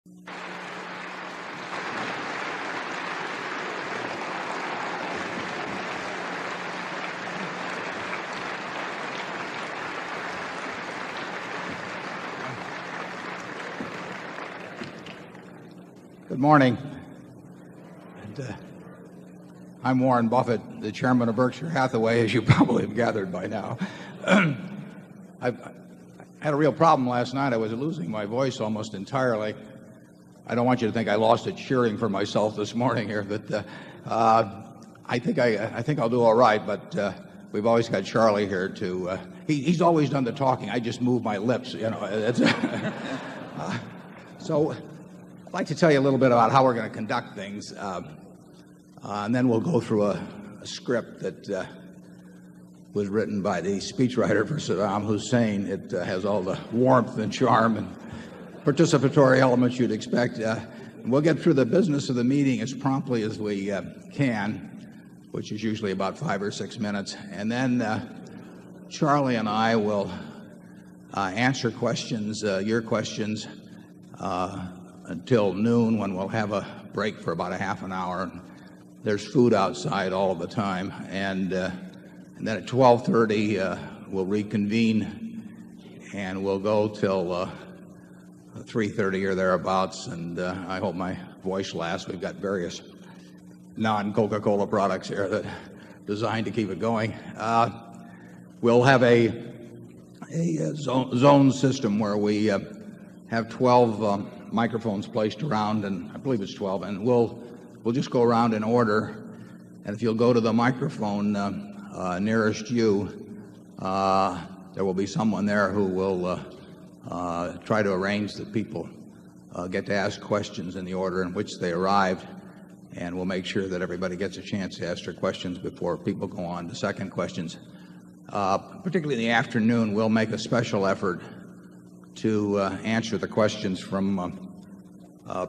Good morning. I'm Warren Buffett, the chairman of Berkshire Hathaway, as you probably have gathered by now. I had a real problem last night. I was losing my voice almost entirely. I don't want you to think I lost it cheering for myself this morning here, but I think I'll do all right. But we've always got Charlie here to. He's always done the talking. I just move my lips, you know. So I'd like to tell you a little bit about how we're going to conduct things, and then we'll go through a script that was written by the speechwriter for Saddam Hussein. It has all the warmth and charm and participatory elements you'd expect. We'll get through the business of the meeting as promptly as we can, which is usually about 5 or 6 minutes. And then Charlie and I will answer questions, your questions, until noon, when we'll have a break for about a half an hour. There's food outside all of the time. And then at 12:30, we'll reconvene, and we'll go till 3:30 or thereabouts. And I hope my voice lasts. We've got various non-Coca-Cola products here that are designed to keep it going. We'll have a zone system where we have 12 microphones placed around, and I believe it's 12, and we'll just go around in order. And if you'll go to the microphone nearest you, there will be someone there who will try to arrange that people get to ask questions in the order in which they arrived, and we'll make sure that everybody gets a chance to ask their questions before people go on to second questions. Particularly in the afternoon, we'll make a special effort to answer the questions from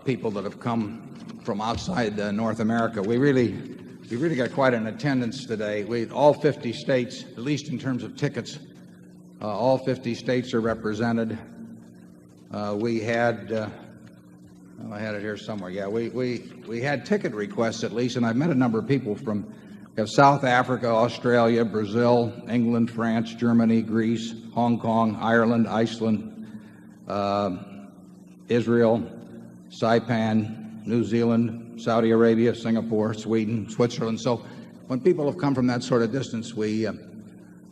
people that have come from outside North America. We really got quite an attendance today. All 50 states, at least in terms of tickets, all 50 states are represented. We had, I had it here somewhere. Yeah, we had ticket requests at least, and I've met a number of people from South Africa, Australia, Brazil, England, France, Germany, Greece, Hong Kong, Ireland, Iceland, Israel, Saipan, New Zealand, Saudi Arabia, Singapore, Sweden, Switzerland. So when people have come from that sort of distance, we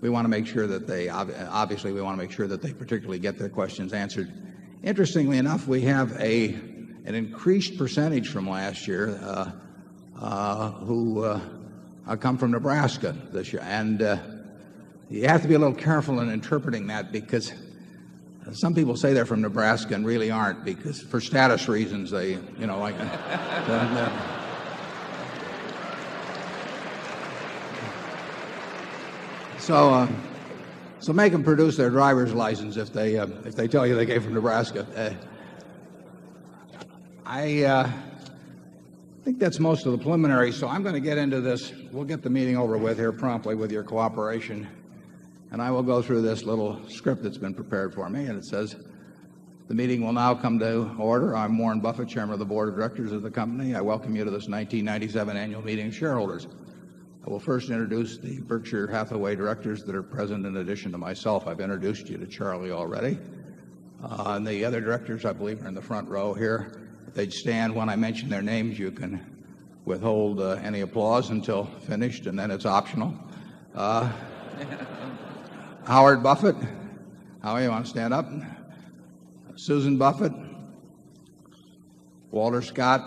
want to make sure that they, obviously we want to make sure that they particularly get their questions answered. Interestingly enough, we have an increased percentage from last year who come from Nebraska this year. And you have to be a little careful in interpreting that, because some people say they're from Nebraska and really aren't, because for status reasons they, you know, like so make them produce their driver's license if they tell you they came from Nebraska. I think that's most of the preliminary, so I'm going to get into this. We'll get the meeting over with here promptly with your cooperation. And I will go through this little script that's been prepared for me, and it says, the meeting will now come to order. I'm Warren Buffett, chairman of the board of directors of the company. I welcome you to this 1997 annual meeting of shareholders. I will first introduce the Berkshire Hathaway directors that are present in addition to myself. I've introduced you to Charlie already. And the other directors, I believe, are in the front row here. If they'd stand when I mention their names, you can withhold any applause until finished, and then it's optional. Howard Buffett. Howie, you want to stand up? Susan Buffett, Walter Scott,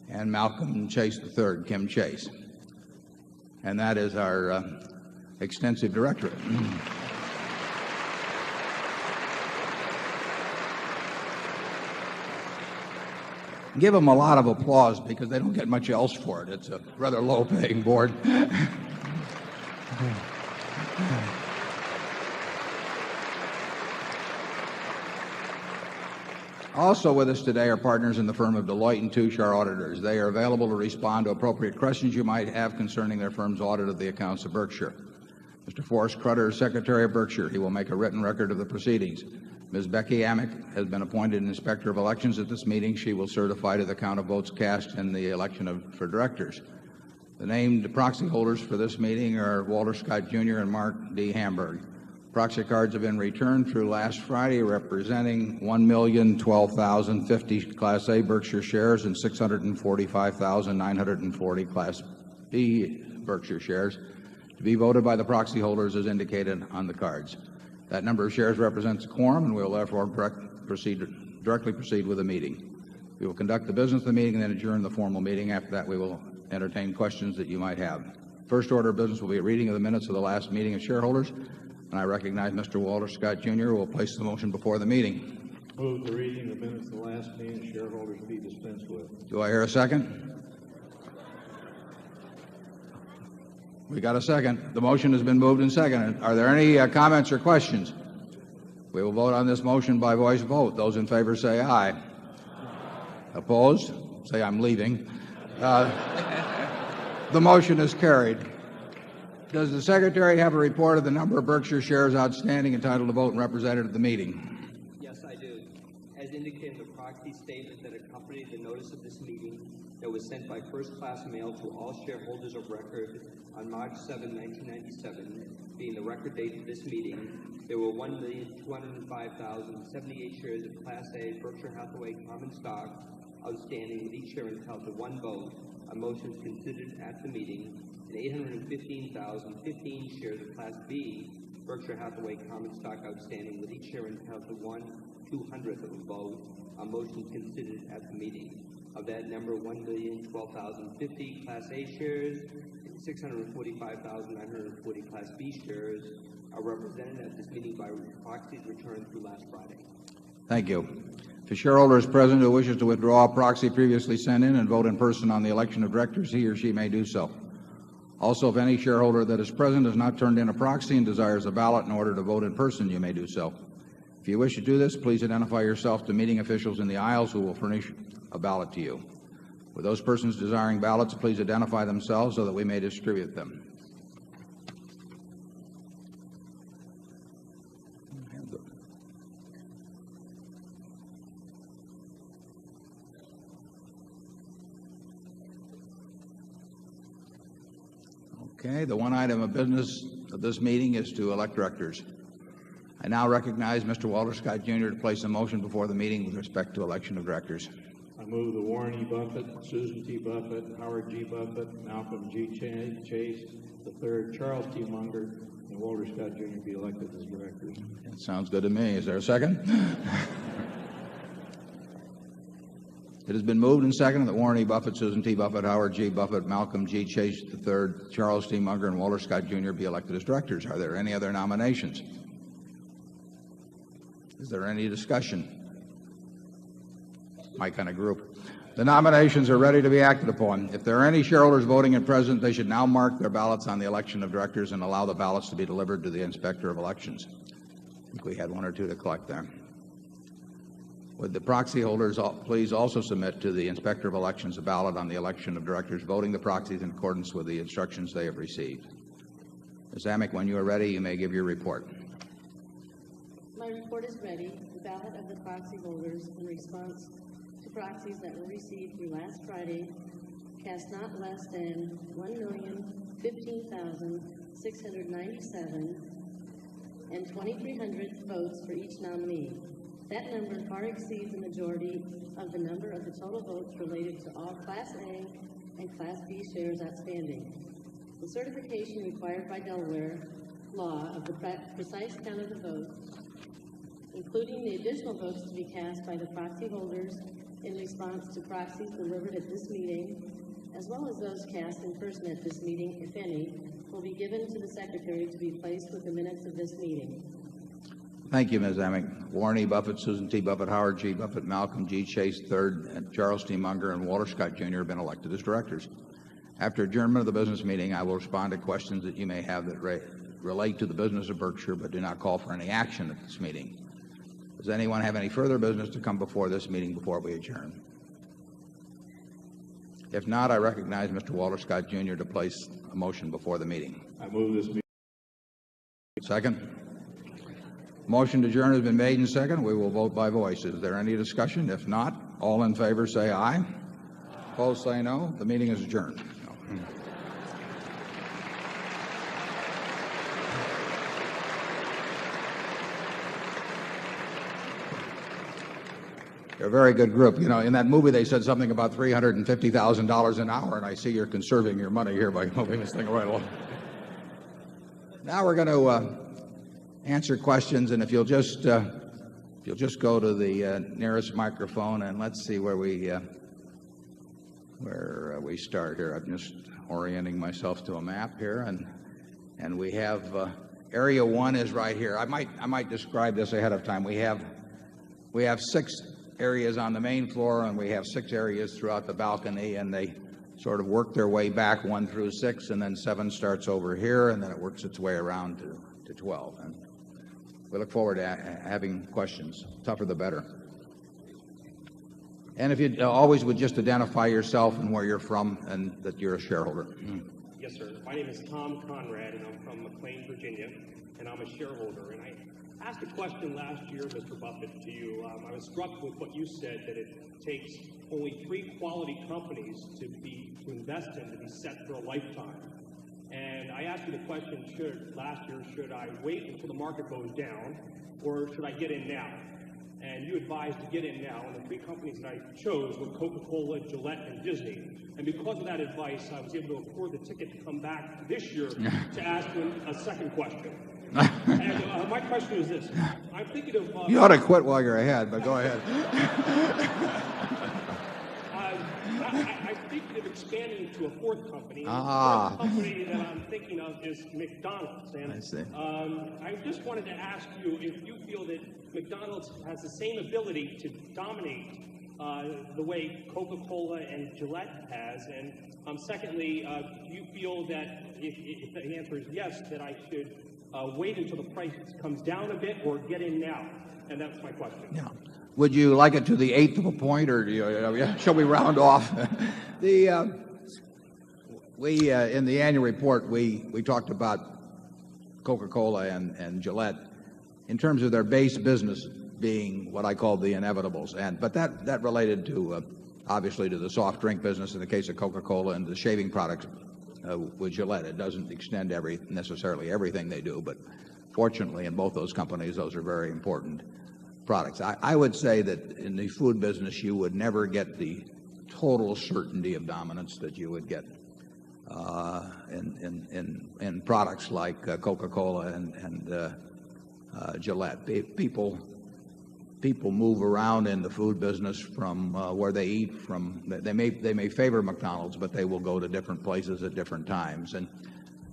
and Malcolm Chase III, Kim Chase. And that is our extensive directorate. Give them a lot of applause, because they don't get much else for it. It's a rather low-paying board. Also with us today are partners in the firm of Deloitte & Touche, our auditors. They are available to respond to appropriate questions you might have concerning their firm's audit of the accounts of Berkshire. Mr. Forrest Crutter is Secretary of Berkshire. He will make a written record of the proceedings. Ms. Becky Amick has been appointed Inspector of Elections at this meeting. She will certify to the count of votes cast in the election for directors. The named proxy holders for this meeting are Walter Scott Jr. and Mark D. Hamburg. Proxy cards have been returned through last Friday, representing 1,012,050 Class A Berkshire shares and 645,940 Class B Berkshire shares to be voted by the proxy holders as indicated on the cards. That number of shares represents a quorum, and we will therefore directly proceed with the meeting. We will conduct the business of the meeting and then adjourn the formal meeting. After that, we will entertain questions that you might have. First order of business will be a reading of the minutes of the last meeting of shareholders. And I recognize Mr. Walter Scott, Jr. will place the motion before the meeting. Move the reading of the minutes of the last meeting of shareholders be dispensed with. Do I hear a second? We got a second. The motion has been moved and seconded. Are there any comments or questions? We will vote on this motion by voice vote. Those in favor say aye. Opposed? Say I'm leaving. The motion is carried. Does the Secretary have a report of the number of Berkshire shares outstanding entitled to vote and represented at the meeting? Yes, I do. As indicated in the proxy statement that accompanied the notice of this meeting that was sent by first-class mail to all shareholders of record on March 7, 1997, being the record date of this meeting, there were 1,205,078 shares of Class A Berkshire Hathaway common stock outstanding, with each share entitled to one vote on motions considered at the meeting, and 815,015 shares of Class B Berkshire Hathaway common stock outstanding, with each share entitled to 1/200th of a vote on motions considered at the meeting. Of that number, 1,012,050 Class A shares and 645,940 Class B shares are represented at this meeting by proxies returned through last Friday. Thank you. If a shareholder is present who wishes to withdraw a proxy previously sent in and vote in person on the election of directors, he or she may do so. Also, if any shareholder that is present has not turned in a proxy and desires a ballot in order to vote in person, you may do so. If you wish to do this, please identify yourself to meeting officials in the aisles who will furnish a ballot to you. With those persons desiring ballots, please identify themselves so that we may distribute them. Okay, the one item of business of this meeting is to elect directors. I now recognize Mr. Walter Scott, Jr. to place a motion before the meeting with respect to election of directors. I move that Warren E. Buffett, Susan T. Buffett, Howard G. Buffett, Malcolm G. Chase III, Charles T. Munger, and Walter Scott, Jr. be elected as directors. That sounds good to me. Is there a second? It has been moved and seconded that Warren E. Buffett, Susan T. Buffett, Howard G. Buffett, Malcolm G. Chase III, Charles T. Munger, and Walter Scott, Jr. be elected as directors. Are there any other nominations? Is there any discussion? My kind of group. The nominations are ready to be acted upon. If there are any shareholders voting and present, they should now mark their ballots on the election of directors and allow the ballots to be delivered to the Inspector of Elections. I think we had one or two to collect there. Would the proxy holders please also submit to the Inspector of Elections a ballot on the election of directors, voting the proxies in accordance with the instructions they have received. Ms. Amick, when you are ready, you may give your report. My report is ready. The ballot of the proxy holders in response to proxies that were received through last Friday cast not less than 1,015,697 and 2,300 votes for each nominee. That number far exceeds the majority of the number of the total votes related to all Class A and Class B shares outstanding. The certification required by Delaware law of the precise count of the votes, including the additional votes to be cast by the proxy holders in response to proxies delivered at this meeting, as well as those cast in person at this meeting, if any, will be given to the Secretary to be placed with the minutes of this meeting. Thank you, Ms. Amick. Warren E. Buffett, Susan T. Buffett, Howard G. Buffett, Malcolm G. Chase III, and Charles T. Munger, and Walter Scott, Jr. have been elected as directors. After adjournment of the business meeting, I will respond to questions that you may have that relate to the business of Berkshire but do not call for any action at this meeting. Does anyone have any further business to come before this meeting before we adjourn? If not, I recognize Mr. Walter Scott, Jr. to place a motion before the meeting. I move this meeting. Second? Motion to adjourn has been made and second. We will vote by voice. Is there any discussion? If not, all in favor say aye. Opposed say no. The meeting is adjourned. You're a very good group. You know, in that movie they said something about $350,000 an hour, and I see you're conserving your money here by moving this thing right along. Now we're going to answer questions, and if you'll just go to the nearest microphone, and let's see where we start here. I'm just orienting myself to a map here, and we have area 1 is right here. I might describe this ahead of time. We have 6 areas on the main floor, and we have 6 areas throughout the balcony, and they sort of work their way back 1 through 6, and then 7 starts over here, and then it works its way around to 12. And we look forward to having questions. Tougher the better. And if you always would just identify yourself and where you're from and that you're a shareholder. Yes, sir. My name is Tom Conrad, and I'm from McLean, Virginia, and I'm a shareholder. And I asked a question last year, Mr. Buffett, to you. I was struck with what you said, that it takes only 3 quality companies to invest in to be set for a lifetime. And I asked you the question last year, should I wait until the market goes down, or should I get in now? And you advised to get in now, and the 3 companies that I chose were Coca-Cola, Gillette, and Disney. And because of that advice, I was able to afford the ticket to come back this year to ask you a second question. And my question is this. I'm thinking of... you ought to quit while you're ahead, but go ahead. I'm thinking of expanding to a 4th company. The 4th company that I'm thinking of is McDonald's. And I see. I just wanted to ask you if you feel that McDonald's has the same ability to dominate the way Coca-Cola and Gillette has. And secondly, do you feel that if the answer is yes, that I should wait until the price comes down a bit or get in now? And that's my question. Yeah. Would you like it to the 1/8 of a point, or shall we round off? We in the annual report we talked about Coca-Cola and Gillette in terms of their base business being what I call the inevitables, but that related to obviously to the soft drink business in the case of Coca-Cola and the shaving products with Gillette. It doesn't extend necessarily everything they do, but fortunately in both those companies those are very important products. I would say that in the food business you would never get the total certainty of dominance that you would get in products like Coca-Cola and Gillette. People move around in the food business from where they eat from. They may favor McDonald's, but they will go to different places at different times. And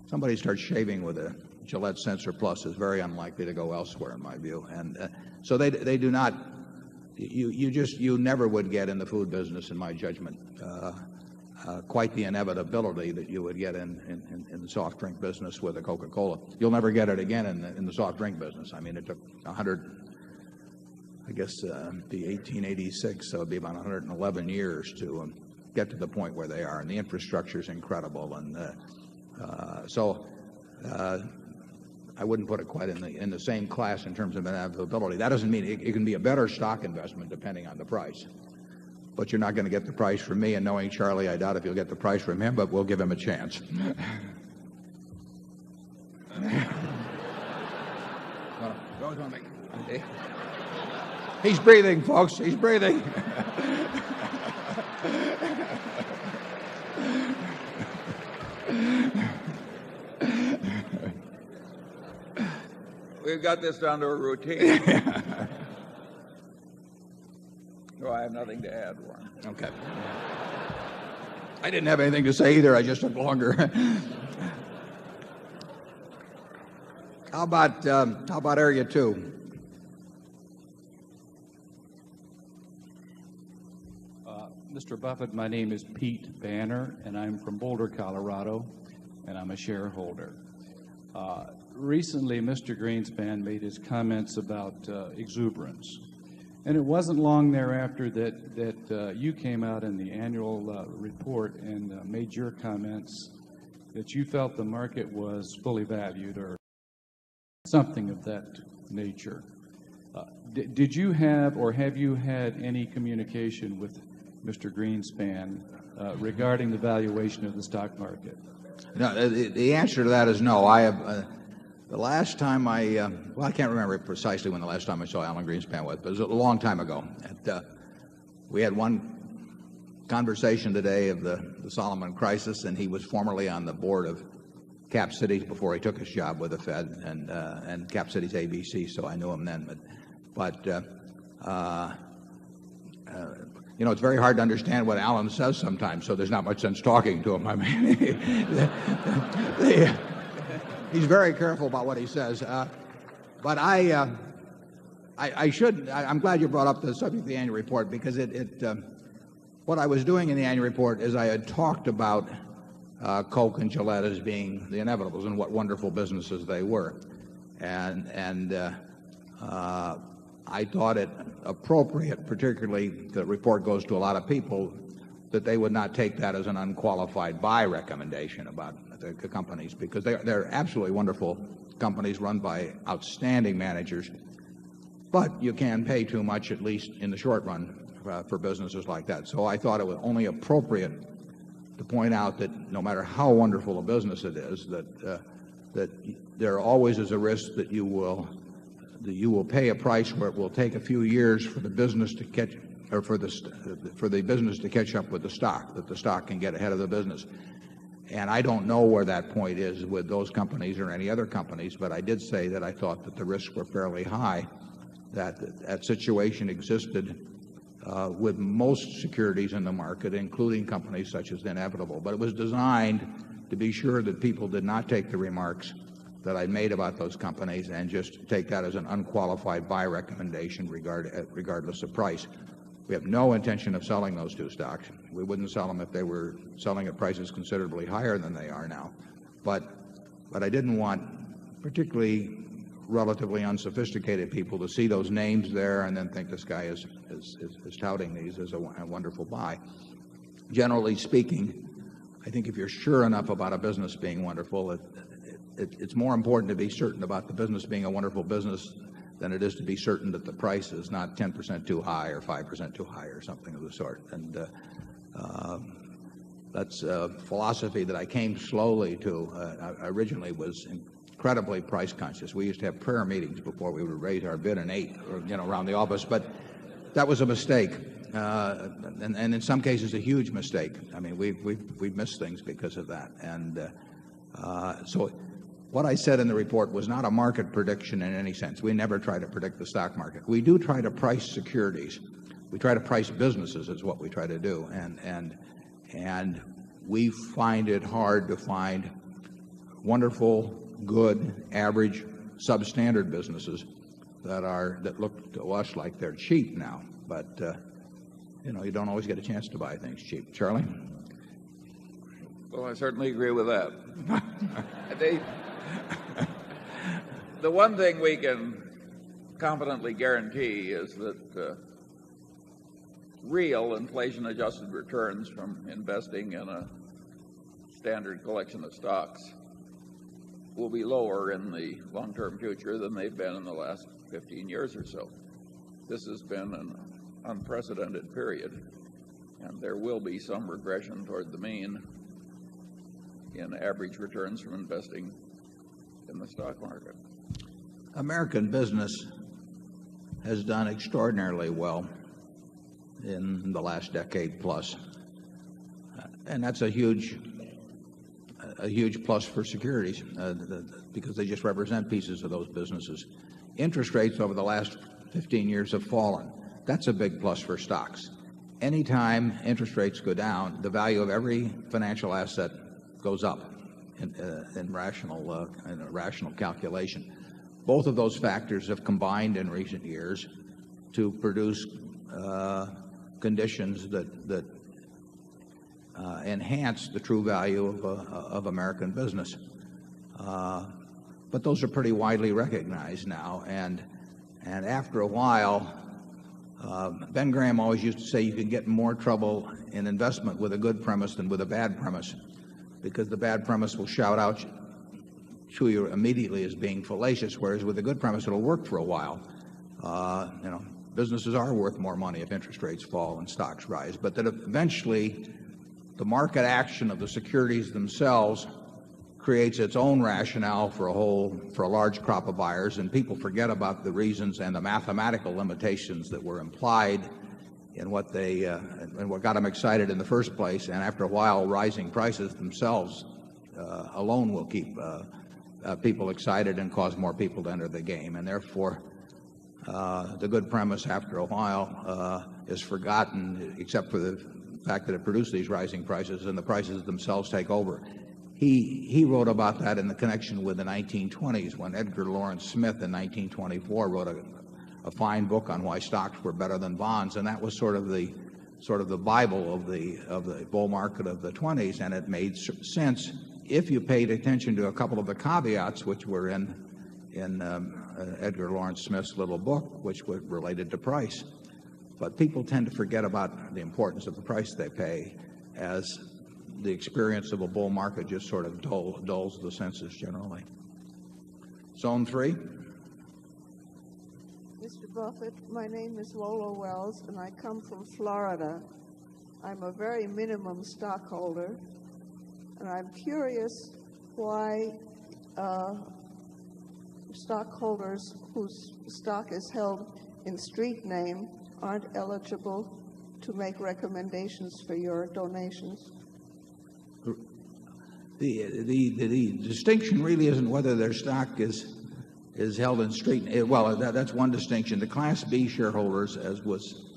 somebody starts shaving with a Gillette Sensor Plus is very unlikely to go elsewhere, in my view. And so they do not. You never would get in the food business, in my judgment, quite the inevitability that you would get in the soft drink business with a Coca-Cola. You'll never get it again in the soft drink business. I mean, it took 100. I guess be 1886, so it'd be about 111 years to get to the point where they are, and the infrastructure is incredible, and so I wouldn't put it quite in the same class in terms of inevitability. That doesn't mean it can be a better stock investment depending on the price, but you're not going to get the price from me, and knowing Charlie, I doubt if you'll get the price from him, but we'll give him a chance. Goes on me. He's breathing, folks. He's breathing. We've got this down to a routine. So I have nothing to add, Warren. Okay. I didn't have anything to say either. I just took longer. How about area 2? Mr. Buffett, my name is Pete Banner, and I'm from Boulder, Colorado, and I'm a shareholder. Recently, Mr. Greenspan made his comments about exuberance, and it wasn't long thereafter that you came out in the annual report and made your comments that you felt the market was fully valued or something of that nature. Did you have or have you had any communication with Mr. Greenspan regarding the valuation of the stock market? No, the answer to that is no. I have the last time well, I can't remember precisely when the last time I saw Alan Greenspan was, but it was a long time ago. We had one conversation today of the Solomon crisis, and he was formerly on the board of Cap Cities before he took his job with the Fed, and Cap Cities ABC, so I knew him then. But you know, it's very hard to understand what Alan says sometimes, so there's not much sense talking to him. I mean, he's very careful about what he says. But I'm glad you brought up the subject of the annual report, because what I was doing in the annual report is I had talked about Coke and Gillette as being the inevitables and what wonderful businesses they were. And I thought it appropriate, particularly the report goes to a lot of people, that they would not take that as an unqualified buy recommendation about the companies, because they're absolutely wonderful companies run by outstanding managers. But you can pay too much, at least in the short run, for businesses like that. So I thought it was only appropriate to point out that no matter how wonderful a business it is, that there always is a risk that you will pay a price where it will take a few years for the business to catch, or for the business to catch up with the stock, that the stock can get ahead of the business. And I don't know where that point is with those companies or any other companies, but I did say that I thought that the risks were fairly high, that situation existed with most securities in the market, including companies such as the Inevitable. But it was designed to be sure that people did not take the remarks that I made about those companies and just take that as an unqualified buy recommendation regardless of price. We have no intention of selling those two stocks. We wouldn't sell them if they were selling at prices considerably higher than they are now. But I didn't want particularly relatively unsophisticated people to see those names there and then think this guy is touting these as a wonderful buy. Generally speaking, I think if you're sure enough about a business being wonderful, it's more important to be certain about the business being a wonderful business than it is to be certain that the price is not 10% too high or 5% too high or something of the sort. And that's a philosophy that I came slowly to. I originally was incredibly price conscious. We used to have prayer meetings before we would raise our bid and ate, around the office. But that was a mistake, and in some cases a huge mistake. I mean, we've missed things because of that. And so what I said in the report was not a market prediction in any sense. We never try to predict the stock market. We do try to price securities. We try to price businesses is what we try to do. And we find it hard to find wonderful, good, average, substandard businesses that look to us like they're cheap now. But you don't always get a chance to buy things cheap. Charlie? Well, I certainly agree with that. The one thing we can confidently guarantee is that real inflation-adjusted returns from investing in a standard collection of stocks will be lower in the long-term future than they've been in the last 15 years or so. This has been an unprecedented period, and there will be some regression toward the mean in average returns from investing in the stock market. American business has done extraordinarily well in the last decade plus, and that's a huge plus for securities because they just represent pieces of those businesses. Interest rates over the last 15 years have fallen. That's a big plus for stocks. Anytime interest rates go down, the value of every financial asset goes up in rational calculation. Both of those factors have combined in recent years to produce conditions that enhance the true value of American business. But those are pretty widely recognized now. And after a while, Ben Graham always used to say you can get more trouble in investment with a good premise than with a bad premise, because the bad premise will shout to you immediately as being fallacious, whereas with a good premise, it'll work for a while. Businesses are worth more money if interest rates fall and stocks rise, but that eventually the market action of the securities themselves creates its own rationale for a large crop of buyers, and people forget about the reasons and the mathematical limitations that were implied in what got them excited in the first place. And after a while, rising prices themselves alone will keep people excited and cause more people to enter the game. And therefore, the good premise after a while is forgotten, except for the fact that it produced these rising prices, and the prices themselves take over. He wrote about that in the connection with the 1920s, when Edgar Lawrence Smith in 1924 wrote a fine book on why stocks were better than bonds, and that was sort of the Bible of the bull market of the 20s, and it made sense if you paid attention to a couple of the caveats which were in Edgar Lawrence Smith's little book, which were related to price. But people tend to forget about the importance of the price they pay, as the experience of a bull market just sort of dulls the senses generally. Zone 3. Mr. Buffett, my name is Lola Wells, and I come from Florida. I'm a very minimum stockholder, and I'm curious why stockholders whose stock is held in street name aren't eligible to make recommendations for your donations. The distinction really isn't whether their stock is held in street. Well, that's one distinction. The Class B shareholders, as was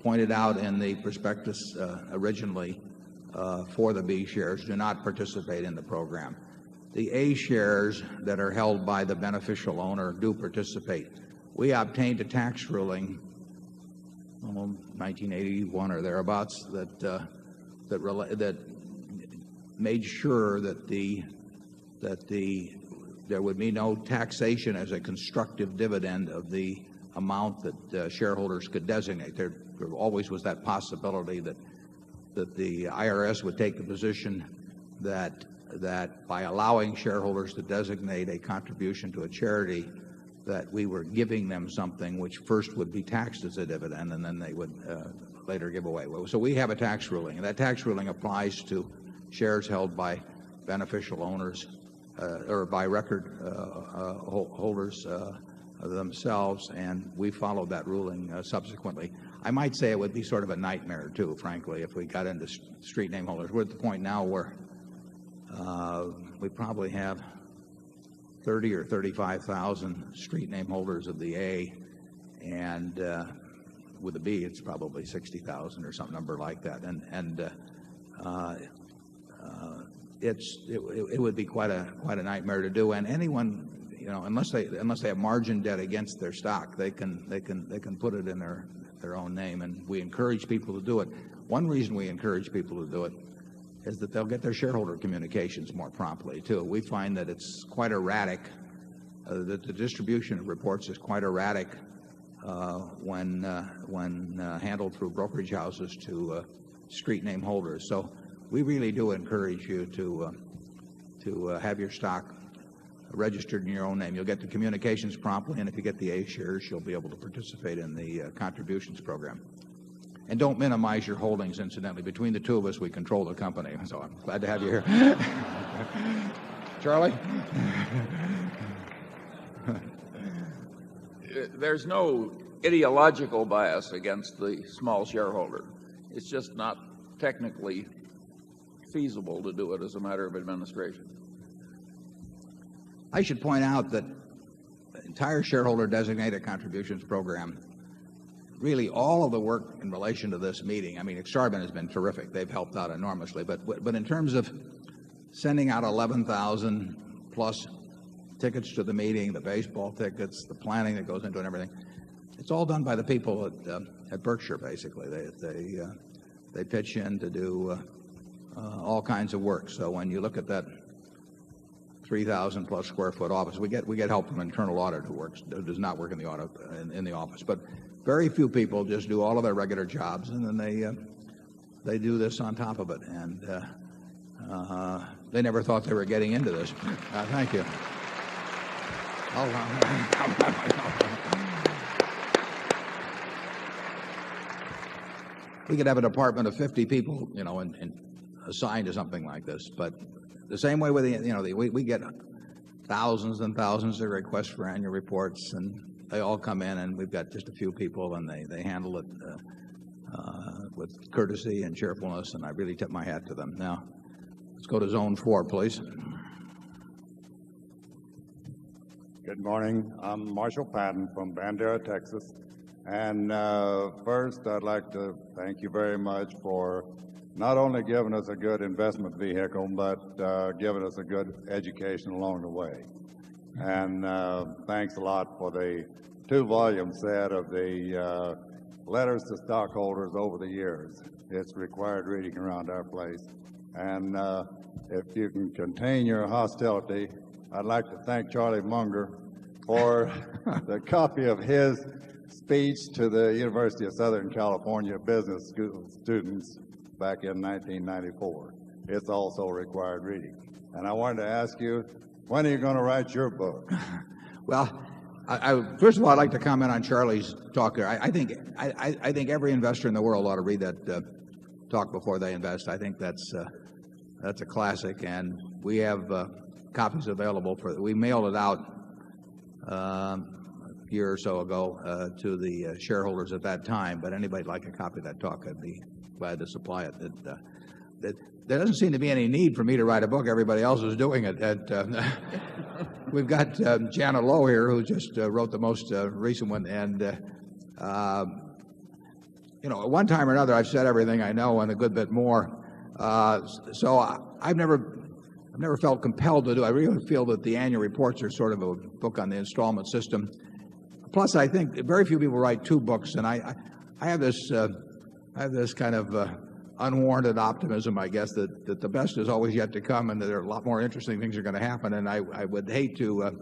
pointed out in the prospectus originally for the B shares, do not participate in the program. The A shares that are held by the beneficial owner do participate. We obtained a tax ruling, 1981 or thereabouts, that made sure that there would be no taxation as a constructive dividend of the amount that shareholders could designate. There always was that possibility that the IRS would take the position that by allowing shareholders to designate a contribution to a charity, that we were giving them something which first would be taxed as a dividend and then they would later give away. So we have a tax ruling, and that tax ruling applies to shares held by beneficial owners or by record holders themselves, and we followed that ruling subsequently. I might say it would be sort of a nightmare, too, frankly, if we got into street name holders. We're at the point now where we probably have 30 or 35,000 street name holders of the A, and with the B, it's probably 60,000 or some number like that. It would be quite a nightmare to do. And anyone, unless they have margin debt against their stock, they can put it in their own name. And we encourage people to do it. One reason we encourage people to do it is that they'll get their shareholder communications more promptly too. We find that it's quite erratic, that the distribution of reports is quite erratic when handled through brokerage houses to street name holders. So we really do encourage you to have your stock registered in your own name. You'll get the communications promptly, and if you get the A shares, you'll be able to participate in the contributions program. And don't minimize your holdings, incidentally. Between the two of us, we control the company, so I'm glad to have you here. Charlie? There's no ideological bias against the small shareholder. It's just not technically feasible to do it as a matter of administration. I should point out that the entire shareholder designated contributions program, really all of the work in relation to this meeting, I mean, Exarban has been terrific. They've helped out enormously. But in terms of sending out 11,000 plus tickets to the meeting, the baseball tickets, the planning that goes into it and everything, it's all done by the people at Berkshire, basically. They pitch in to do all kinds of work. So when you look at that 3,000 plus square foot office, we get help from internal audit who does not work in the office. But very few people just do all of their regular jobs, and then they do this on top of it. And they never thought they were getting into this. Thank you. We could have a department of 50 people, and assigned to something like this. But the same way with we get thousands and thousands of requests for annual reports, and they all come in, and we've got just a few people, and they handle it with courtesy and cheerfulness, and I really tip my hat to them. Now, let's go to Zone 4, please. Good morning. I'm Marshall Patton from Bandera, Texas. And first, I'd like to thank you very much for not only giving us a good investment vehicle, but giving us a good education along the way. And thanks a lot for the 2-volume set of the letters to stockholders over the years. It's required reading around our place. And if you can contain your hostility, I'd like to thank Charlie Munger for the copy of his speech to the University of Southern California business school students back in 1994. It's also required reading. And I wanted to ask you, when are you going to write your book? Well, first of all, I'd like to comment on Charlie's talk there. I think every investor in the world ought to read that talk before they invest. I think that's a classic, and we have copies available we mailed it out a year or so ago to the shareholders at that time. But anybody'd like a copy of that talk, I'd be glad to supply it. There doesn't seem to be any need for me to write a book. Everybody else is doing it. We've got Janet Lowe here, who just wrote the most recent one. And at one time or another, I've said everything I know and a good bit more. So I've never felt compelled to do. I really feel that the annual reports are sort of a book on the installment system. Plus, I think very few people write 2 books, and I have this kind of unwarranted optimism, I guess, that the best is always yet to come, and that there are a lot more interesting things are going to happen. And I would hate to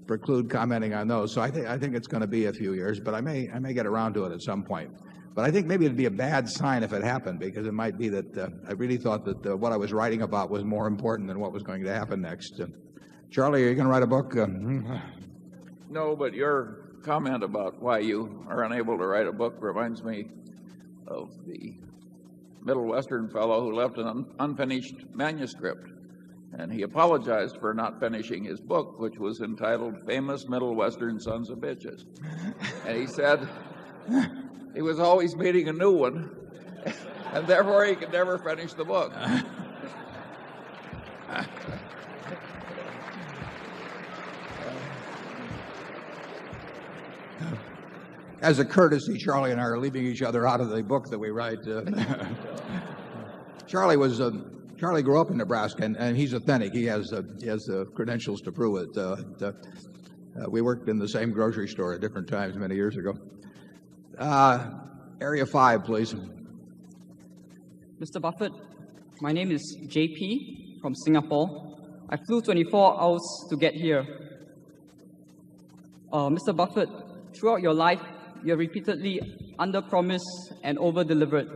preclude commenting on those. So I think it's going to be a few years, but I may get around to it at some point. But I think maybe it'd be a bad sign if it happened, because it might be that I really thought that what I was writing about was more important than what was going to happen next. Charlie, are you going to write a book? No, but your comment about why you are unable to write a book reminds me of the Middle Western fellow who left an unfinished manuscript. And he apologized for not finishing his book, which was entitled Famous Middle Western Sons of Bitches. And he said he was always meeting a new one, and therefore he could never finish the book. As a courtesy, Charlie and I are leaving each other out of the book that we write. Charlie grew up in Nebraska, and he's authentic. He has the credentials to prove it. We worked in the same grocery store at different times many years ago. Area 5, please. Mr. Buffett, my name is JP from Singapore. I flew 24 hours to get here. Mr. Buffett, throughout your life, you have repeatedly under-promised and over-delivered.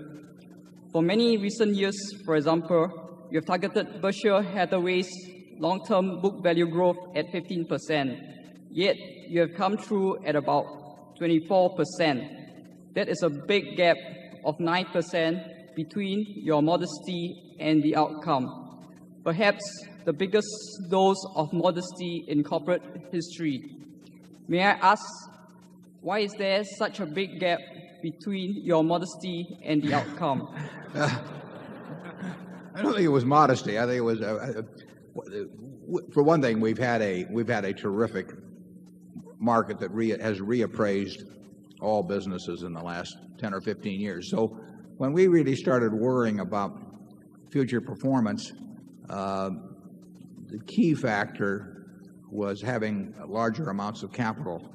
For many recent years, for example, you have targeted Berkshire Hathaway's long-term book value growth at 15%, yet you have come through at about 24%. That is a big gap of 9% between your modesty and the outcome. Perhaps the biggest dose of modesty in corporate history. May I ask, why is there such a big gap between your modesty and the outcome? I don't think it was modesty. I think it was, for one thing, we've had a terrific market that has reappraised all businesses in the last 10 or 15 years. So when we really started worrying about future performance, the key factor was having larger amounts of capital.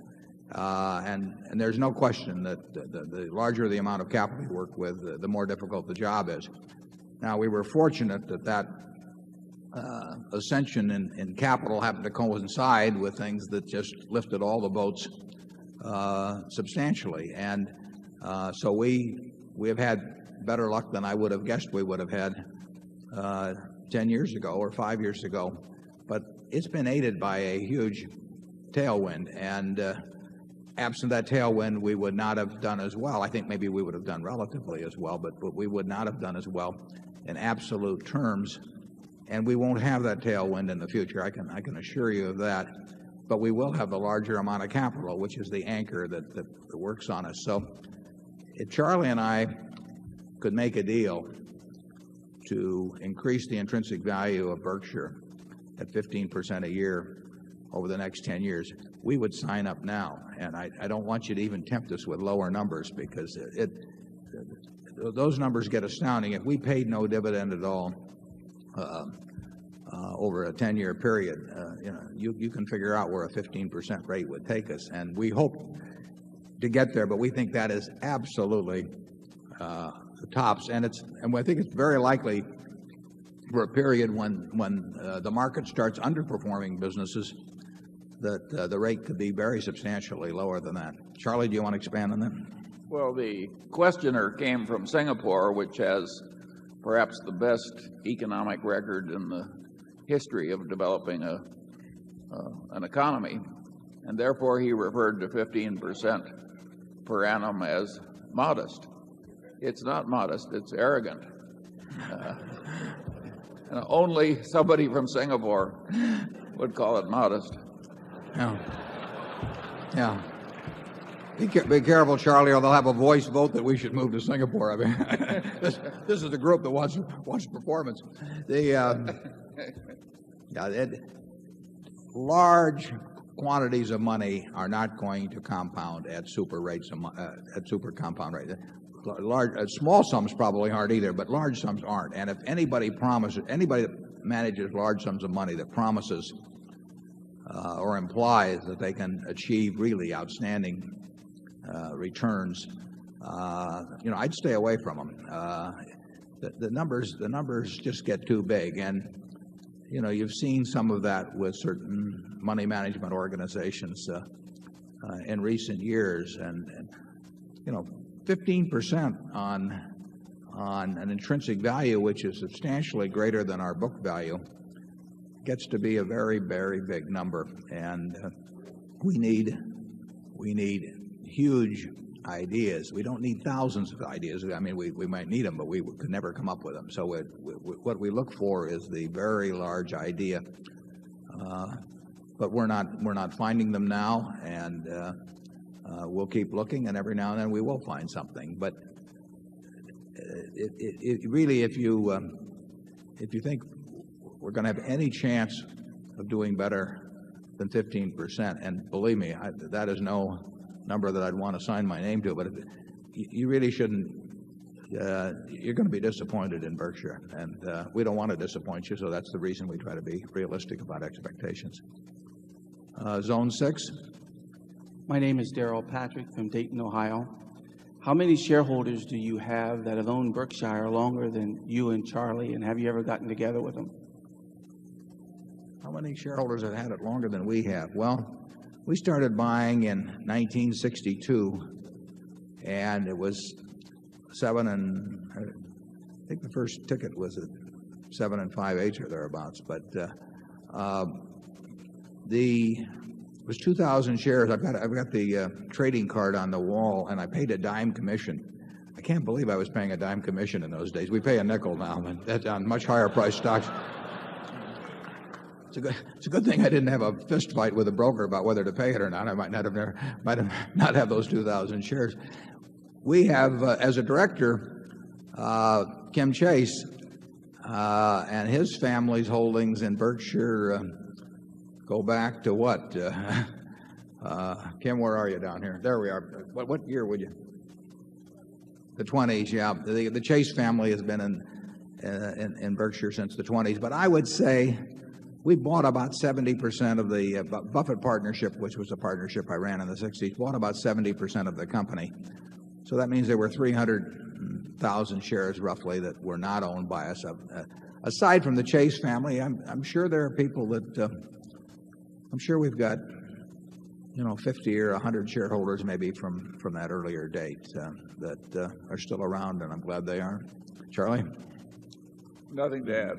And there's no question that the larger the amount of capital you work with, the more difficult the job is. Now, we were fortunate that ascension in capital happened to coincide with things that just lifted all the boats substantially. And so we have had better luck than I would have guessed we would have had 10 years ago or 5 years ago. But it's been aided by a huge tailwind. And absent that tailwind, we would not have done as well. I think maybe we would have done relatively as well, but we would not have done as well in absolute terms. And we won't have that tailwind in the future. I can assure you of that. But we will have the larger amount of capital, which is the anchor that works on us. So if Charlie and I could make a deal to increase the intrinsic value of Berkshire at 15% a year over the next 10 years, we would sign up now. And I don't want you to even tempt us with lower numbers, because those numbers get astounding. If we paid no dividend at all over a 10-year period, you can figure out where a 15% rate would take us. And we hope to get there, but we think that is absolutely the tops. And I think it's very likely for a period when the market starts underperforming businesses that the rate could be very substantially lower than that. Charlie, do you want to expand on that? Well, the questioner came from Singapore, which has perhaps the best economic record in the history of developing an economy, and therefore he referred to 15% per annum as modest. It's not modest, it's arrogant. And only somebody from Singapore would call it modest. Yeah. Be careful, Charlie, or they'll have a voice vote that we should move to Singapore. I mean, this is the group that wants performance. Large quantities of money are not going to compound at super rates, at super compound rates. Small sums probably aren't either, but large sums aren't. And if anybody that manages large sums of money that promises or implies that they can achieve really outstanding returns, I'd stay away from them. The numbers just get too big, and you've seen some of that with certain money management organizations in recent years, and 15% on an intrinsic value which is substantially greater than our book value gets to be a very, very big number. And we need huge ideas. We don't need thousands of ideas. I mean, we might need them, but we could never come up with them. So what we look for is the very large idea, but we're not finding them now, and we'll keep looking, and every now and then we will find something. But really, if you think we're going to have any chance of doing better than 15%, and believe me, that is no number that I'd want to sign my name to, but you really shouldn't. You're going to be disappointed in Berkshire, and we don't want to disappoint you, so that's the reason we try to be realistic about expectations. Zone 6. My name is Darrell Patrick from Dayton, Ohio. How many shareholders do you have that have owned Berkshire longer than you and Charlie, and have you ever gotten together with them? How many shareholders have had it longer than we have? Well, we started buying in 1962, and it was I think the first ticket was at 7 5/8 or thereabouts, but it was 2,000 shares. I've got the trading card on the wall, and I paid a dime commission. I can't believe I was paying a dime commission in those days. We pay a nickel now, but that's on much higher priced stocks. It's a good thing I didn't have a fist fight with a broker about whether to pay it or not. I might not have those 2,000 shares. We have, as a director, Kim Chase and his family's holdings in Berkshire go back to what? Kim, where are you down here? There we are. What year would you? The 20s, yeah. The Chase family has been in Berkshire since the 20s. But I would say we bought about 70% of the Buffett partnership, which was a partnership I ran in the 60s, bought about 70% of the company. So that means there were 300,000 shares roughly that were not owned by us. Aside from the Chase family, I'm sure there are people that I'm sure we've got 50 or 100 shareholders maybe from that earlier date that are still around, and I'm glad they are. Charlie? Nothing to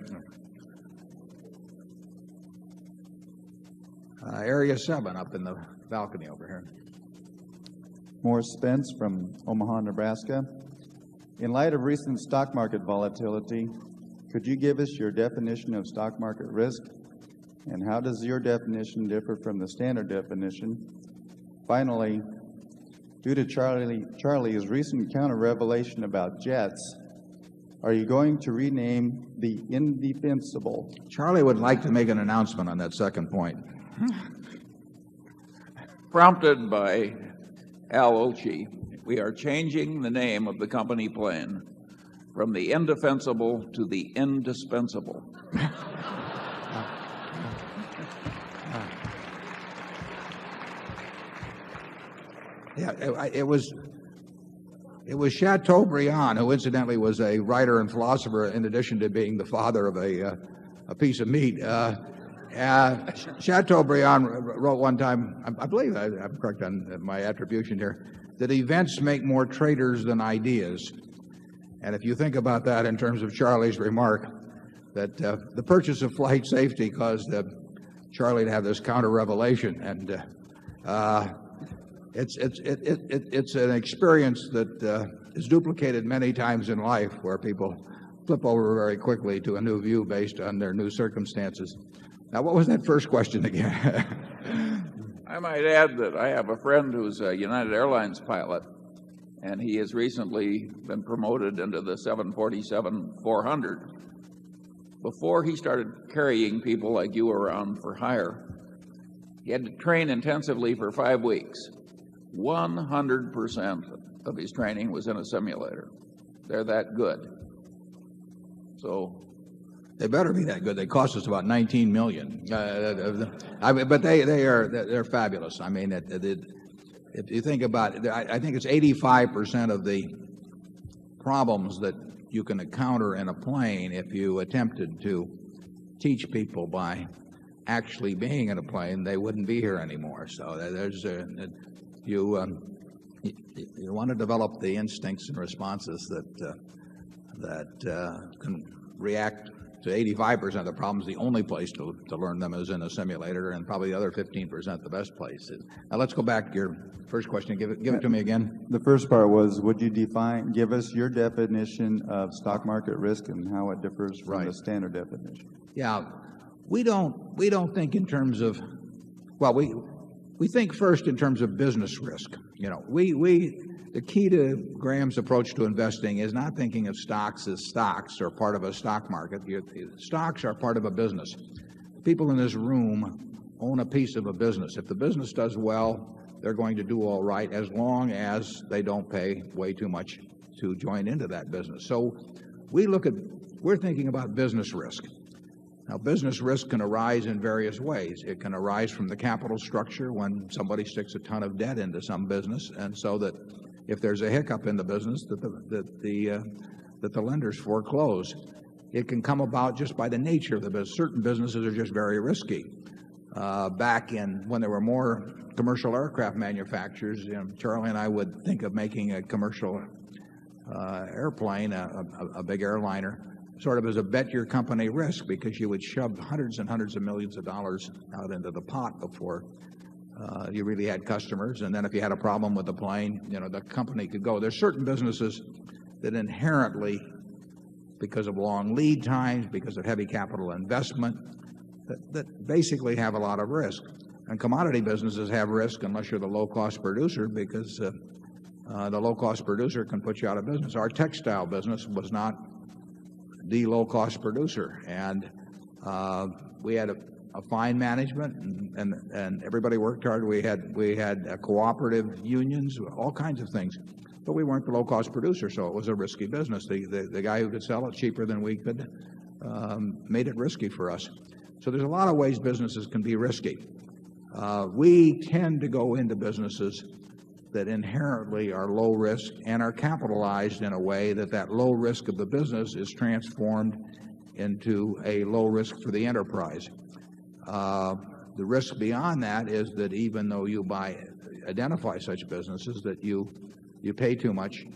Area 7 up in the balcony over here. Morris Spence from Omaha, Nebraska. In light of recent stock market volatility, could you give us your definition of stock market risk? And how does your definition differ from the standard definition? Finally, due to Charlie's recent counter-revelation about jets, are you going to rename the Indefensible? Charlie would like to make an announcement on that second point. Prompted by Al Ochi, we are changing the name of the company plane from the Indefensible to the Indispensable. Yeah, it was Chateaubriand, who incidentally was a writer and philosopher in addition to being the father of a piece of meat. Chateaubriand wrote one time, I believe I'm correct on my attribution here, that events make more traders than ideas. And if you think about that in terms of Charlie's remark, that the purchase of flight safety caused Charlie to have this counter-revelation, and it's an experience that is duplicated many times in life, where people flip over very quickly to a new view based on their new circumstances. Now, what was that first question again? I might add that I have a friend who's a United Airlines pilot, and he has recently been promoted into the 747-400. Before he started carrying people like you around for hire, he had to train intensively for 5 weeks. 100% of his training was in a simulator. They're that good. So they better be that good. They cost us about $19 million. But they're fabulous. I mean, if you think about it, I think it's 85% of the problems that you can encounter in a plane if you attempted to teach people by actually being in a plane, they wouldn't be here anymore. So there's you want to develop the instincts and responses that can react to 85% of the problems. The only place to learn them is in a simulator, and probably the other 15% the best place. Now let's go back to your first question. Give it to me again. The first part was, would you give us your definition of stock market risk and how it differs from the standard definition? Yeah, we don't think in terms of, well, we think first in terms of business risk. You know, the key to Graham's approach to investing is not thinking of stocks as stocks or part of a stock market. Stocks are part of a business. People in this room own a piece of a business. If the business does well, they're going to do all right as long as they don't pay way too much to join into that business. So we're thinking about business risk. Now, business risk can arise in various ways. It can arise from the capital structure when somebody sticks a ton of debt into some business, and so that if there's a hiccup in the business, that the lenders foreclose. It can come about just by the nature of the business. Certain businesses are just very risky. Back in when there were more commercial aircraft manufacturers, Charlie and I would think of making a commercial airplane, a big airliner, sort of as a bet your company risk, because you would shove hundreds and hundreds of millions of dollars out into the pot before you really had customers. And then if you had a problem with the plane, the company could go. There's certain businesses that inherently, because of long lead times, because of heavy capital investment, that basically have a lot of risk. And commodity businesses have risk unless you're the low-cost producer, because the low-cost producer can put you out of business. Our textile business was not the low-cost producer, and we had a fine management, and everybody worked hard. We had cooperative unions, all kinds of things, but we weren't the low-cost producer, so it was a risky business. The guy who could sell it cheaper than we could made it risky for us. So there's a lot of ways businesses can be risky. We tend to go into businesses that inherently are low risk and are capitalized in a way that low risk of the business is transformed into a low risk for the enterprise. The risk beyond that is that even though you identify such businesses, that you pay too much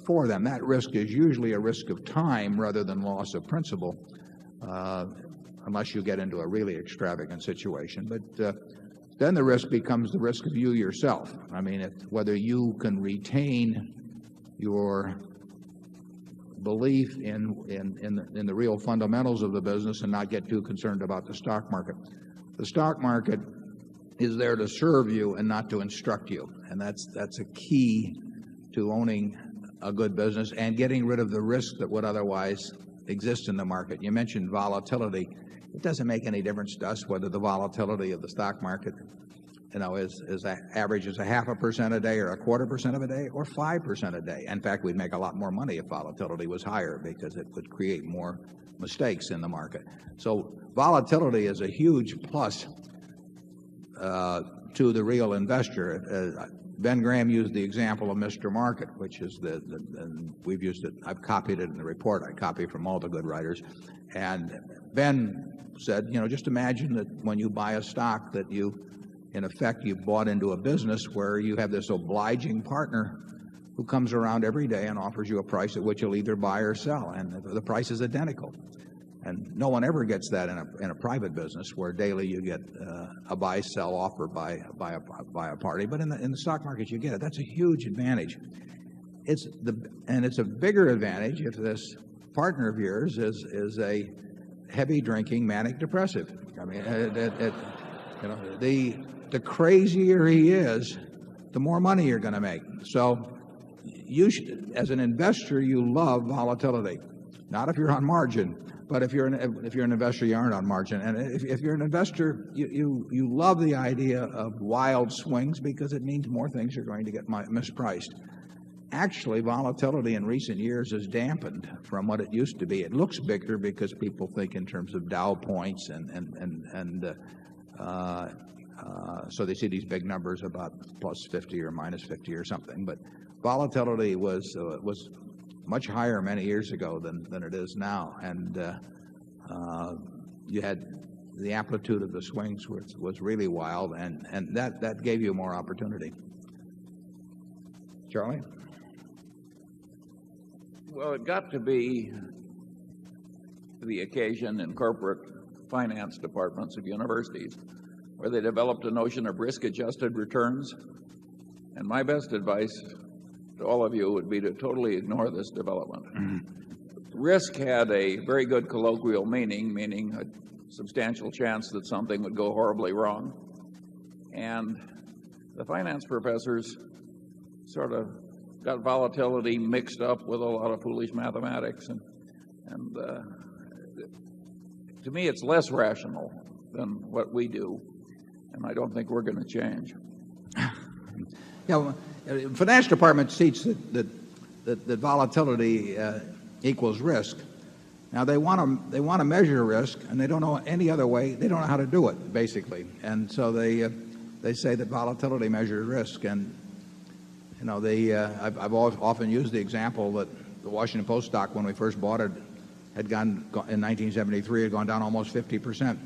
for them. That risk is usually a risk of time rather than loss of principal. unless you get into a really extravagant situation. But then the risk becomes the risk of you yourself. I mean, whether you can retain your belief in the real fundamentals of the business and not get too concerned about the stock market. The stock market is there to serve you and not to instruct you, and that's a key to owning a good business and getting rid of the risk that would otherwise exist in the market. You mentioned volatility. It doesn't make any difference to us whether the volatility of the stock market, is averages 0.5% a day or 0.25% of a day or 5% a day. In fact, we'd make a lot more money if volatility was higher because it would create more mistakes in the market. So volatility is a huge plus to the real investor. Ben Graham used the example of Mr. Market, which is and we've used it. I've copied it in the report. I copy from all the good writers. And Ben said, just imagine that when you buy a stock that in effect, you've bought into a business where you have this obliging partner who comes around every day and offers you a price at which you'll either buy or sell, and the price is identical. And no one ever gets that in a private business where daily you get a buy-sell offer by a party. But in the stock market, you get it. That's a huge advantage. And it's a bigger advantage if this partner of yours is a heavy drinking manic depressive. I mean, the crazier he is, the more money you're going to make. So you should, as an investor, you love volatility. Not if you're on margin, but if you're an investor, you aren't on margin. And if you're an investor, you love the idea of wild swings because it means more things are going to get mispriced. Actually, volatility in recent years has dampened from what it used to be. It looks bigger because people think in terms of Dow points so they see these big numbers about plus 50 or minus 50 or something. But volatility was much higher many years ago than it is now, and you had the amplitude of the swings was really wild, and that gave you more opportunity. Charlie? Well, it got to be the occasion in corporate finance departments of universities where they developed a notion of risk-adjusted returns. And my best advice to all of you would be to totally ignore this development. Risk had a very good colloquial meaning a substantial chance that something would go horribly wrong. And the finance professors sort of got volatility mixed up with a lot of foolish mathematics. And to me, it's less rational than what we do. And I don't think we're going to change. Yeah, finance department teach that volatility equals risk. Now they want to measure risk, and they don't know any other way. They don't know how to do it, basically. And so they say that volatility measures risk. And I've often used the example that the Washington Post stock, when we first bought it, had gone in 1973, had gone down almost 50%.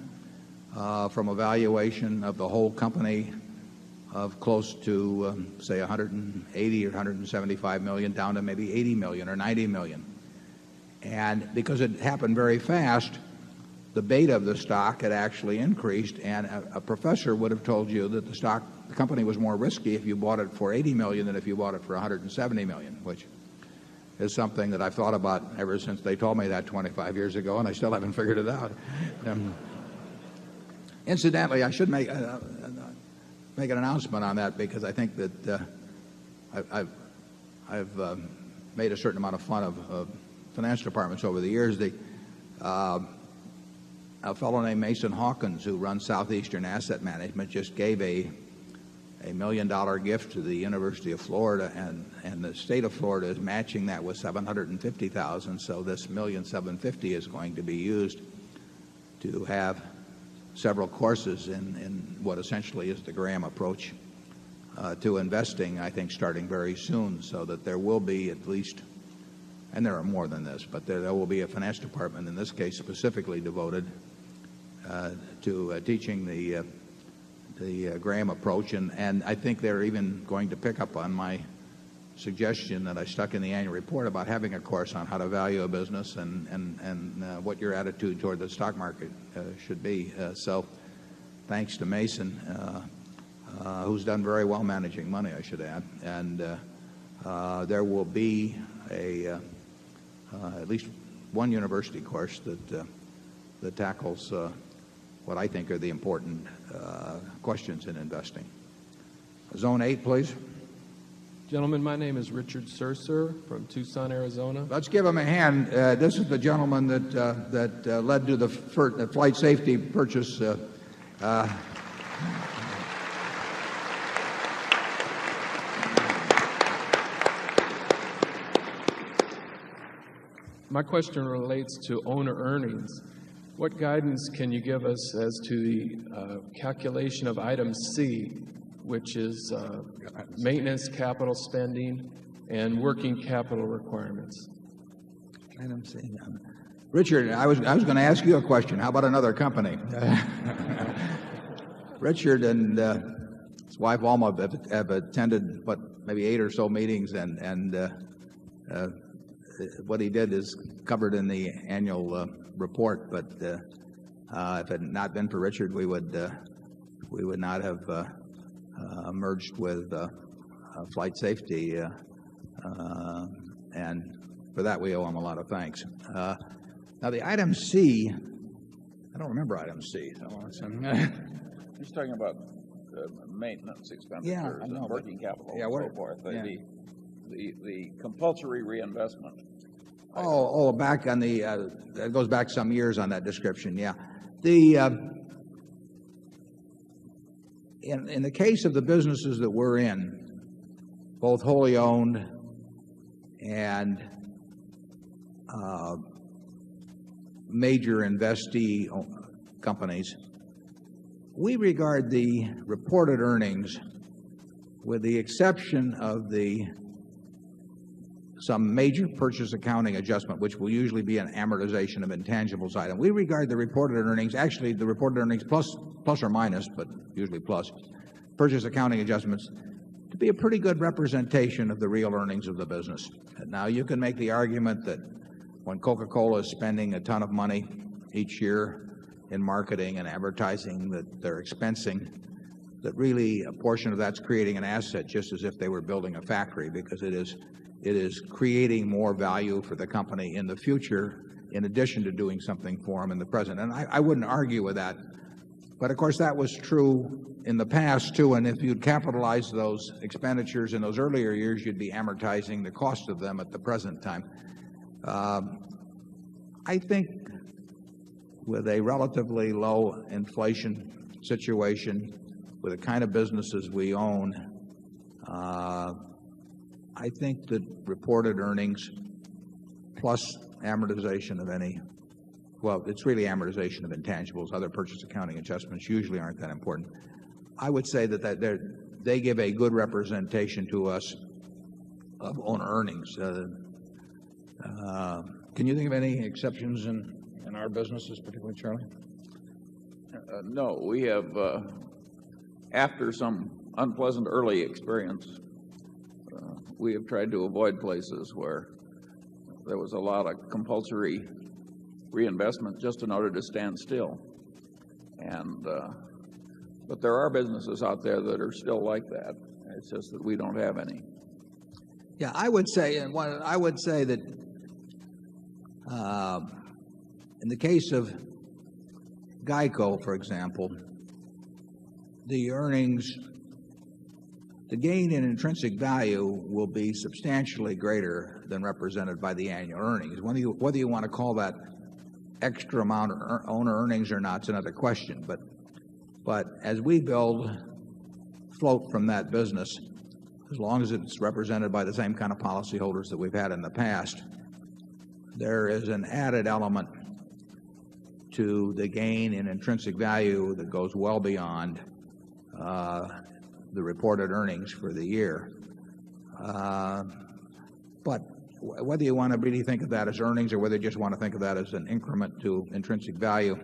From a valuation of the whole company of close to, say, 180 or 175 million down to maybe 80 million or 90 million. And because it happened very fast, the beta of the stock had actually increased, and a professor would have told you that the company was more risky if you bought it for 80 million than if you bought it for 170 million, which is something that I've thought about ever since they told me that 25 years ago, and I still haven't figured it out. Incidentally, I should make an announcement on that because I think that I've made a certain amount of fun of finance departments over the years. A fellow named Mason Hawkins, who runs Southeastern Asset Management, just gave a $1 million gift to the University of Florida, and the state of Florida is matching that with $750,000. So this $1,750,000 is going to be used to have several courses in what essentially is the Graham approach to investing, I think, starting very soon, so that there will be at least, and there are more than this, but there will be a finance department, in this case specifically devoted to teaching the Graham approach. And I think they're even going to pick up on my suggestion that I stuck in the annual report about having a course on how to value a business and what your attitude toward the stock market should be. So thanks to Mason, who's done very well managing money, I should add. And there will be at least one university course that tackles what I think are the important questions in investing. Zone 8, please. Gentlemen, my name is Richard Surser from Tucson, Arizona. Let's give him a hand. This is the gentleman that led to the flight safety purchase. My question relates to owner earnings. What guidance can you give us as to the calculation of item C, which is maintenance capital spending and working capital requirements? Item C. Richard, I was going to ask you a question. How about another company? Richard and his wife Alma have attended maybe 8 or so meetings, and what he did is covered in the annual report. But if it had not been for Richard, we would not have merged with flight safety, and for that we owe him a lot of thanks. Now the item C, I don't remember item C. He's talking about maintenance expenditures and working capital and so forth. The compulsory reinvestment. Back on the that goes back some years on that description. Yeah, in the case of the businesses that we're in, both wholly owned and major investee companies, we regard the reported earnings, with the exception of some major purchase accounting adjustment, which will usually be an amortization of intangibles item. We regard the reported earnings, actually the reported earnings plus or minus, but usually plus, purchase accounting adjustments, to be a pretty good representation of the real earnings of the business. Now, you can make the argument that when Coca-Cola is spending a ton of money each year in marketing and advertising that they're expensing, that really a portion of that's creating an asset, just as if they were building a factory, because it is creating more value for the company in the future, in addition to doing something for them in the present. And I wouldn't argue with that. But of course, that was true in the past too. And if you'd capitalize those expenditures in those earlier years, you'd be amortizing the cost of them at the present time. I think with a relatively low inflation situation, with the kind of businesses we own, I think that reported earnings plus amortization of any, well, it's really amortization of intangibles. Other purchase accounting adjustments usually aren't that important. I would say that they give a good representation to us of owner earnings. Can you think of any exceptions in our businesses, particularly, Charlie? No, we have, after some unpleasant early experience, we have tried to avoid places where there was a lot of compulsory reinvestment just in order to stand still. And but there are businesses out there that are still like that. It's just that we don't have any. Yeah, I would say that in the case of Geico, for example, the earnings, the gain in intrinsic value will be substantially greater than represented by the annual earnings. Whether you want to call that extra amount of owner earnings or not is another question. But as we build float from that business, as long as it's represented by the same kind of policyholders that we've had in the past, there is an added element to the gain in intrinsic value that goes well beyond the reported earnings for the year. But whether you want to really think of that as earnings or whether you just want to think of that as an increment to intrinsic value,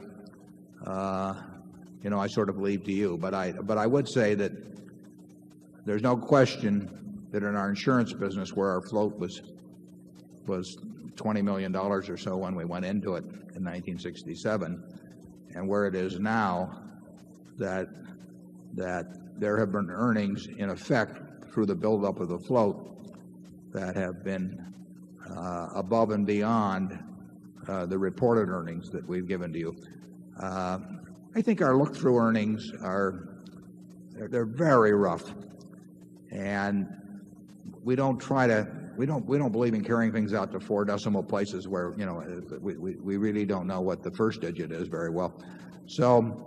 I sort of leave to you. But I would say that there's no question that in our insurance business, where our float was $20 million or so when we went into it in 1967, and where it is now, that there have been earnings in effect through the buildup of the float that have been above and beyond the reported earnings that we've given to you. I think our look-through earnings they're very rough, and we don't believe in carrying things out to 4 decimal places where we really don't know what the first digit is very well. So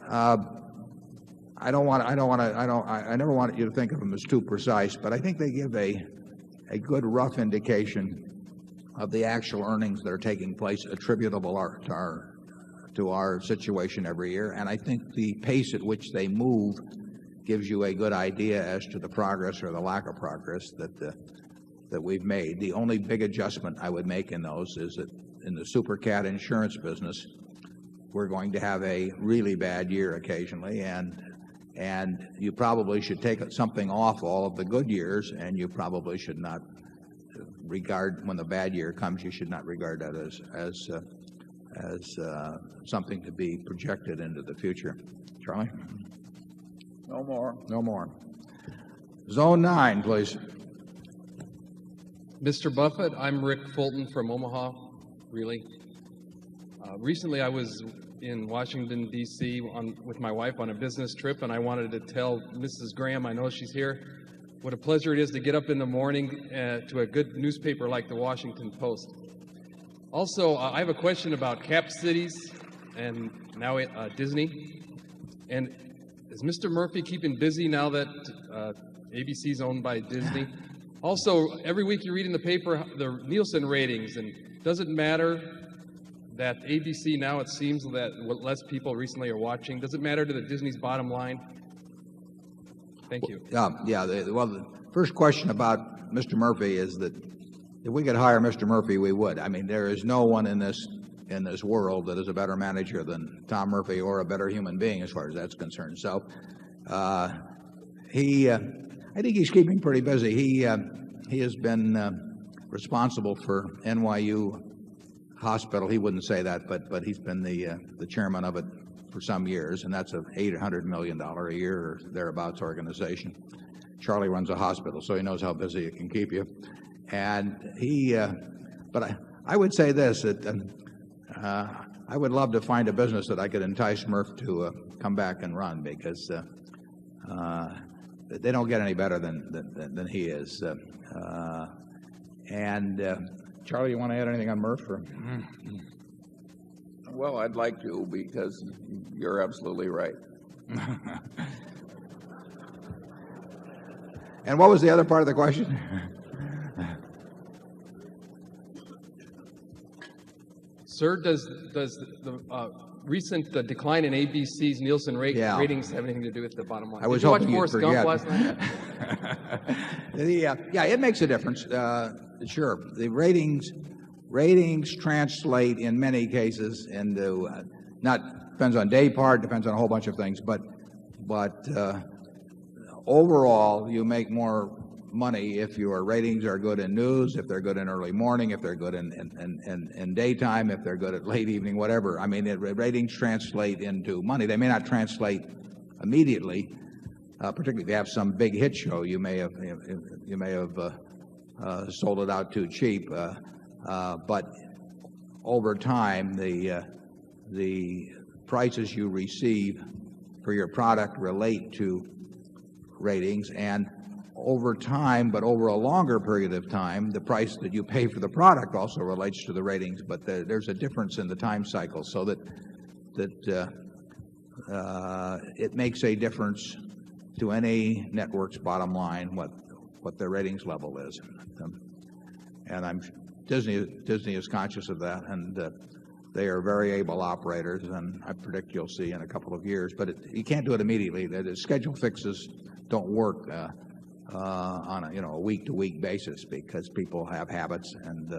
I never want you to think of them as too precise, but I think they give a good rough indication of the actual earnings that are taking place attributable to our situation every year. And I think the pace at which they move gives you a good idea as to the progress or the lack of progress that we've made. The only big adjustment I would make in those is that in the super cat insurance business, we're going to have a really bad year occasionally, and you probably should take something off all of the good years, and you probably should not regard, when the bad year comes, you should not regard that as something to be projected into the future. Charlie? No more. No more. Zone 9, please. Mr. Buffett, I'm Rick Fulton from Omaha, really. Recently I was in Washington, D.C. with my wife on a business trip, and I wanted to tell Mrs. Graham, I know she's here, what a pleasure it is to get up in the morning to a good newspaper like the Washington Post. Also, I have a question about cap cities and now Disney. And is Mr. Murphy keeping busy now that ABC is owned by Disney? Also, every week you read in the paper the Nielsen ratings, and does it matter that ABC now, it seems that less people recently are watching? Does it matter to the Disney's bottom line? Thank you. Well, the first question about Mr. Murphy is that if we could hire Mr. Murphy, we would. I mean, there is no one in this world that is a better manager than Tom Murphy, or a better human being as far as that's concerned. So I think he's keeping pretty busy. He has been responsible for NYU Hospital. He wouldn't say that, but he's been the chairman of it for some years, and that's an $800 million a year or thereabouts organization. Charlie runs a hospital, so he knows how busy it can keep you. And but I would say this, that I would love to find a business that I could entice Murph to come back and run, because they don't get any better than he is. Charlie, you want to add anything on Murph? Or? Well, I'd like to, because you're absolutely right. And what was the other part of the question? Sir, does the recent decline in ABC's Nielsen ratings have anything to do with the bottom line? Did you watch Forrest Gump last night? Yeah, it makes a difference. Sure, the ratings translate in many cases into depends on day part, depends on a whole bunch of things, but overall you make more money if your ratings are good in news, if they're good in early morning, if they're good in daytime, if they're good at late evening, whatever. I mean, ratings translate into money. They may not translate immediately, particularly if you have some big hit show. You may have sold it out too cheap, but over time the prices you receive for your product relate to ratings, and over time, but over a longer period of time, the price that you pay for the product also relates to the ratings. But there's a difference in the time cycle, so that it makes a difference to any network's bottom line what their ratings level is. And Disney is conscious of that, and they are very able operators, and I predict you'll see in a couple of years. But you can't do it immediately. The schedule fixes don't work on a week-to-week basis, because people have habits, and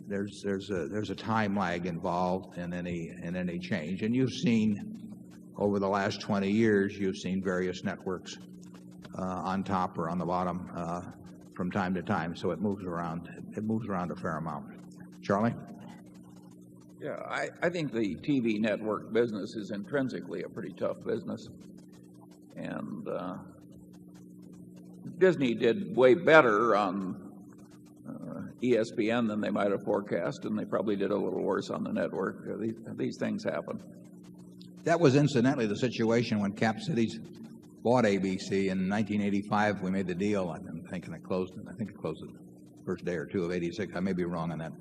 there's a time lag involved in any change. And you've seen over the last 20 years, you've seen various networks on top or on the bottom from time to time. So it moves around. It moves around a fair amount. Charlie? Yeah, I think the TV network business is intrinsically a pretty tough business. And Disney did way better on ESPN than they might have forecast, and they probably did a little worse on the network. These things happen. That was incidentally the situation when Cap Cities bought ABC in 1985. We made the deal. I'm thinking it closed. I think it closed the first day or two of '86. I may be wrong on that,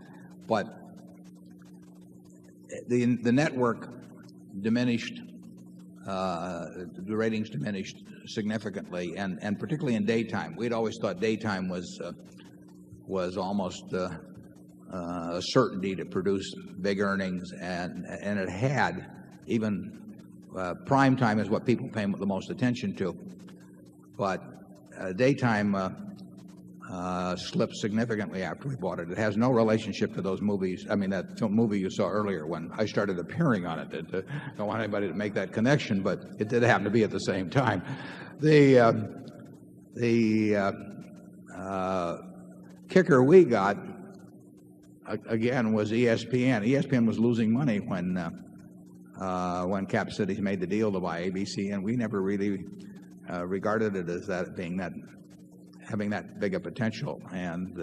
but the network diminished. The ratings diminished significantly, and particularly in daytime. We'd always thought daytime was almost a certainty to produce big earnings, and it had. Even prime time is what people pay the most attention to, but daytime slipped significantly after we bought it. It has no relationship to those movies. I mean, that movie you saw earlier when I started appearing on it. I don't want anybody to make that connection, but it did happen to be at the same time. The kicker we got, again, was ESPN. ESPN was losing money when Cap Cities made the deal to buy ABC, and we never really regarded it as that being having that big a potential. And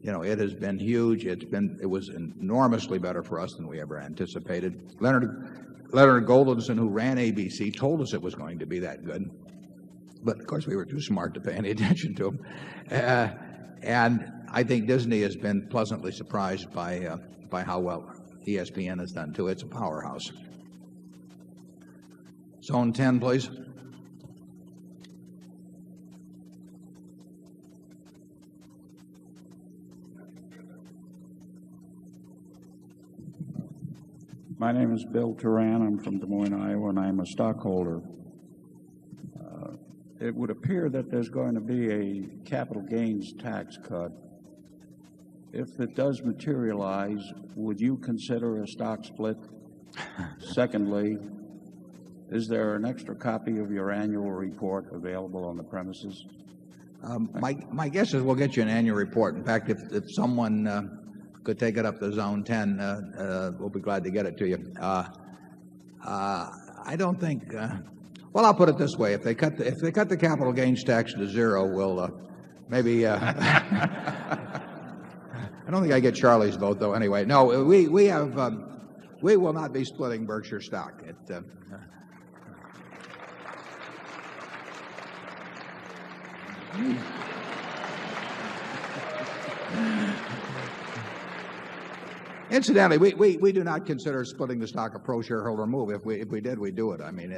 it has been huge. It was enormously better for us than we ever anticipated. Leonard Goldenson, who ran ABC, told us it was going to be that good, but of course we were too smart to pay any attention to him. And I think Disney has been pleasantly surprised by how well ESPN has done too. It's a powerhouse. Zone 10, please. My name is Bill Turan. I'm from Des Moines, Iowa, and I'm a stockholder. It would appear that there's going to be a capital gains tax cut. If it does materialize, would you consider a stock split? Secondly, is there an extra copy of your annual report available on the premises? My guess is we'll get you an annual report. In fact, if someone could take it up to Zone 10, we'll be glad to get it to you. I don't think. Well, I'll put it this way: if they cut the capital gains tax to zero, we'll maybe. I don't think I get Charlie's vote, though. Anyway, no, we will not be splitting Berkshire stock. Incidentally, we do not consider splitting the stock a pro-shareholder move. If we did, we'd do it. I mean,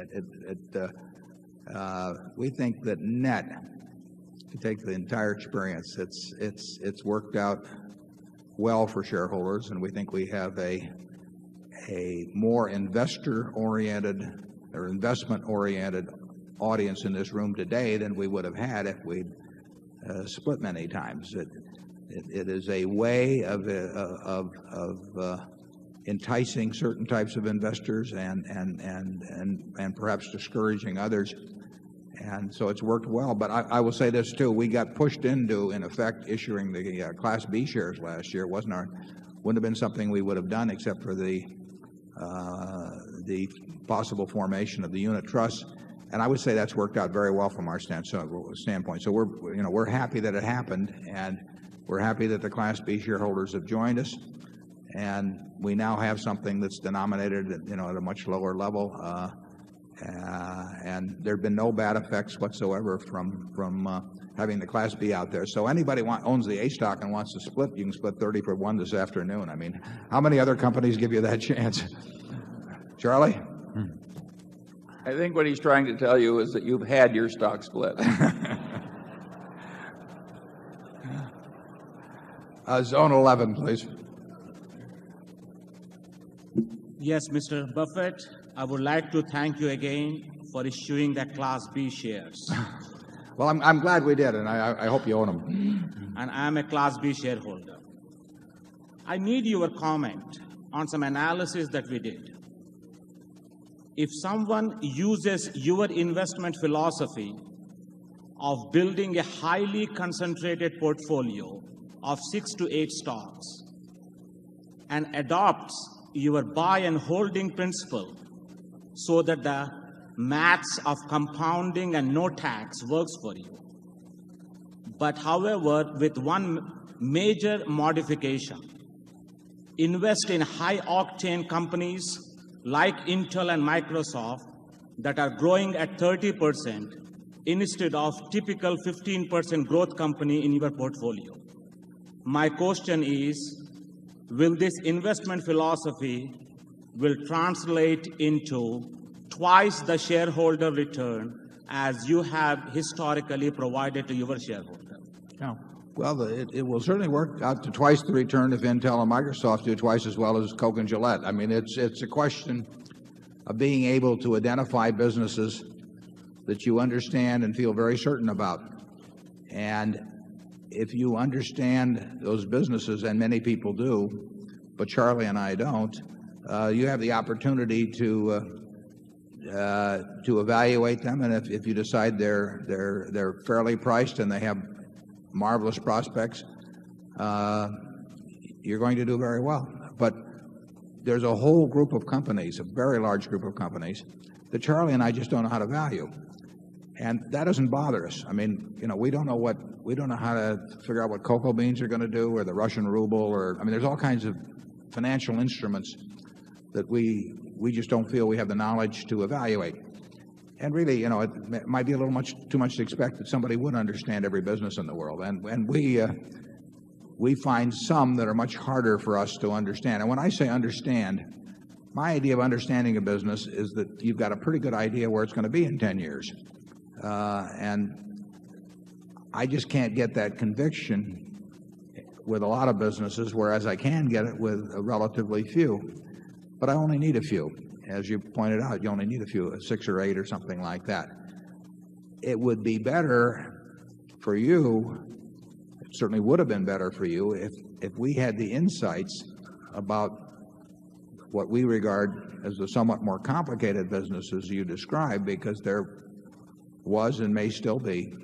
we think that net, if you take the entire experience, it's worked out well for shareholders, and we think we have a more investor-oriented or investment-oriented audience in this room today than we would have had if we'd split many times. It is a way of enticing certain types of investors and perhaps discouraging others. And so it's worked well. But I will say this too: we got pushed into, in effect, issuing the Class B shares last year. Wouldn't have been something we would have done except for the possible formation of the unit trust. And I would say that's worked out very well from our standpoint. So we're happy that it happened, and we're happy that the Class B shareholders have joined us, and we now have something that's denominated at a much lower level. And there have been no bad effects whatsoever from having the Class B out there. So anybody owns the A stock and wants to split, you can split 30 for 1 this afternoon. I mean, how many other companies give you that chance? Charlie? I think what he's trying to tell you is that you've had your stock split. Zone 11, please. Yes, Mr. Buffett, I would like to thank you again for issuing the Class B shares. Well, I'm glad we did, and I hope you own them. And I'm a Class B shareholder. I need your comment on some analysis that we did. If someone uses your investment philosophy of building a highly concentrated portfolio of 6 to 8 stocks and adopts your buy and holding principle so that the maths of compounding and no tax works for you. But however, with one major modification, invest in high-octane companies like Intel and Microsoft that are growing at 30% instead of typical 15% growth company in your portfolio. My question is, will this investment philosophy will translate into twice the shareholder return as you have historically provided to your shareholder? Yeah. Well, it will certainly work out to twice the return if Intel and Microsoft do twice as well as Coke and Gillette. I mean, it's a question of being able to identify businesses that you understand and feel very certain about. And if you understand those businesses, and many people do, but Charlie and I don't, you have the opportunity to evaluate them. And if you decide they're fairly priced and they have marvelous prospects, you're going to do very well. But there's a whole group of companies, a very large group of companies, that Charlie and I just don't know how to value. And that doesn't bother us. I mean, we don't know how to figure out what cocoa beans are going to do, or the Russian ruble, there's all kinds of financial instruments that we just don't feel we have the knowledge to evaluate. And really, it might be a little too much to expect that somebody would understand every business in the world. And we find some that are much harder for us to understand. And when I say understand, my idea of understanding a business is that you've got a pretty good idea where it's going to be in 10 years. And I just can't get that conviction with a lot of businesses, whereas I can get it with relatively few. But I only need a few. As you pointed out, you only need a few, 6 or 8 or something like that. It would be better for you, it certainly would have been better for you, if we had the insights about what we regard as the somewhat more complicated businesses you described, because there was and may still be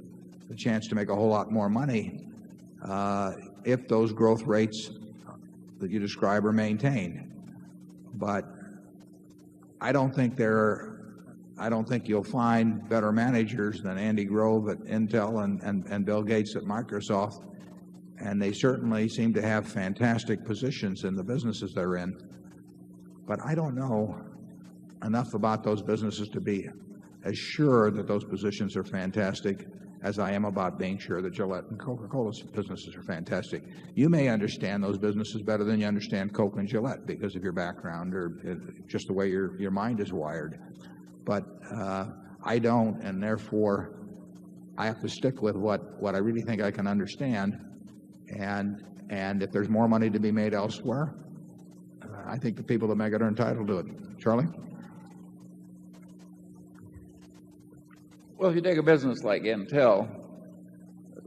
a chance to make a whole lot more money if those growth rates that you describe are maintained. But I don't think you'll find better managers than Andy Grove at Intel and Bill Gates at Microsoft. And they certainly seem to have fantastic positions in the businesses they're in. But I don't know enough about those businesses to be as sure that those positions are fantastic as I am about being sure that Gillette and Coca-Cola's businesses are fantastic. You may understand those businesses better than you understand Coke and Gillette because of your background or just the way your mind is wired. But I don't, and therefore I have to stick with what I really think I can understand. And if there's more money to be made elsewhere, I think the people that make it are entitled to it. Charlie? Well, if you take a business like Intel,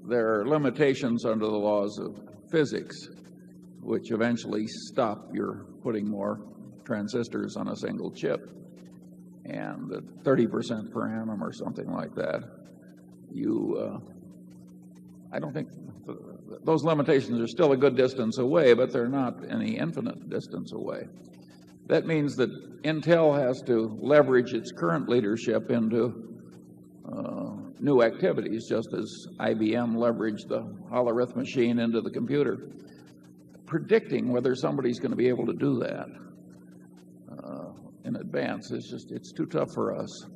there are limitations under the laws of physics, which eventually stop your putting more transistors on a single chip. And 30% per annum or something like that, I don't think those limitations are still a good distance away, but they're not any infinite distance away. That means that Intel has to leverage its current leadership into new activities, just as IBM leveraged the Hollerith machine into the computer. Predicting whether somebody's going to be able to do that in advance it's too tough for us.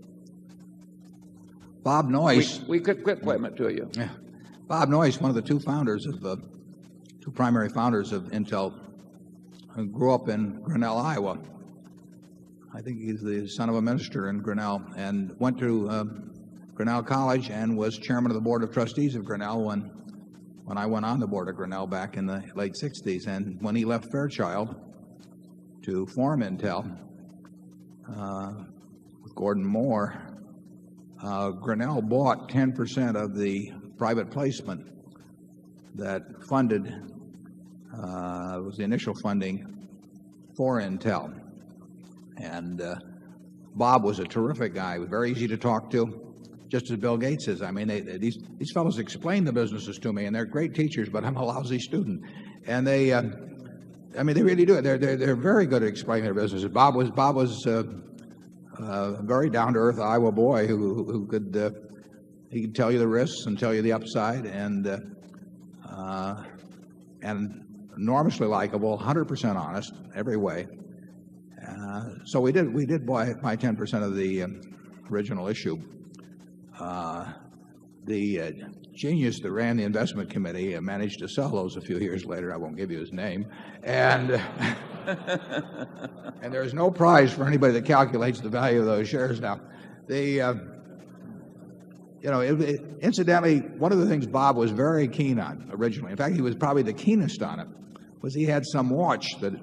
Bob Noyce. We could quit claim it to you. Yeah. Bob Noyce, one of the two primary founders of Intel, grew up in Grinnell, Iowa. I think he's the son of a minister in Grinnell, and went to Grinnell College and was chairman of the board of trustees of Grinnell when I went on the board of Grinnell back in the late 60s. And when he left Fairchild to form Intel with Gordon Moore, Grinnell bought 10% of the private placement that funded, was the initial funding for Intel. And Bob was a terrific guy, very easy to talk to. just as Bill Gates is. I mean, these fellows explain the businesses to me, and they're great teachers, but I'm a lousy student. And they, I mean, they really do it. They're very good at explaining their businesses. Bob was a very down-to-earth Iowa boy who could he could tell you the risks and tell you the upside, and enormously likable, 100% honest every way. So we did buy 10% of the original issue. The genius that ran the investment committee managed to sell those a few years later. I won't give you his name, and and there's no prize for anybody that calculates the value of those shares now. Incidentally, one of the things Bob was very keen on originally, in fact, he was probably the keenest on it, was he had some watch that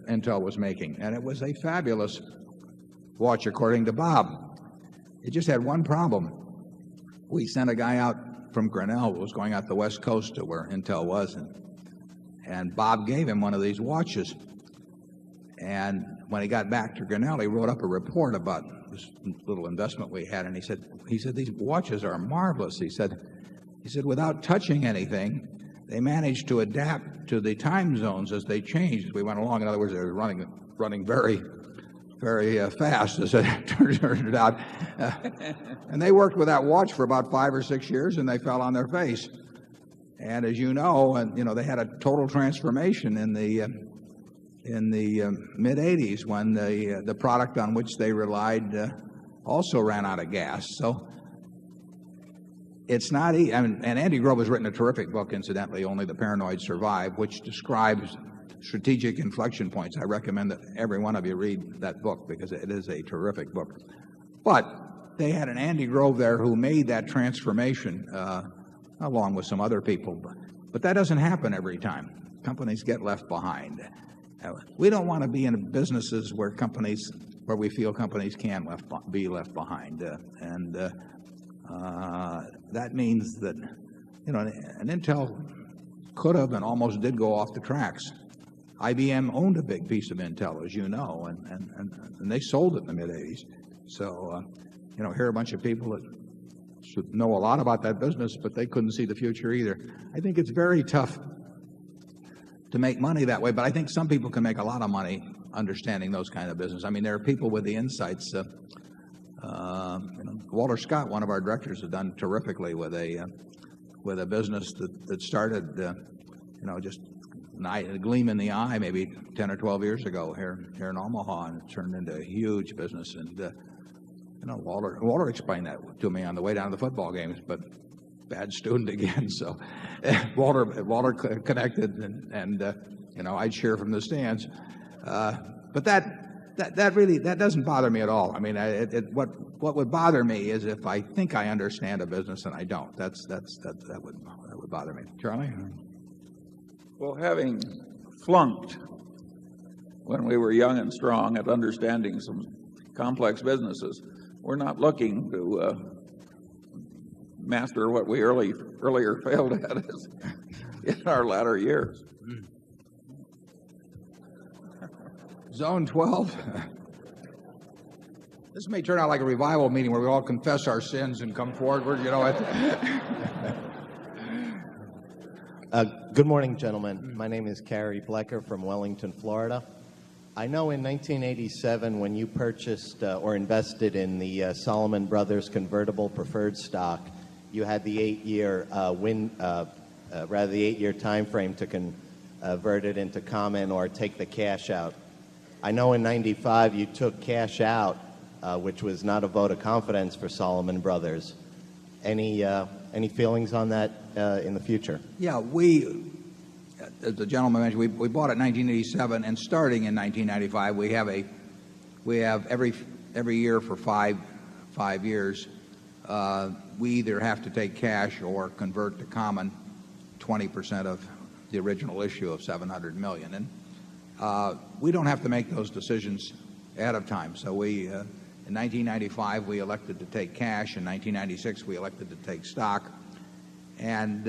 Intel was making, and it was a fabulous watch according to Bob. It just had one problem. We sent a guy out from Grinnell who was going out the West Coast to where Intel was, and Bob gave him one of these watches. And when he got back to Grinnell, he wrote up a report about this little investment we had, and he said these watches are marvelous. He said without touching anything, they managed to adapt to the time zones as they changed as we went along. In other words, they were running very, very fast, as it turned out. And they worked with that watch for about 5 or 6 years, and they fell on their face. And as you know, they had a total transformation in the mid-'80s when the product on which they relied also ran out of gas. So it's not easy. And Andy Grove has written a terrific book, incidentally, Only the Paranoid Survive, which describes strategic inflection points. I recommend that every one of you read that book because it is a terrific book. But they had an Andy Grove there who made that transformation along with some other people. But that doesn't happen every time. Companies get left behind. We don't want to be in businesses where we feel companies can be left behind. That means that, an Intel could have and almost did go off the tracks. IBM owned a big piece of Intel, as you know, and they sold it in the mid-'80s. So, here are a bunch of people that should know a lot about that business, but they couldn't see the future either. I think it's very tough to make money that way, but I think some people can make a lot of money understanding those kind of business. I mean, there are people with the insights. Walter Scott, one of our directors, has done terrifically with a business that started, just a gleam in the eye maybe 10 or 12 years ago here in Omaha, and it turned into a huge business. And Walter explained that to me on the way down to the football games, but bad student again. So Walter connected, and I'd cheer from the stands. But that really doesn't bother me at all. I mean, what would bother me is if I think I understand a business and I don't. That would bother me. Charlie? Well, having flunked when we were young and strong at understanding some complex businesses, we're not looking to master what we earlier failed at in our latter years. Zone 12. This may turn out like a revival meeting where we all confess our sins and come forward. Good morning, gentlemen. My name is Cary Blecker from Wellington, Florida. I know in 1987 when you purchased or invested in the Salomon Brothers convertible preferred stock, you had the 8-year the 8-year time frame to convert it into common or take the cash out. I know in 95 you took cash out, which was not a vote of confidence for Salomon Brothers. Any feelings on that in the future? Yeah, as the gentleman mentioned, we bought it in 1987, and starting in 1995, we have every year for five years, we either have to take cash or convert to common 20% of the original issue of $700 million. And we don't have to make those decisions ahead of time. So in 1995, we elected to take cash. In 1996, we elected to take stock. And,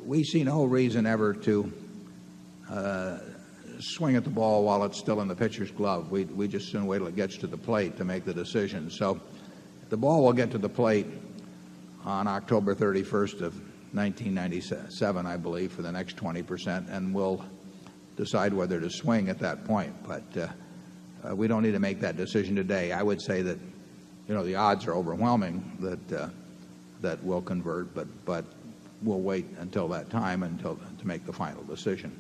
we see no reason ever to swing at the ball while it's still in the pitcher's glove. We just soon wait till it gets to the plate to make the decision. So the ball will get to the plate on October 31st of 1997, I believe, for the next 20%, and we'll decide whether to swing at that point. But we don't need to make that decision today. I would say that, the odds are overwhelming that we'll convert, but we'll wait until that time to make the final decision.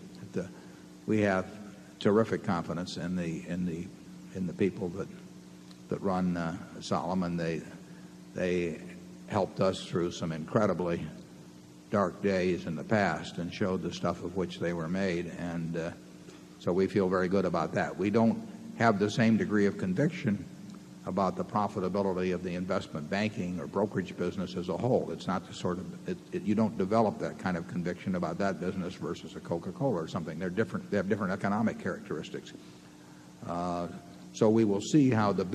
We have terrific confidence in the people that run Solomon. They helped us through some incredibly dark days in the past and showed the stuff of which they were made, and so we feel very good about that. We don't have the same degree of conviction about the profitability of the investment banking or brokerage business as a whole. It's not the sort of you don't develop that kind of conviction about that business versus a Coca-Cola or something. They're different. They have different economic characteristics. So we will see how the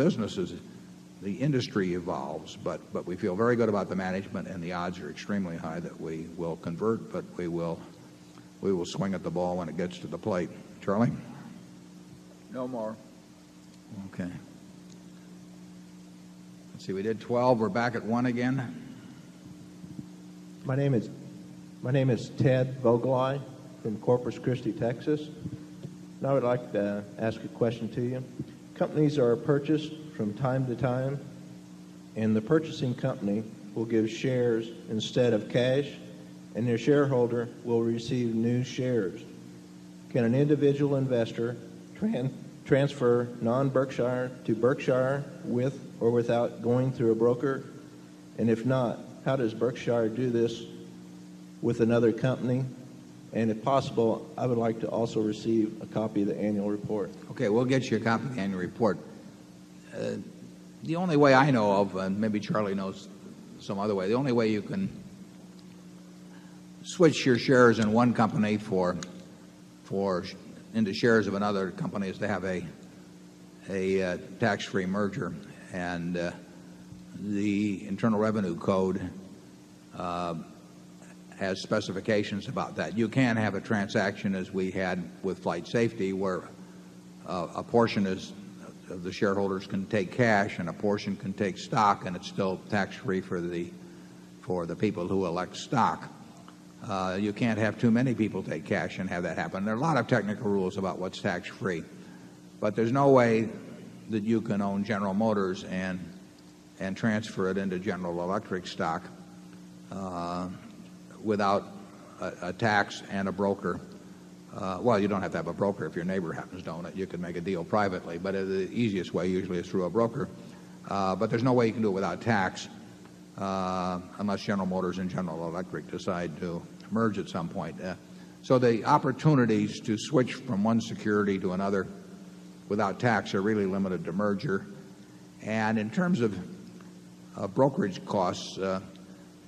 industry evolves, but we feel very good about the management, and the odds are extremely high that we will convert, but we will swing at the ball when it gets to the plate. Charlie? No more. Okay. Let's see, we did 12. We're back at 1 again. My name is Ted Vogelai from Corpus Christi, Texas. And I would like to ask a question to you. Companies are purchased from time to time, and the purchasing company will give shares instead of cash, and their shareholder will receive new shares. Can an individual investor transfer non-Berkshire to Berkshire with or without going through a broker? And if not, how does Berkshire do this with another company? And if possible, I would like to also receive a copy of the annual report. Okay, we'll get you a copy of the annual report. The only way I know of, and maybe Charlie knows some other way, the only way you can switch your shares in one company into shares of another company is to have a tax-free merger. And the Internal Revenue Code has specifications about that. You can have a transaction, as we had with Flight Safety, where a portion of the shareholders can take cash and a portion can take stock, and it's still tax-free for the people who elect stock. You can't have too many people take cash and have that happen. There are a lot of technical rules about what's tax-free, but there's no way that you can own General Motors and transfer it into General Electric stock without a tax and a broker. Well, you don't have to have a broker if your neighbor happens to own it. You can make a deal privately, but the easiest way usually is through a broker. But there's no way you can do it without tax unless General Motors and General Electric decide to merge at some point. So the opportunities to switch from one security to another without tax are really limited to merger. And in terms of brokerage costs,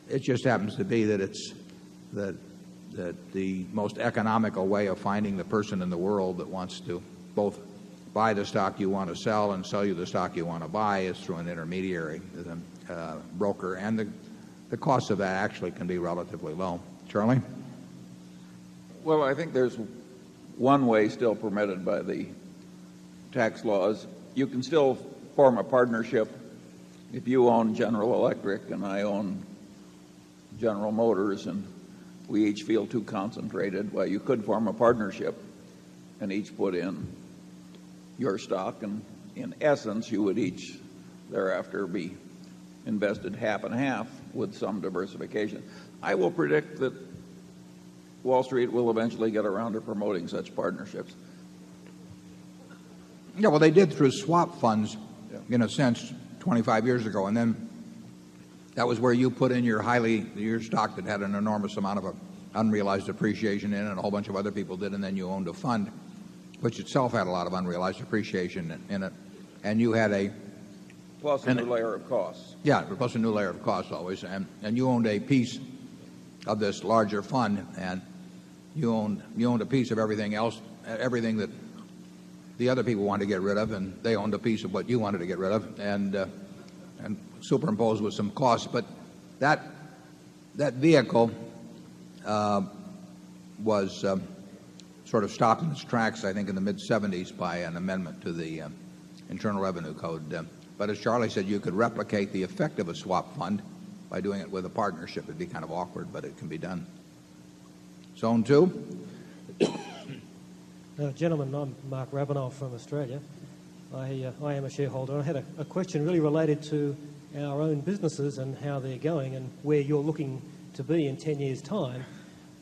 it just happens to be that that the most economical way of finding the person in the world that wants to both buy the stock you want to sell and sell you the stock you want to buy is through an intermediary, broker, and the cost of that actually can be relatively low. Charlie? Well, I think there's one way still permitted by the tax laws. You can still form a partnership. If you own General Electric and I own General Motors and we each feel too concentrated, well, you could form a partnership and each put in your stock, and in essence you would each thereafter be invested half and half with some diversification. I will predict that Wall Street will eventually get around to promoting such partnerships. Yeah, well, they did through swap funds, in a sense, 25 years ago, and then that was where you put in your stock that had an enormous amount of unrealized appreciation in it, and a whole bunch of other people did, and then you owned a fund which itself had a lot of unrealized appreciation in it, and you had a plus a new layer of costs. Yeah, plus a new layer of costs always, and you owned a piece of this larger fund, and you owned a piece of everything else, everything that the other people wanted to get rid of, and they owned a piece of what you wanted to get rid of, and superimposed with some costs. But that vehicle was sort of stopped in its tracks, I think, in the mid-'70s by an amendment to the Internal Revenue Code. But as Charlie said, you could replicate the effect of a swap fund by doing it with a partnership. It'd be kind of awkward, but it can be done. Zone 2. Gentlemen, I'm Mark Ravenel from Australia. I am a shareholder. I had a question really related to our own businesses and how they're going and where you're looking to be in 10 years' time.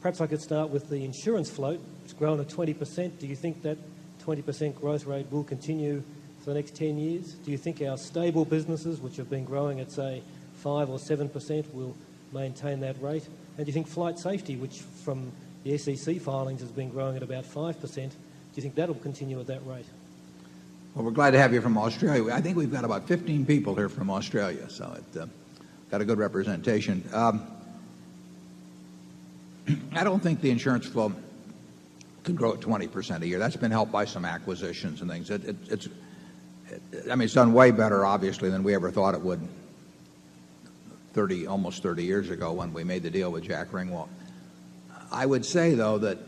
Perhaps I could start with the insurance float. It's grown at 20%. Do you think that 20% growth rate will continue for the next 10 years? Do you think our stable businesses, which have been growing at, say, 5 or 7%, will maintain that rate? And do you think flight safety, which from the SEC filings has been growing at about 5%, do you think that will continue at that rate? Well, we're glad to have you from Australia. I think we've got about 15 people here from Australia, so it got a good representation. I don't think the insurance flow can grow at 20% a year. That's been helped by some acquisitions and things. It's done way better, obviously, than we ever thought it would almost 30 years ago when we made the deal with Jack Ringwald. I would say, though, that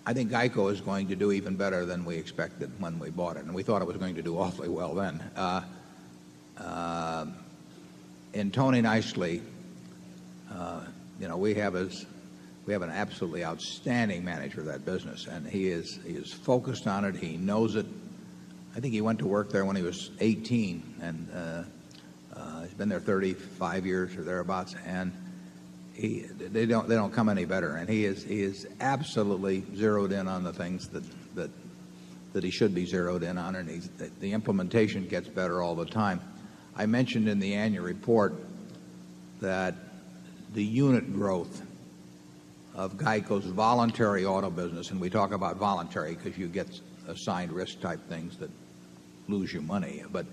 I think GEICO is going to do even better than we expected when we bought it, and we thought it was going to do awfully well then. And Tony Nicely, we have an absolutely outstanding manager of that business, and he is focused on it. He knows it. I think he went to work there when he was 18, and he's been there 35 years or thereabouts, and they don't come any better. And he is absolutely zeroed in on the things that he should be zeroed in on, and the implementation gets better all the time. I mentioned in the annual report that the unit growth of GEICO's voluntary auto business, and we talk about voluntary because you get assigned risk type things that lose you money, but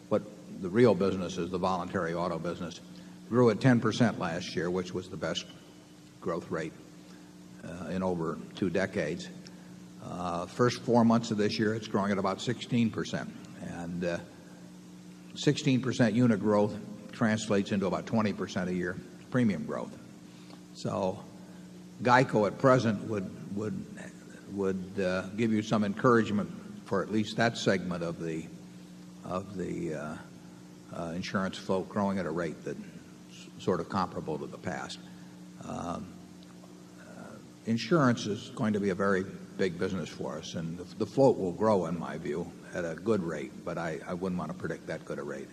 what the real business is, the voluntary auto business, grew at 10% last year, which was the best growth rate in over 2 decades. First 4 months of this year, it's growing at about 16%, and 16% unit growth translates into about 20% a year premium growth. So GEICO at present would give you some encouragement for at least that segment of the insurance float growing at a rate that's sort of comparable to the past. Insurance is going to be a very big business for us, and the float will grow, in my view, at a good rate, but I wouldn't want to predict that good a rate.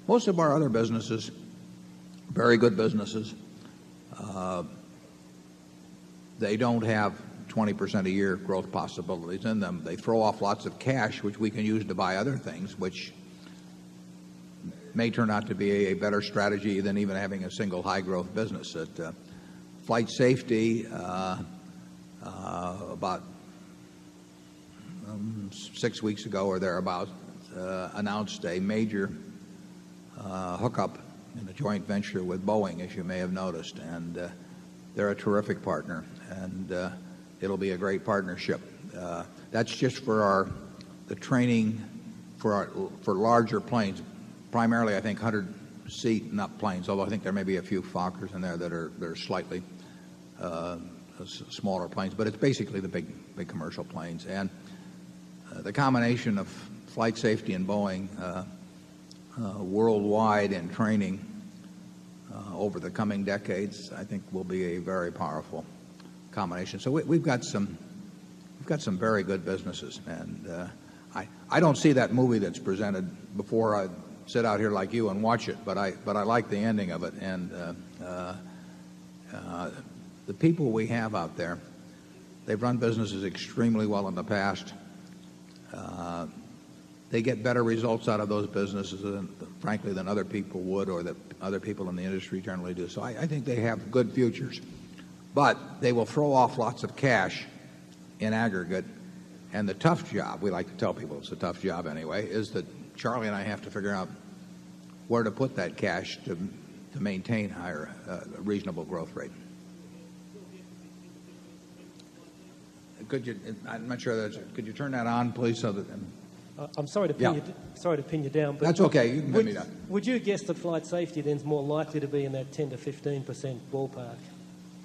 Most of our other businesses, very good businesses, they don't have 20% a year growth possibilities in them. They throw off lots of cash, which we can use to buy other things, which may turn out to be a better strategy than even having a single high growth business. Flight safety, about 6 weeks ago or thereabouts, announced a major hookup in a joint venture with Boeing, as you may have noticed, and they're a terrific partner, and it'll be a great partnership. That's just for the training for larger planes, primarily I think 100-seat and up planes, although I think there may be a few Fokkers in there that are slightly smaller planes, but it's basically the big commercial planes. And the combination of flight safety and Boeing worldwide in training over the coming decades, I think, will be a very powerful combination. So we've got some very good businesses, and I don't see that movie that's presented before I sit out here like you and watch it, but I like the ending of it. And the people we have out there, they've run businesses extremely well in the past. They get better results out of those businesses, frankly, than other people would, or that other people in the industry generally do. So I think they have good futures. But they will throw off lots of cash in aggregate. And the tough job, we like to tell people it's a tough job anyway, is that Charlie and I have to figure out where to put that cash to maintain higher, reasonable growth rate. I'm not sure could you turn that on, please, so that... I'm sorry to pin you down, but that's okay. You can pin me down. Would you guess that flight safety then is more likely to be in that 10 to 15% ballpark?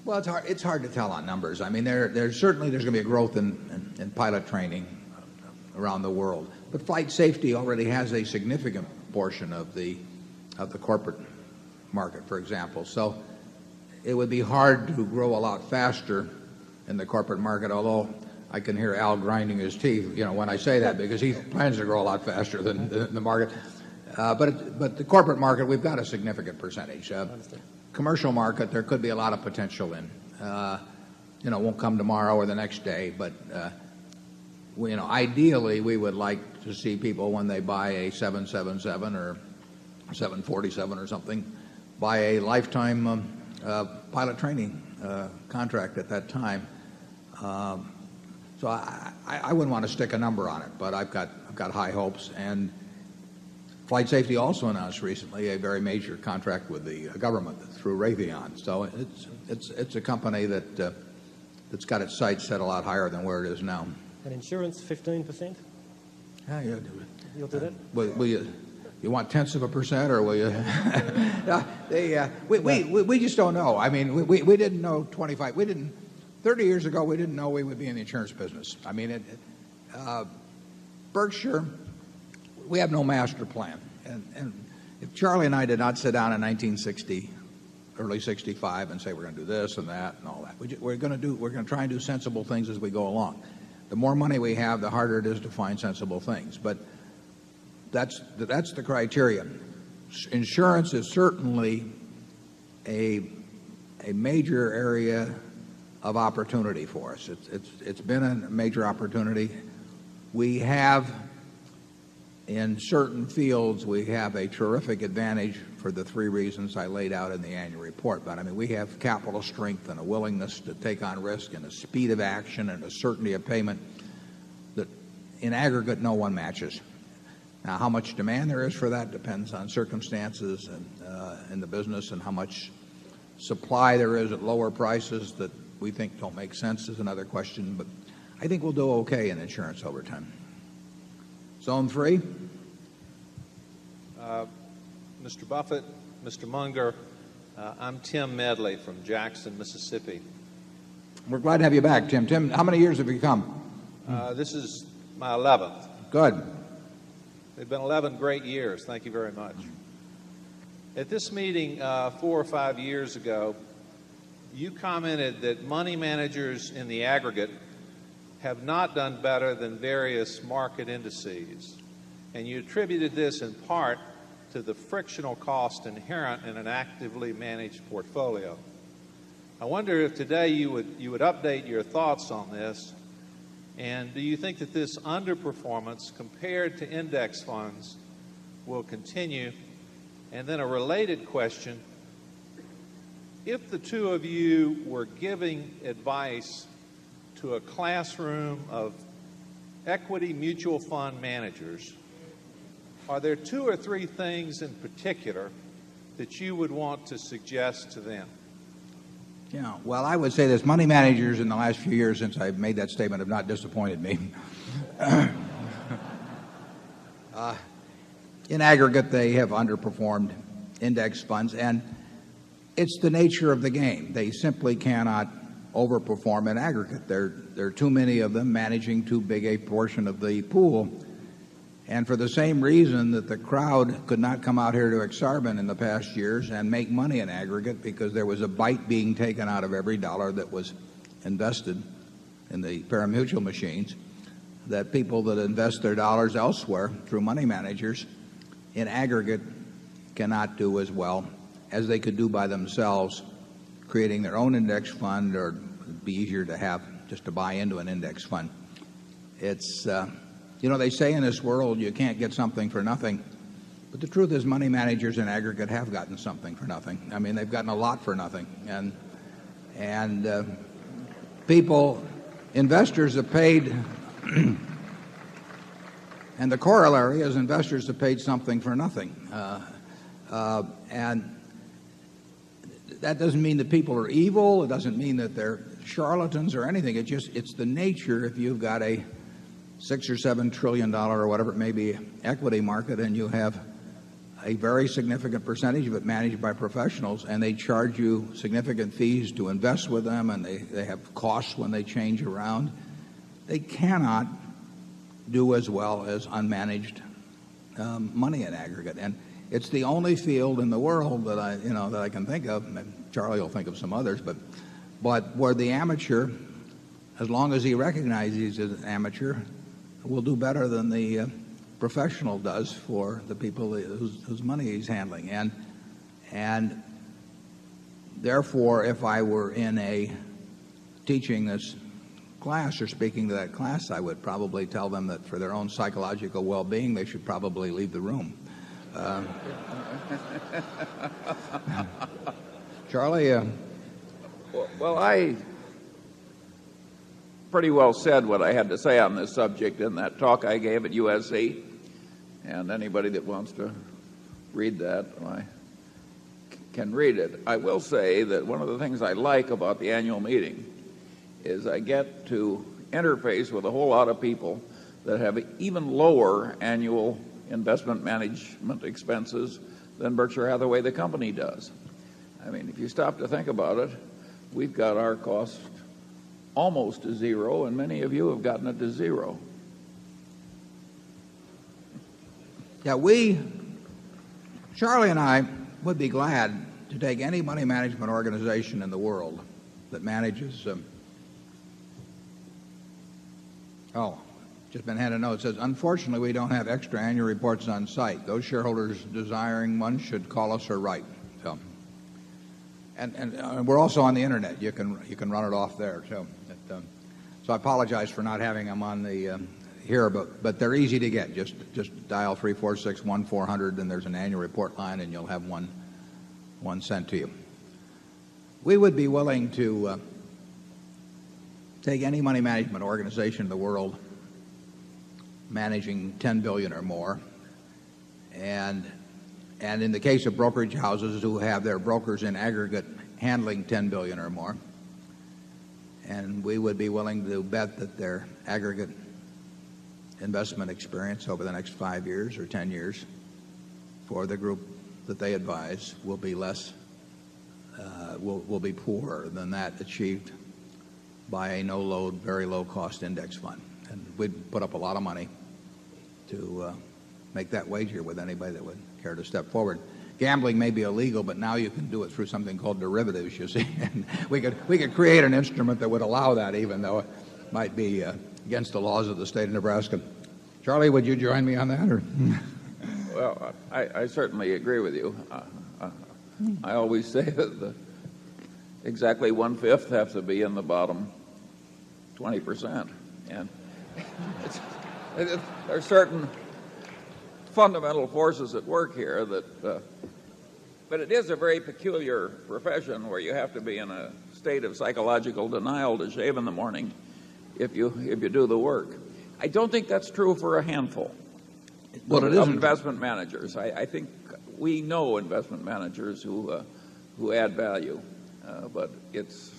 Well, it's hard to tell on numbers. I mean, there's going to be a growth in pilot training around the world. but flight safety already has a significant portion of the corporate market, for example. So it would be hard to grow a lot faster in the corporate market, although I can hear Al grinding his teeth, when I say that, because he plans to grow a lot faster than the market. But the corporate market, we've got a significant percentage. Commercial market, there could be a lot of potential in. Won't come tomorrow or the next day, but ideally we would like to see people, when they buy a 777 or 747 or something, buy a lifetime pilot training contract at that time. So I wouldn't want to stick a number on it, but I've got high hopes. And Flight Safety also announced recently a very major contract with the government through Raytheon. So it's a company that's got its sights set a lot higher than where it is now. And insurance, 15%? Yeah, You'll do that? Will you want tenths of a percent, or will you? We just don't know. I mean, we didn't know 25. 30 years ago, we didn't know we would be in the insurance business. I mean, Berkshire, we have no master plan. And if Charlie and I did not sit down in 1960, early 65, and say we're going to do this and that and all that, we're going to try and do sensible things as we go along. The more money we have, the harder it is to find sensible things. But that's the criteria. Insurance is certainly a major area of opportunity for us. It's been a major opportunity. We have, in certain fields, we have a terrific advantage for the three reasons I laid out in the annual report. But I mean, we have capital strength and a willingness to take on risk and a speed of action and a certainty of payment that in aggregate no one matches. Now, how much demand there is for that depends on circumstances and in the business, and how much supply there is at lower prices that we think don't make sense is another question. But I think we'll do okay in insurance over time. Zone 3. Mr. Buffett, Mr. Munger, I'm Tim Medley from Jackson, Mississippi. We're glad to have you back, Tim. Tim, how many years have you come? This is my 11th. Good. They've been 11 great years. Thank you very much. At this meeting 4 or 5 years ago, you commented that money managers in the aggregate have not done better than various market indices, and you attributed this in part to the frictional cost inherent in an actively managed portfolio. I wonder if today you would update your thoughts on this, and do you think that this underperformance compared to index funds will continue? And then a related question: if the two of you were giving advice to a classroom of equity mutual fund managers, are there 2 or 3 things in particular that you would want to suggest to them? Yeah, well, I would say this. Money managers in the last few years since I've made that statement have not disappointed me. In aggregate, they have underperformed index funds, and it's the nature of the game. They simply cannot overperform in aggregate. There are too many of them managing too big a portion of the pool. And for the same reason that the crowd could not come out here to Exarban in the past years and make money in aggregate, because there was a bite being taken out of every dollar that was invested in the pari-mutuel machines, that people that invest their dollars elsewhere through money managers in aggregate cannot do as well as they could do by themselves, creating their own index fund, or it'd be easier to have just to buy into an index fund. It's they say in this world you can't get something for nothing, but the truth is money managers in aggregate have gotten something for nothing. I mean, they've gotten a lot for nothing, and investors have paid, and the corollary is investors have paid something for nothing, and that doesn't mean that people are evil. It doesn't mean that they're charlatans or anything. It's the nature. If you've got a $6 or $7 trillion or whatever it may be equity market, and you have a very significant percentage of it managed by professionals, and they charge you significant fees to invest with them, and they have costs when they change around, they cannot do as well as unmanaged money in aggregate. And it's the only field in the world that I can think of. Charlie will think of some others, but where the amateur, as long as he recognizes he's an amateur, will do better than the professional does for the people whose money he's handling. And therefore, if I were teaching this class or speaking to that class, I would probably tell them that for their own psychological well-being, they should probably leave the room. Charlie? Well, I pretty well said what I had to say on this subject in that talk I gave at USC. And anybody that wants to read that can read it. I will say that one of the things I like about the annual meeting is I get to interface with a whole lot of people that have even lower annual investment management expenses than Berkshire Hathaway, the company, does. I mean, if you stop to think about it, we've got our cost almost to zero, and many of you have gotten it to zero. Yeah, Charlie and I would be glad to take any money management organization in the world that manages just been handed a note. It says, unfortunately, we don't have extra annual reports on site. Those shareholders desiring one should call us or write. So, and we're also on the internet. You can run it off there too. So I apologize for not having them on the here, but they're easy to get. Just dial 346-1400, and there's an annual report line, and you'll have one sent to you. We would be willing to take any money management organization in the world managing $10 billion or more, and in the case of brokerage houses who have their brokers in aggregate handling $10 billion or more, and we would be willing to bet that their aggregate investment experience over the next 5 years or 10 years for the group that they advise will be will be poorer than that achieved by a no-load, very low-cost index fund. And we'd put up a lot of money to make that wager with anybody that would care to step forward. Gambling may be illegal, but now you can do it through something called derivatives, you see. And we could create an instrument that would allow that, even though it might be against the laws of the state of Nebraska. Charlie, would you join me on that? Or? Well, I certainly agree with you. I always say that exactly 1/5 have to be in the bottom 20%. And there are certain fundamental forces at work here but it is a very peculiar profession where you have to be in a state of psychological denial to shave in the morning if you do the work. I don't think that's true for a handful of investment managers. I think we know investment managers who add value, but it's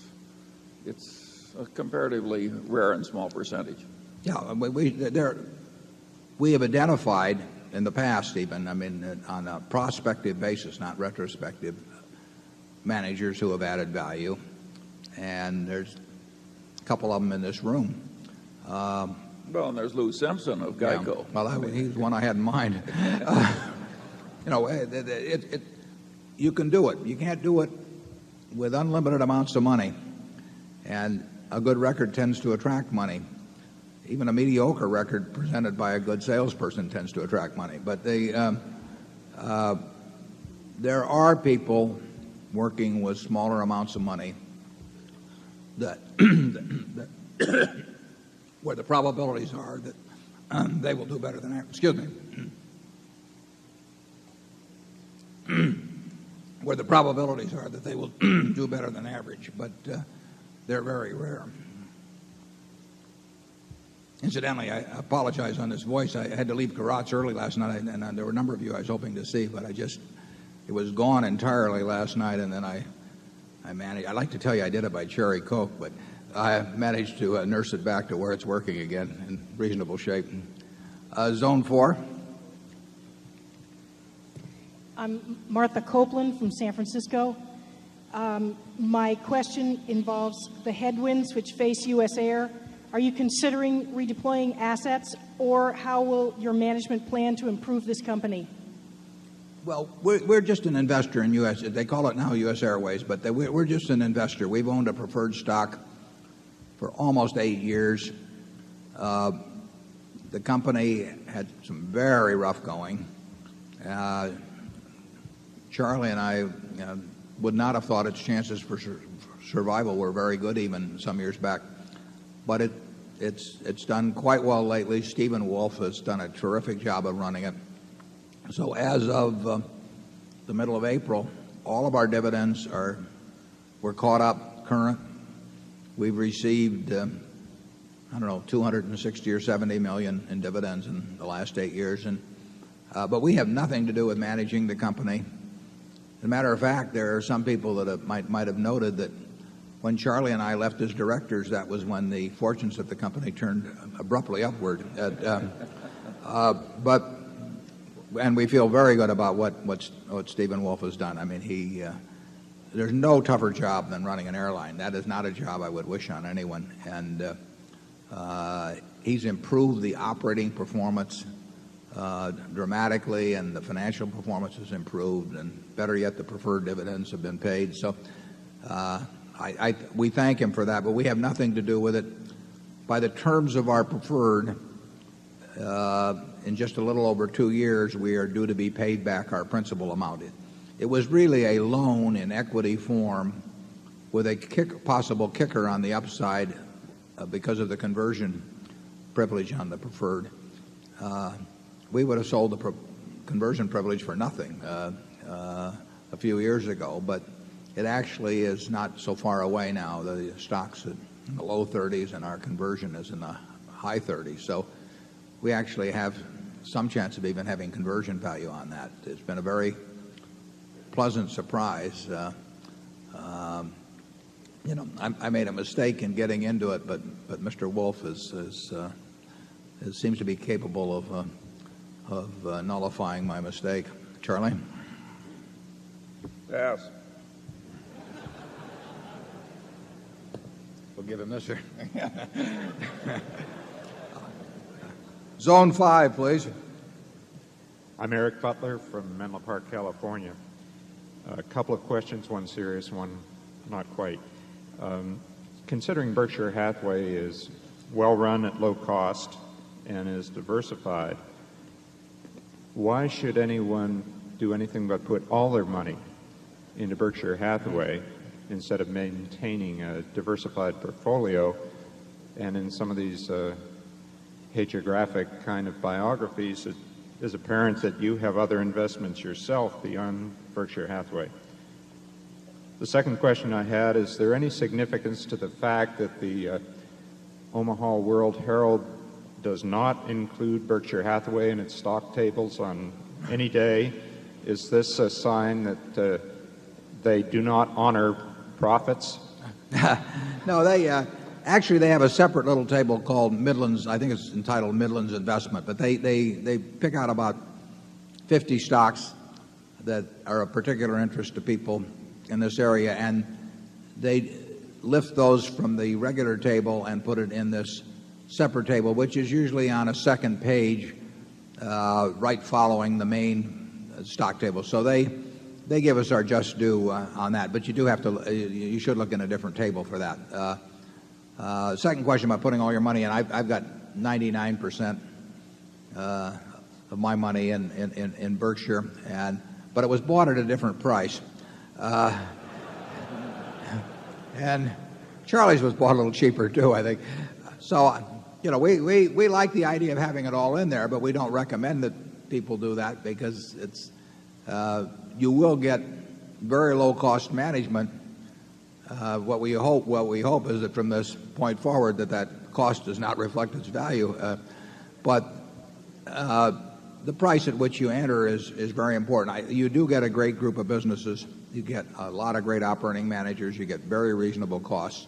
a comparatively rare and small percentage. Yeah, we have identified in the past, even, on a prospective basis, not retrospective, managers who have added value, and there's a couple of them in this room. Well, and there's Lou Simpson of Geico. Yeah, well, he's the one I had in mind. You can do it. You can't do it with unlimited amounts of money, and a good record tends to attract money. Even a mediocre record presented by a good salesperson tends to attract money. But there are people working with smaller amounts of money that where the probabilities are that they will do better than average. Where the probabilities are that they will do better than average, but they're very rare. Incidentally, I apologize on this voice. I had to leave Karatz early last night, and there were a number of you I was hoping to see, but it was gone entirely last night, and then I managed. I'd like to tell you I did it by cherry Coke, but I managed to nurse it back to where it's working again in reasonable shape. Zone 4. I'm Martha Copeland from San Francisco. My question involves the headwinds which face U.S. Air. Are you considering redeploying assets, or how will your management plan to improve this company? Well, we're just an investor in U.S. They call it now U.S. Airways, but we're just an investor. We've owned a preferred stock for almost 8 years. The company had some very rough going. Charlie and I would not have thought its chances for survival were very good even some years back. But it's done quite well lately. Stephen Wolf has done a terrific job of running it. So as of the middle of April, all of our dividends were caught up current. We've received, I don't know, 260 or 70 million in dividends in the last 8 years. But we have nothing to do with managing the company. As a matter of fact, there are some people that might have noted that when Charlie and I left as directors, that was when the fortunes of the company turned abruptly upward. And we feel very good about what Stephen Wolf has done. I mean, there's no tougher job than running an airline. That is not a job I would wish on anyone. And he's improved the operating performance dramatically, and the financial performance has improved, and better yet, the preferred dividends have been paid. So we thank him for that, but we have nothing to do with it. By the terms of our preferred, in just a little over 2 years, we are due to be paid back our principal amount. It was really a loan in equity form with a possible kicker on the upside because of the conversion privilege on the preferred. We would have sold the conversion privilege for nothing a few years ago, but it actually is not so far away now. The stock's in the low 30s, and our conversion is in the high 30s. So we actually have some chance of even having conversion value on that. It's been a very pleasant surprise. I made a mistake in getting into it, but Mr. Wolf seems to be capable of nullifying my mistake. Charlie? Yes. We'll give him this here. Zone 5, please. I'm Eric Butler from Menlo Park, California. A couple of questions, one serious, one not quite. Considering Berkshire Hathaway is well run at low cost and is diversified, why should anyone do anything but put all their money into Berkshire Hathaway instead of maintaining a diversified portfolio? And in some of these hagiographic kind of biographies, it is apparent that you have other investments yourself beyond Berkshire Hathaway. The second question I had, is there any significance to the fact that the Omaha World Herald does not include Berkshire Hathaway in its stock tables on any day? Is this a sign that they do not honor profits? No, they have a separate little table called Midlands. I think it's entitled Midlands Investment, but they pick out about 50 stocks that are of particular interest to people in this area, and they lift those from the regular table and put it in this separate table, which is usually on a second page right following the main stock table. So they give us our just due on that, but you should look in a different table for that. Second question about putting all your money in. I've got 99% of my money in Berkshire, but it was bought at a different price. And Charlie's was bought a little cheaper too, I think. So, we like the idea of having it all in there, but we don't recommend that people do that because you will get very low cost management. What we hope is that from this point forward that cost does not reflect its value. But the price at which you enter is very important. You do get a great group of businesses. You get a lot of great operating managers. You get very reasonable costs.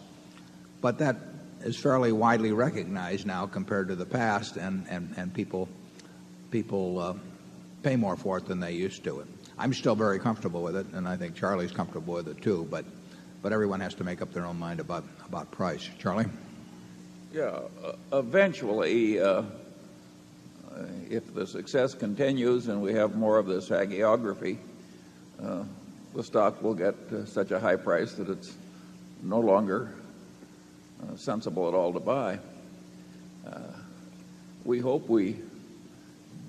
But that is fairly widely recognized now compared to the past, and people pay more for it than they used to. I'm still very comfortable with it, and I think Charlie's comfortable with it too. But everyone has to make up their own mind about price. Charlie? Yeah, eventually, if the success continues and we have more of this hagiography, the stock will get such a high price that it's no longer sensible at all to buy. We hope we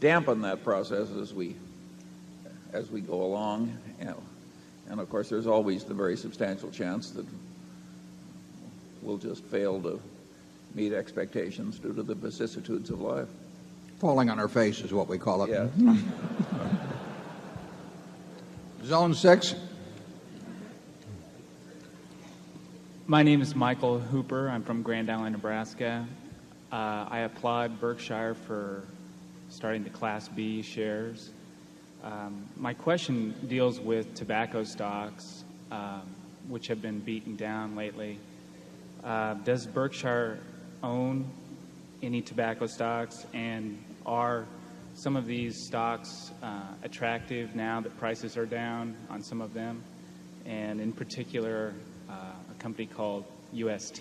dampen that process as we go along, and of course there's always the very substantial chance that we'll just fail to meet expectations due to the vicissitudes of life. Falling on our face is what we call it. Yeah. Zone 6. My name is Michael Hooper. I'm from Grand Island, Nebraska. I applaud Berkshire for starting the Class B shares. My question deals with tobacco stocks, which have been beaten down lately. Does Berkshire own any tobacco stocks, and are some of these stocks attractive now that prices are down on some of them, and in particular a company called UST?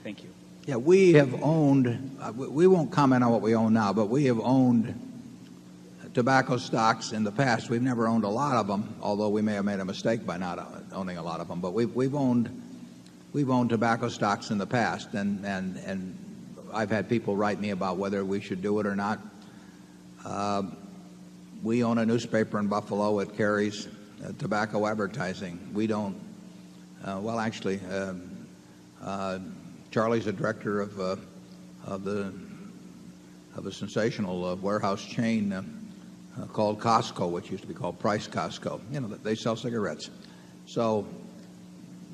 Thank you. Yeah, we have owned, we won't comment on what we own now, but we have owned tobacco stocks in the past. We've never owned a lot of them, although we may have made a mistake by not owning a lot of them. But we've owned tobacco stocks in the past, and I've had people write me about whether we should do it or not. We own a newspaper in Buffalo. It carries tobacco advertising. We don't. Well, actually, Charlie's a director of a sensational warehouse chain called Costco, which used to be called Price Costco. You know, they sell cigarettes. So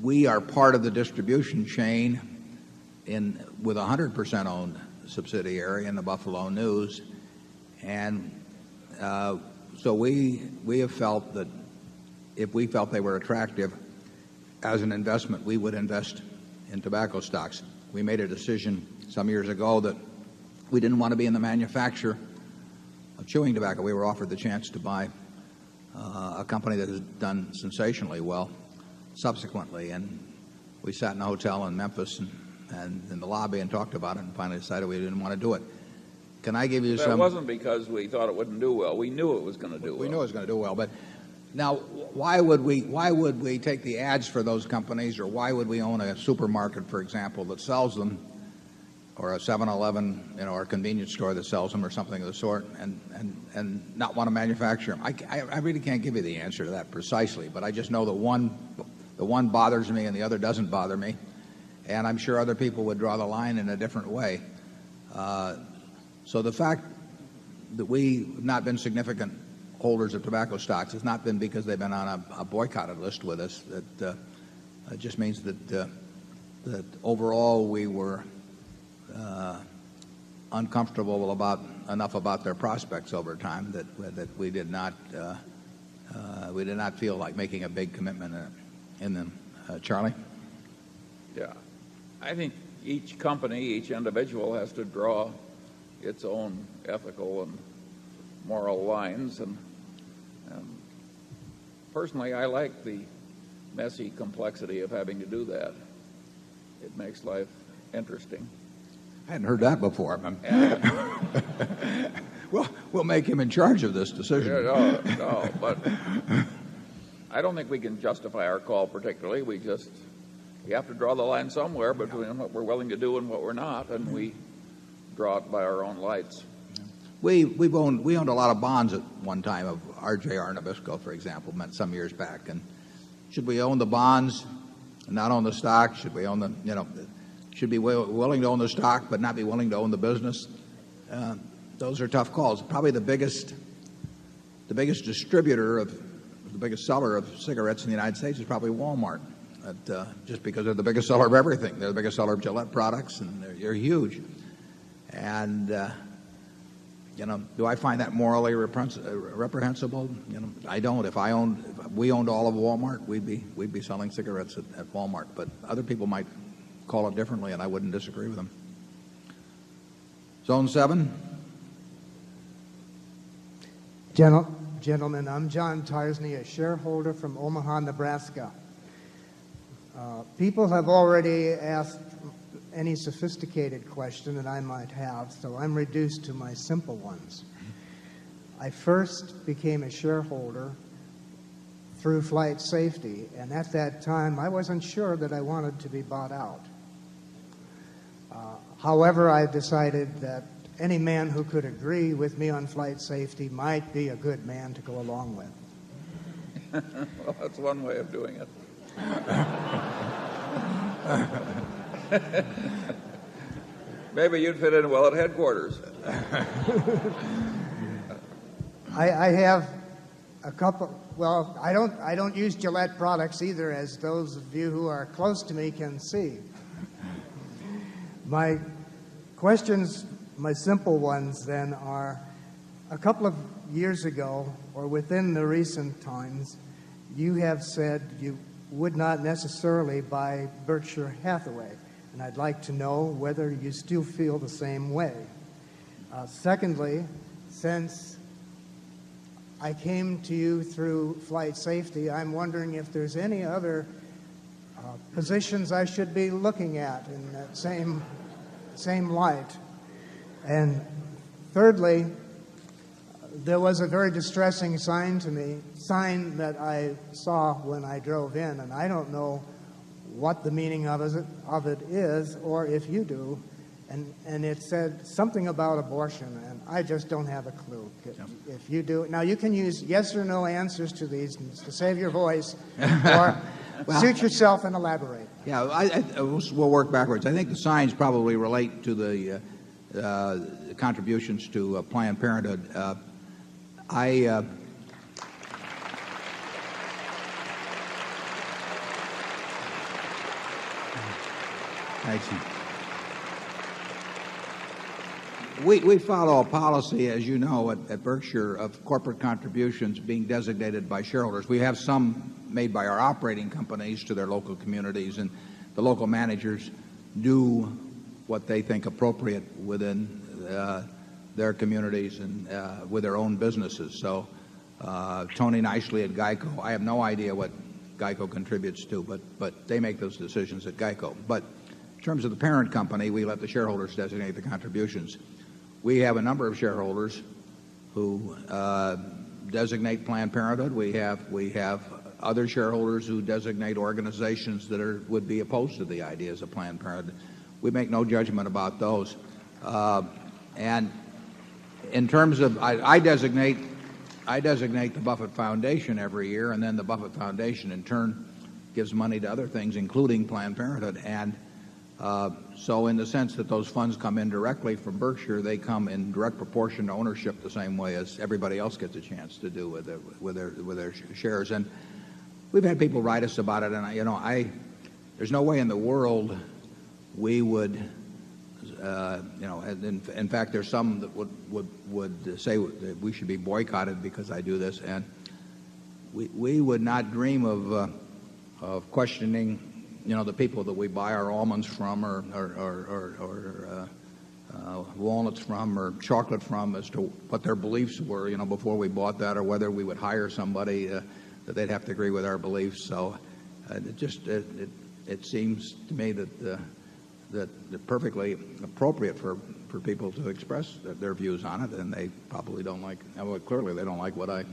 we are part of the distribution chain with a 100% owned subsidiary in the Buffalo News, and so we have felt that if we felt they were attractive as an investment, we would invest in tobacco stocks. We made a decision some years ago that we didn't want to be in the manufacture of chewing tobacco. We were offered the chance to buy a company that has done sensationally well subsequently, and we sat in a hotel in Memphis and in the lobby and talked about it, and finally decided we didn't want to do it. Can I give you some? That wasn't because we thought it wouldn't do well. We knew it was going to do well. We knew it was going to do well, but now why would we take the ads for those companies, or why would we own a supermarket, for example, that sells them, or a 7-Eleven, or a convenience store that sells them, or something of the sort, and not want to manufacture them? I really can't give you the answer to that precisely, but I just know that the one bothers me and the other doesn't bother me, and I'm sure other people would draw the line in a different way. So the fact that we've not been significant holders of tobacco stocks has not been because they've been on a boycotted list with us. That it just means that overall we were uncomfortable enough about their prospects over time that we did not feel like making a big commitment in them. Charlie? Yeah, I think each company, each individual has to draw its own ethical and moral lines, and personally I like the messy complexity of having to do that. It makes life interesting. I hadn't heard that before. Well, we'll make him in charge of this decision. No, but I don't think we can justify our call particularly. We have to draw the line somewhere between what we're willing to do and what we're not, and we draw it by our own lights. We owned a lot of bonds at one time of RJR Nabisco, for example, some years back. And should we own the bonds and not own the stock? Should we own should be willing to own the stock but not be willing to own the business? Those are tough calls. Probably the biggest distributor the biggest seller of cigarettes in the United States is probably Walmart. Just because they're the biggest seller of everything. They're the biggest seller of Gillette products, and they're huge. And do I find that morally reprehensible? I don't. If we owned all of Walmart, we'd be selling cigarettes at Walmart. But other people might call it differently, and I wouldn't disagree with them. Zone 7. Gentlemen, I'm John Tarsney, a shareholder from Omaha, Nebraska. People have already asked any sophisticated question that I might have, so I'm reduced to my simple ones. I first became a shareholder through flight safety, and at that time I wasn't sure that I wanted to be bought out. However, I decided that any man who could agree with me on flight safety might be a good man to go along with. Well, that's one way of doing it. Maybe you'd fit in well at headquarters. I have a couple. Well, I don't use Gillette products either, as those of you who are close to me can see. My questions, my simple ones then, are a couple of years ago, or within the recent times, you have said you would not necessarily buy Berkshire Hathaway, and I'd like to know whether you still feel the same way. Secondly, since I came to you through flight safety, I'm wondering if there's any other positions I should be looking at in that same light. And thirdly, there was a very distressing sign that I saw when I drove in, and I don't know what the meaning of it is, or if you do, and it said something about abortion, and I just don't have a clue. If you do, now you can use yes or no answers to these to save your voice, or suit yourself and elaborate. Yeah, we'll work backwards. I think the signs probably relate to the contributions to Planned Parenthood. We follow a policy, as you know, at Berkshire, of corporate contributions being designated by shareholders. We have some made by our operating companies to their local communities, and the local managers do what they think appropriate within their communities and with their own businesses. So Tony Nicely at GEICO, I have no idea what GEICO contributes to, but they make those decisions at GEICO. But in terms of the parent company, we let the shareholders designate the contributions. We have a number of shareholders who designate Planned Parenthood. We have other shareholders who designate organizations that would be opposed to the ideas of Planned Parenthood. We make no judgment about those. And in terms of, I designate the Buffett Foundation every year, and then the Buffett Foundation in turn gives money to other things, including Planned Parenthood. And so in the sense that those funds come in directly from Berkshire, they come in direct proportion to ownership the same way as everybody else gets a chance to do with their shares. And we've had people write us about it, and there's no way in the world we would, in fact, there's some that would say that we should be boycotted because I do this, and we would not dream of questioning, the people that we buy our almonds from, or walnuts from, or chocolate from, as to what their beliefs were, before we bought that, or whether we would hire somebody that they'd have to agree with our beliefs. So it seems to me that perfectly appropriate for people to express their views on it, and they probably don't like. Well, clearly they don't like what I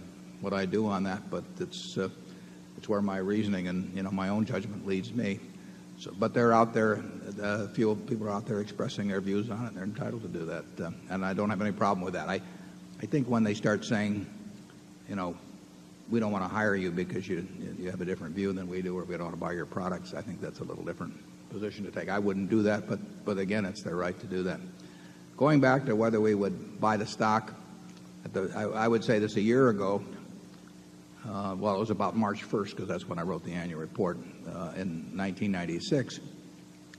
do on that, but it's where my reasoning and my own judgment leads me. So, but they're out there. A few people are out there expressing their views on it, and they're entitled to do that, and I don't have any problem with that. I think when they start saying, we don't want to hire you because you have a different view than we do, or we don't want to buy your products, I think that's a little different position to take. I wouldn't do that, but again, it's their right to do that. Going back to whether we would buy the stock, I would say this a year ago. Well, it was about March 1st, because that's when I wrote the annual report. In 1996,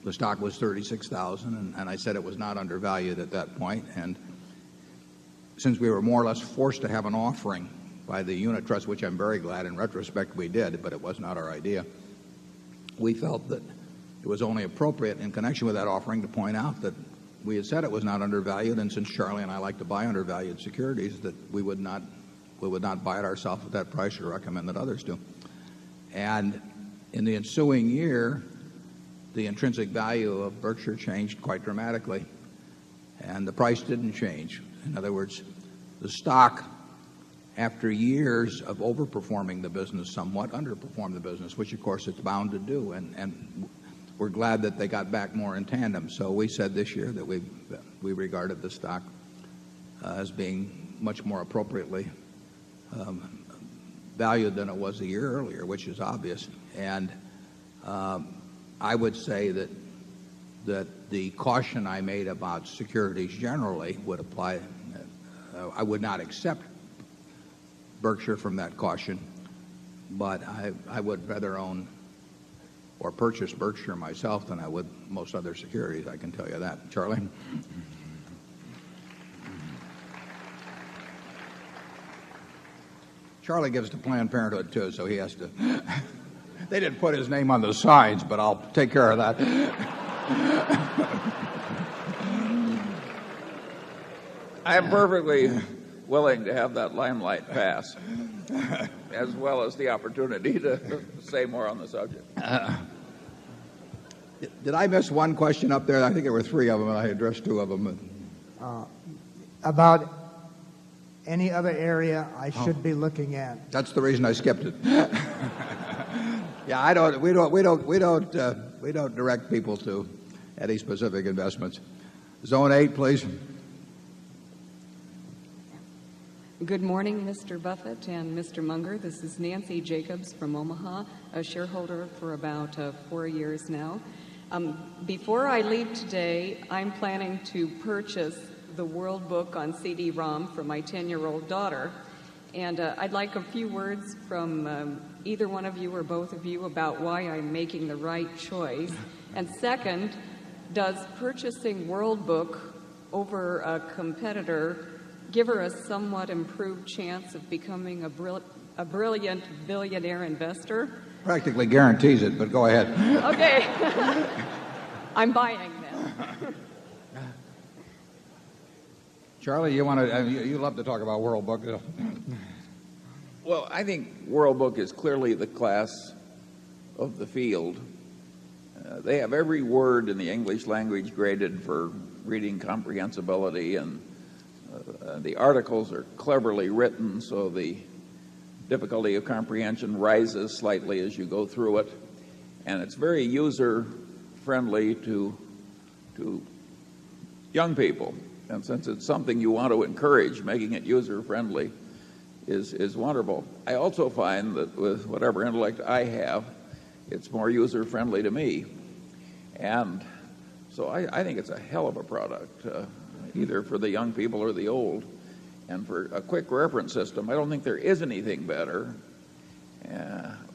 the stock was $36,000, and I said it was not undervalued at that point. And since we were more or less forced to have an offering by the unit trust, which I'm very glad in retrospect we did, but it was not our idea, we felt that it was only appropriate in connection with that offering to point out that we had said it was not undervalued, and since Charlie and I like to buy undervalued securities, that we would not buy it ourselves at that price or recommend that others do. And in the ensuing year, the intrinsic value of Berkshire changed quite dramatically, and the price didn't change. In other words, the stock, after years of overperforming the business, somewhat underperformed the business, which of course it's bound to do, and we're glad that they got back more in tandem. So we said this year that we regarded the stock as being much more appropriately valued than it was a year earlier, which is obvious. And I would say that the caution I made about securities generally would apply. I would not accept Berkshire from that caution, but I would rather own or purchase Berkshire myself than I would most other securities, I can tell you that. Charlie? Charlie gives to Planned Parenthood, too, so he has to. They didn't put his name on the signs, but I'll take care of that. I am perfectly willing to have that limelight pass, as well as the opportunity to say more on the subject. Did I miss one question up there? I think there were 3 of them, and I addressed 2 of them. About any other area I should be looking at. That's the reason I skipped it. Yeah, we don't direct people to any specific investments. Zone 8, please. Good morning, Mr. Buffett and Mr. Munger. This is Nancy Jacobs from Omaha, a shareholder for about 4 years now. Before I leave today, I'm planning to purchase the World Book on CD-ROM for my 10-year-old daughter. And I'd like a few words from either one of you or both of you about why I'm making the right choice. And second, does purchasing World Book over a competitor give her a somewhat improved chance of becoming a brilliant billionaire investor? Practically guarantees it, but go ahead. Okay. I'm buying then. Charlie, you love to talk about World Book. Well, I think World Book is clearly the class of the field. They have every word in the English language graded for reading comprehensibility, and the articles are cleverly written, so the difficulty of comprehension rises slightly as you go through it. And it's very user-friendly to young people. And since it's something you want to encourage, making it user-friendly is wonderful. I also find that with whatever intellect I have, it's more user-friendly to me. And so I think it's a hell of a product, either for the young people or the old. And for a quick reference system, I don't think there is anything better.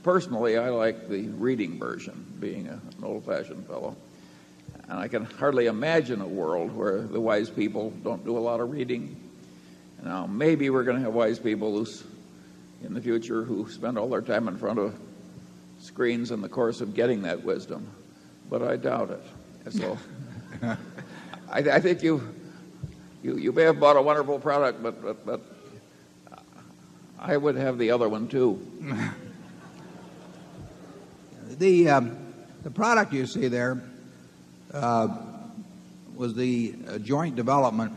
Personally, I like the reading version, being an old-fashioned fellow. And I can hardly imagine a world where the wise people don't do a lot of reading. Now, maybe we're going to have wise people in the future who spend all their time in front of screens in the course of getting that wisdom, but I doubt it. So I think you may have bought a wonderful product, but I would have the other one too. The product you see there was the joint development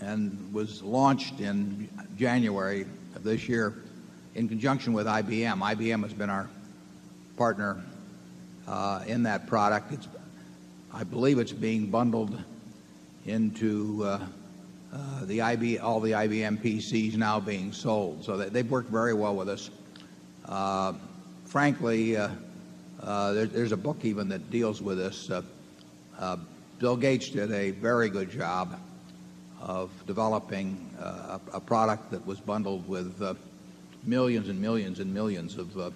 and was launched in January of this year in conjunction with IBM. IBM has been our partner in that product. I believe it's being bundled into all the IBM PCs now being sold. So they've worked very well with us. Frankly, there's a book even that deals with this. Bill Gates did a very good job of developing a product that was bundled with millions and millions and millions of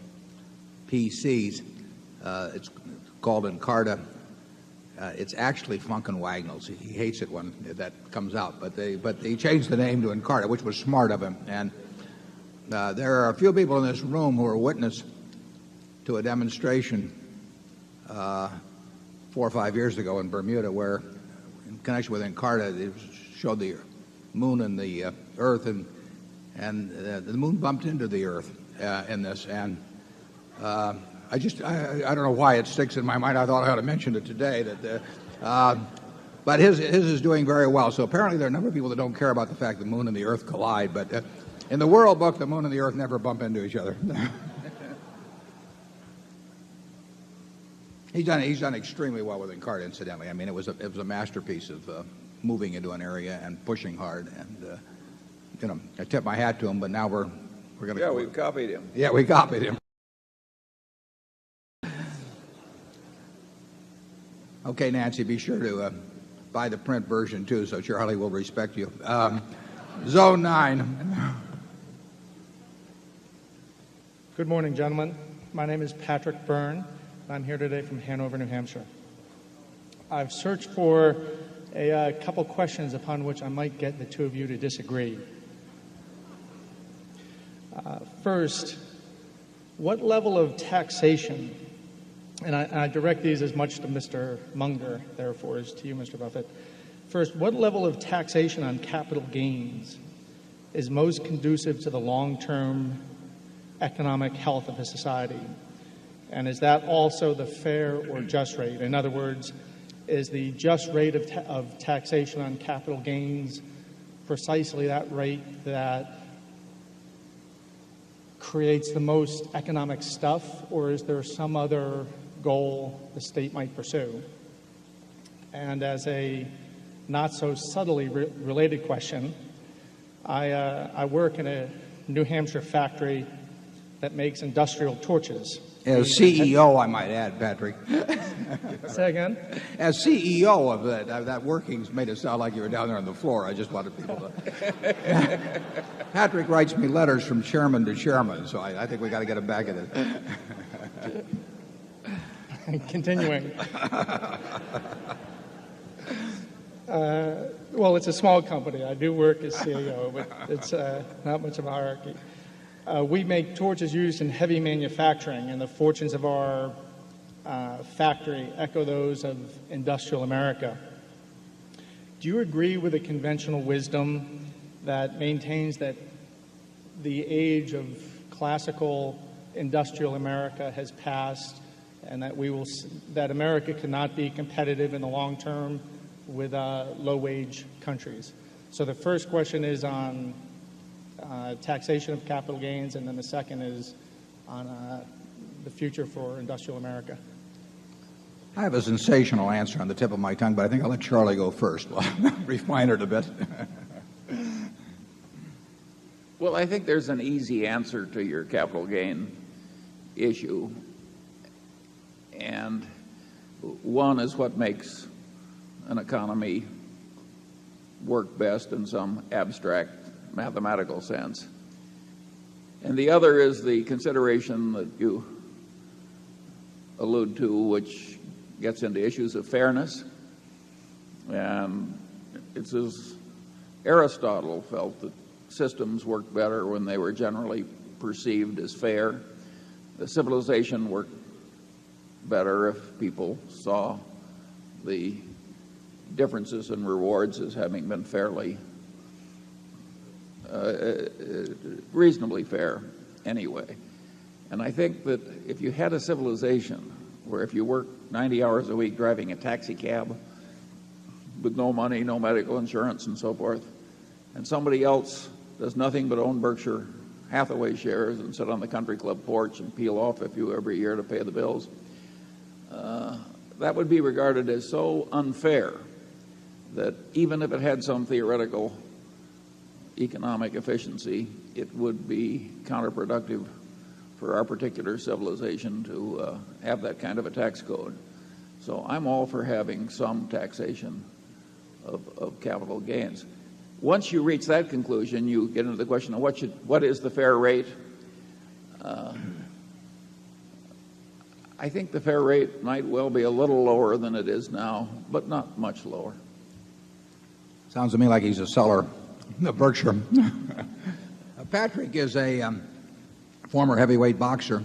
PCs. It's called Encarta. It's actually Funkin' Wagnalls. He hates it when that comes out, but he changed the name to Encarta, which was smart of him. And there are a few people in this room who are witness to a demonstration 4 or 5 years ago in Bermuda, where in connection with Encarta, it showed the moon and the earth, and the moon bumped into the earth in this. And I don't know why it sticks in my mind. I thought I ought to mention it today. But his is doing very well. So apparently there are a number of people that don't care about the fact the moon and the earth collide. But in the World Book, the moon and the earth never bump into each other. He's done extremely well with Encarta, incidentally. I mean, it was a masterpiece of moving into an area and pushing hard. And I tip my hat to him. But now we're going to. Yeah, we've copied him. Yeah, we copied him. Okay, Nancy, be sure to buy the print version too, so Charlie will respect you. Zone 9. Good morning, gentlemen. My name is Patrick Byrne. I'm here today from Hanover, New Hampshire. I've searched for a couple questions upon which I might get the two of you to disagree. First, what level of taxation, and I direct these as much to Mr. Munger, therefore, as to you, Mr. Buffett. First, what level of taxation on capital gains is most conducive to the long-term economic health of a society? And is that also the fair or just rate? In other words, is the just rate of taxation on capital gains precisely that rate that creates the most economic stuff, or is there some other goal the state might pursue? And as a not so subtly related question, I work in a New Hampshire factory that makes industrial torches. As CEO, I might add, Patrick. Say again? As CEO of that workings made it sound like you were down there on the floor. I just wanted people to. Patrick writes me letters from chairman to chairman, so I think we got to get him back at it. Continuing. Well, it's a small company. I do work as CEO, but it's not much of a hierarchy. We make torches used in heavy manufacturing, and the fortunes of our factory echo those of industrial America. Do you agree with the conventional wisdom that maintains that the age of classical industrial America has passed, and that America cannot be competitive in the long term with low-wage countries? So the first question is on taxation of capital gains, and then the second is on the future for industrial America. I have a sensational answer on the tip of my tongue, but I think I'll let Charlie go first. Well, refine it a bit. Well, I think there's an easy answer to your capital gain issue. And one is what makes an economy work best in some abstract mathematical sense. And the other is the consideration that you allude to, which gets into issues of fairness. And it's as Aristotle felt that systems worked better when they were generally perceived as fair. The civilization worked better if people saw the differences in rewards as having been fairly reasonably fair anyway. And I think that if you had a civilization where if you worked 90 hours a week driving a taxi cab with no money, no medical insurance and so forth, and somebody else does nothing but own Berkshire Hathaway shares and sit on the country club porch and peel off a few every year to pay the bills, that would be regarded as so unfair that even if it had some theoretical economic efficiency, it would be counterproductive for our particular civilization to have that kind of a tax code. So I'm all for having some taxation of capital gains. Once you reach that conclusion, you get into the question of what is the fair rate? I think the fair rate might well be a little lower than it is now, but not much lower. Sounds to me like he's a seller of Berkshire. Patrick is a former heavyweight boxer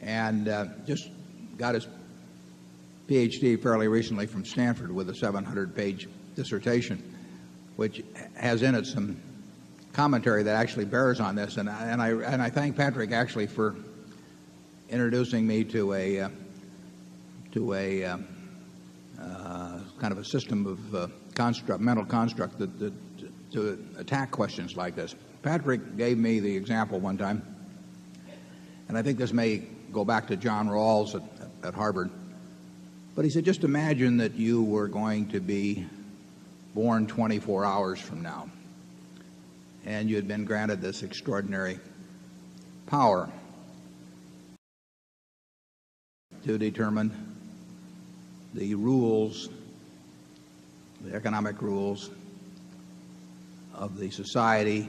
and just got his PhD fairly recently from Stanford with a 700-page dissertation, which has in it some commentary that actually bears on this. And I thank Patrick actually for introducing me to a kind of a system of mental construct to attack questions like this. Patrick gave me the example one time, and I think this may go back to John Rawls at Harvard. But he said, just imagine that you were going to be born 24 hours from now, and you had been granted this extraordinary power to determine the rules, the economic rules of the society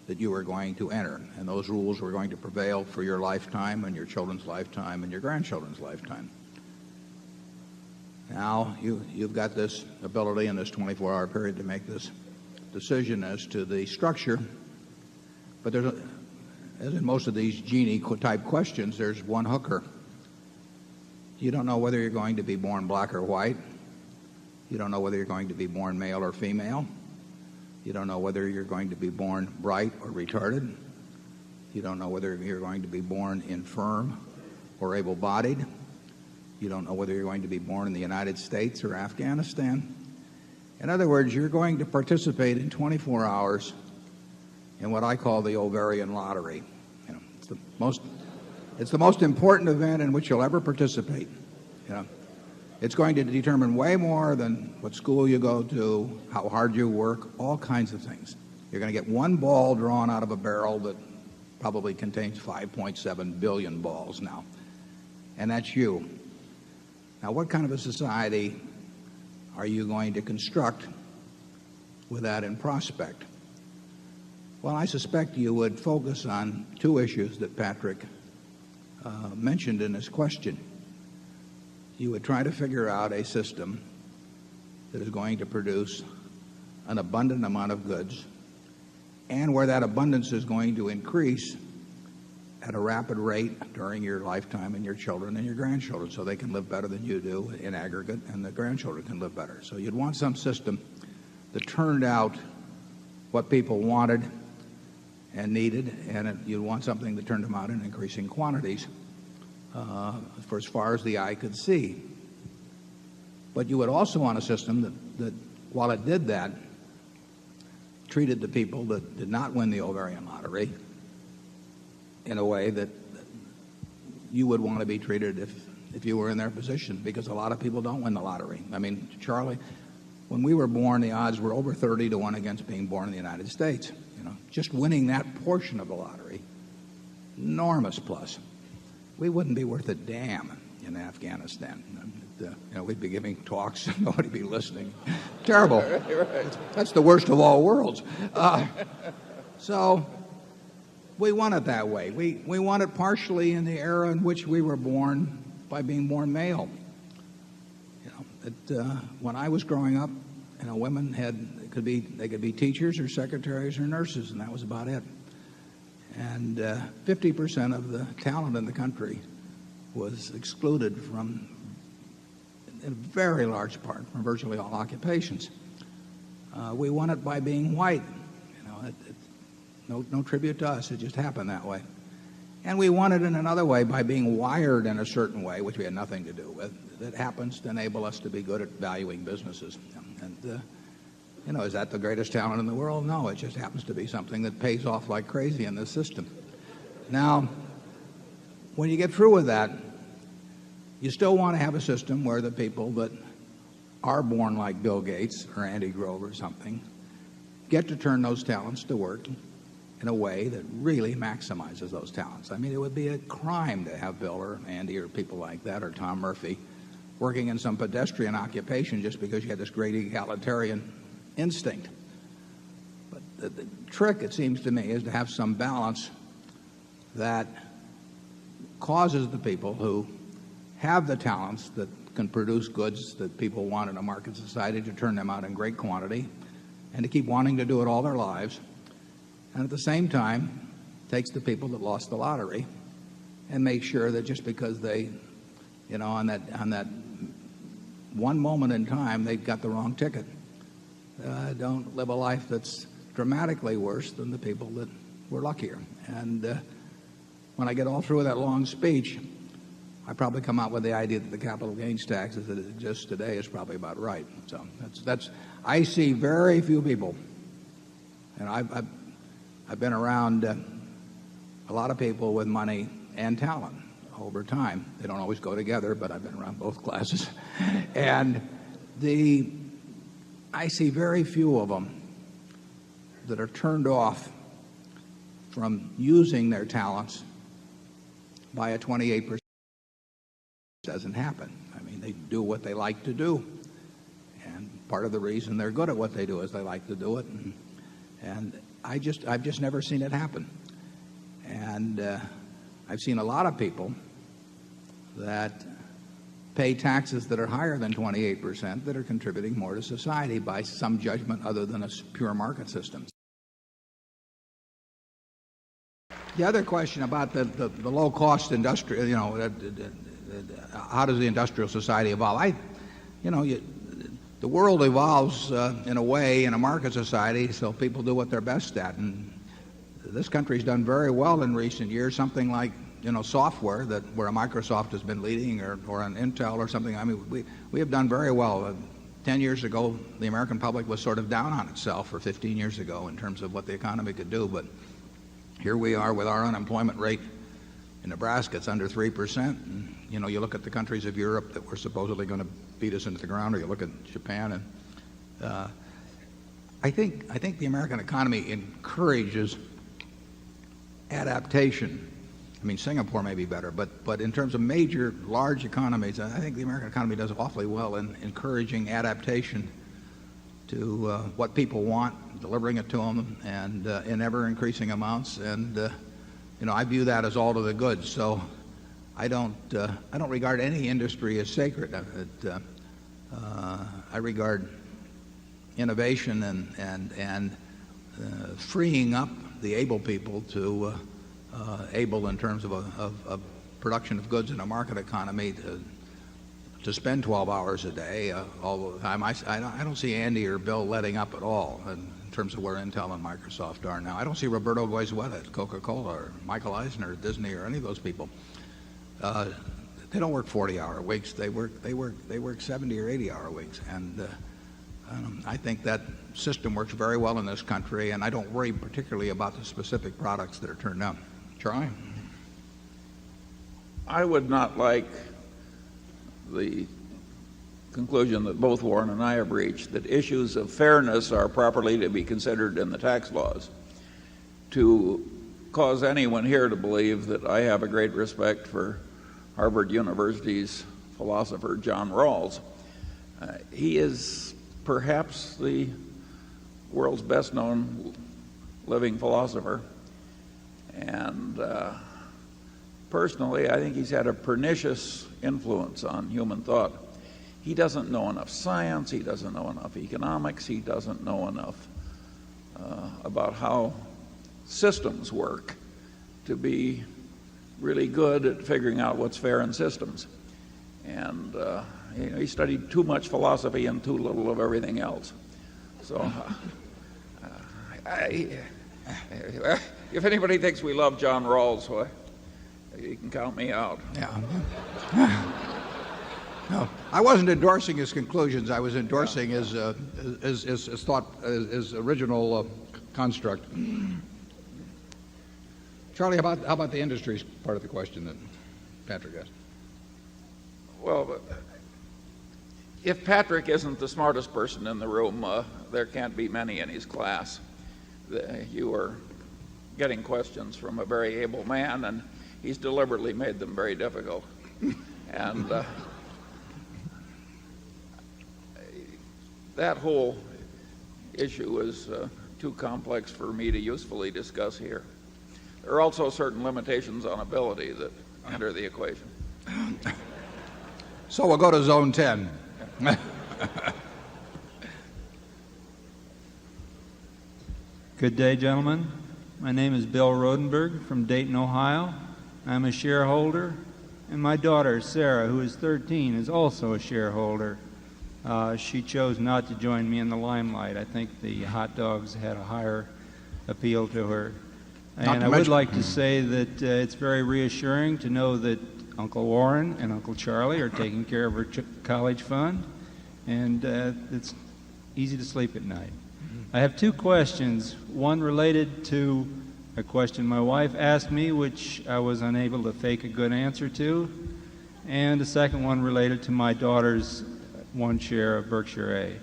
that you were going to enter. And those rules were going to prevail for your lifetime and your children's lifetime and your grandchildren's lifetime. Now, you've got this ability in this 24-hour period to make this decision as to the structure. But there's, as in most of these genie-type questions, there's one hooker. You don't know whether you're going to be born black or white. You don't know whether you're going to be born male or female. You don't know whether you're going to be born bright or retarded. You don't know whether you're going to be born infirm or able-bodied. You don't know whether you're going to be born in the United States or Afghanistan. In other words, you're going to participate in 24 hours in what I call the ovarian lottery. You know, it's the most important event in which you'll ever participate. You know, it's going to determine way more than what school you go to, how hard you work, all kinds of things. You're going to get one ball drawn out of a barrel that probably contains 5.7 billion balls now. And that's you. Now, what kind of a society are you going to construct with that in prospect? Well, I suspect you would focus on two issues that Patrick mentioned in his question. You would try to figure out a system that is going to produce an abundant amount of goods, and where that abundance is going to increase at a rapid rate during your lifetime and your children and your grandchildren, so they can live better than you do in aggregate, and the grandchildren can live better. So you'd want some system that turned out what people wanted and needed, and you'd want something that turned them out in increasing quantities for as far as the eye could see. But you would also want a system that while it did that, treated the people that did not win the ovarian lottery in a way that you would want to be treated if you were in their position, because a lot of people don't win the lottery. I mean, Charlie, when we were born, the odds were over 30 to 1 against being born in the United States. You know, just winning that portion of the lottery, enormous plus. We wouldn't be worth a damn in Afghanistan. You know, we'd be giving talks and nobody be listening. Terrible. That's the worst of all worlds. So we want it that way. We want it partially in the era in which we were born by being born male. You know, when I was growing up, you know, women they could be teachers or secretaries or nurses, and that was about it. And 50% of the talent in the country was excluded from, in a very large part, from virtually all occupations. We won it by being white. You know, no tribute to us. It just happened that way. And we won it in another way by being wired in a certain way, which we had nothing to do with, that happens to enable us to be good at valuing businesses. And you know, is that the greatest talent in the world? No, it just happens to be something that pays off like crazy in this system. Now, when you get through with that, you still want to have a system where the people that are born like Bill Gates or Andy Grove or something get to turn those talents to work in a way that really maximizes those talents. I mean, it would be a crime to have Bill or Andy or people like that or Tom Murphy working in some pedestrian occupation just because you had this great egalitarian instinct. But the trick, it seems to me, is to have some balance that causes the people who have the talents that can produce goods that people want in a market society to turn them out in great quantity and to keep wanting to do it all their lives, and at the same time takes the people that lost the lottery and makes sure that just because they, you know, on that one moment in time they've got the wrong ticket, don't live a life that's dramatically worse than the people that were luckier. And when I get all through with that long speech, I probably come out with the idea that the capital gains tax as it exists today is probably about right. So I see very few people, and I've been around a lot of people with money and talent over time. They don't always go together, but I've been around both classes. And I see very few of them that are turned off from using their talents by a 28%. Doesn't happen. I mean, they do what they like to do. And part of the reason they're good at what they do is they like to do it. And I've just never seen it happen. And I've seen a lot of people that pay taxes that are higher than 28% that are contributing more to society by some judgment other than a pure market system. The other question about the low-cost industrial, how does the industrial society evolve? The world evolves in a way in a market society, so people do what they're best at. And this country's done very well in recent years, something like software, where a Microsoft has been leading, or an Intel or something. I mean, we have done very well. 10 years ago, the American public was sort of down on itself, or 15 years ago, in terms of what the economy could do. But here we are with our unemployment rate in Nebraska. It's under 3%. And, you look at the countries of Europe that were supposedly going to beat us into the ground, or you look at Japan, and I think the American economy encourages adaptation. I mean, Singapore may be better, but in terms of major, large economies, I think the American economy does awfully well in encouraging adaptation to what people want, delivering it to them, and in ever-increasing amounts. And I view that as all to the good. So I don't regard any industry as sacred. I regard innovation and freeing up the able people to able in terms of production of goods in a market economy to spend 12 hours a day all the time. I don't see Andy or Bill letting up at all in terms of where Intel and Microsoft are now. I don't see Roberto Goizueta at Coca-Cola or Michael Eisner at Disney or any of those people. They don't work 40-hour weeks. They work 70 or 80-hour weeks. And I think that system works very well in this country, and I don't worry particularly about the specific products that are turned down. Charlie? I would not like the conclusion that both Warren and I have reached, that issues of fairness are properly to be considered in the tax laws, to cause anyone here to believe that I have a great respect for Harvard University's philosopher John Rawls. He is perhaps the world's best-known living philosopher. And personally, I think he's had a pernicious influence on human thought. He doesn't know enough science. He doesn't know enough economics. He doesn't know enough about how systems work to be really good at figuring out what's fair in systems. And he studied too much philosophy and too little of everything else. So if anybody thinks we love John Rawls, well, you can count me out. Yeah. No, I wasn't endorsing his conclusions. I was endorsing his thought, his original construct. Charlie, how about the industries part of the question that Patrick asked? Well, if Patrick isn't the smartest person in the room, there can't be many in his class. You are getting questions from a very able man, and he's deliberately made them very difficult. And that whole issue is too complex for me to usefully discuss here. There are also certain limitations on ability that enter the equation. So we'll go to Zone 10. Good day, gentlemen. My name is Bill Rodenberg from Dayton, Ohio. I'm a shareholder, and my daughter, Sarah, who is 13, is also a shareholder. She chose not to join me in the limelight. I think the hot dogs had a higher appeal to her. And I would like to say that it's very reassuring to know that Uncle Warren and Uncle Charlie are taking care of her college fund, and it's easy to sleep at night. I have two questions, one related to a question my wife asked me, which I was unable to fake a good answer to, and the second one related to my daughter's one share of Berkshire A.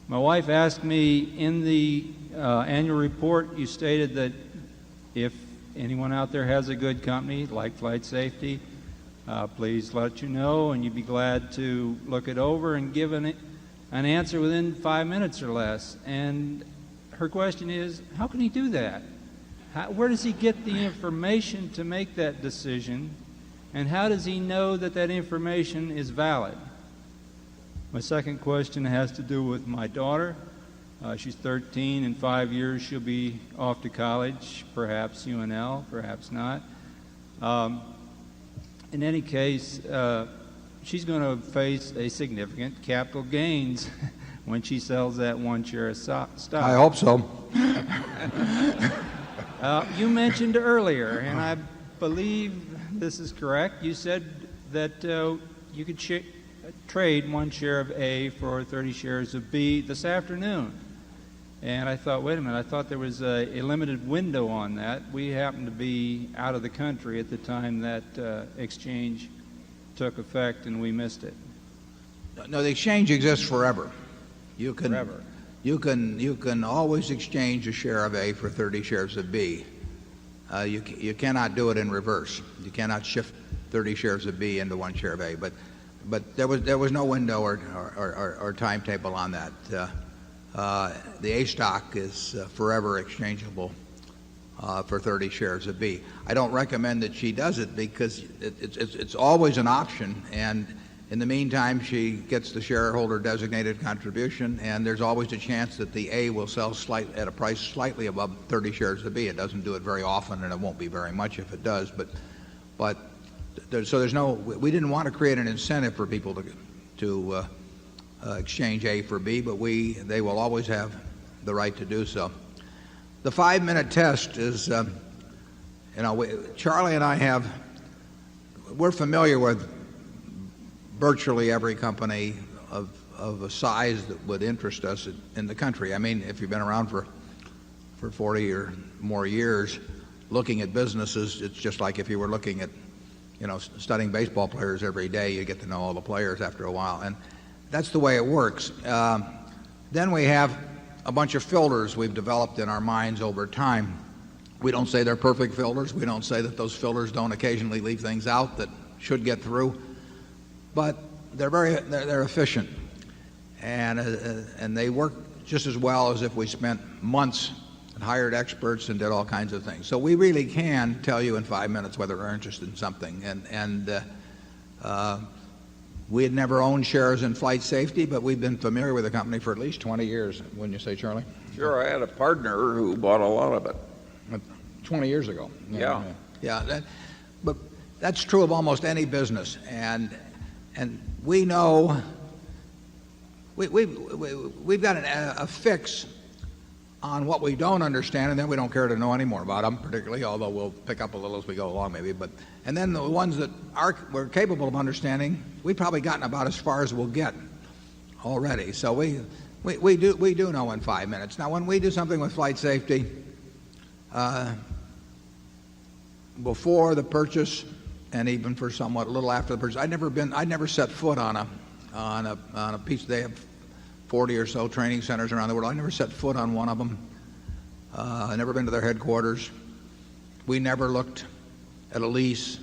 My wife asked me, in the annual report, you stated that if anyone out there has a good company like Flight Safety, please let you know, and you'd be glad to look it over and give an answer within 5 minutes or less. And her question is, how can he do that? Where does he get the information to make that decision, and how does he know that that information is valid? My second question has to do with my daughter. She's 13. In 5 years, she'll be off to college, perhaps UNL, perhaps not. In any case, she's going to face a significant capital gains when she sells that one share of stock. I hope so. You mentioned earlier, and I believe this is correct, you said that you could trade one share of A for 30 shares of B this afternoon. And I thought, wait a minute, I thought there was a limited window on that. We happened to be out of the country at the time that exchange took effect, and we missed it. No, the exchange exists forever. You can always exchange a share of A for 30 shares of B. You cannot do it in reverse. You cannot shift 30 shares of B into one share of A. But there was no window or timetable on that. The A stock is forever exchangeable for 30 shares of B. I don't recommend that she does it because it's always an option, and in the meantime she gets the shareholder designated contribution, and there's always a chance that the A will sell at a price slightly above 30 shares of B. It doesn't do it very often, and it won't be very much if it does, so there's no. We didn't want to create an incentive for people to exchange A for B, but they will always have the right to do so. The 5-minute test is, Charlie and we're familiar with virtually every company of a size that would interest us in the country. I mean, if you've been around for 40 or more years looking at businesses, it's just like if you were looking at, studying baseball players every day, you get to know all the players after a while. And that's the way it works. Then we have a bunch of filters we've developed in our minds over time. We don't say they're perfect filters. We don't say that those filters don't occasionally leave things out that should get through. But they're efficient, and they work just as well as if we spent months and hired experts and did all kinds of things. So we really can tell you in 5 minutes whether we're interested in something. We had never owned shares in Flight Safety, but we've been familiar with the company for at least 20 years. Wouldn't you say, Charlie? Sure, I had a partner who bought a lot of it. 20 years ago. Yeah. But that's true of almost any business, and we know we've got a fix on what we don't understand, and then we don't care to know any more about them, particularly, although we'll pick up a little as we go along maybe. And then the ones that we're capable of understanding, we've probably gotten about as far as we'll get already. So we do know in 5 minutes. Now, when we do something with Flight Safety, before the purchase and even for somewhat a little after the purchase, I'd never set foot on a piece. They have 40 or so training centers around the world. I never set foot on one of them. I've never been to their headquarters. We never looked at a lease.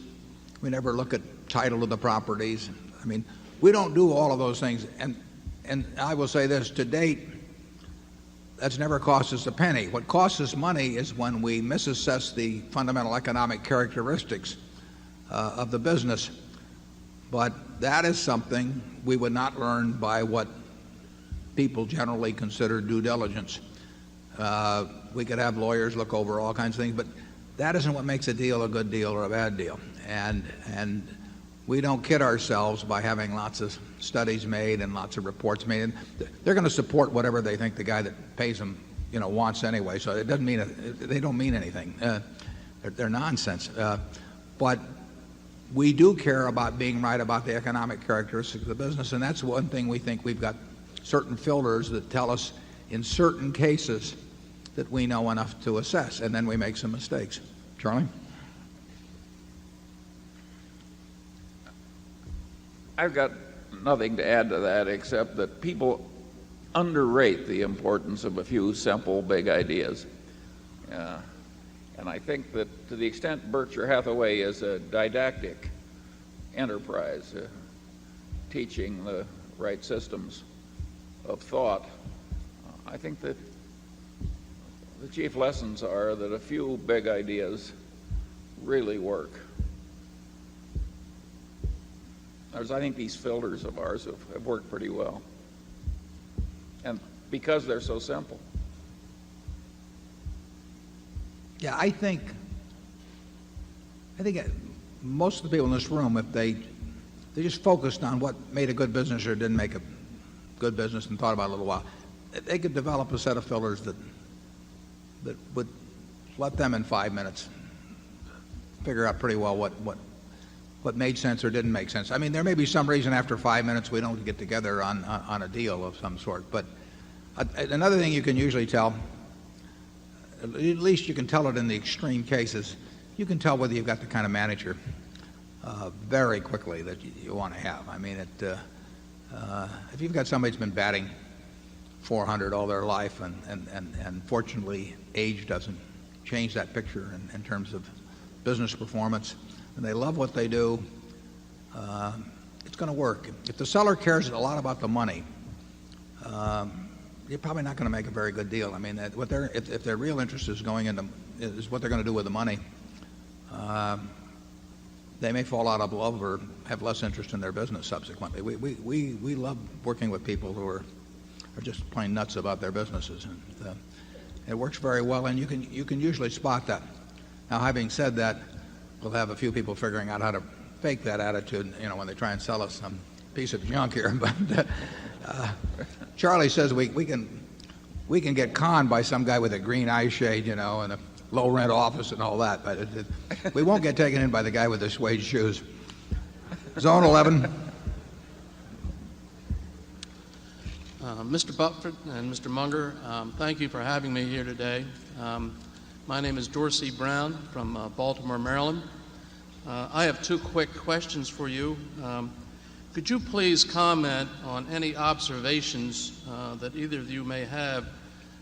We never look at title to the properties. I mean, we don't do all of those things. And I will say this, to date, that's never cost us a penny. What costs us money is when we misassess the fundamental economic characteristics of the business. But that is something we would not learn by what people generally consider due diligence. We could have lawyers look over all kinds of things, but that isn't what makes a deal a good deal or a bad deal. And we don't kid ourselves by having lots of studies made and lots of reports made. And they're going to support whatever they think the guy that pays them wants anyway. So it doesn't mean they don't mean anything. They're nonsense. But we do care about being right about the economic characteristics of the business, and that's one thing we think we've got certain filters that tell us in certain cases that we know enough to assess, and then we make some mistakes. Charlie? I've got nothing to add to that except that people underrate the importance of a few simple, big ideas. And I think that to the extent Berkshire Hathaway is a didactic enterprise, teaching the right systems of thought, I think that the chief lessons are that a few big ideas really work. I think these filters of ours have worked pretty well. And because they're so simple. Yeah, I think most of the people in this room, if they just focused on what made a good business or didn't make a good business and thought about it a little while, they could develop a set of filters that would let them in 5 minutes figure out pretty well what made sense or didn't make sense. I mean, there may be some reason after 5 minutes we don't get together on a deal of some sort. But another thing you can usually tell, at least you can tell it in the extreme cases, you can tell whether you've got the kind of manager very quickly that you want to have. I mean, if you've got somebody that's been batting .400 all their life, and fortunately age doesn't change that picture in terms of business performance, and they love what they do, it's going to work. If the seller cares a lot about the money, you're probably not going to make a very good deal. I mean, if their real interest is is what they're going to do with the money, they may fall out of love or have less interest in their business subsequently. We love working with people who are just plain nuts about their businesses, and it works very well. And you can usually spot that. Now, having said that, we'll have a few people figuring out how to fake that attitude, when they try and sell us some piece of junk here. But Charlie says we can get conned by some guy with a green eye shade, and a low rent office and all that. But we won't get taken in by the guy with the suede shoes. Zone 11. Mr. Buffett and Mr. Munger, thank you for having me here today. My name is Dorsey Brown from Baltimore, Maryland. I have two quick questions for you. Could you please comment on any observations that either of you may have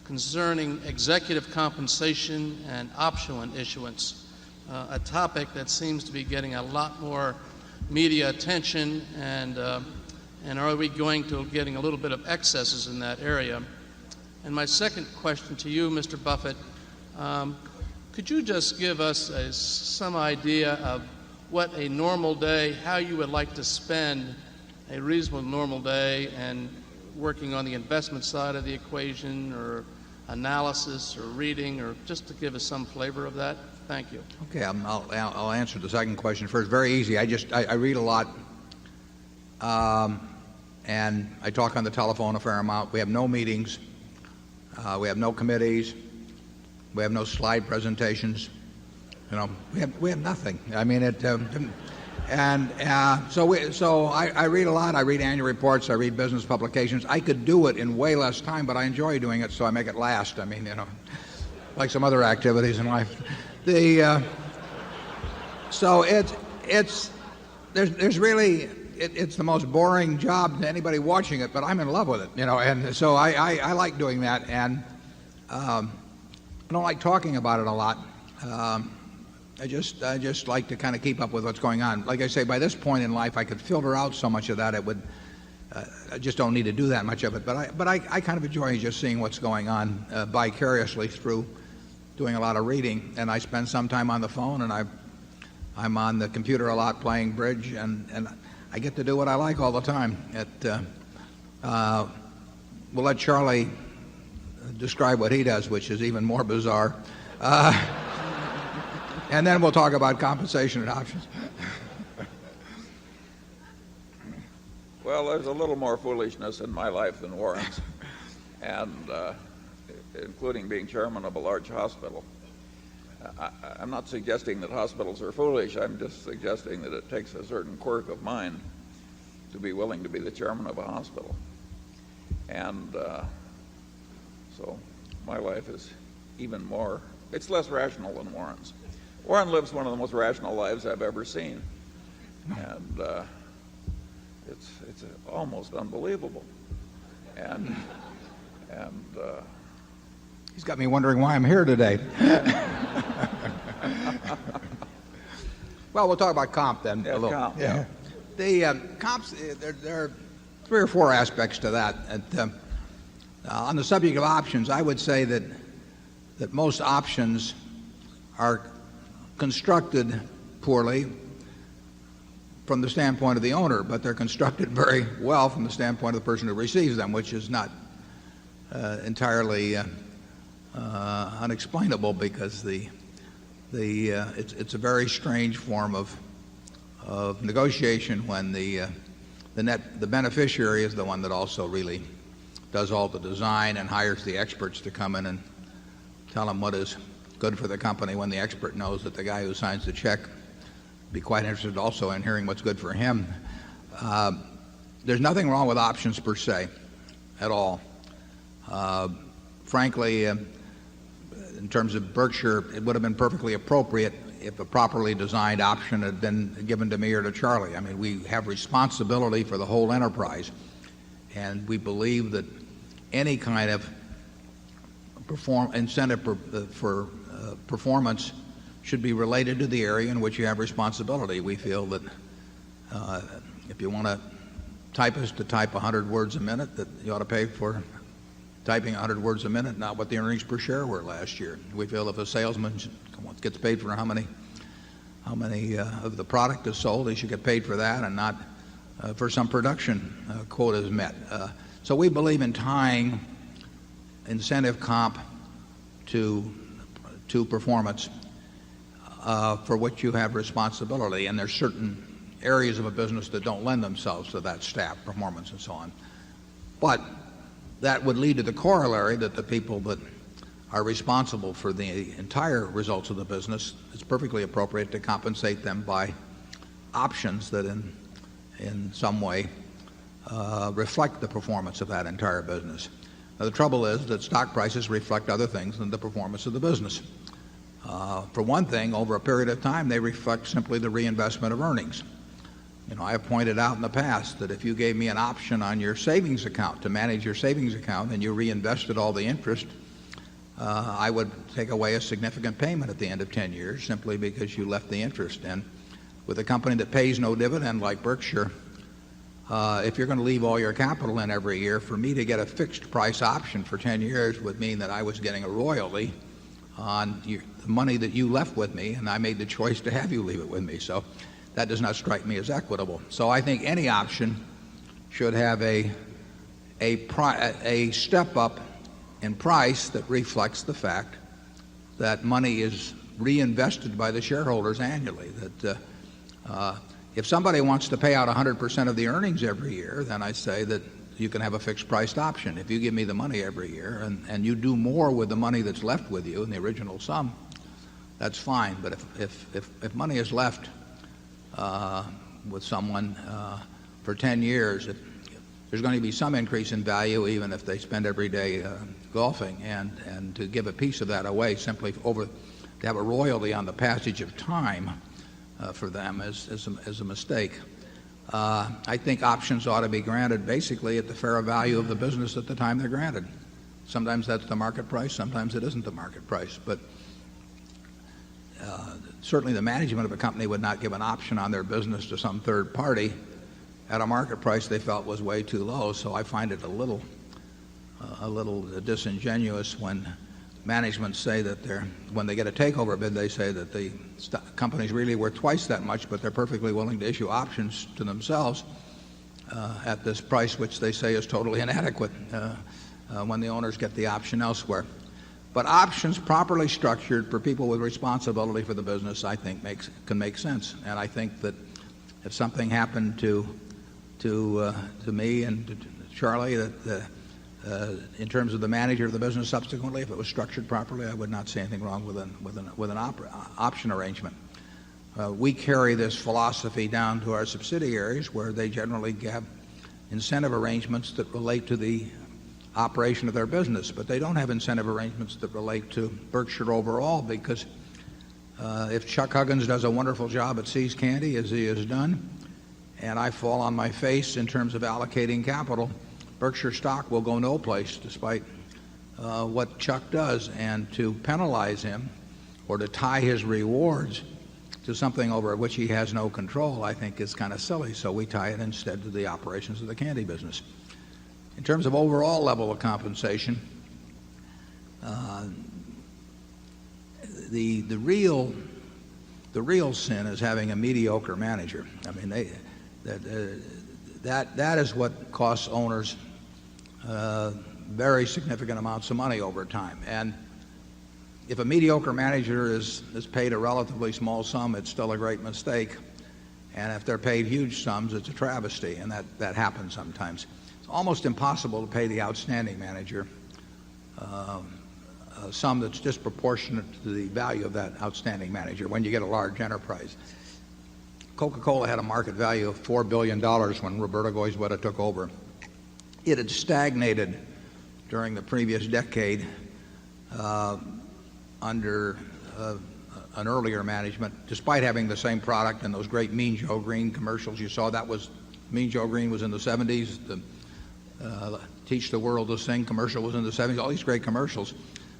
concerning executive compensation and option issuance, a topic that seems to be getting a lot more media attention, and are we going to getting a little bit of excesses in that area? And my second question to you, Mr. Buffett, could you just give us some idea of what a normal day, how you would like to spend a reasonable normal day, and working on the investment side of the equation, or analysis, or reading, or just to give us some flavor of that? Thank you. Okay, I'll answer the second question first. Very easy. I read a lot, and I talk on the telephone a fair amount. We have no meetings. We have no committees. We have no slide presentations. We have nothing. I mean, so I read a lot. I read annual reports. I read business publications. I could do it in way less time, but I enjoy doing it, so I make it last. I mean, like some other activities in life. So there's really, it's the most boring job to anybody watching it, but I'm in love with it, and so I like doing that, and I don't like talking about it a lot. I just like to kind of keep up with what's going on. Like I say, by this point in life, I could filter out so much of that. I just don't need to do that much of it. But I kind of enjoy just seeing what's going on vicariously through doing a lot of reading. And I spend some time on the phone, and I'm on the computer a lot playing bridge, and I get to do what I like all the time. We'll let Charlie describe what he does, which is even more bizarre. And then we'll talk about compensation and options. Well, there's a little more foolishness in my life than Warren's. And including being chairman of a large hospital. I'm not suggesting that hospitals are foolish. I'm just suggesting that it takes a certain quirk of mind to be willing to be the chairman of a hospital. And so my life is even more, it's less rational than Warren's. Warren lives one of the most rational lives I've ever seen. And it's almost unbelievable. And he's got me wondering why I'm here today. Well, we'll talk about comp then. Yeah, a little. comp, yeah. The comps, there are 3 or 4 aspects to that. On the subject of options, I would say that most options are constructed poorly from the standpoint of the owner, but they're constructed very well from the standpoint of the person who receives them, which is not entirely unexplainable, because it's a very strange form of negotiation when the beneficiary is the one that also really does all the design and hires the experts to come in and tell them what is good for the company, when the expert knows that the guy who signs the check would be quite interested also in hearing what's good for him. There's nothing wrong with options per se at all. Frankly, in terms of Berkshire, it would have been perfectly appropriate if a properly designed option had been given to me or to Charlie. I mean, we have responsibility for the whole enterprise, and we believe that any kind of incentive for performance should be related to the area in which you have responsibility. We feel that if you want a typist to type 100 words a minute, that you ought to pay for typing 100 words a minute, not what the earnings per share were last year. We feel if a salesman gets paid for how many of the product is sold, he should get paid for that and not for some production quotas met. So we believe in tying incentive comp to performance for which you have responsibility, and there's certain areas of a business that don't lend themselves to that staff performance and so on. But that would lead to the corollary that the people that are responsible for the entire results of the business, it's perfectly appropriate to compensate them by options that in some way reflect the performance of that entire business. Now, the trouble is that stock prices reflect other things than the performance of the business. For one thing, over a period of time, they reflect simply the reinvestment of earnings. You know, I have pointed out in the past that if you gave me an option on your savings account to manage your savings account and you reinvested all the interest, I would take away a significant payment at the end of 10 years simply because you left the interest. And with a company that pays no dividend like Berkshire, if you're going to leave all your capital in every year, for me to get a fixed price option for 10 years would mean that I was getting a royalty on the money that you left with me, and I made the choice to have you leave it with me. So that does not strike me as equitable. So I think any option should have a step up in price that reflects the fact that money is reinvested by the shareholders annually. That if somebody wants to pay out 100% of the earnings every year, then I say that you can have a fixed priced option. If you give me the money every year and you do more with the money that's left with you in the original sum, that's fine. But if money is left with someone for 10 years, there's going to be some increase in value even if they spend every day golfing, and to give a piece of that away simply to have a royalty on the passage of time for them is a mistake. I think options ought to be granted basically at the fair value of the business at the time they're granted. Sometimes that's the market price, sometimes it isn't the market price, but certainly the management of a company would not give an option on their business to some third party at a market price they felt was way too low. So I find it a little disingenuous when management say that when they get a takeover bid, they say that the company's really worth twice that much, but they're perfectly willing to issue options to themselves at this price, which they say is totally inadequate when the owners get the option elsewhere. But options properly structured for people with responsibility for the business, I think, can make sense. And I think that if something happened to me and to Charlie that in terms of the manager of the business subsequently, if it was structured properly, I would not see anything wrong with an option arrangement. We carry this philosophy down to our subsidiaries, where they generally have incentive arrangements that relate to the operation of their business, but they don't have incentive arrangements that relate to Berkshire overall, because if Chuck Huggins does a wonderful job at See's Candy, as he has done, and I fall on my face in terms of allocating capital, Berkshire stock will go no place despite what Chuck does. And to penalize him or to tie his rewards to something over which he has no control, I think is kind of silly. So we tie it instead to the operations of the candy business. In terms of overall level of compensation, the real sin is having a mediocre manager. I mean, that is what costs owners very significant amounts of money over time. And if a mediocre manager is paid a relatively small sum, it's still a great mistake. And if they're paid huge sums, it's a travesty, and that happens sometimes. It's almost impossible to pay the outstanding manager a sum that's disproportionate to the value of that outstanding manager when you get a large enterprise. Coca-Cola had a market value of $4 billion when Roberto Goizueta took over. It had stagnated during the previous decade under an earlier management, despite having the same product and those great Mean Joe Green commercials you saw. That was Mean Joe Green was in the 70s. The Teach the World to Sing commercial was in the 70s. All these great commercials,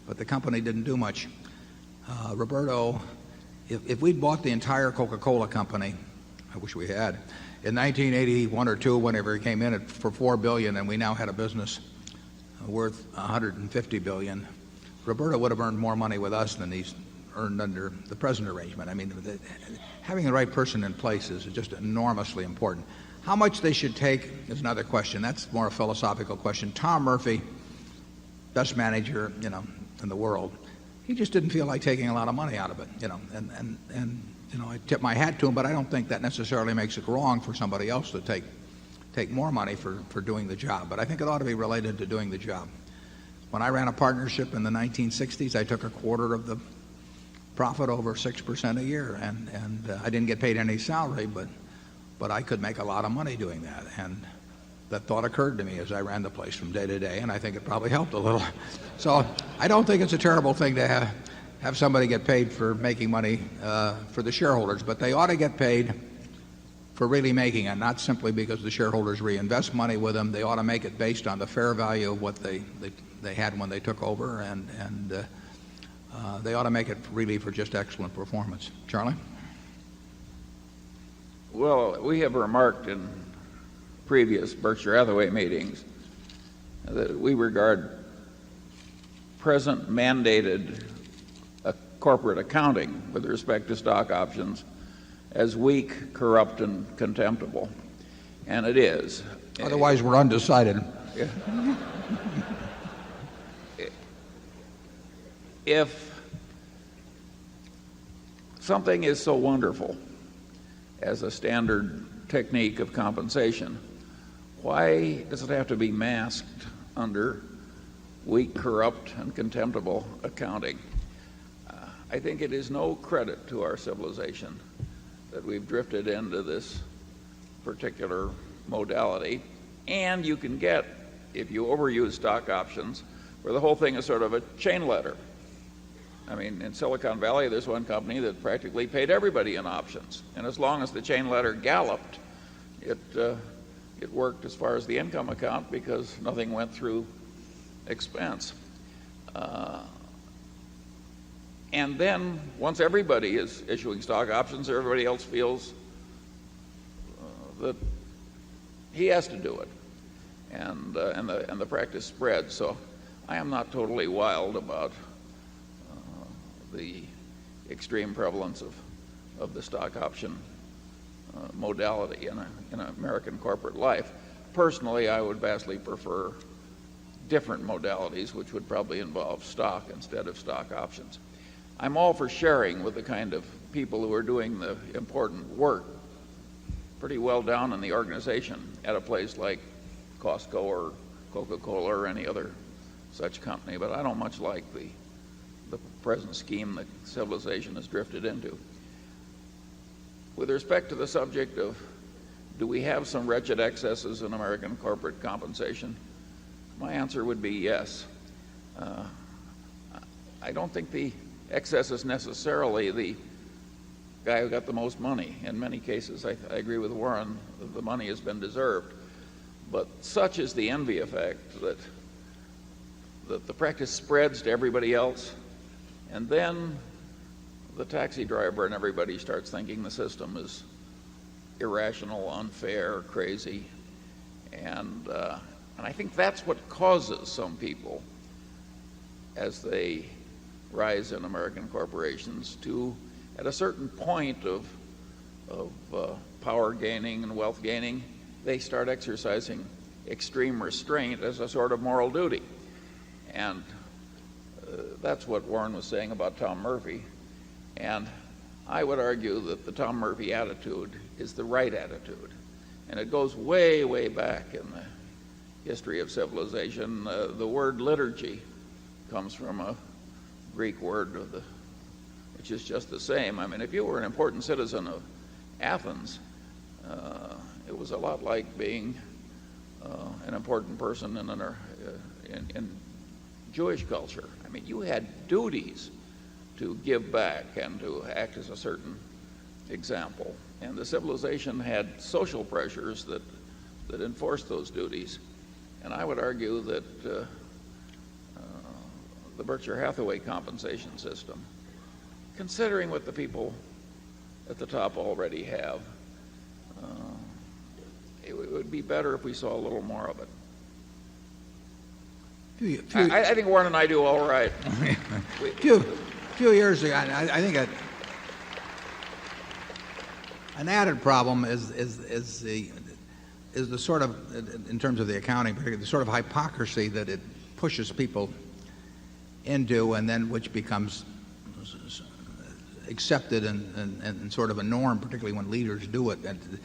but the company didn't do much. Roberto, if we'd bought the entire Coca-Cola company, I wish we had, in 1981 or 2, whenever he came in for $4 billion, and we now had a business worth $150 billion, Roberto would have earned more money with us than he's earned under the present arrangement. I mean, having the right person in place is just enormously important. How much they should take is another question. That's more a philosophical question. Tom Murphy, best manager, in the world, he just didn't feel like taking a lot of money out of it, and I tip my hat to him, but I don't think that necessarily makes it wrong for somebody else to take more money for doing the job. But I think it ought to be related to doing the job. When I ran a partnership in the 1960s, I took a quarter of the profit, over 6% a year, and I didn't get paid any salary, but I could make a lot of money doing that. And that thought occurred to me as I ran the place from day to day, and I think it probably helped a little. So I don't think it's a terrible thing to have somebody get paid for making money for the shareholders, but they ought to get paid for really making it, not simply because the shareholders reinvest money with them. They ought to make it based on the fair value of what they had when they took over, and they ought to make it really for just excellent performance. Charlie? Well, we have remarked in previous Berkshire Hathaway meetings that we regard present mandated corporate accounting with respect to stock options as weak, corrupt, and contemptible. And it is. Otherwise, we're undecided. If something is so wonderful as a standard technique of compensation, why does it have to be masked under weak, corrupt, and contemptible accounting? I think it is no credit to our civilization that we've drifted into this particular modality. And you can get, if you overuse stock options, where the whole thing is sort of a chain letter. I mean, in Silicon Valley, there's one company that practically paid everybody in options. And as long as the chain letter galloped, it worked as far as the income account because nothing went through expense. And then once everybody is issuing stock options, everybody else feels that he has to do it, and the practice spreads. So I am not totally wild about the extreme prevalence of the stock option modality in American corporate life. Personally, I would vastly prefer different modalities, which would probably involve stock instead of stock options. I'm all for sharing with the kind of people who are doing the important work pretty well down in the organization at a place like Costco or Coca-Cola or any other such company, but I don't much like the present scheme that civilization has drifted into. With respect to the subject of do we have some wretched excesses in American corporate compensation, my answer would be yes. I don't think the excess is necessarily the guy who got the most money. In many cases, I agree with Warren, that the money has been deserved. But such is the envy effect that the practice spreads to everybody else, and then the taxi driver and everybody starts thinking the system is irrational, unfair, crazy, and I think that's what causes some people, as they rise in American corporations, to, at a certain point of power gaining and wealth gaining, they start exercising extreme restraint as a sort of moral duty. And that's what Warren was saying about Tom Murphy. And I would argue that the Tom Murphy attitude is the right attitude. And it goes way, way back in the history of civilization. The word liturgy comes from a Greek word which is just the same. I mean, if you were an important citizen of Athens, it was a lot like being an important person in Jewish culture. I mean, you had duties to give back and to act as a certain example. And the civilization had social pressures that enforced those duties. And I would argue that the Berkshire Hathaway compensation system, considering what the people at the top already have, it would be better if we saw a little more of it. I think Warren and I do all right. Few years ago, I think an added problem is the sort of, in terms of the accounting, particularly the sort of hypocrisy that it pushes people into, and then which becomes accepted and sort of a norm, particularly when leaders do it. And,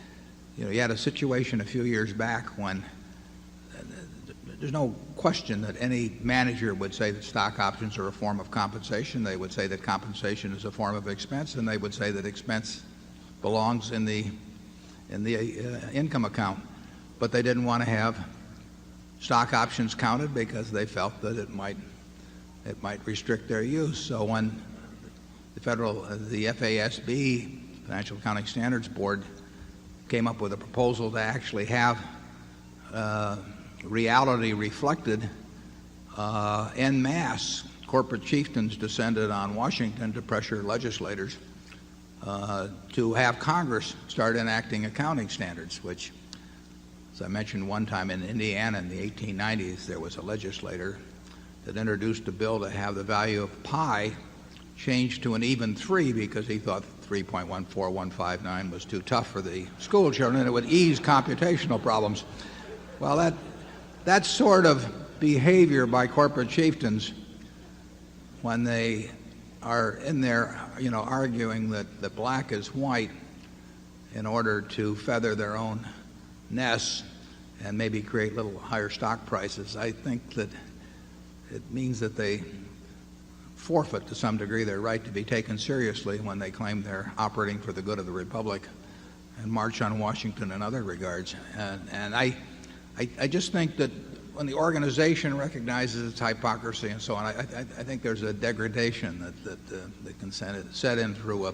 you had a situation a few years back when there's no question that any manager would say that stock options are a form of compensation. They would say that compensation is a form of expense, and they would say that expense belongs in the income account. But they didn't want to have stock options counted because they felt that it might restrict their use. So when the FASB, Financial Accounting Standards Board, came up with a proposal to actually have reality reflected en masse, corporate chieftains descended on Washington to pressure legislators to have Congress start enacting accounting standards, which, as I mentioned one time, in Indiana in the 1890s, there was a legislator that introduced a bill to have the value of pi changed to an even 3 because he thought 3.14159 was too tough for the school children and it would ease computational problems. Well, that sort of behavior by corporate chieftains, when they are in there, arguing that black is white in order to feather their own nests and maybe create little higher stock prices, I think that it means that they forfeit to some degree their right to be taken seriously when they claim they're operating for the good of the republic and march on Washington in other regards. And I just think that when the organization recognizes its hypocrisy and so on, I think there's a degradation that can set in through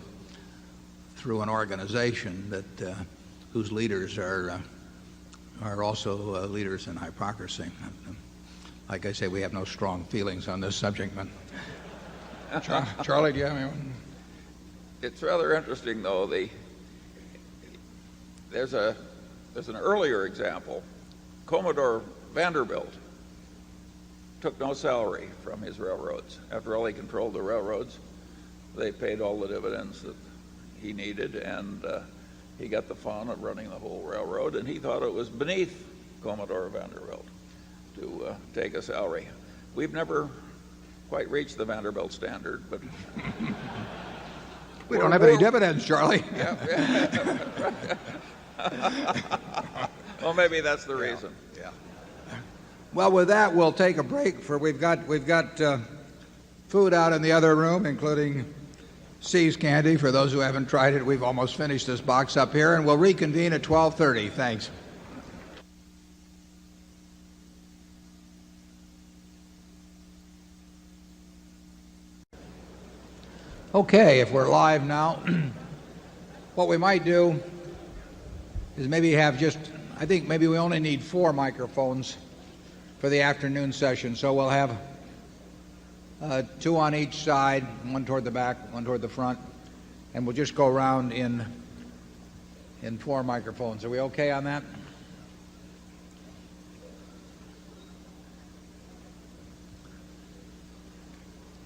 an organization that whose leaders are also leaders in hypocrisy. Like I say, we have no strong feelings on this subject, but Charlie, do you have anyone? It's rather interesting, though. There's an earlier example. Commodore Vanderbilt took no salary from his railroads. After all, he controlled the railroads. They paid all the dividends that he needed, and he got the fun of running the whole railroad, and he thought it was beneath Commodore Vanderbilt to take a salary. We've never quite reached the Vanderbilt standard, but we don't have any dividends, Charlie. Well, maybe that's the reason. Yeah. Well, with that, we'll take a break. We've got food out in the other room, including See's candy. For those who haven't tried it, we've almost finished this box up here, and we'll reconvene at 12:30. Thanks. Okay, if we're live now, what we might do is maybe have I think maybe we only need 4 microphones for the afternoon session. So we'll have 2 on each side, one toward the back, one toward the front, and we'll just go around in 4 microphones. Are we okay on that?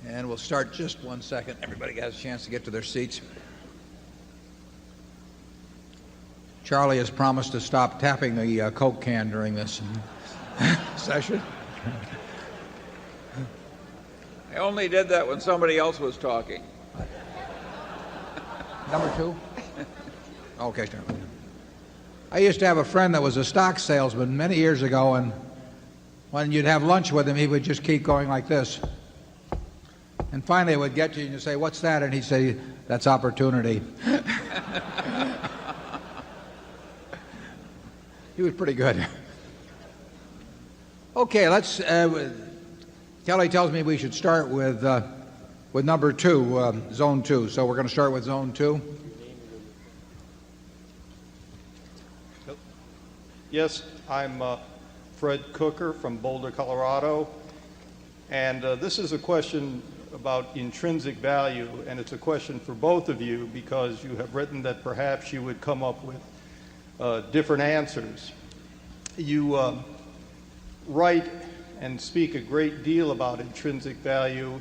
And we'll start just 1 second. Everybody has a chance to get to their seats. Charlie has promised to stop tapping the Coke can during this session. I only did that when somebody else was talking. Number 2? Okay, start. I used to have a friend that was a stock salesman many years ago, and when you'd have lunch with him, he would just keep going like this. And finally it would get to you and you'd say, "What's that?" And he'd say, "That's opportunity." He was pretty good. Okay, let's Kelly tells me we should start with number 2, zone 2. So we're going to start with zone 2. Yes, I'm Fred Cooker from Boulder, Colorado, and this is a question about intrinsic value, and it's a question for both of you because you have written that perhaps you would come up with different answers. You write and speak a great deal about intrinsic value,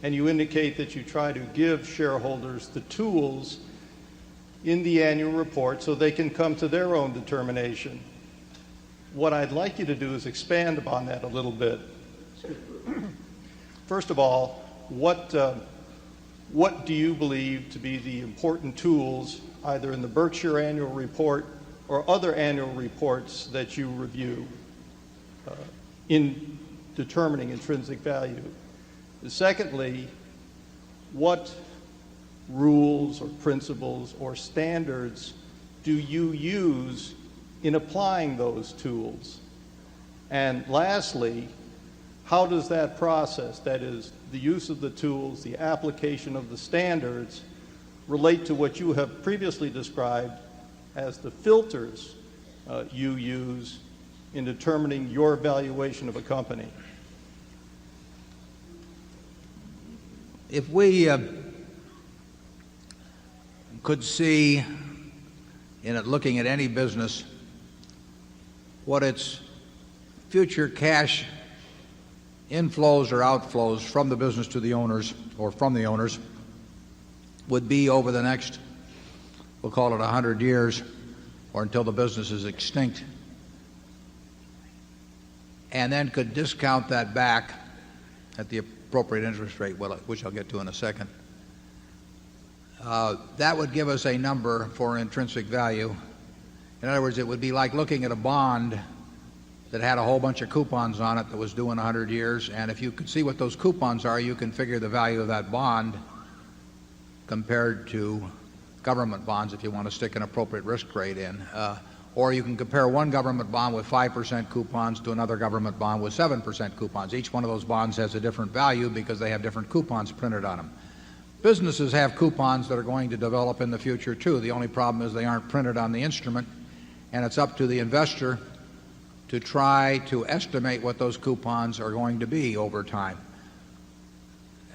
and you indicate that you try to give shareholders the tools in the annual report so they can come to their own determination. What I'd like you to do is expand upon that a little bit. First of all, what do you believe to be the important tools, either in the Berkshire annual report or other annual reports that you review in determining intrinsic value? Secondly, what rules or principles or standards do you use in applying those tools? And lastly, how does that process, that is, the use of the tools, the application of the standards, relate to what you have previously described as the filters you use in determining your valuation of a company? If we could see, in it, looking at any business, what its future cash inflows or outflows from the business to the owners or from the owners would be over the next, we'll call it 100 years, or until the business is extinct, and then could discount that back at the appropriate interest rate, which I'll get to in a second, that would give us a number for intrinsic value. In other words, it would be like looking at a bond that had a whole bunch of coupons on it that was due in 100 years, and if you could see what those coupons are, you can figure the value of that bond compared to government bonds if you want to stick an appropriate risk rate in. Or you can compare one government bond with 5% coupons to another government bond with 7% coupons. Each one of those bonds has a different value because they have different coupons printed on them. Businesses have coupons that are going to develop in the future too. The only problem is they aren't printed on the instrument, and it's up to the investor to try to estimate what those coupons are going to be over time.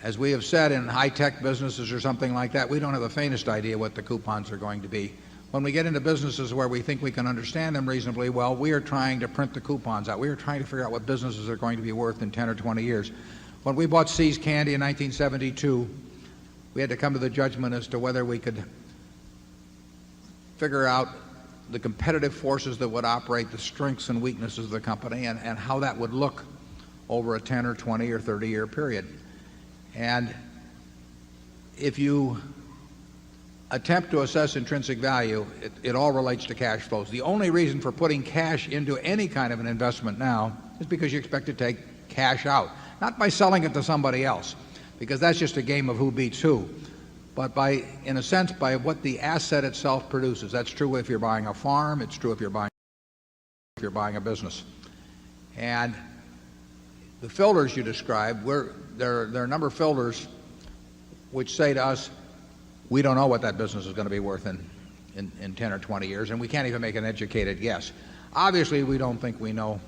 As we have said, in high-tech businesses or something like that, we don't have the faintest idea what the coupons are going to be. When we get into businesses where we think we can understand them reasonably well, we are trying to print the coupons out. We are trying to figure out what businesses are going to be worth in 10 or 20 years. When we bought See's Candy in 1972, we had to come to the judgment as to whether we could figure out the competitive forces that would operate, the strengths and weaknesses of the company, and how that would look over a 10 or 20 or 30-year period. And if you attempt to assess intrinsic value, it all relates to cash flows. The only reason for putting cash into any kind of an investment now is because you expect to take cash out. Not by selling it to somebody else, because that's just a game of who beats who, but by, in a sense, by what the asset itself produces. That's true if you're buying a farm. It's true if you're buying a business. And the filters you described, there are a number of filters which say to us, we don't know what that business is going to be worth in 10 or 20 years, and we can't even make an educated guess. Obviously, we don't think we know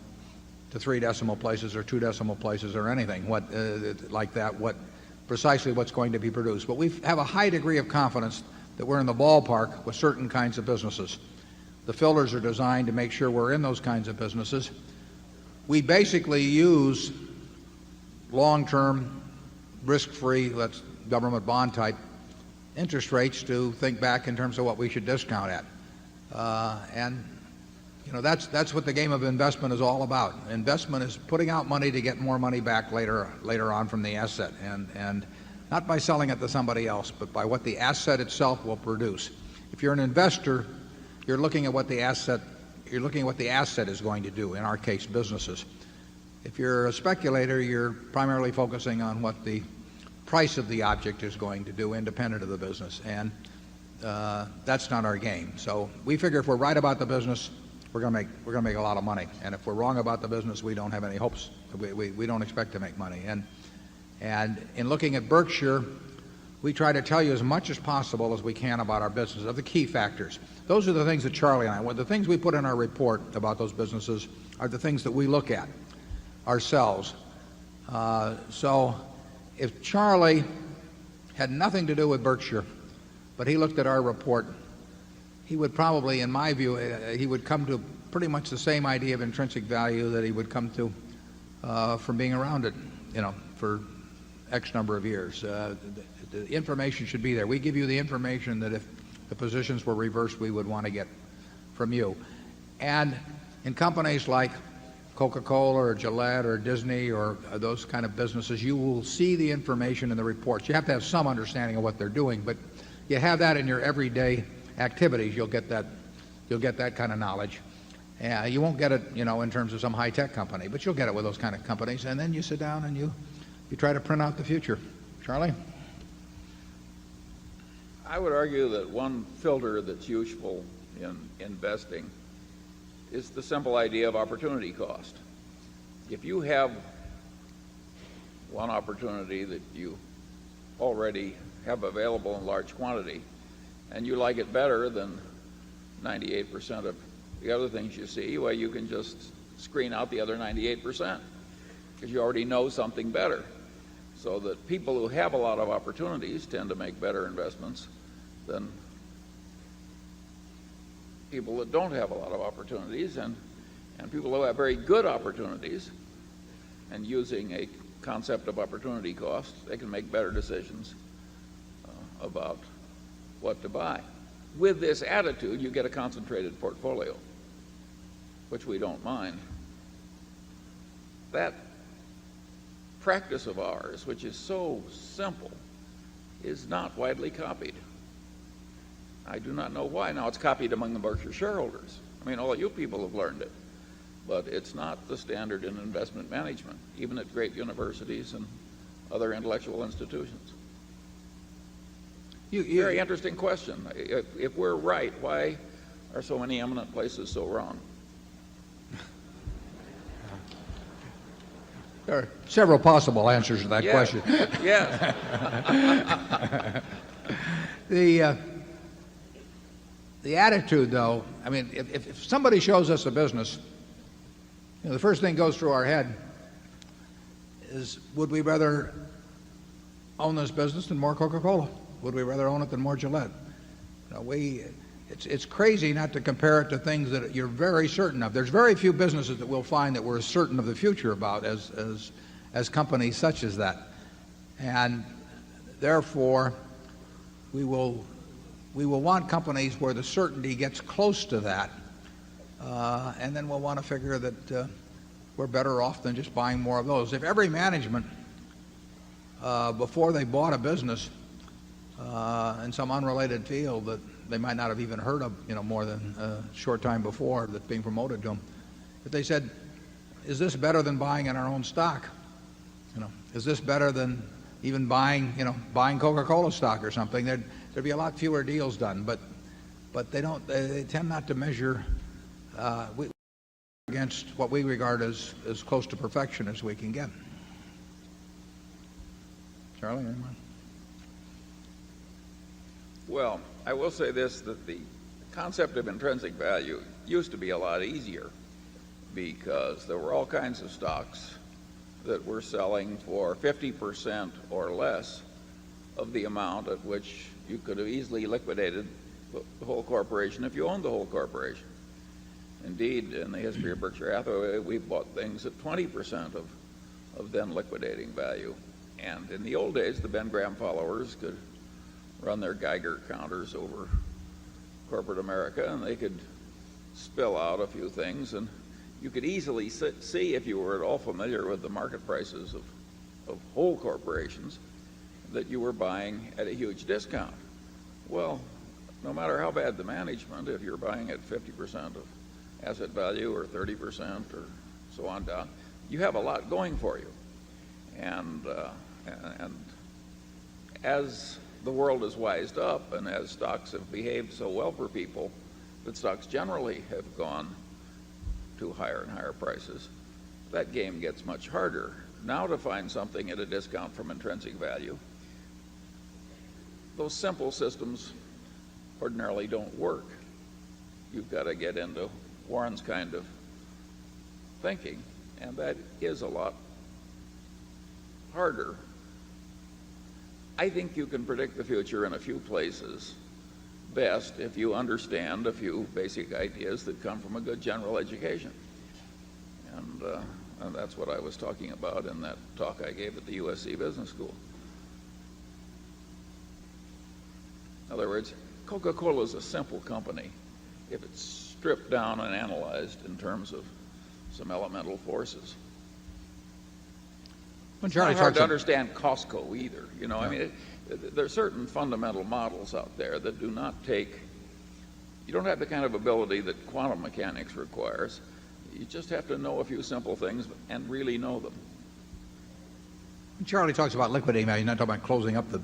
to 3 decimal places or 2 decimal places or anything like that, precisely what's going to be produced. But we have a high degree of confidence that we're in the ballpark with certain kinds of businesses. The filters are designed to make sure we're in those kinds of businesses. We basically use long-term, risk-free, that's government bond type interest rates to think back in terms of what we should discount at. And you know, that's what the game of investment is all about. Investment is putting out money to get more money back later on from the asset, and not by selling it to somebody else, but by what the asset itself will produce. If you're an investor, you're looking at what the asset is going to do, in our case, businesses. If you're a speculator, you're primarily focusing on what the price of the object is going to do, independent of the business, and that's not our game. So we figure if we're right about the business, we're going to make a lot of money, and if we're wrong about the business, we don't have any hopes. We don't expect to make money. And in looking at Berkshire, we try to tell you as much as possible as we can about our business, of the key factors. Those are the things that Charlie and the things we put in our report about those businesses are the things that we look at ourselves. So if Charlie had nothing to do with Berkshire, but he looked at our report, he would probably, in my view, he would come to pretty much the same idea of intrinsic value that he would come to from being around it, for X number of years. The information should be there. We give you the information that if the positions were reversed, we would want to get from you. And in companies like Coca-Cola or Gillette or Disney or those kind of businesses, you will see the information in the reports. You have to have some understanding of what they're doing, but you have that in your everyday activities. You'll get that kind of knowledge. You won't get it, in terms of some high-tech company, but you'll get it with those kind of companies. And then you sit down and you try to print out the future. Charlie? I would argue that one filter that's useful in investing is the simple idea of opportunity cost. If you have one opportunity that you already have available in large quantity, and you like it better than 98% of the other things you see, well, you can just screen out the other 98% because you already know something better. So that people who have a lot of opportunities tend to make better investments than people that don't have a lot of opportunities, and people who have very good opportunities, and using a concept of opportunity cost, they can make better decisions about what to buy. With this attitude, you get a concentrated portfolio, which we don't mind. That practice of ours, which is so simple, is not widely copied. I do not know why. Now, it's copied among the Berkshire shareholders. I mean, all of you people have learned it. But it's not the standard in investment management, even at great universities and other intellectual institutions. Very interesting question. If we're right, why are so many eminent places so wrong? There are several possible answers to that question. Yes. The attitude, though, I mean, if somebody shows us a business, the first thing goes through our head is, would we rather own this business than more Coca-Cola? Would we rather own it than more Gillette? It's crazy not to compare it to things that you're very certain of. There's very few businesses that we'll find that we're certain of the future about as companies such as that. And therefore, we will want companies where the certainty gets close to that, and then we'll want to figure that we're better off than just buying more of those. If every management, before they bought a business, in some unrelated field that they might not have even heard of, more than a short time before that's being promoted to them. If they said, is this better than buying in our own stock? Is this better than even buying Coca-Cola stock or something? There'd be a lot fewer deals done, but they tend not to measure against what we regard as close to perfection as we can get. Charlie, anyone? Well, I will say this, that the concept of intrinsic value used to be a lot easier because there were all kinds of stocks that were selling for 50% or less of the amount at which you could have easily liquidated the whole corporation if you owned the whole corporation. Indeed, in the history of Berkshire Hathaway, we bought things at 20% of then liquidating value. And in the old days, the Ben Graham followers could run their Geiger counters over corporate America, and they could spill out a few things, and you could easily see, if you were at all familiar with the market prices of whole corporations, that you were buying at a huge discount. Well, no matter how bad the management, if you're buying at 50% of asset value or 30% or so on down, you have a lot going for you. And as the world has wised up and as stocks have behaved so well for people that stocks generally have gone to higher and higher prices, that game gets much harder. Now to find something at a discount from intrinsic value, those simple systems ordinarily don't work. You've got to get into Warren's kind of thinking, and that is a lot harder. I think you can predict the future in a few places best if you understand a few basic ideas that come from a good general education. And that's what I was talking about in that talk I gave at the USC Business School. In other words, Coca-Cola is a simple company if it's stripped down and analyzed in terms of some elemental forces. It's not hard to understand Costco either. I mean, there are certain fundamental models out there that do not take, you don't have the kind of ability that quantum mechanics requires. You just have to know a few simple things and really know them. Charlie talks about liquidating value. He's not talking about closing up the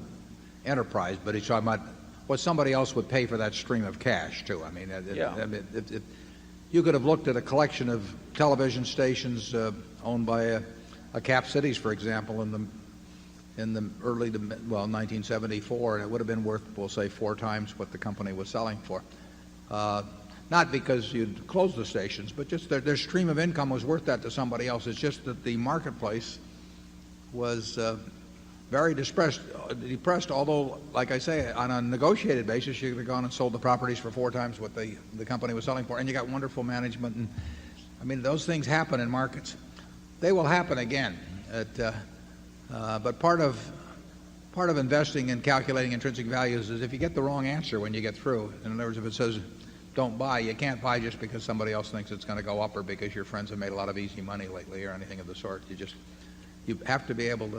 enterprise, but he's talking about what somebody else would pay for that stream of cash, too. I mean, you could have looked at a collection of television stations owned by a Cap Cities, for example, in the early to 1974, and it would have been worth, we'll say, 4 times what the company was selling for. Not because you'd close the stations, but just their stream of income was worth that to somebody else. It's just that the marketplace was very depressed, although, like I say, on a negotiated basis, you could have gone and sold the properties for 4 times what the company was selling for, and you got wonderful management. And I mean, those things happen in markets. They will happen again. But part of investing and calculating intrinsic values is if you get the wrong answer when you get through. In other words, if it says don't buy, you can't buy just because somebody else thinks it's going to go up or because your friends have made a lot of easy money lately or anything of the sort. You have to be able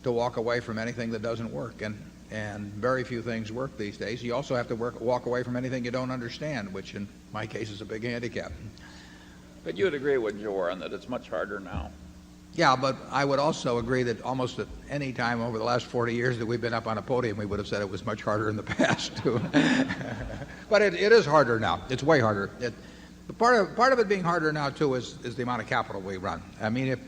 to walk away from anything that doesn't work, and very few things work these days. You also have to walk away from anything you don't understand, which in my case is a big handicap. But you would agree with Warren that it's much harder now. Yeah, but I would also agree that almost at any time over the last 40 years that we've been up on a podium, we would have said it was much harder in the past, too. But it is harder now. It's way harder. Part of it being harder now, too, is the amount of capital we run. I mean, if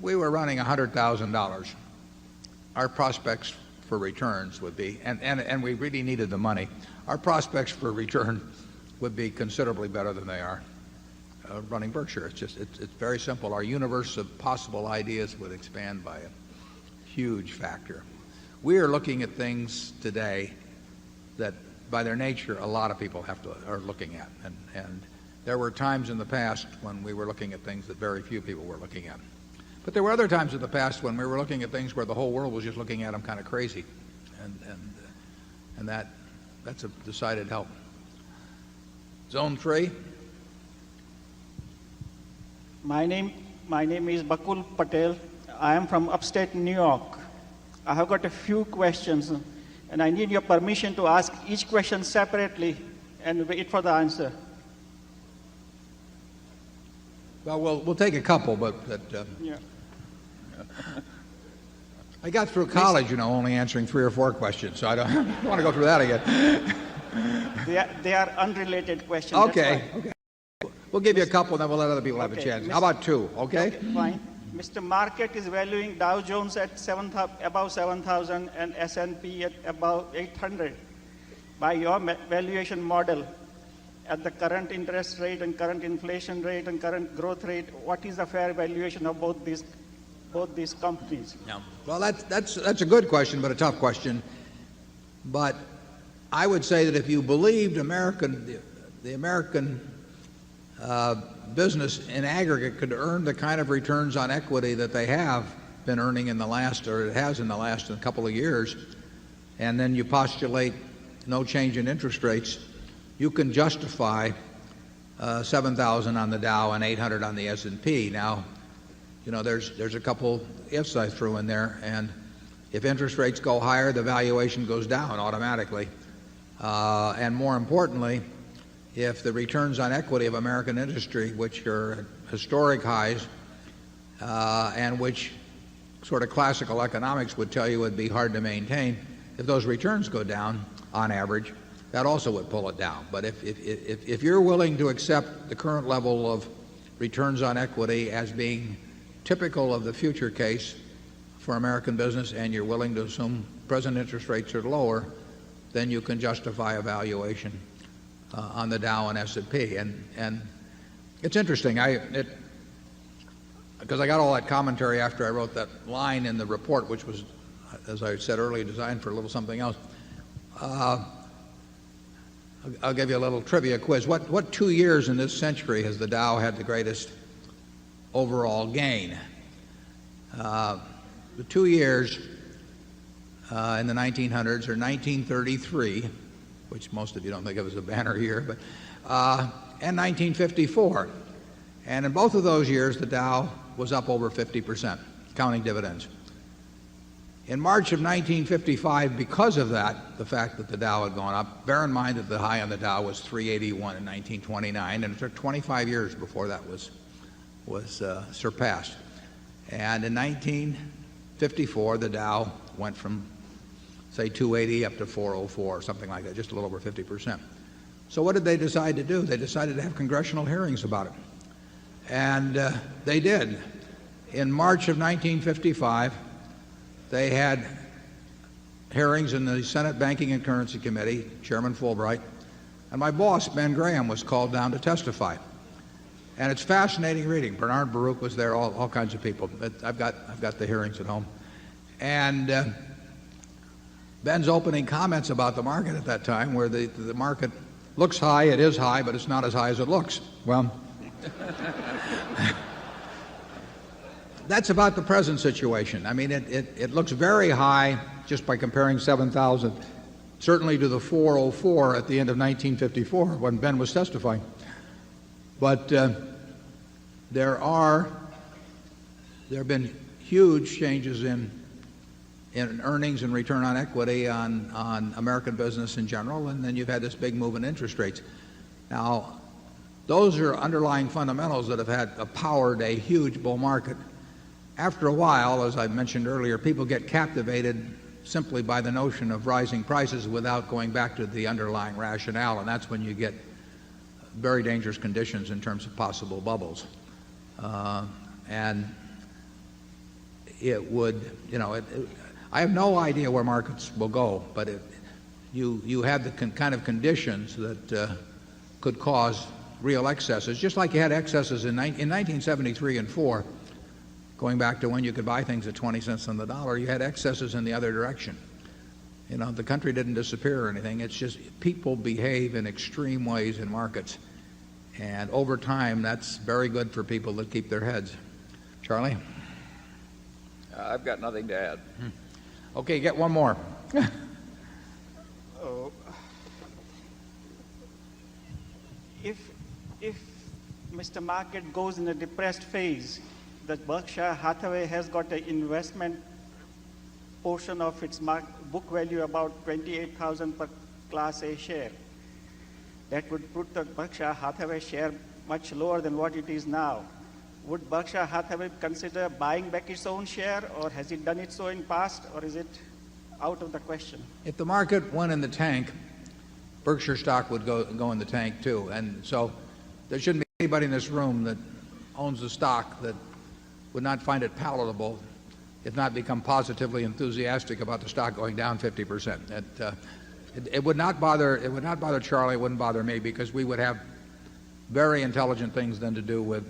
we were running $100,000, our prospects for returns would be, and we really needed the money, our prospects for return would be considerably better than they are running Berkshire. It's very simple. Our universe of possible ideas would expand by a huge factor. We are looking at things today that, by their nature, a lot of people are looking at. And there were times in the past when we were looking at things that very few people were looking at. But there were other times in the past when we were looking at things where the whole world was just looking at them kind of crazy. And that's a decided help. Zone 3. My name is Bakul Patel. I am from upstate New York. I have got a few questions, and I need your permission to ask each question separately and wait for the answer. Well, we'll take a couple, but Yeah. I got through college, only answering 3 or 4 questions, so I don't want to go through that again. They are unrelated questions. Okay. Okay. We'll give you a couple, then we'll let other people have a chance. How about 2? Okay. Fine. Mr. Market is valuing Dow Jones at above 7,000 and S&P at above 800. By your valuation model, at the current interest rate and current inflation rate and current growth rate, what is the fair valuation of both these companies? Yeah. Well, that's a good question, but a tough question. But I would say that if you believed the American business in aggregate could earn the kind of returns on equity that they have been earning in the last, or it has in the last couple of years, and then you postulate no change in interest rates, you can justify 7,000 on the Dow and 800 on the S&P. Now, there's a couple ifs I threw in there, and if interest rates go higher, the valuation goes down automatically. And more importantly, if the returns on equity of American industry, which are at historic highs, and which sort of classical economics would tell you would be hard to maintain, if those returns go down on average, that also would pull it down. But if you're willing to accept the current level of returns on equity as being typical of the future case for American business, and you're willing to assume present interest rates are lower, then you can justify a valuation on the Dow and S&P. And it's interesting, because I got all that commentary after I wrote that line in the report, which was, as I said earlier, designed for a little something else. I'll give you a little trivia quiz. What 2 years in this century has the Dow had the greatest overall gain? The 2 years in the 1900s are 1933, which most of you don't think of as a banner year, but and 1954. And in both of those years, the Dow was up over 50%, counting dividends. In March of 1955, because of that, the fact that the Dow had gone up, bear in mind that the high on the Dow was 381 in 1929, and it took 25 years before that was surpassed. And in 1954, the Dow went from, say, 280 up to 404 or something like that, just a little over 50%. So what did they decide to do? They decided to have congressional hearings about it. And they did. In March of 1955, they had hearings in the Senate Banking and Currency Committee, Chairman Fulbright, and my boss, Ben Graham, was called down to testify. And it's fascinating reading. Bernard Baruch was there, all kinds of people. I've got the hearings at home. And Ben's opening comments about the market at that time were the market looks high, it is high, but it's not as high as it looks. Well, that's about the present situation. I mean, it looks very high just by comparing 7,000, certainly to the 404 at the end of 1954 when Ben was testifying. But there have been huge changes in earnings and return on equity on American business in general, and then you've had this big move in interest rates. Now, those are underlying fundamentals that have powered a huge bull market. After a while, as I mentioned earlier, people get captivated simply by the notion of rising prices without going back to the underlying rationale, and that's when you get very dangerous conditions in terms of possible bubbles. And it would, I have no idea where markets will go, but you have the kind of conditions that could cause real excesses, just like you had excesses in 1973 and 4, going back to when you could buy things at 20 cents on the dollar. You had excesses in the other direction. The country didn't disappear or anything. It's just people behave in extreme ways in markets. And over time, that's very good for people that keep their heads. Charlie? I've got nothing to add. Okay, get one more. If Mr. Market goes in a depressed phase, that Berkshire Hathaway has got an investment portion of its book value, about 28,000 per Class A share. That would put the Berkshire Hathaway share much lower than what it is now. Would Berkshire Hathaway consider buying back its own share, or has it done it so in past, or is it out of the question? If the market went in the tank, Berkshire stock would go in the tank too. And so there shouldn't be anybody in this room that owns the stock that would not find it palatable, if not become positively enthusiastic about the stock going down 50%. It would not bother Charlie, it wouldn't bother me, because we would have very intelligent things then to do with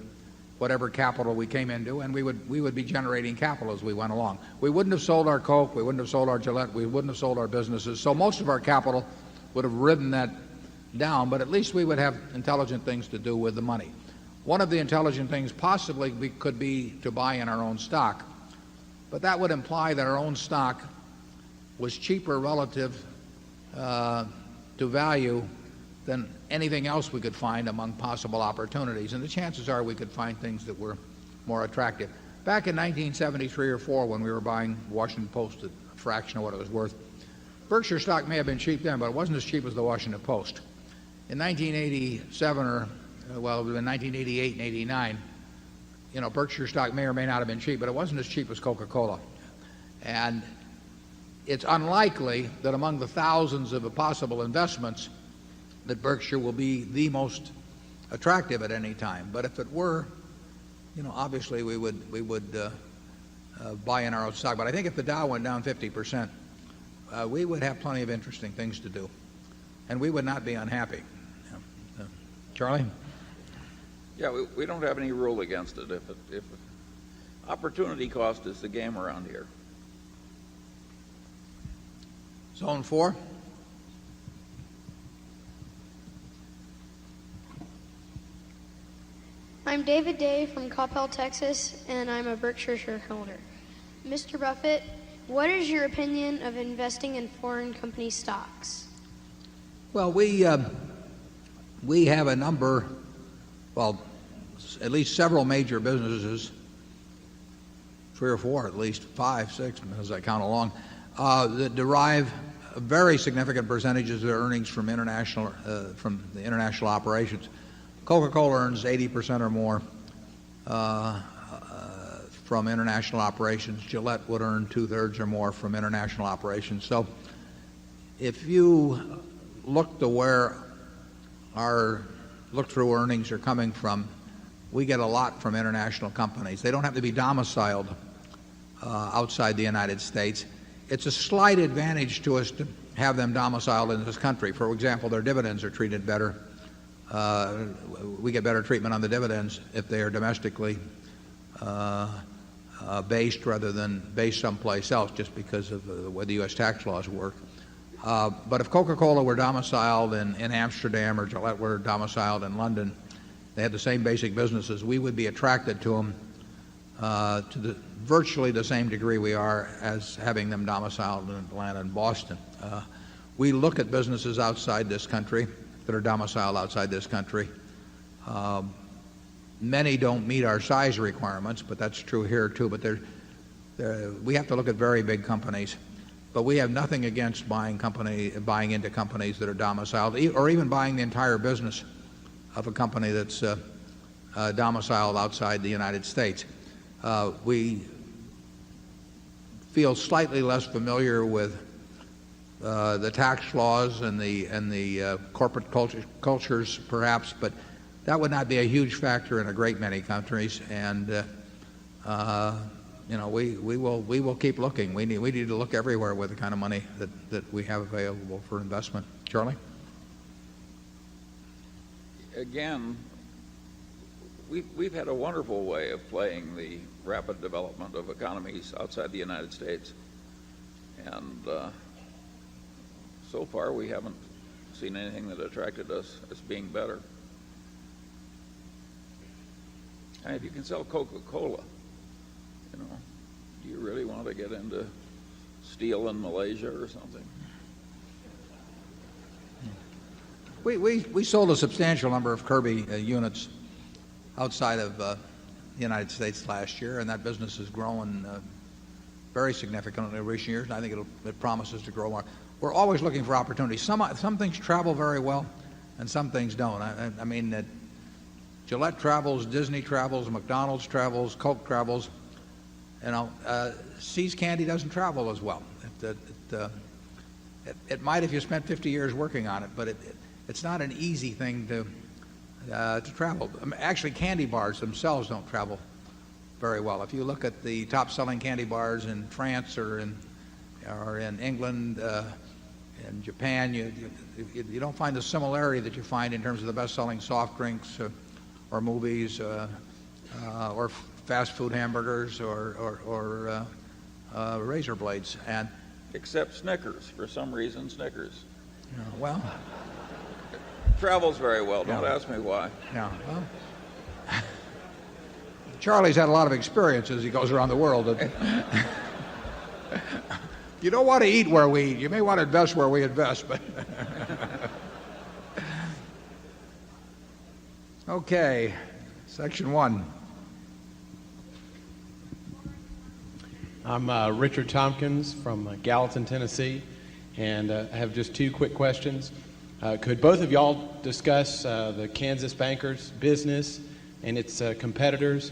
whatever capital we came into, and we would be generating capital as we went along. We wouldn't have sold our Coke, we wouldn't have sold our Gillette, we wouldn't have sold our businesses. So most of our capital would have ridden that down, but at least we would have intelligent things to do with the money. One of the intelligent things possibly could be to buy in our own stock, but that would imply that our own stock was cheaper relative to value than anything else we could find among possible opportunities. And the chances are we could find things that were more attractive. Back in 1973 or 4, when we were buying Washington Post at a fraction of what it was worth, Berkshire stock may have been cheap then, but it wasn't as cheap as the Washington Post. In 1987 or, well, in 1988 and 89, you know, Berkshire stock may or may not have been cheap, but it wasn't as cheap as Coca-Cola. And it's unlikely that among the thousands of possible investments that Berkshire will be the most attractive at any time. But if it were, you know, obviously we would buy in our own stock. But I think if the Dow went down 50%, we would have plenty of interesting things to do, and we would not be unhappy. Charlie? Yeah, we don't have any rule against it. If opportunity cost is the game around here. Zone 4. I'm David Day from Coppell, Texas, and I'm a Berkshire shareholder. Mr. Buffett, what is your opinion of investing in foreign company stocks? Well, we have a number, well, at least several major businesses, 3 or 4, at least 5, 6, as I count along, that derive very significant percentages of their earnings from the international operations. Coca-Cola earns 80% or more from international operations. Gillette would earn 2/3 or more from international operations. So if you look to where our look-through earnings are coming from, we get a lot from international companies. They don't have to be domiciled outside the United States. It's a slight advantage to us to have them domiciled in this country. For example, their dividends are treated better. We get better treatment on the dividends if they are domestically based rather than based someplace else, just because of the way the U.S. tax laws work. But if Coca-Cola were domiciled in Amsterdam or Gillette were domiciled in London, they had the same basic businesses, we would be attracted to them to virtually the same degree we are as having them domiciled in Atlanta and Boston. We look at businesses outside this country that are domiciled outside this country. Many don't meet our size requirements, but that's true here too. But we have to look at very big companies. But we have nothing against buying into companies that are domiciled, or even buying the entire business of a company that's domiciled outside the United States. We feel slightly less familiar with the tax laws and the corporate cultures, perhaps, but that would not be a huge factor in a great many countries. And you know, we will keep looking. We need to look everywhere with the kind of money that we have available for investment. Charlie? Again, we've had a wonderful way of playing the rapid development of economies outside the United States, and so far we haven't seen anything that attracted us as being better. And if you can sell Coca-Cola, you know, do you really want to get into steel in Malaysia or something? We sold a substantial number of Kirby units outside of the United States last year, and that business has grown very significantly in recent years, and I think it promises to grow more. We're always looking for opportunities. Some things travel very well, and some things don't. I mean, Gillette travels, Disney travels, McDonald's travels, Coke travels. You know, See's Candy doesn't travel as well. It might if you spent 50 years working on it, but it's not an easy thing to travel. Actually, candy bars themselves don't travel very well. If you look at the top-selling candy bars in France or in England, in Japan, you don't find the similarity that you find in terms of the best-selling soft drinks or movies or fast food hamburgers or razor blades. And except Snickers. For some reason, Snickers. Yeah, well, travels very well. Don't Yeah. ask me why. Yeah. Well, Charlie's had a lot of experience as he goes around the world. You don't want to eat where we eat. You may want to invest where we invest, but okay. Section 1. I'm Richard Tompkins from Gallatin, Tennessee, and I have just two quick questions. Could both of y'all discuss the Kansas Bankers business and its competitors,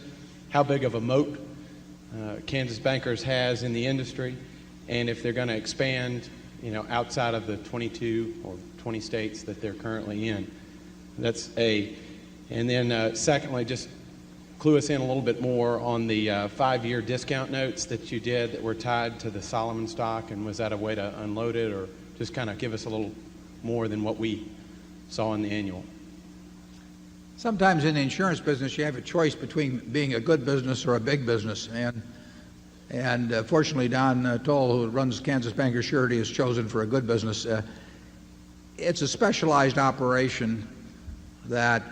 how big of a moat Kansas Bankers has in the industry, and if they're going to expand, outside of the 22 or 20 states that they're currently in? That's A. And then secondly, just clue us in a little bit more on the 5-year discount notes that you did that were tied to the Solomon stock, and was that a way to unload it, or just kind of give us a little more than what we saw in the annual? Sometimes in the insurance business you have a choice between being a good business or a big business, and fortunately Don Toll, who runs Kansas Bankers Surety, is chosen for a good business. It's a specialized operation that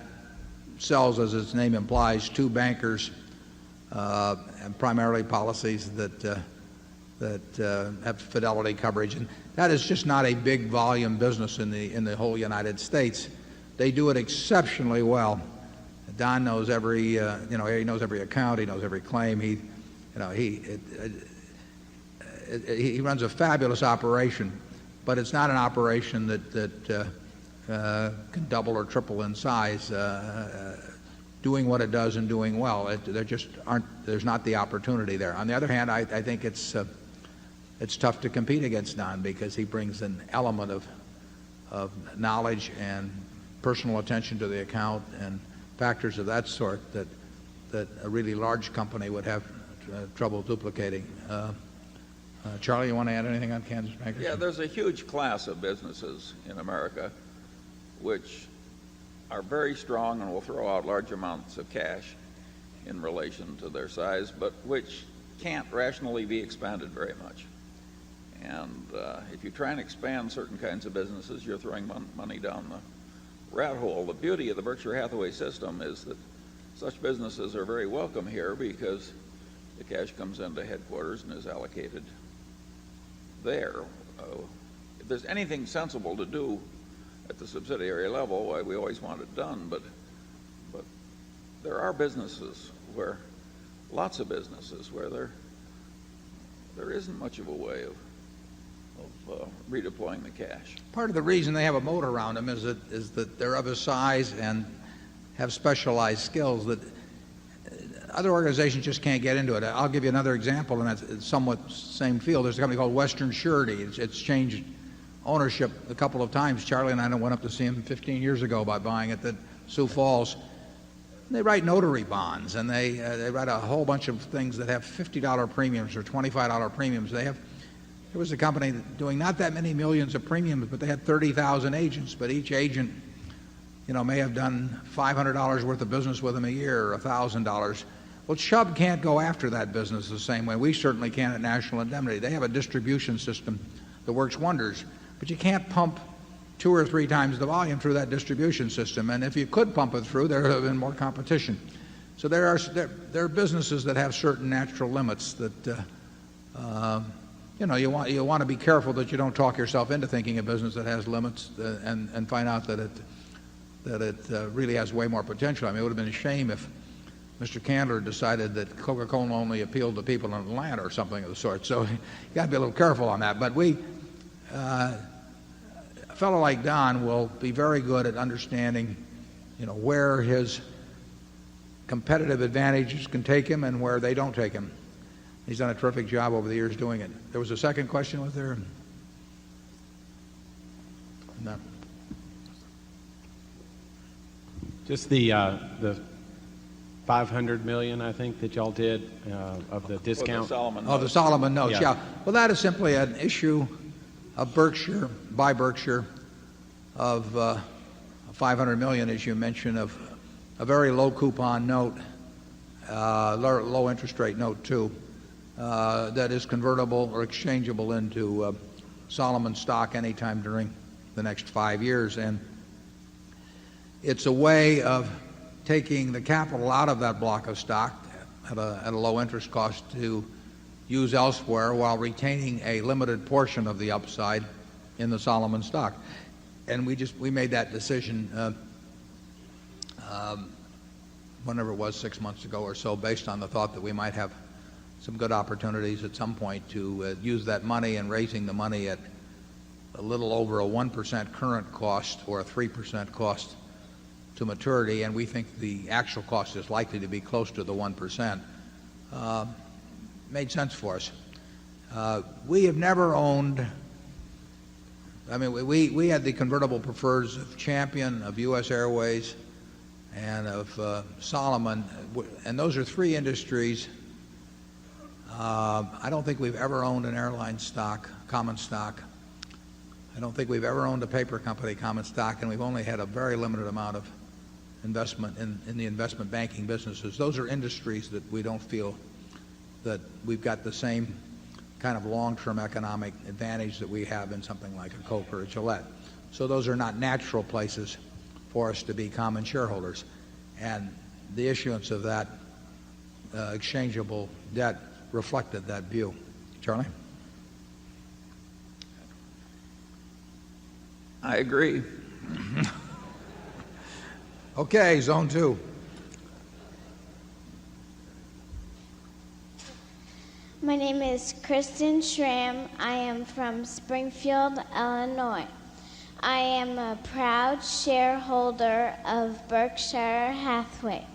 sells, as its name implies, to bankers, and primarily policies that have fidelity coverage, and that is just not a big volume business in the whole United States. They do it exceptionally well. Don knows he knows every account, he knows every claim. He runs a fabulous operation, but it's not an operation that can double or triple in size, doing what it does and doing well. There's not the opportunity there. On the other hand, I think it's tough to compete against Don, because he brings an element of knowledge and personal attention to the account and factors of that sort that a really large company would have trouble duplicating. Charlie, you want to add anything on Kansas Bankers? Yeah, there's a huge class of businesses in America which are very strong and will throw out large amounts of cash in relation to their size, but which can't rationally be expanded very much. And if you try and expand certain kinds of businesses, you're throwing money down the rat hole. The beauty of the Berkshire Hathaway system is that such businesses are very welcome here, because the cash comes into headquarters and is allocated there. If there's anything sensible to do at the subsidiary level, why, we always want it done, but there are businesses where, lots of businesses where there isn't much of a way of redeploying the cash. Part of the reason they have a moat around them is that they're of a size and have specialized skills that other organizations just can't get into it. I'll give you another example, and it's somewhat same field. There's a company called Western Surety. It's changed ownership a couple of times. Charlie and I went up to see him 15 years ago by buying it at Sioux Falls. They write notary bonds, and they write a whole bunch of things that have $50 premiums or $25 premiums. There was a company doing not that many millions of premiums, but they had 30,000 agents. But each agent, may have done $500 worth of business with them a year, or $1,000. Well, Chubb can't go after that business the same way. We certainly can at National Indemnity. They have a distribution system that works wonders, but you can't pump 2 or 3 times the volume through that distribution system. And if you could pump it through, there would have been more competition. So there are businesses that have certain natural limits that you want to be careful that you don't talk yourself into thinking a business that has limits and find out that it really has way more potential. I mean, it would have been a shame if Mr. Candler decided that Coca-Cola only appealed to people in Atlanta or something of the sort. So you got to be a little careful on that. But a fellow like Don will be very good at understanding, where his competitive advantages can take him and where they don't take him. He's done a terrific job over the years doing it. There was a second question, was there? No. Just the $500 million, I think, that y'all did of the discount. The Solomon notes. Yeah. Well, that is simply an issue of Berkshire by Berkshire of $500 million, as you mentioned, of a very low coupon note, low interest rate note too, that is convertible or exchangeable into Solomon stock anytime during the next 5 years. And it's a way of taking the capital out of that block of stock at a low interest cost to use elsewhere while retaining a limited portion of the upside in the Solomon stock. And we made that decision whenever it was, 6 months ago or so, based on the thought that we might have some good opportunities at some point to use that money, and raising the money at a little over a 1% current cost or a 3% cost to maturity, and we think the actual cost is likely to be close to the 1%, made sense for us. We have never owned, we had the convertible preferreds of Champion, of U.S. Airways, and of Solomon, and those are three industries. I don't think we've ever owned an airline stock, common stock. I don't think we've ever owned a paper company common stock, and we've only had a very limited amount of investment in the investment banking businesses. Those are industries that we don't feel that we've got the same kind of long-term economic advantage that we have in something like a Coke or a Gillette. So those are not natural places for us to be common shareholders. And the issuance of that exchangeable debt reflected that view. Charlie? I agree. Okay, zone 2. My name is Kristen Schramm. I am from Springfield, Illinois. I am a proud shareholder of Berkshire Hathaway.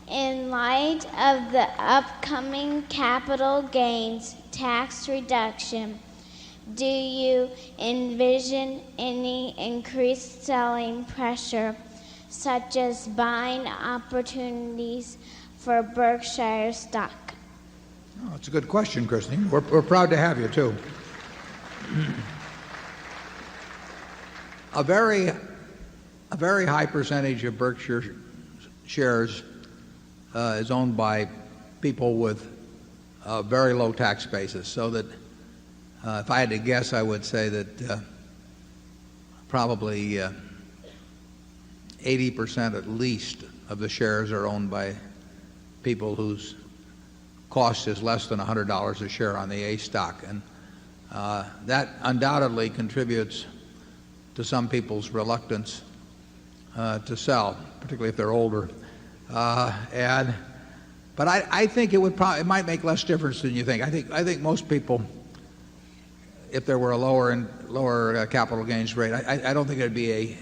In light of the upcoming capital gains tax reduction, do you envision any increased selling pressure, such as buying opportunities for Berkshire stock? Oh, that's a good question, Christine. We're proud to have you, too. A very high percentage of Berkshire shares is owned by people with a very low tax basis, so that if I had to guess, I would say that probably 80% at least of the shares are owned by people whose cost is less than $100 a share on the A stock. And that undoubtedly contributes to some people's reluctance to sell, particularly if they're older. But I think it might make less difference than you think. I think most people, if there were a lower capital gains rate, I don't think there'd be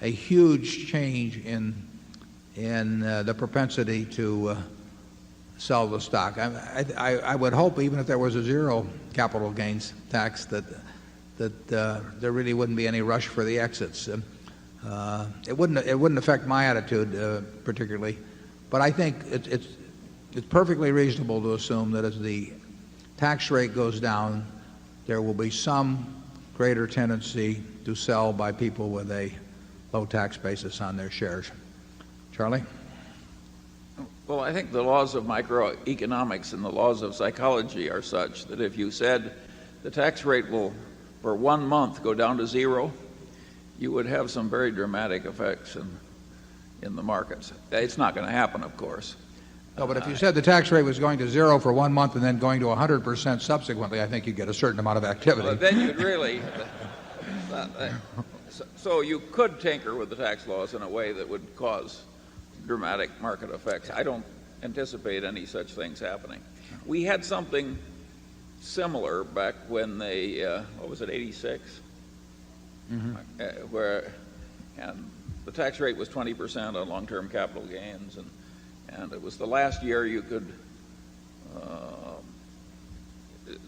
a huge change in the propensity to sell the stock. I would hope, even if there was a zero capital gains tax, that there really wouldn't be any rush for the exits. It wouldn't affect my attitude particularly, but I think it's perfectly reasonable to assume that as the tax rate goes down, there will be some greater tendency to sell by people with a low tax basis on their shares. Charlie? Well, I think the laws of microeconomics and the laws of psychology are such that if you said the tax rate will, for 1 month, go down to zero, you would have some very dramatic effects in the markets. It's not going to happen, of course. No, but if you said the tax rate was going to zero for 1 month and then going to 100% subsequently, I think you'd get a certain amount of activity. Well, then you'd really... So you could tinker with the tax laws in a way that would cause dramatic market effects. I don't anticipate any such things happening. We had something similar back when they, what was it, 86? Where and the tax rate was 20% on long-term capital gains, and it was the last year you could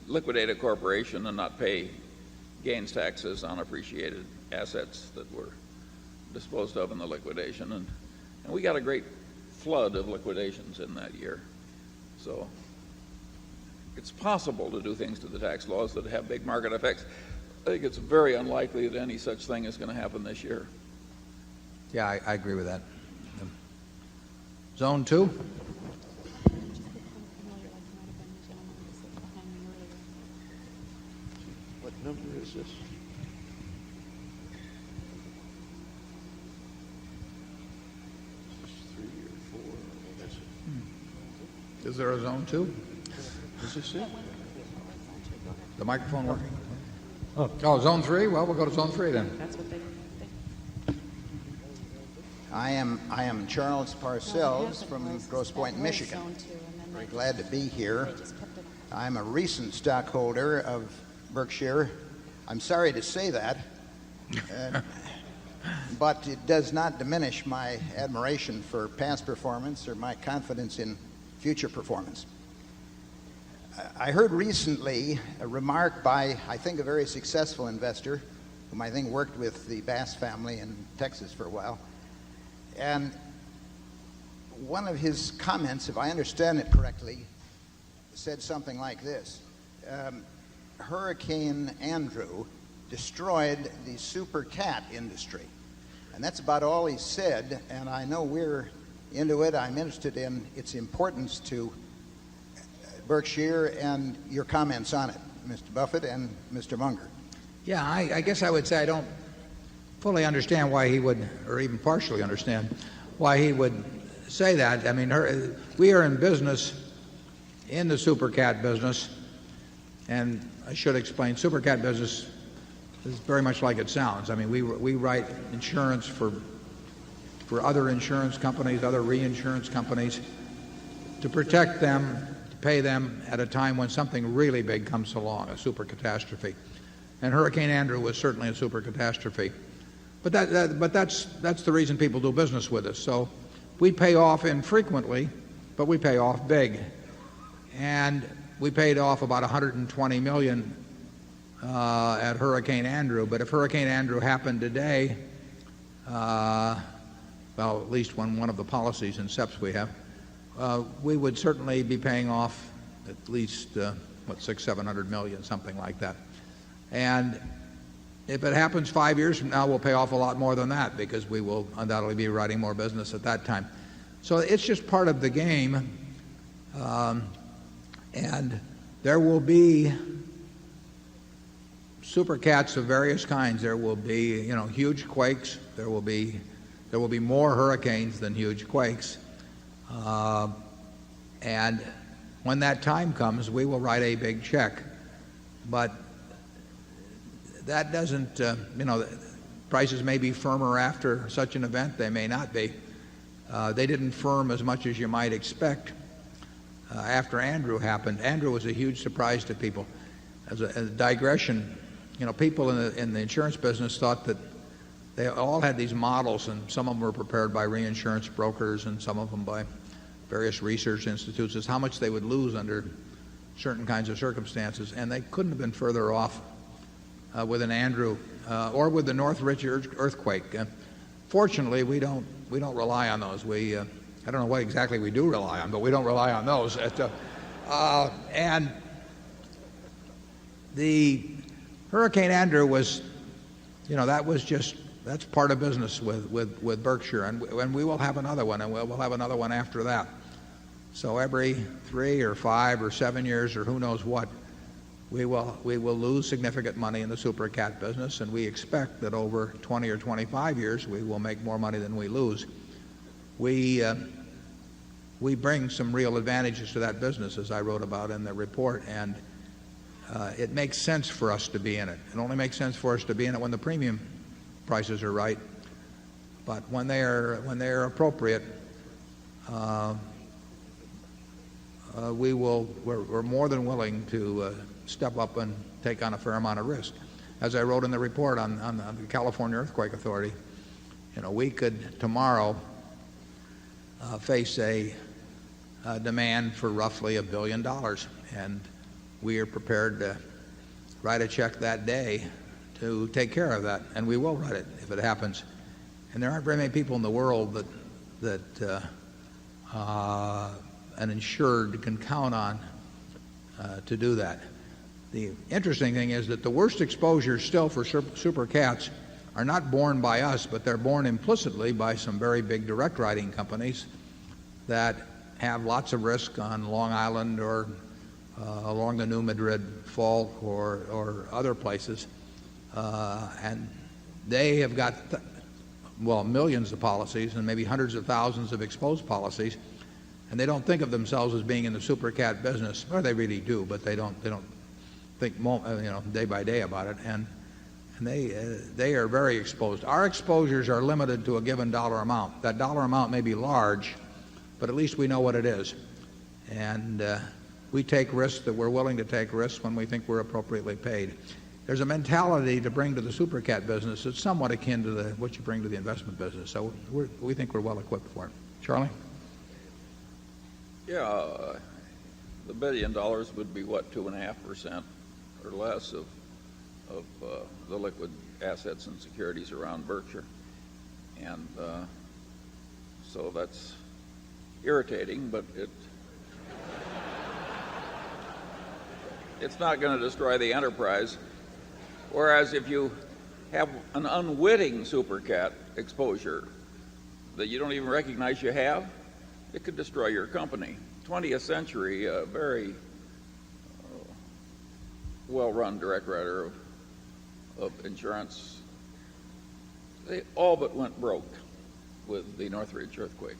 liquidate a corporation and not pay gains taxes on appreciated assets that were disposed of in the liquidation, and we got a great flood of liquidations in that year. So it's possible to do things to the tax laws that have big market effects. I think it's very unlikely that any such thing is going to happen this year. Yeah, I agree with that. Zone 2? What number is this? Is there a zone 2? Is this it? The microphone working? Oh, zone 3? Well, we'll go to zone 3 then. That's what they I am Charles Parcells from Grosse Pointe, Michigan. Very glad to be here. I'm a recent stockholder of Berkshire. I'm sorry to say that, but it does not diminish my admiration for past performance or my confidence in future performance. I heard recently a remark by, I think, a very successful investor, whom I think worked with the Bass family in Texas for a while. And one of his comments, if I understand it correctly, said something like this. Hurricane Andrew destroyed the super cat industry. And that's about all he said, and I know we're into it. I'm interested in its importance to Berkshire and your comments on it, Mr. Buffett and Mr. Munger. Yeah, I guess I would say I don't fully understand why he would, or even partially understand, why he would say that. I mean, we are in business, in the super cat business, and I should explain, super cat business is very much like it sounds. I mean, we write insurance for other insurance companies, other reinsurance companies, to protect them, to pay them at a time when something really big comes along, a super catastrophe. And Hurricane Andrew was certainly a super catastrophe. But that's the reason people do business with us. So we pay off infrequently, but we pay off big. And we paid off about $120 million at Hurricane Andrew. But if Hurricane Andrew happened today, well, at least when one of the policies in SEPs we have, we would certainly be paying off at least, $600-700 million, something like that. And if it happens 5 years from now, we'll pay off a lot more than that because we will undoubtedly be writing more business at that time. So it's just part of the game. And there will be super cats of various kinds. There will be, huge quakes. There will be more hurricanes than huge quakes. And when that time comes, we will write a big check. But that doesn't, prices may be firmer after such an event. They may not be. They didn't firm as much as you might expect after Andrew happened. Andrew was a huge surprise to people. As a digression, people in the insurance business thought that they all had these models, and some of them were prepared by reinsurance brokers and some of them by various research institutes, as how much they would lose under certain kinds of circumstances. And they couldn't have been further off with an Andrew or with the Northridge earthquake. Fortunately, we don't rely on those. I don't know what exactly we do rely on, but we don't rely on those. And the Hurricane Andrew was, that's part of business with Berkshire, and we will have another one, and we'll have another one after that. So every 3 or 5 or 7 years, or who knows what, we will lose significant money in the super cat business, and we expect that over 20 or 25 years we will make more money than we lose. We bring some real advantages to that business, as I wrote about in the report, and it makes sense for us to be in it. It only makes sense for us to be in it when the premium prices are right, but when they are appropriate, we're more than willing to step up and take on a fair amount of risk. As I wrote in the report on the California Earthquake Authority, we could tomorrow face a demand for roughly $1 billion, and we are prepared to write a check that day to take care of that, and we will write it if it happens. And there aren't very many people in the world that an insured can count on to do that. The interesting thing is that the worst exposures still for super cats are not borne by us, but they're borne implicitly by some very big direct writing companies that have lots of risk on Long Island or along the New Madrid Fault or other places. And they have got, millions of policies and maybe hundreds of thousands of exposed policies, and they don't think of themselves as being in the super cat business, or they really do, but they don't think day by day about it, and they are very exposed. Our exposures are limited to a given dollar amount. That dollar amount may be large, but at least we know what it is, and we take risks that we're willing to take risks when we think we're appropriately paid. There's a mentality to bring to the super cat business that's somewhat akin to what you bring to the investment business, so we think we're well equipped for it. Charlie? Yeah, the $1 billion would be what, 2.5% or less of the liquid assets and securities around Berkshire, and so that's irritating, but it's not going to destroy the enterprise. Whereas if you have an unwitting super cat exposure that you don't even recognize you have, it could destroy your company. 20th Century, a very well-run direct writer of insurance, they all but went broke with the Northridge earthquake.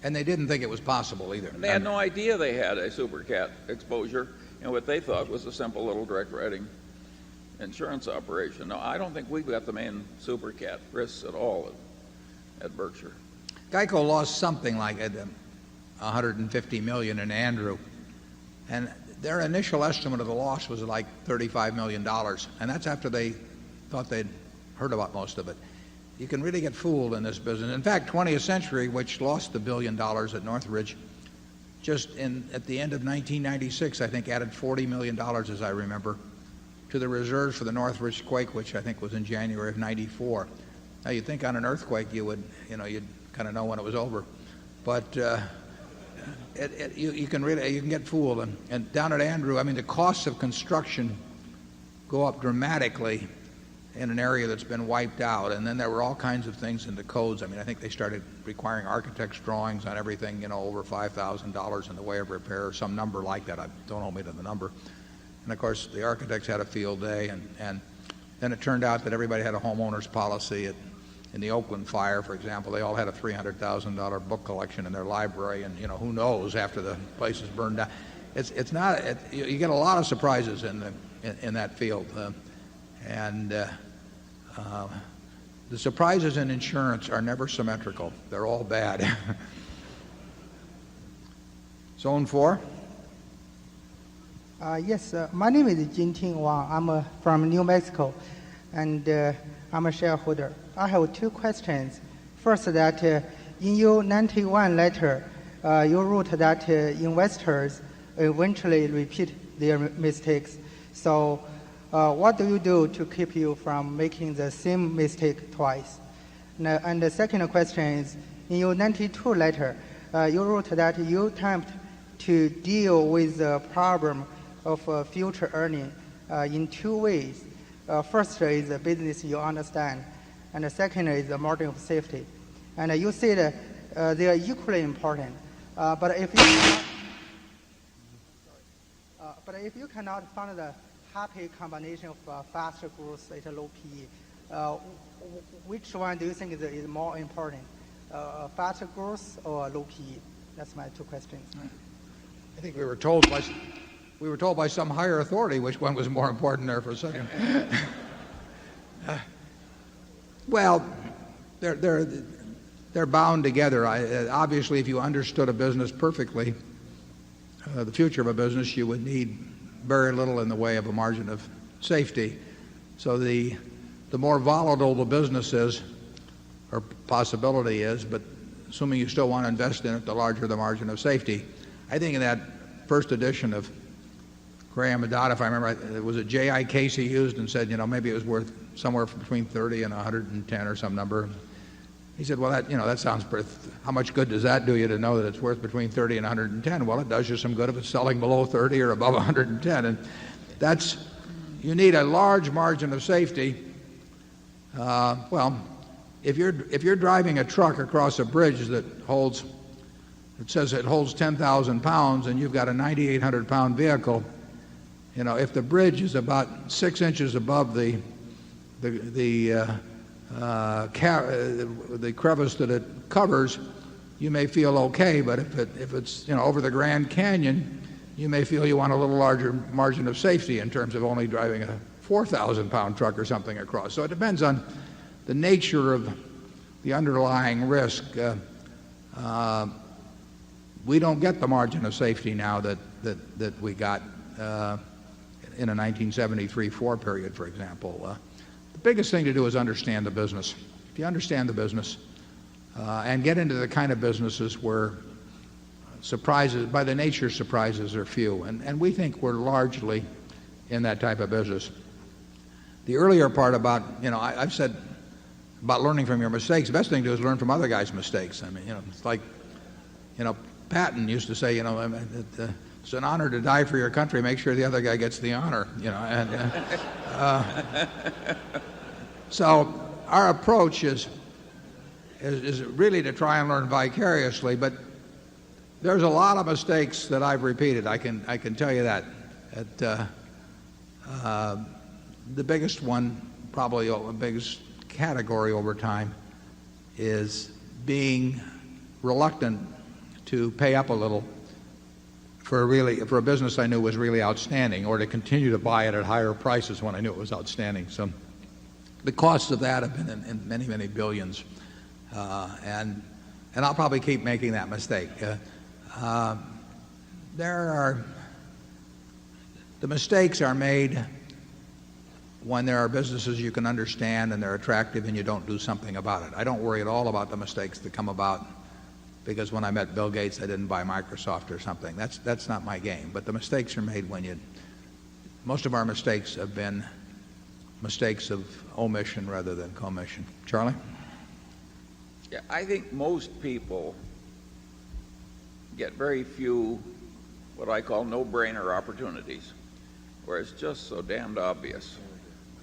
And they didn't think it was possible either. And they had no idea they had a super cat exposure in what they thought was a simple little direct writing insurance operation. No, I don't think we've got the main super cat risks at all at Berkshire. Geico lost something like $150 million in Andrew, and their initial estimate of the loss was like $35 million, and that's after they thought they'd heard about most of it. You can really get fooled in this business. In fact, 20th Century, which lost the $1 billion at Northridge, just at the end of 1996, I think added $40 million, as I remember, to the reserves for the Northridge quake, which I think was in January of '94. Now, you'd think on an earthquake you'd kind of know when it was over, but you can get fooled. And down at Andrew, I mean, the costs of construction go up dramatically in an area that's been wiped out, and then there were all kinds of things in the codes. I mean, I think they started requiring architect's drawings on everything, over $5,000 in the way of repair, or some number like that. Don't hold me to the number. And of course, the architects had a field day, and then it turned out that everybody had a homeowner's policy. In the Oakland fire, for example, they all had a $300,000 book collection in their library, and who knows after the place is burned down. It's not. You get a lot of surprises in that field, and the surprises in insurance are never symmetrical. They're all bad. Zone 4. Yes, my name is Jinting Wang. I'm from New Mexico, and I'm a shareholder. I have two questions. First, that in your 91 letter, you wrote that investors eventually repeat their mistakes. So what do you do to keep you from making the same mistake twice? And the second question is, in your 92 letter, you wrote that you attempt to deal with the problem of future earning in two ways. First is the business you understand, and the second is the margin of safety. And you said they are equally important. But if you cannot find the happy combination of faster growth at a low PE, which one do you think is more important, faster growth or low PE? That's my two questions. I think we were told by some higher authority which one was more important there for a second. Well, they're bound together. Obviously, if you understood a business perfectly, the future of a business, you would need very little in the way of a margin of safety. So the more volatile the business is, or possibility is, but assuming you still want to invest in it, the larger the margin of safety. I think in that first edition of Graham and Dodd, if I remember right, it was a J.I. Casey used and said, maybe it was worth somewhere between 30 and 110 or some number. He said, well, that sounds pretty, how much good does that do you to know that it's worth between 30 and 110? Well, it does you some good if it's selling below 30 or above 110. And you need a large margin of safety. Well, if you're driving a truck across a bridge that says it holds 10,000 pounds and you've got a 9,800 pound vehicle, if the bridge is about 6 inches above the crevice that it covers, you may feel okay, but if it's over the Grand Canyon, you may feel you want a little larger margin of safety in terms of only driving a 4,000 pound truck or something across. So it depends on the nature of the underlying risk. We don't get the margin of safety now that we got in a 1973-4 period, for example. The biggest thing to do is understand the business. If you understand the business and get into the kind of businesses where surprises, by the nature, surprises are few. And we think we're largely in that type of business. The earlier part about, I've said about learning from your mistakes, the best thing to do is learn from other guys' mistakes. I mean, it's like, Patton used to say, it's an honor to die for your country. Make sure the other guy gets the honor, So our approach is really to try and learn vicariously, but there's a lot of mistakes that I've repeated. I can tell you that. The biggest one, probably the biggest category over time, is being reluctant to pay up a little for a business I knew was really outstanding, or to continue to buy it at higher prices when I knew it was outstanding. So the costs of that have been in many, many billions, and I'll probably keep making that mistake. The mistakes are made when there are businesses you can understand and they're attractive and you don't do something about it. I don't worry at all about the mistakes that come about because when I met Bill Gates, I didn't buy Microsoft or something. That's not my game. But the mistakes are made when most of our mistakes have been mistakes of omission rather than commission. Charlie? Yeah, I think most people get very few what I call no-brainer opportunities, where it's just so damned obvious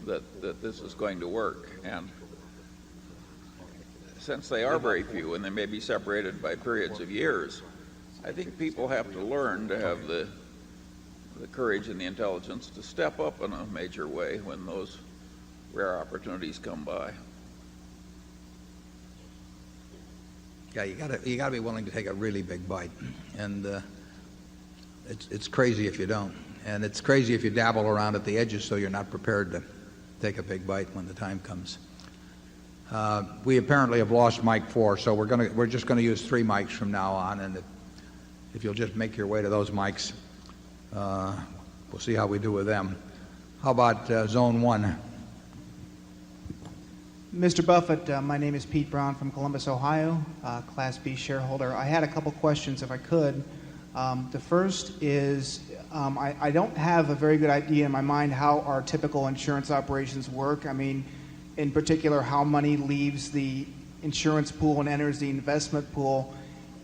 that this is going to work. And since they are very few and they may be separated by periods of years, I think people have to learn to have the courage and the intelligence to step up in a major way when those rare opportunities come by. Yeah, you gotta be willing to take a really big bite, and it's crazy if you don't, and it's crazy if you dabble around at the edges so you're not prepared to take a big bite when the time comes. We apparently have lost mic 4, so we're just gonna use 3 mics from now on, and if you'll just make your way to those mics, we'll see how we do with them. How about zone 1? Mr. Buffett, my name is Pete Brown from Columbus, Ohio, Class B shareholder. I had a couple questions if I could. The first is I don't have a very good idea in my mind how our typical insurance operations work. I mean, in particular, how money leaves the insurance pool and enters the investment pool,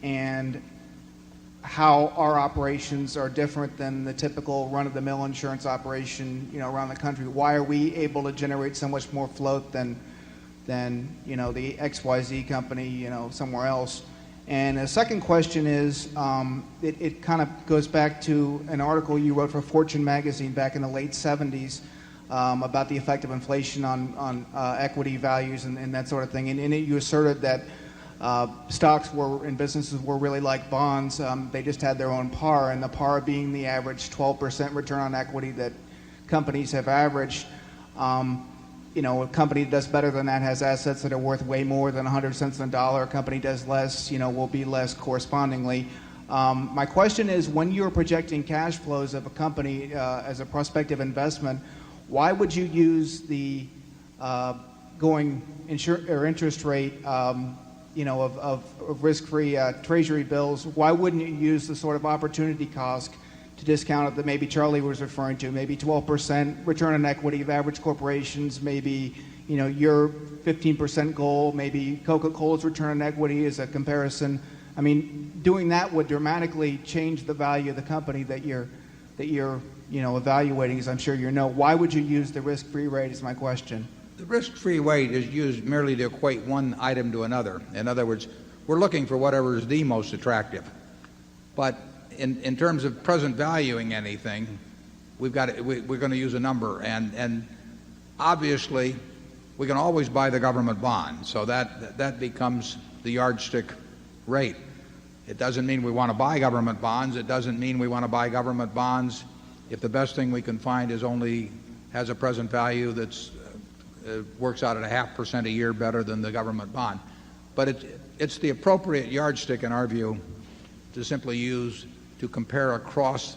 and how our operations are different than the typical run-of-the-mill insurance operation, around the country. Why are we able to generate so much more float than the XYZ company, somewhere else? And the second question is, it kind of goes back to an article you wrote for Fortune magazine back in the late 70s about the effect of inflation on equity values and that sort of thing. And in it you asserted that stocks and businesses were really like bonds. They just had their own par, and the par being the average 12% return on equity that companies have averaged. a company that does better than that has assets that are worth way more than 100 cents on the dollar. A company does less, will be less correspondingly. My question is, when you're projecting cash flows of a company as a prospective investment, why would you use the interest rate, of risk-free treasury bills? Why wouldn't you use the sort of opportunity cost to discount it that maybe Charlie was referring to, maybe 12% return on equity of average corporations, maybe your 15% goal, maybe Coca-Cola's return on equity is a comparison. I mean, doing that would dramatically change the value of the company that you're evaluating, as I'm sure you know. Why would you use the risk-free rate is my question. The risk-free rate is used merely to equate one item to another. In other words, we're looking for whatever is the most attractive. But in terms of present valuing anything, we're going to use a number. And obviously, we can always buy the government bond. So that becomes the yardstick rate. It doesn't mean we want to buy government bonds. It doesn't mean we want to buy government bonds if the best thing we can find has a present value that's works out at 0.5% a year better than the government bond. But it's the appropriate yardstick in our view to simply use to compare across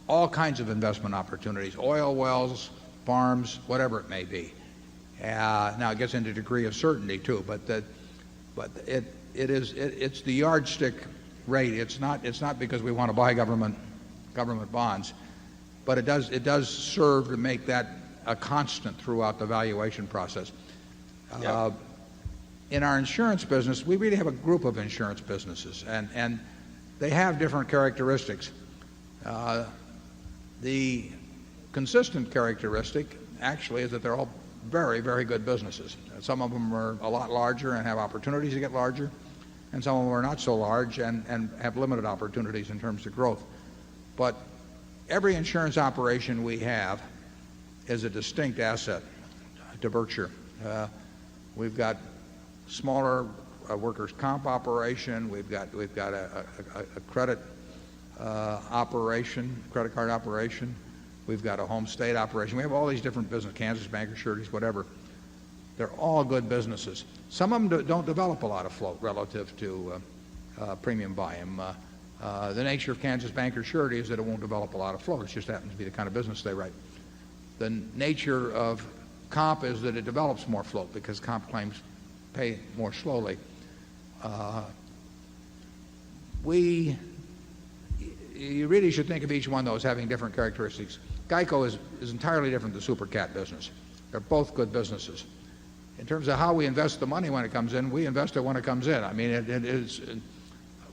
all kinds of investment opportunities, oil wells, farms, whatever it may be. Now it gets into a degree of certainty too, but it's the yardstick rate. It's not because we want to buy government bonds, but it does serve to make that a constant throughout the valuation process. In our insurance business, we really have a group of insurance businesses, and they have different characteristics. The consistent characteristic actually is that they're all very, very good businesses. Some of them are a lot larger and have opportunities to get larger, and some of them are not so large and have limited opportunities in terms of growth. But every insurance operation we have is a distinct asset to Berkshire. We've got smaller workers' comp operation. We've got a credit operation, credit card operation. We've got a home state operation. We have all these different businesses, Kansas Bankers, Sureties, whatever. They're all good businesses. Some of them don't develop a lot of float relative to premium volume. The nature of Kansas Bankers Surety is that it won't develop a lot of float. It just happens to be the kind of business they write. The nature of comp is that it develops more float because comp claims pay more slowly. You really should think of each one of those having different characteristics. Geico is entirely different than the super cat business. They're both good businesses. In terms of how we invest the money when it comes in, we invest it when it comes in. I mean,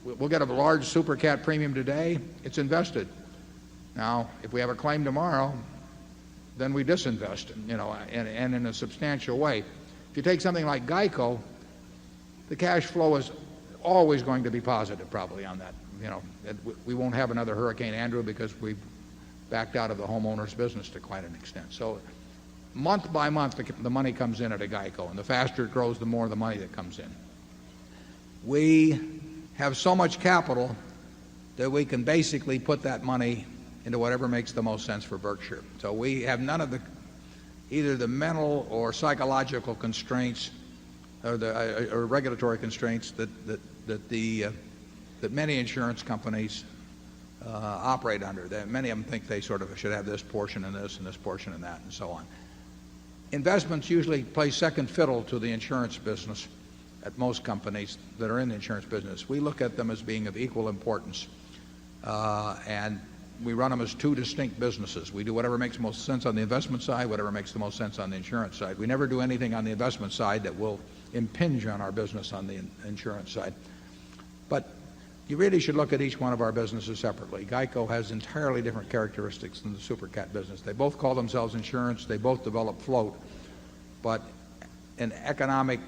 we'll get a large super cat premium today, it's invested. Now, if we have a claim tomorrow, then we disinvest, and in a substantial way. If you take something like Geico, the cash flow is always going to be positive probably on that. We won't have another Hurricane Andrew because we've backed out of the homeowners business to quite an extent. So month by month, the money comes in at a Geico, and the faster it grows, the more the money that comes in. We have so much capital that we can basically put that money into whatever makes the most sense for Berkshire. So we have none of either the mental or psychological constraints or regulatory constraints that many insurance companies operate under. Many of them think they sort of should have this portion and this portion and that and so on. Investments usually play second fiddle to the insurance business at most companies that are in the insurance business. We look at them as being of equal importance, and we run them as two distinct businesses. We do whatever makes most sense on the investment side, whatever makes the most sense on the insurance side. We never do anything on the investment side that will impinge on our business on the insurance side. But you really should look at each one of our businesses separately. Geico has entirely different characteristics than the super cat business. They both call themselves insurance. They both develop float. But in economic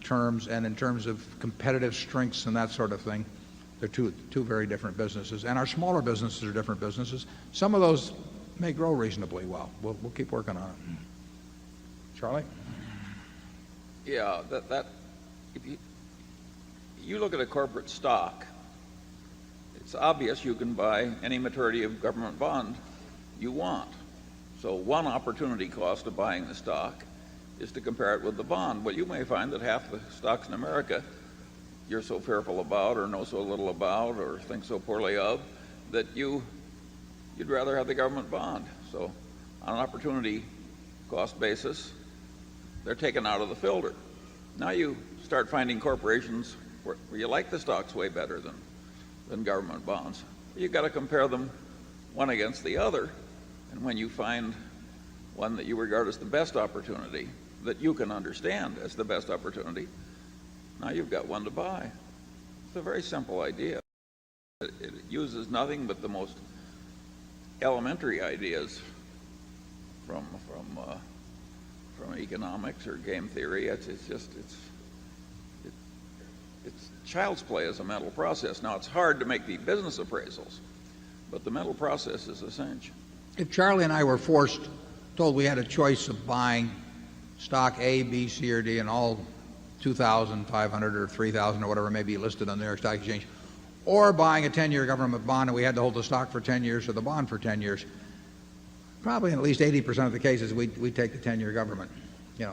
terms and in terms of competitive strengths and that sort of thing, they're two very different businesses. And our smaller businesses are different businesses. Some of those may grow reasonably well. We'll keep working on it. Charlie? Yeah, if you look at a corporate stock, it's obvious you can buy any maturity of government bond you want. So one opportunity cost of buying the stock is to compare it with the bond. Well, you may find that half the stocks in America you're so fearful about or know so little about or think so poorly of that you'd rather have the government bond. So on an opportunity cost basis, they're taken out of the filter. Now you start finding corporations where you like the stocks way better than government bonds. You've got to compare them one against the other. And when you find one that you regard as the best opportunity, that you can understand as the best opportunity, now you've got one to buy. It's a very simple idea. It uses nothing but the most elementary ideas from economics or game theory. It's child's play as a mental process. Now, it's hard to make the business appraisals, but the mental process is a cinch. If Charlie and I were told we had a choice of buying stock A, B, C, or D, and all 2,500 or 3,000 or whatever may be listed on the New York Stock Exchange, or buying a 10-year government bond and we had to hold the stock for 10 years or the bond for 10 years, probably in at least 80% of the cases we'd take the 10-year government. In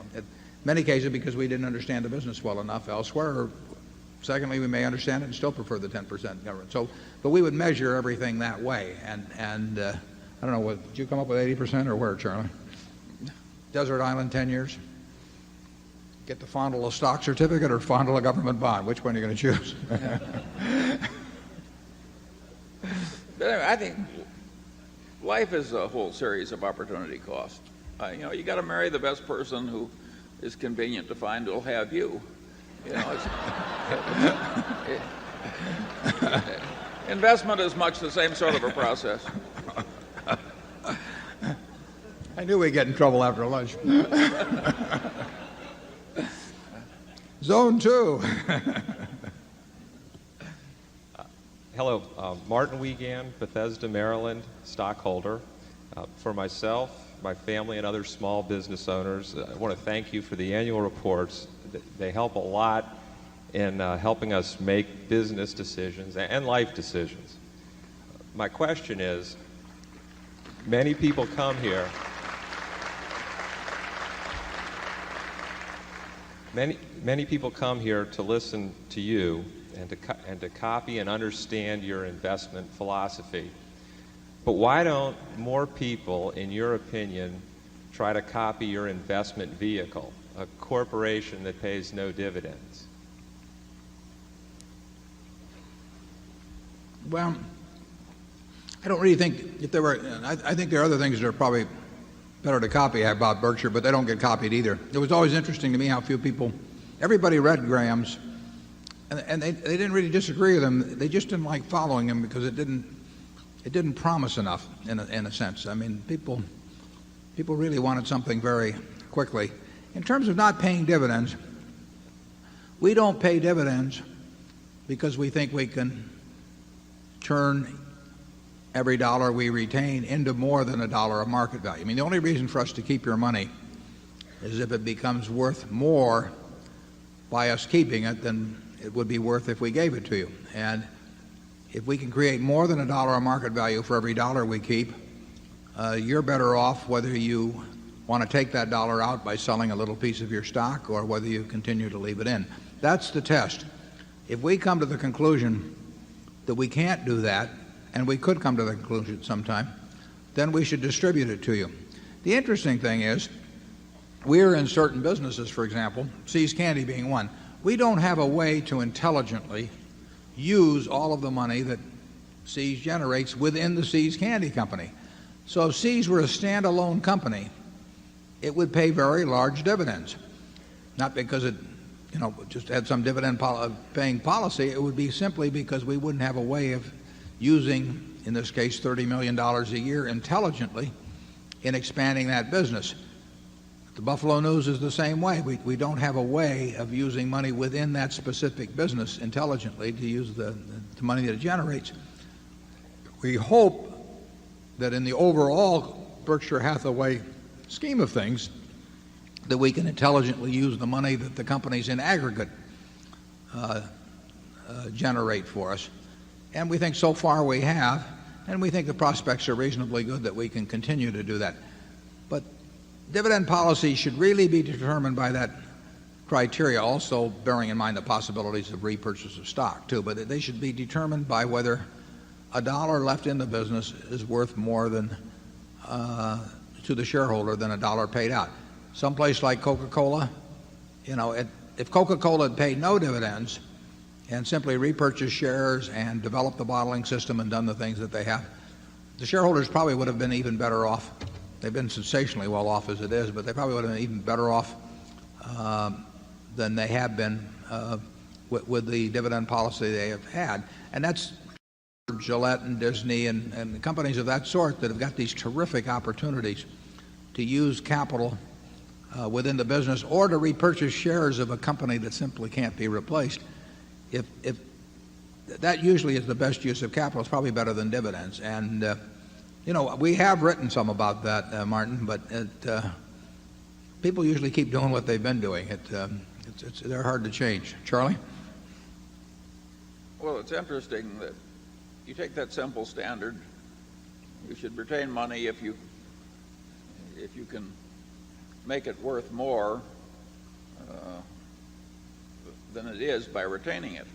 many cases because we didn't understand the business well enough elsewhere, or secondly, we may understand it and still prefer the 10% government. But we would measure everything that way. And I don't know, did you come up with 80% or where, Charlie? Desert Island 10 years? Get to fondle a stock certificate or fondle a government bond? Which one are you going to choose? But anyway, I think life is a whole series of opportunity costs. You got to marry the best person who is convenient to find who'll have you. Investment is much the same sort of a process. I knew we'd get in trouble after lunch. Zone 2. Hello, Martin Wiegand, Bethesda, Maryland, stockholder. For myself, my family, and other small business owners, I want to thank you for the annual reports. They help a lot in helping us make business decisions and life decisions. My question is, many people come here to listen to you and to copy and understand your investment philosophy. But why don't more people, in your opinion, try to copy your investment vehicle, a corporation that pays no dividends? Well, I don't really think if there were, I think there are other things that are probably better to copy about Berkshire, but they don't get copied either. It was always interesting to me how few people, everybody read Graham's, and they didn't really disagree with him. They just didn't like following him because it didn't promise enough in a sense. I mean, people really wanted something very quickly. In terms of not paying dividends, we don't pay dividends because we think we can turn every dollar we retain into more than a dollar of market value. I mean, the only reason for us to keep your money is if it becomes worth more by us keeping it than it would be worth if we gave it to you. And if we can create more than a dollar of market value for every dollar we keep, you're better off whether you want to take that dollar out by selling a little piece of your stock or whether you continue to leave it in. That's the test. If we come to the conclusion that we can't do that, and we could come to the conclusion sometime, then we should distribute it to you. The interesting thing is, we're in certain businesses, for example, See's Candy being one. We don't have a way to intelligently use all of the money that See's generates within the See's Candy Company. So if See's were a standalone company, it would pay very large dividends. Not because it just had some dividend paying policy. It would be simply because we wouldn't have a way of using, in this case, $30 million a year intelligently in expanding that business. The Buffalo News is the same way. We don't have a way of using money within that specific business intelligently to use the money that it generates. We hope that in the overall Berkshire Hathaway scheme of things, that we can intelligently use the money that the companies in aggregate generate for us. And we think so far we have, and we think the prospects are reasonably good that we can continue to do that. But dividend policy should really be determined by that criteria, also bearing in mind the possibilities of repurchase of stock too, but they should be determined by whether a dollar left in the business is worth more than to the shareholder than a dollar paid out. Someplace like Coca-Cola, if Coca-Cola had paid no dividends and simply repurchased shares and developed the bottling system and done the things that they have, the shareholders probably would have been even better off. They've been sensationally well off as it is, but they probably would have been even better off than they have been with the dividend policy they have had. And that's Gillette and Disney and companies of that sort that have got these terrific opportunities to use capital within the business or to repurchase shares of a company that simply can't be replaced. If that usually is the best use of capital, it's probably better than dividends. And we have written some about that, Martin, but people usually keep doing what they've been doing. They're hard to change. Charlie? Well, it's interesting that you take that simple standard. You should retain money if you can make it worth more than it is by retaining it.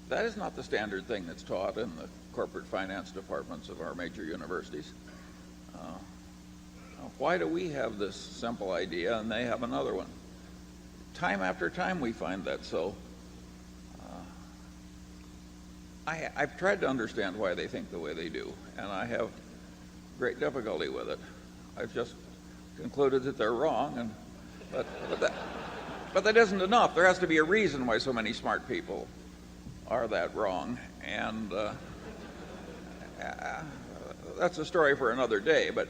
That is not the standard thing that's taught in the corporate finance departments of our major universities. Why do we have this simple idea and they have another one? Time after time we find that so. I've tried to understand why they think the way they do, and I have great difficulty with it. I've just concluded that they're wrong, but that isn't enough. There has to be a reason why so many smart people are that wrong, and that's a story for another day. But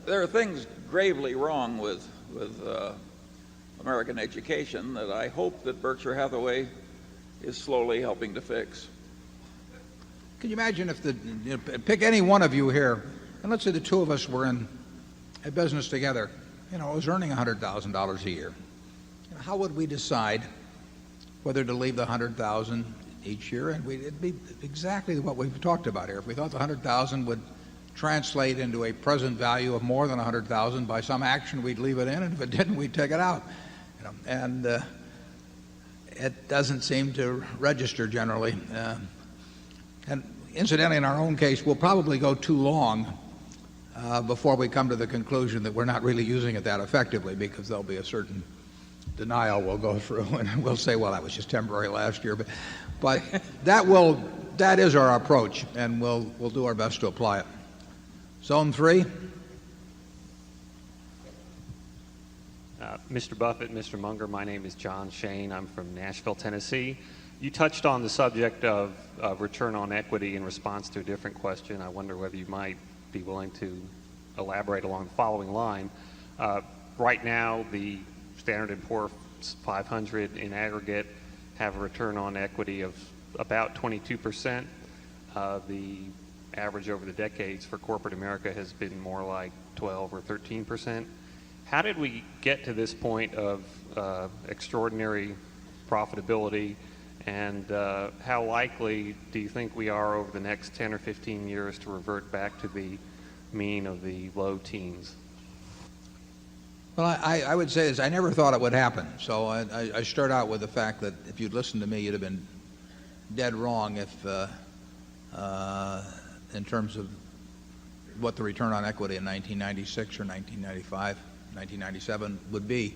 there are things gravely wrong with American education that I hope that Berkshire Hathaway is slowly helping to fix. Can you imagine if pick any one of you here, and let's say the two of us were in a business together, it was earning $100,000 a year. How would we decide whether to leave the $100,000 each year? And it'd be exactly what we've talked about here. If we thought the $100,000 would translate into a present value of more than $100,000 by some action, we'd leave it in, and if it didn't, we'd take it out. And it doesn't seem to register generally. And incidentally, in our own case, we'll probably go too long before we come to the conclusion that we're not really using it that effectively, because there'll be a certain denial we'll go through, and we'll say, well, that was just temporary last year. But that is our approach, and we'll do our best to apply it. Zone 3. Mr. Buffett, Mr. Munger, my name is John Shane. I'm from Nashville, Tennessee. You touched on the subject of return on equity in response to a different question. I wonder whether you might be willing to elaborate along the following line. Right now, the Standard & Poor's 500 in aggregate have a return on equity of about 22%. The average over the decades for corporate America has been more like 12 or 13%. How did we get to this point of extraordinary profitability, and how likely do you think we are over the next 10 or 15 years to revert back to the mean of the low teens? Well, I would say this. I never thought it would happen. So I start out with the fact that if you'd listened to me, you'd have been dead wrong if in terms of what the return on equity in 1996 or 1995, 1997 would be.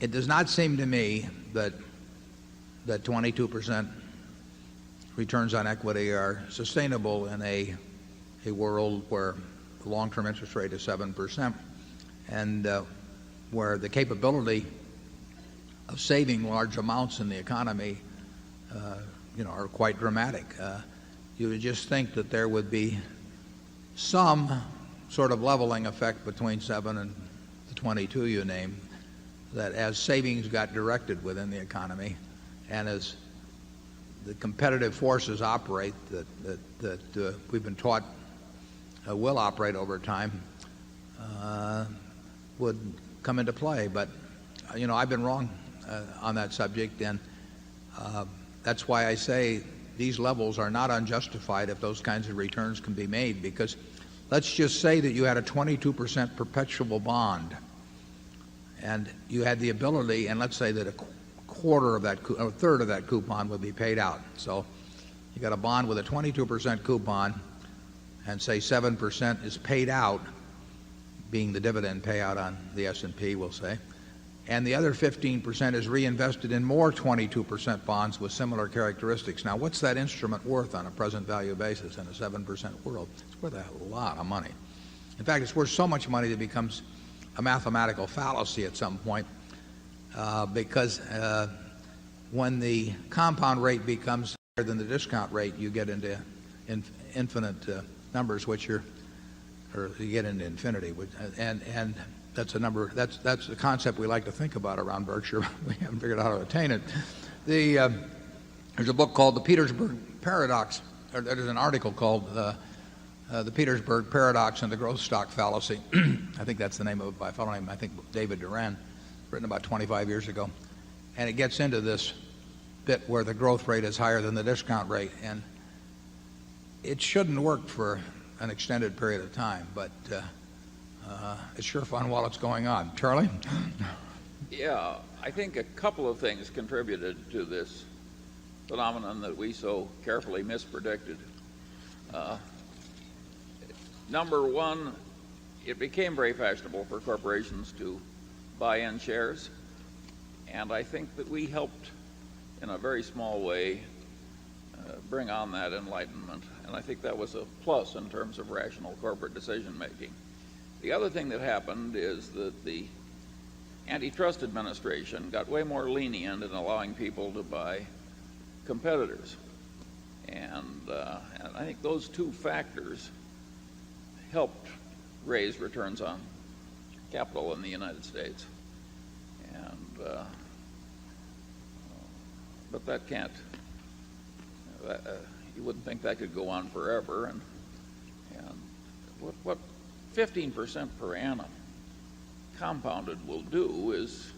It does not seem to me that 22% returns on equity are sustainable in a world where the long-term interest rate is 7%, and where the capability of saving large amounts in the economy are quite dramatic. You would just think that there would be some sort of leveling effect between 7 and the 22 you named, that as savings got directed within the economy and as the competitive forces operate that we've been taught will operate over time, would come into play. But I've been wrong on that subject, and that's why I say these levels are not unjustified if those kinds of returns can be made, because let's just say that you had a 22% perpetual bond, and you had the ability, and let's say that a quarter of that, a third of that coupon would be paid out. So you got a bond with a 22% coupon, and say 7% is paid out, being the dividend payout on the S&P, we'll say, and the other 15% is reinvested in more 22% bonds with similar characteristics. Now, what's that instrument worth on a present value basis in a 7% world? It's worth a lot of money. In fact, it's worth so much money that it becomes a mathematical fallacy at some point, because when the compound rate becomes higher than the discount rate, you get into infinite numbers, which are, or you get into infinity, and that's a number. That's the concept we like to think about around Berkshire. We haven't figured out how to attain it. There's a book called The Petersburg Paradox, or there's an article called The Petersburg Paradox and the Growth Stock Fallacy. I think that's the name of it by a fellow named, I think, David Duran, written about 25 years ago. And it gets into this bit where the growth rate is higher than the discount rate. And it shouldn't work for an extended period of time, but it's sure fun while it's going on. Charlie? Yeah, I think a couple of things contributed to this phenomenon that we so carefully mispredicted. Number one, it became very fashionable for corporations to buy in shares, and I think that we helped in a very small way bring on that enlightenment, and I think that was a plus in terms of rational corporate decision making. The other thing that happened is that the antitrust administration got way more lenient in allowing people to buy competitors, and I think those two factors helped raise returns on capital in the United States. And but that can't. You wouldn't think that could go on forever. And what 15% per annum compounded will do is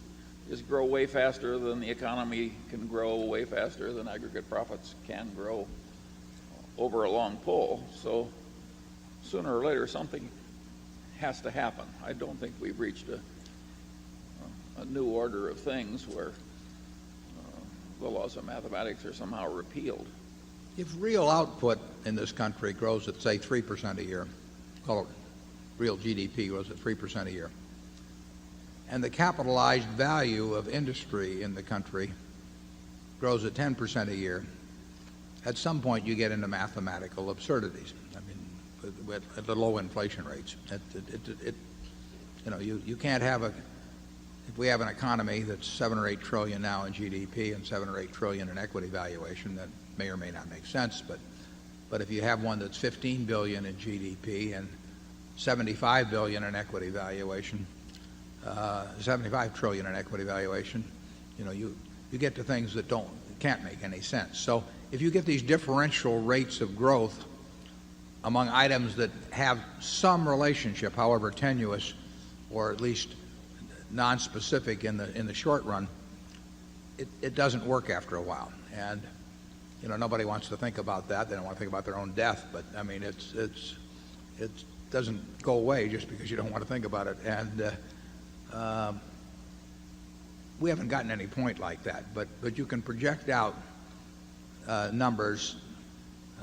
grow way faster than the economy can grow, way faster than aggregate profits can grow over a long pull. So sooner or later something has to happen. I don't think we've reached a new order of things where the laws of mathematics are somehow repealed. If real output in this country grows at, say, 3% a year, call it real GDP grows at 3% a year, and the capitalized value of industry in the country grows at 10% a year, at some point you get into mathematical absurdities. I mean, at the low inflation rates, you can't have if we have an economy that's 7 or 8 trillion now in GDP and 7 or 8 trillion in equity valuation, that may or may not make sense. But if you have one that's 15 billion in GDP and 75 billion in equity valuation, 75 trillion in equity valuation, you get to things that can't make any sense. So if you get these differential rates of growth among items that have some relationship, however tenuous, or at least non-specific in the short run, it doesn't work after a while. And nobody wants to think about that. They don't want to think about their own death. But I mean, it doesn't go away just because you don't want to think about it. And we haven't gotten any point like that. But you can project out numbers,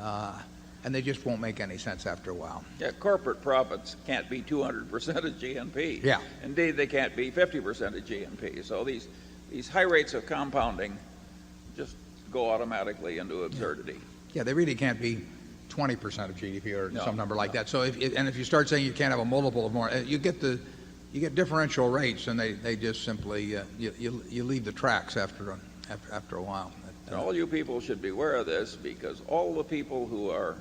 and they just won't make any sense after a while. Yeah, corporate profits can't be 200% of GNP. Yeah. Indeed, they can't be 50% of GNP. So these high rates of compounding just go automatically into absurdity. Yeah, they really can't be 20% of GDP or some number like that. So if you start saying you can't have a multiple of more, you get differential rates, and they just simply you leave the tracks after a while. And all you people should be aware of this, because all the people who are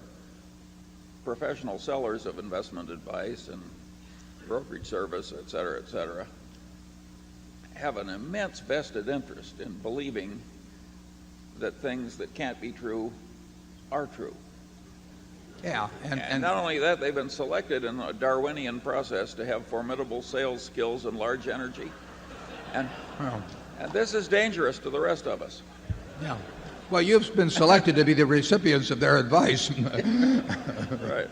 professional sellers of investment advice and brokerage service, et cetera, have an immense vested interest in believing that things that can't be true are true. Yeah, and not only that, they've been selected in a Darwinian process to have formidable sales skills and large energy. And this is dangerous to the rest of us. Yeah. Well, you've been selected to be the recipients of their advice. Right.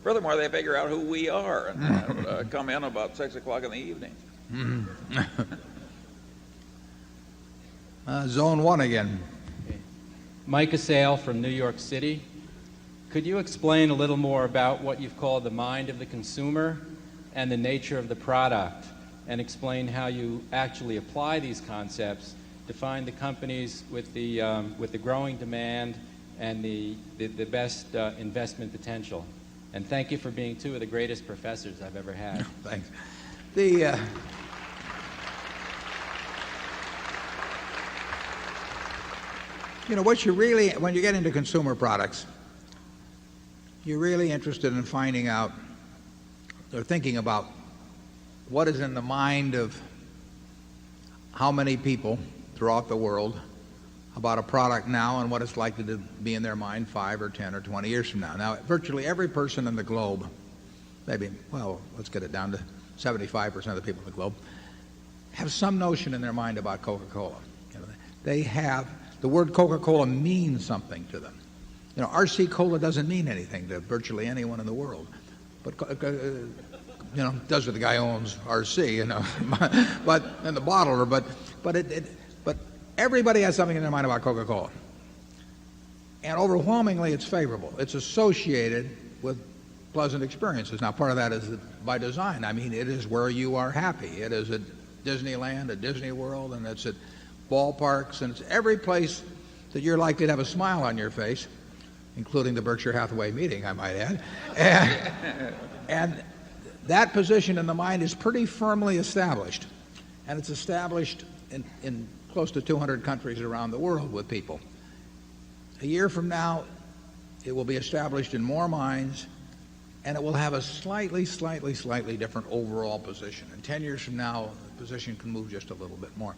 Furthermore, they figure out who we are and come in about 6 o'clock in the evening. Zone 1 again. Mike Assail from New York City. Could you explain a little more about what you've called the mind of the consumer and the nature of the product, and explain how you actually apply these concepts to find the companies with the growing demand and the best investment potential? And thank you for being two of the greatest professors I've ever had. Thanks. What you really, when you get into consumer products, you're really interested in finding out or thinking about what is in the mind of how many people throughout the world about a product now and what it's likely to be in their mind 5 or 10 or 20 years from now. Now, virtually every person in the globe, maybe, well, let's get it down to 75% of the people in the globe, have some notion in their mind about Coca-Cola. They have, the word Coca-Cola means something to them. RC Cola doesn't mean anything to virtually anyone in the world. But, does to the guy who owns RC, but, and the bottler, but everybody has something in their mind about Coca-Cola. And overwhelmingly, it's favorable. It's associated with pleasant experiences. Now, part of that is by design. I mean, it is where you are happy. It is at Disneyland, at Disney World, and it's at ballparks, and it's every place that you're likely to have a smile on your face, including the Berkshire Hathaway meeting, I might add. And that position in the mind is pretty firmly established. And it's established in close to 200 countries around the world with people. A year from now, it will be established in more minds, and it will have a slightly different overall position. And 10 years from now, the position can move just a little bit more.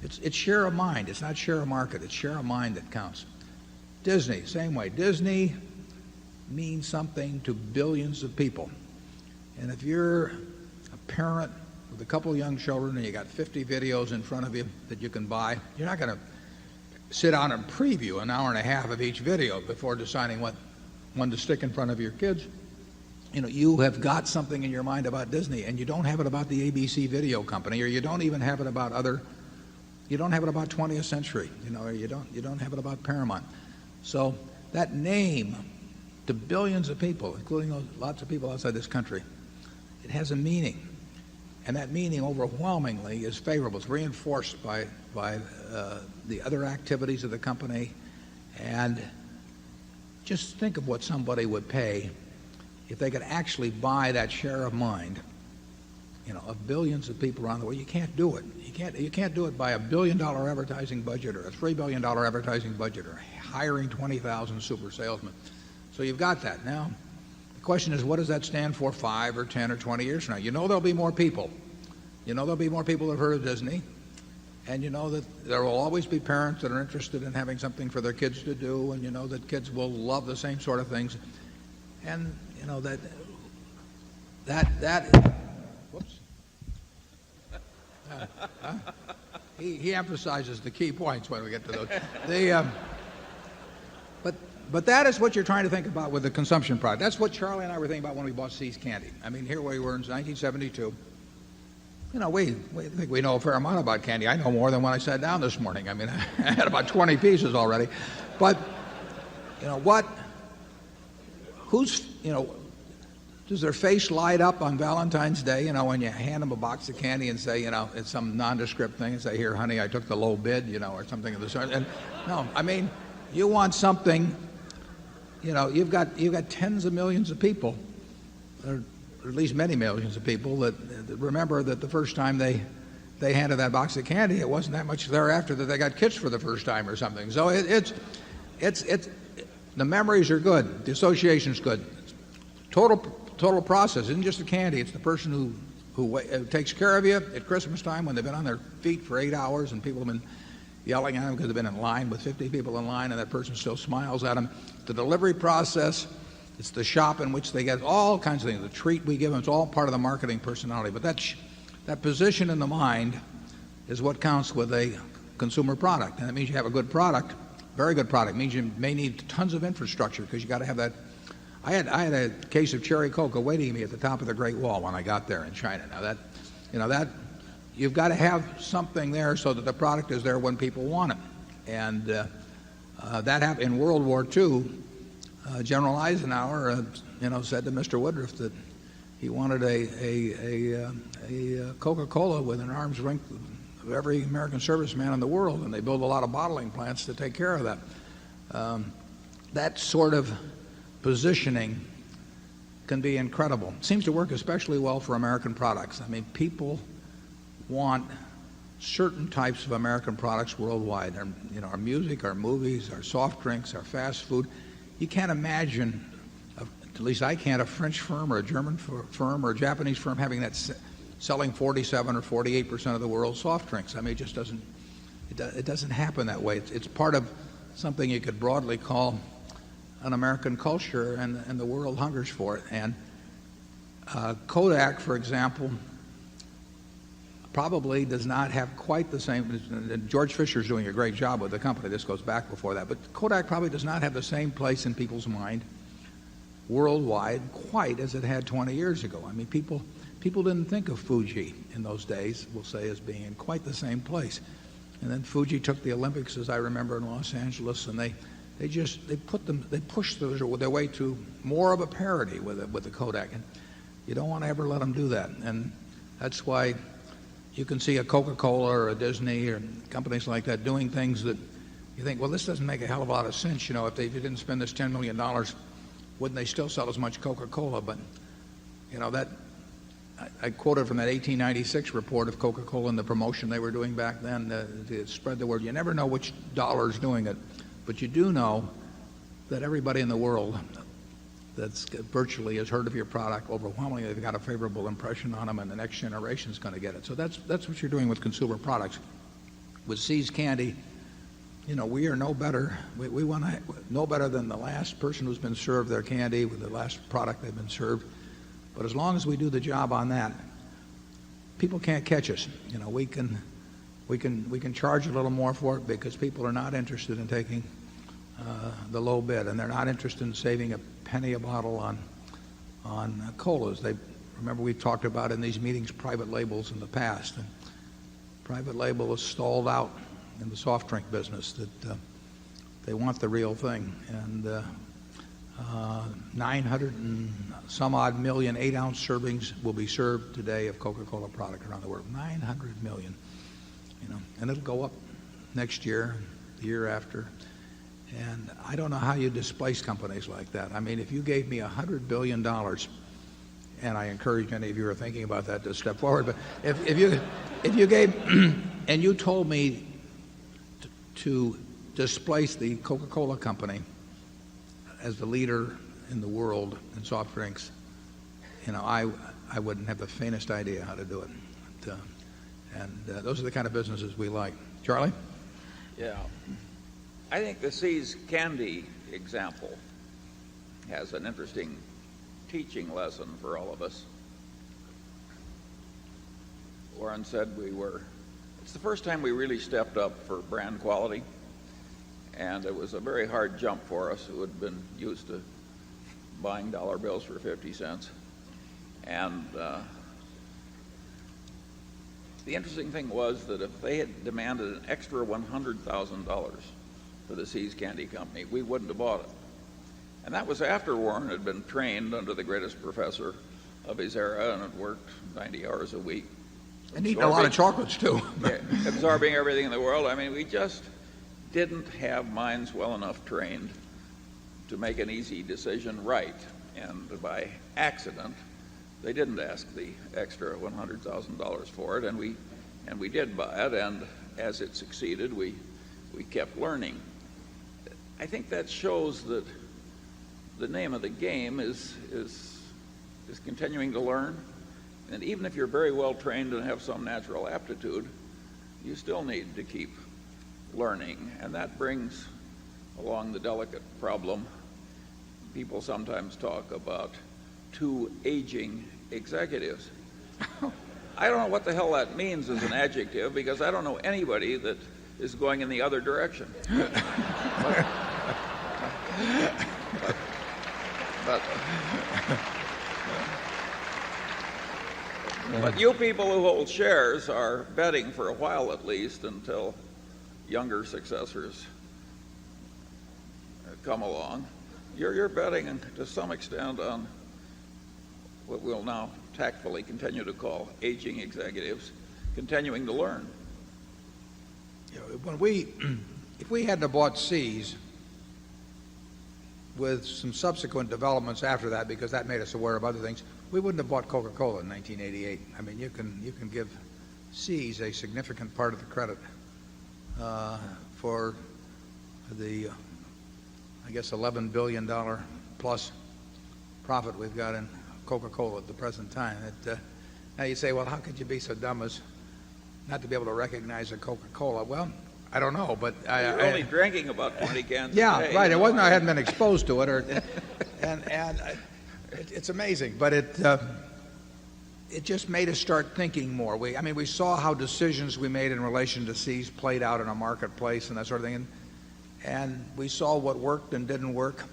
It's share of mind. It's not share of market. It's share of mind that counts. Disney, same way. Disney means something to billions of people. And if you're a parent with a couple of young children and you got 50 videos in front of you that you can buy, you're not going to sit down and preview an hour and a half of each video before deciding what one to stick in front of your kids. You have got something in your mind about Disney, and you don't have it about the ABC video company, or you don't even have it about you don't have it about 20th Century, or you don't have it about Paramount. So that name to billions of people, including lots of people outside this country, it has a meaning. And that meaning overwhelmingly is favorable. It's reinforced by the other activities of the company. And just think of what somebody would pay if they could actually buy that share of mind, of billions of people around the world. You can't do it. You can't do it by $1 billion advertising budget or a $3 billion advertising budget or hiring 20,000 super salesmen. So you've got that. Now, the question is, what does that stand for 5 or 10 or 20 years from now? There'll be more people. There'll be more people that have heard of Disney. And that there will always be parents that are interested in having something for their kids to do. And that kids will love the same sort of things. And, whoops. He emphasizes the key points when we get to those. But that is what you're trying to think about with the consumption product. That's what Charlie and I were thinking about when we bought See's Candy. I mean, here we were in 1972. We think we know a fair amount about candy. I know more than when I sat down this morning. I mean, I had about 20 pieces already. But, does their face light up on Valentine's Day, when you hand them a box of candy and say, it's some nondescript thing and say, here, honey, I took the low bid, or something of the sort. And no, I mean, you want something, you've got tens of millions of people, or at least many millions of people that remember that the first time they handed that box of candy, it wasn't that much thereafter that they got kissed for the first time or something. So it's the memories are good, the association's good. Total process isn't just the candy. It's the person who takes care of you at Christmas time when they've been on their feet for 8 hours and people have been yelling at them because they've been in line with 50 people in line and that person still smiles at them. The delivery process, it's the shop in which they get all kinds of things. The treat we give them, it's all part of the marketing personality. But that position in the mind is what counts with a consumer product. And that means you have a good product, very good product. It means you may need tons of infrastructure because you got to have that. I had a case of cherry coca waiting me at the top of the Great Wall when I got there in China. Now that you've got to have something there so that the product is there when people want it. And that happened in World War II. General Eisenhower, said to Mr. Woodruff that he wanted a Coca-Cola within arm's length of every American serviceman in the world, and they build a lot of bottling plants to take care of that. That sort of positioning can be incredible. It seems to work especially well for American products. I mean, people want certain types of American products worldwide. Our music, our movies, our soft drinks, our fast food. You can't imagine, at least I can't, a French firm or a German firm or a Japanese firm having that selling 47 or 48% of the world's soft drinks. I mean, it just doesn't happen that way. It's part of something you could broadly call an American culture, and the world hungers for it. And Kodak, for example, probably does not have quite the same. George Fisher's doing a great job with the company. This goes back before that. But Kodak probably does not have the same place in people's mind worldwide quite as it had 20 years ago. I mean, people didn't think of Fuji in those days, we'll say, as being in quite the same place. And then Fuji took the Olympics, as I remember, in Los Angeles, and they pushed their way to more of a parity with the Kodak. And you don't want to ever let them do that. And that's why you can see a Coca-Cola or a Disney or companies like that doing things that you think, well, this doesn't make a hell of a lot of sense. If you didn't spend this $10 million, wouldn't they still sell as much Coca-Cola? But, I quoted from that 1896 report of Coca-Cola and the promotion they were doing back then to spread the word. You never know which dollar is doing it, but you do know that everybody in the world that's virtually has heard of your product. Overwhelmingly, they've got a favorable impression on them, and the next generation is going to get it. So that's what you're doing with consumer products. With See's Candy, we are no better. We want to no better than the last person who's been served their candy with the last product they've been served. But as long as we do the job on that, people can't catch us. We can charge a little more for it because people are not interested in taking the low bid, and they're not interested in saving a penny a bottle on colas. Remember, we've talked about in these meetings private labels in the past, and private label is stalled out in the soft drink business. That they want the real thing, and 900 and some odd million 8-ounce servings will be served today of Coca-Cola product around the world. 900 million, and it'll go up next year, the year after. And I don't know how you displace companies like that. I mean, if you gave me $100 billion, and I encourage any of you who are thinking about that to step forward, but if you gave, and you told me to displace the Coca-Cola company as the leader in the world in soft drinks, I wouldn't have the faintest idea how to do it. Those are the kind of businesses we like. Charlie? Yeah. I think the See's Candy example has an interesting teaching lesson for all of us. Warren said it's the first time we really stepped up for brand quality, and it was a very hard jump for us who had been used to buying dollar bills for 50 cents. And the interesting thing was that if they had demanded an extra $100,000 for the See's Candy Company, we wouldn't have bought it. And that was after Warren had been trained under the greatest professor of his era and had worked 90 hours a week. And eating a lot of chocolates, too. Absorbing everything in the world. I mean, we just didn't have minds well enough trained to make an easy decision right. And by accident, they didn't ask the extra $100,000 for it, and we did buy it, and as it succeeded, we kept learning. I think that shows that the name of the game is continuing to learn, and even if you're very well trained and have some natural aptitude, you still need to keep learning, and that brings along the delicate problem. People sometimes talk about two aging executives. I don't know what the hell that means as an adjective, because I don't know anybody that is going in the other But you people who hold shares are betting for a while at least until younger successors come along. You're betting to some extent on what we'll now tactfully continue to call aging executives continuing to learn. If we hadn't have bought C's with some subsequent developments after that, because that made us aware of other things, we wouldn't have bought Coca-Cola in 1988. I mean, you can give C's a significant part of the credit for the, I guess, $11 billion plus profit we've got in Coca-Cola at the present time. Now you say, well, how could you be so dumb as not to be able to recognize a Coca-Cola? Well, I don't know, but you're only drinking about 20 cans. Yeah, a day, right. It wasn't I hadn't been exposed to it, it's amazing. But it just made us start thinking more. We saw how decisions we made in relation to C's played out in a marketplace and that sort of thing, and we saw what worked and didn't work,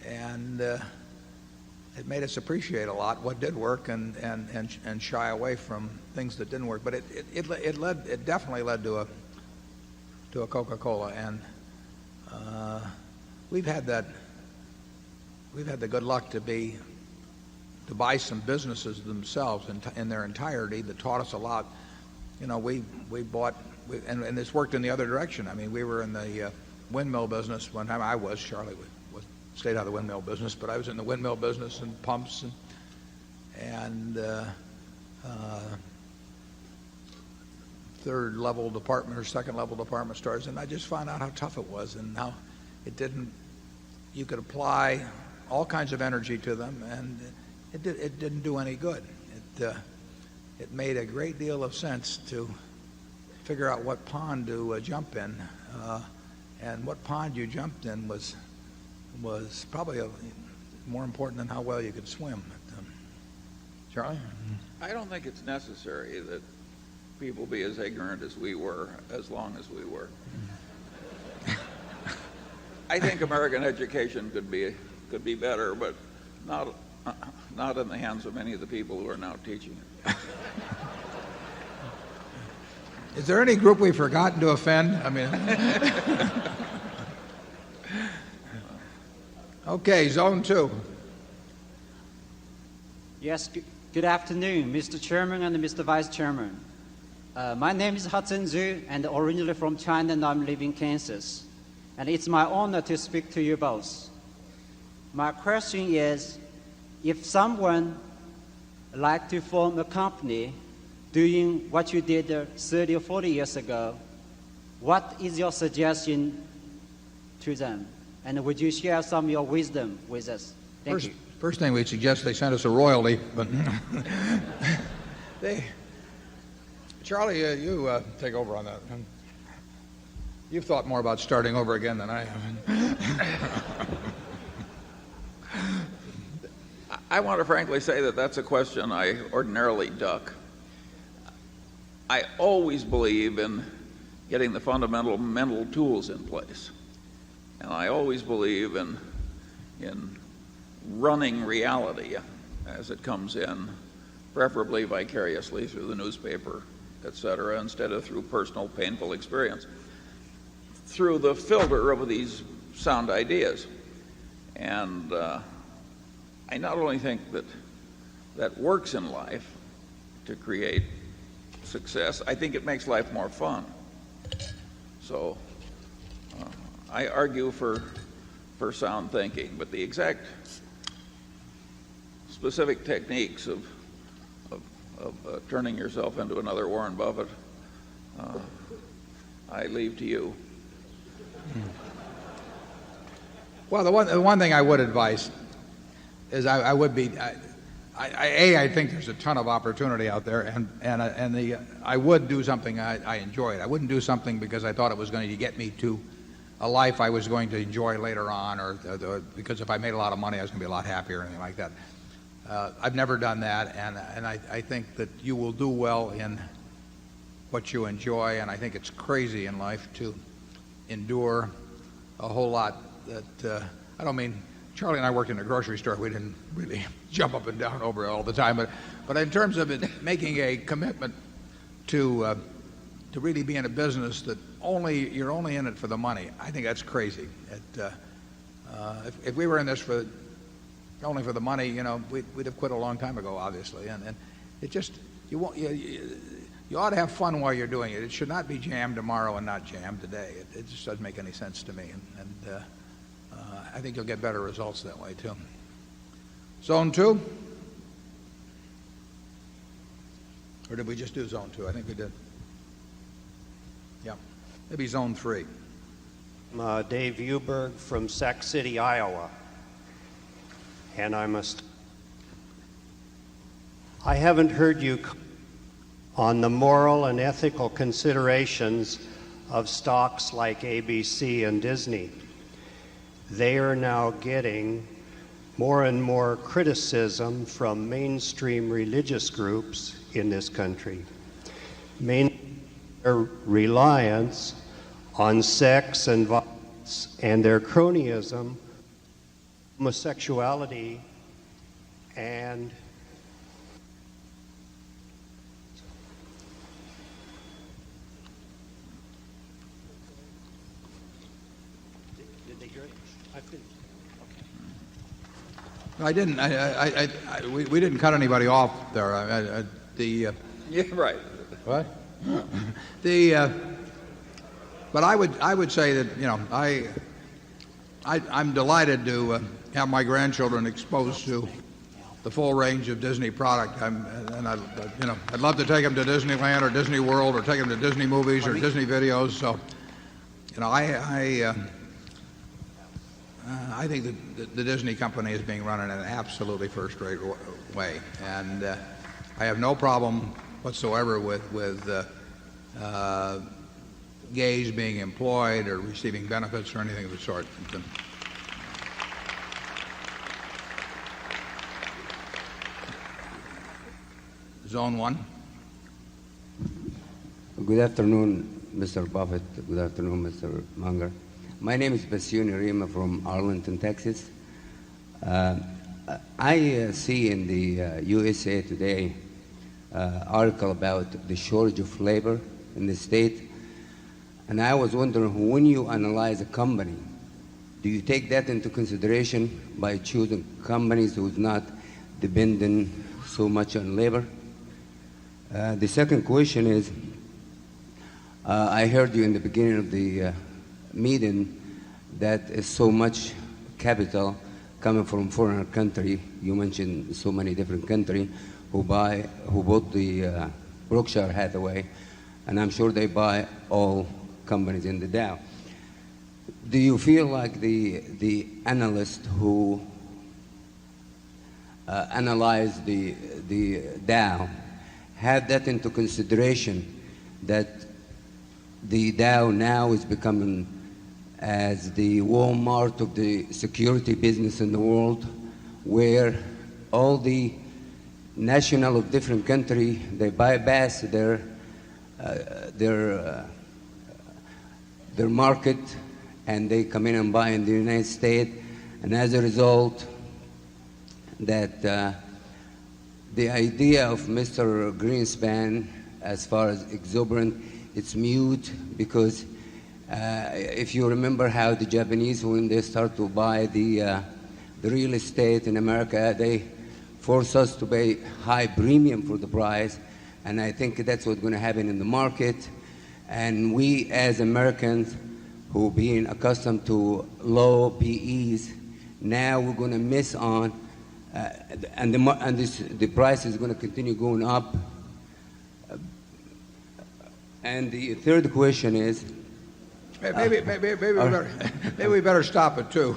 and it made us appreciate a lot what did work and shy away from things that didn't work. But it definitely led to a Coca-Cola, and we've had the good luck to buy some businesses themselves in their entirety that taught us a lot. We bought, and this worked in the other direction. I mean, we were in the windmill business one time. I was, Charlie stayed out of the windmill business, but I was in the windmill business and pumps and third level department or second level department stores, and I just found out how tough it was and how you could apply all kinds of energy to them, and it didn't do any good. It made a great deal of sense to figure out what pond to jump in, and what pond you jumped in was probably more important than how well you could swim. Charlie? I don't think it's necessary that people be as ignorant as we were as long as we were. I think American education could be better, but not in the hands of many of the people who are now teaching it. Is there any group we've forgotten to offend? I mean, okay, zone 2. Yes, good afternoon, Mr. Chairman and Mr. Vice Chairman. My name is Hudson Zhu, and originally from China, and I'm living in Kansas. And it's my honor to speak to you both. My question is, if someone like to form a company doing what you did 30 or 40 years ago, what is your suggestion to them? And would you share some of your wisdom with us? Thank you. First thing we'd suggest they send us a royalty, but Charlie, you take over on that. You've thought more about starting over again than I have. I want to frankly say that that's a question I ordinarily duck. I always believe in getting the fundamental mental tools in place. And I always believe in running reality as it comes in, preferably vicariously through the newspaper, etc., instead of through personal painful experience, through the filter of these sound ideas. And I not only think that works in life to create success, I think it makes life more fun. So I argue for sound thinking, but the exact specific techniques of turning yourself into another Warren Buffett, I leave to you. Well, the one thing I would advise is I think there's a ton of opportunity out there, and I would do something I enjoyed. I wouldn't do something because I thought it was going to get me to a life I was going to enjoy later on, or because if I made a lot of money, I was going to be a lot happier or anything like that. I've never done that, and I think that you will do well in what you enjoy, and I think it's crazy in life to endure a whole lot that I don't mean Charlie and I worked in a grocery store. We didn't really jump up and down over it all the time. But in terms of it, making a commitment to really be in a business that you're only in it for the money, I think that's crazy. If we were in this only for the money, we'd have quit a long time ago, obviously. And it just, you ought to have fun while you're doing it. It should not be jammed tomorrow and not jammed today. It just doesn't make any sense to me. And I think you'll get better results that way, too. Zone 2? Or did we just do Zone 2? I think we did. Yeah. Maybe Zone 3. Dave Uberg from Sac City, Iowa. And I haven't heard you on the moral and ethical considerations of stocks like ABC and Disney. They are now getting more and more criticism from mainstream religious groups in this country. Their reliance on sex and violence and their cronyism, homosexuality, and did they hear it? I finished. I didn't. We didn't cut anybody off there. Yeah, right. What? But I would say that I'm delighted to have my grandchildren exposed to the full range of Disney product. I'd love to take them to Disneyland or Disney World or take them to Disney movies or Disney videos. So, I think that the Disney company is being run in an absolutely first-rate way, and I have no problem whatsoever with gays being employed or receiving benefits or anything of the sort. Zone 1. Good afternoon, Mr. Buffett. Good afternoon, Mr. Munger. My name is Basiuni Rima from Arlington, Texas. I see in the USA Today article about the shortage of labor in the state, and I was wondering, when you analyze a company, do you take that into consideration by choosing companies who's not dependent so much on labor? The second question is, I heard you in the beginning of the meeting that is so much capital coming from foreign country. You mentioned so many different countries who bought the Berkshire Hathaway, and I'm sure they buy all companies in the Dow. Do you feel like the analysts who analyze the Dow have that into consideration, that the Dow now is becoming as the Walmart of the security business in the world, where all the national of different country, they bypass their market and they come in and buy in the United States, and as a result that the idea of Mr. Greenspan as far as exuberant, it's mute, because if you remember how the Japanese, when they start to buy the real estate in America, they force us to pay high premium for the price, and I think that's what's going to happen in the market. And we as Americans who being accustomed to low PEs, now we're going to miss on, and the price is going to continue going up. And the third question is, maybe we better stop at 2.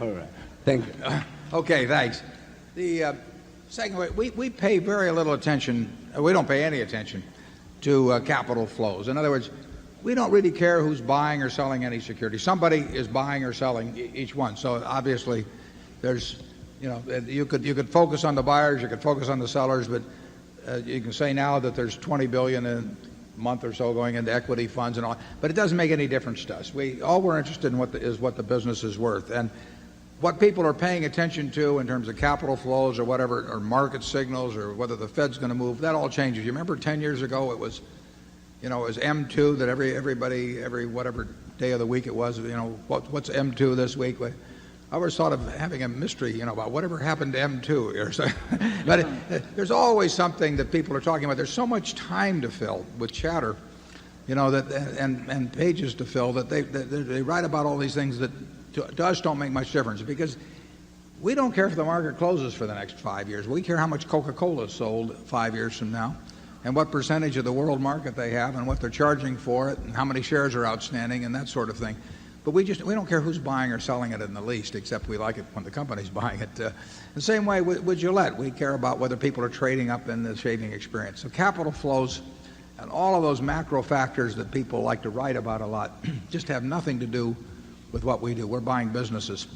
All right. Thank you. Okay, thanks. The second way, we pay very little attention. We don't pay any attention to capital flows. In other words, we don't really care who's buying or selling any security. Somebody is buying or selling each one. So obviously, there's, you could focus on the buyers, you could focus on the sellers, but you can say now that there's $20 billion in a month or so going into equity funds and all, but it doesn't make any difference to us. All we're interested in is what the business is worth. And what people are paying attention to in terms of capital flows or whatever, or market signals, or whether the Fed's going to move, that all changes. You remember 10 years ago it was M2 that everybody, every whatever day of the week it was, what's M2 this week? I always thought of having a mystery, about whatever happened to M2 or something. But there's always something that people are talking about. There's so much time to fill with chatter, and pages to fill that they write about all these things that to us don't make much difference, because we don't care if the market closes for the next 5 years. We care how much Coca-Cola is sold 5 years from now, and what percentage of the world market they have, and what they're charging for it, and how many shares are outstanding, and that sort of thing. But we don't care who's buying or selling it in the least, except we like it when the company's buying it. The same way with Gillette, we care about whether people are trading up in the shaving experience. So capital flows and all of those macro factors that people like to write about a lot just have nothing to do with what we do. We're buying businesses.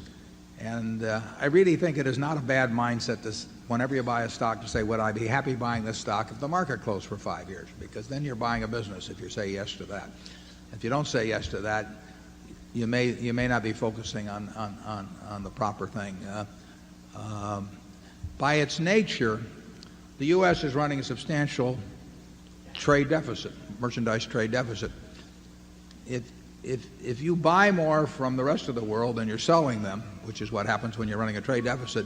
And I really think it is not a bad mindset whenever you buy a stock to say, would I be happy buying this stock if the market closed for 5 years? Because then you're buying a business if you say yes to that. If you don't say yes to that, you may not be focusing on the proper thing. By its nature, the U.S. is running a substantial trade deficit, merchandise trade deficit. If you buy more from the rest of the world than you're selling them, which is what happens when you're running a trade deficit,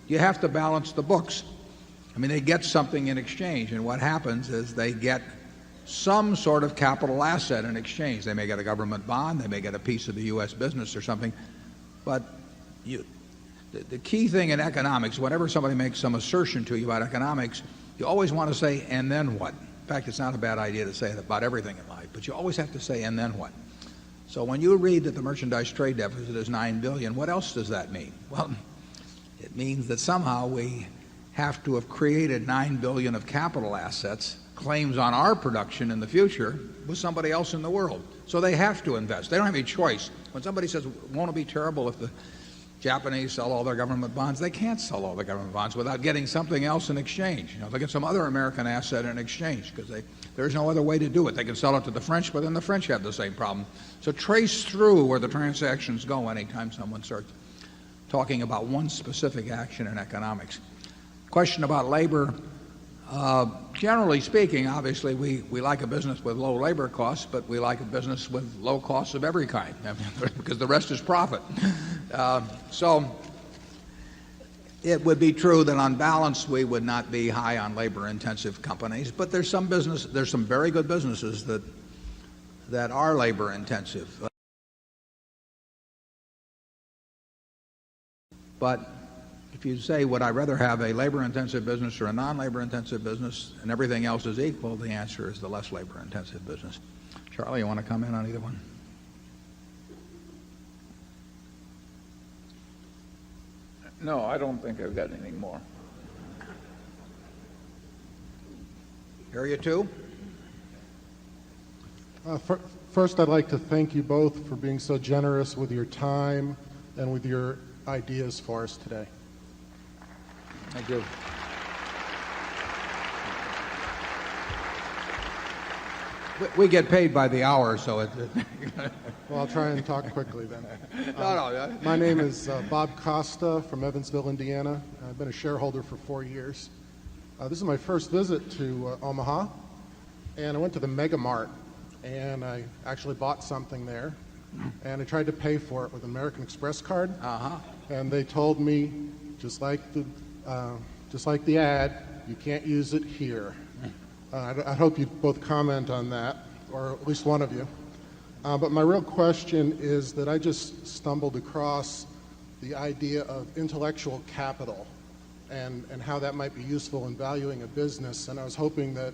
you have to balance the books. I mean, they get something in exchange, and what happens is they get some sort of capital asset in exchange. They may get a government bond, they may get a piece of the U.S. business or something, but the key thing in economics, whenever somebody makes some assertion to you about economics, you always want to say, and then what? In fact, it's not a bad idea to say it about everything in life, but you always have to say, and then what? So when you read that the merchandise trade deficit is $9 billion, what else does that mean? Well, it means that somehow we have to have created $9 billion of capital assets, claims on our production in the future, with somebody else in the world. So they have to invest. They don't have any choice. When somebody says, won't it be terrible if the Japanese sell all their government bonds? They can't sell all the government bonds without getting something else in exchange. They'll get some other American asset in exchange, because there's no other way to do it. They can sell it to the French, but then the French have the same problem. So trace through where the transactions go anytime someone starts talking about one specific action in economics. Question about labor. Generally speaking, obviously, we like a business with low labor costs, but we like a business with low costs of every kind, because the rest is profit. So it would be true that on balance we would not be high on labor-intensive companies, but there's some very good businesses that are labor-intensive. But if you say, would I rather have a labor-intensive business or a non-labor-intensive business, and everything else is equal, the answer is the less labor-intensive business. Charlie, you want to comment on either one? No, I don't think I've got anything more. Area 2? First, I'd like to thank you both for being so generous with your time and with your ideas for us today. Thank you. We get paid by the hour, so it. Well, I'll try and talk quickly then. No. My name is Bob Costa from Evansville, Indiana. I've been a shareholder for 4 years. This is my first visit to Omaha, and I went to the Mega Mart, and I actually bought something there, and I tried to pay for it with an American Express card, and they told me, just like the ad, you can't use it here. I hope you both comment on that, or at least one of you. But my real question is that I just stumbled across the idea of intellectual capital and how that might be useful in valuing a business, and I was hoping that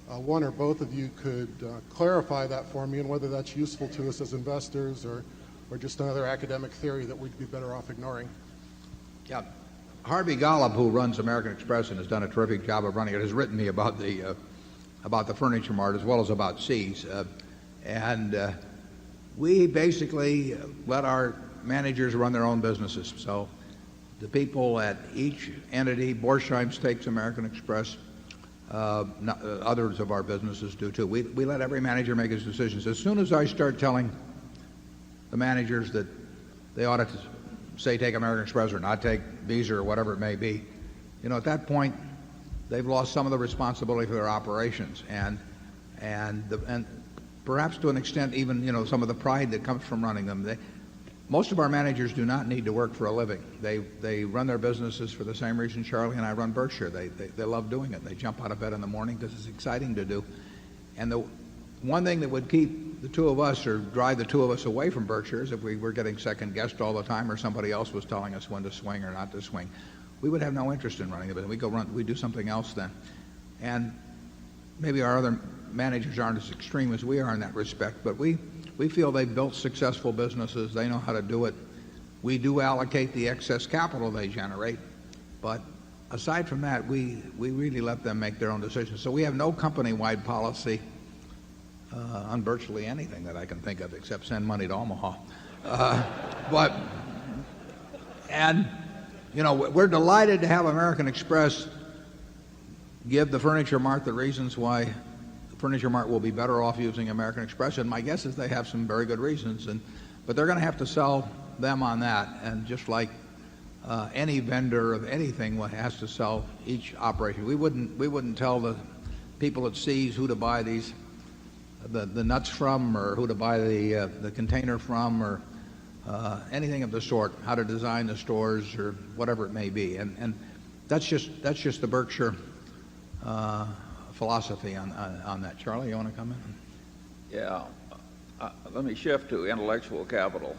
one or both of you could clarify that for me, and whether that's useful to us as investors or just another academic theory that we'd be better off ignoring. Yeah. Harvey Golub, who runs American Express and has done a terrific job of running it, has written me about the Furniture Mart as well as about See's. And we basically let our managers run their own businesses. So the people at each entity, Borsheim's takes American Express, others of our businesses do too. We let every manager make his decisions. As soon as I start telling the managers that they ought to say take American Express or not take Visa or whatever it may be, at that point, they've lost some of the responsibility for their operations and perhaps to an extent even, some of the pride that comes from running them. Most of our managers do not need to work for a living. They run their businesses for the same reason Charlie and I run Berkshire. They love doing it. They jump out of bed in the morning because it's exciting to do. And the one thing that would keep the two of us or drive the two of us away from Berkshire is if we were getting second guessed all the time or somebody else was telling us when to swing or not to swing. We would have no interest in running the business. We'd do something else then. And maybe our other managers aren't as extreme as we are in that respect, but we feel they've built successful businesses. They know how to do it. We do allocate the excess capital they generate, but aside from that, we really let them make their own decisions. So we have no company-wide policy on virtually anything that I can think of except send money to Omaha. We're delighted to have American Express give the Furniture Mart the reasons why the Furniture Mart will be better off using American Express. And my guess is they have some very good reasons. But they're going to have to sell them on that. And just like any vendor of anything has to sell each operation. We wouldn't tell the people at Seas who to buy the nuts from or who to buy the container from or anything of the sort, how to design the stores or whatever it may be. And that's just the Berkshire philosophy on that. Charlie, you want to come in? Yeah. Let me shift to intellectual capital.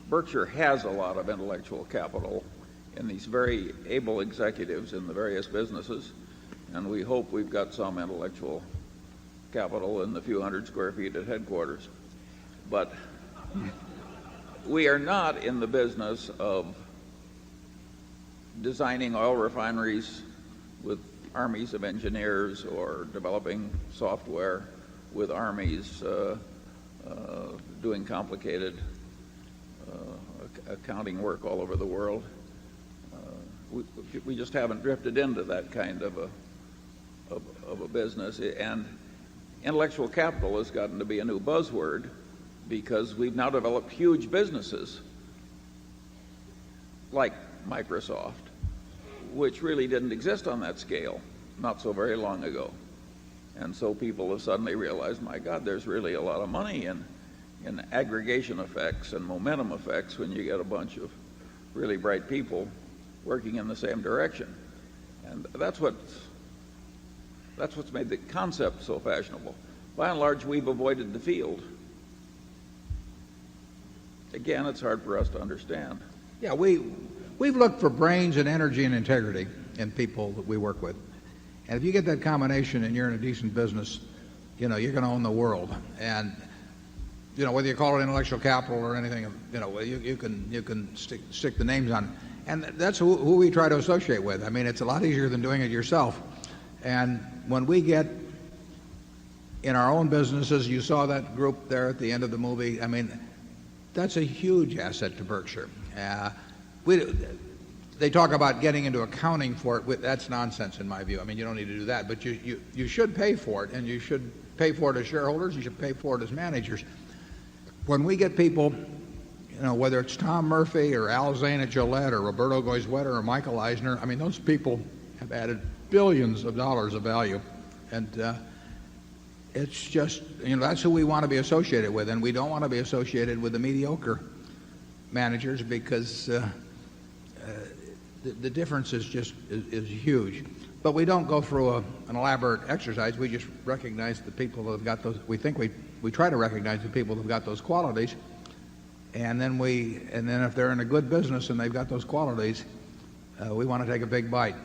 Berkshire has a lot of intellectual capital in these very able executives in the various businesses, and we hope we've got some intellectual capital in the few hundred square feet at headquarters. But we are not in the business of designing oil refineries with armies of engineers or developing software with armies doing complicated accounting work all over the world. We just haven't drifted into that kind of a business. And intellectual capital has gotten to be a new buzzword because we've now developed huge businesses like Microsoft, which really didn't exist on that scale not so very long ago. And so people have suddenly realized, my God, there's really a lot of money in aggregation effects and momentum effects when you get a bunch of really bright people working in the same direction. And that's what's made the concept so fashionable. By and large, we've avoided the field. Again, it's hard for us to understand. Yeah, we've looked for brains and energy and integrity in people that we work with. And if you get that combination and you're in a decent business, you're going to own the world. And whether you call it intellectual capital or anything, you can stick the names on. And that's who we try to associate with. I mean, it's a lot easier than doing it yourself. And when we get in our own businesses, you saw that group there at the end of the movie. I mean, that's a huge asset to Berkshire. They talk about getting into accounting for it. That's nonsense in my view. I mean, you don't need to do that. But you should pay for it, and you should pay for it as shareholders. You should pay for it as managers. When we get people, whether it's Tom Murphy or Al Zane at Gillette or Roberto Goizueta or Michael Eisner, I mean, those people have added billions of dollars of value. And it's just, that's who we want to be associated with. And we don't want to be associated with the mediocre managers because the difference is huge. But we don't go through an elaborate exercise. We just recognize the people that have got those. We try to recognize the people that have got those qualities, and then if they're in a good business and they've got those qualities, we want to take a big bite.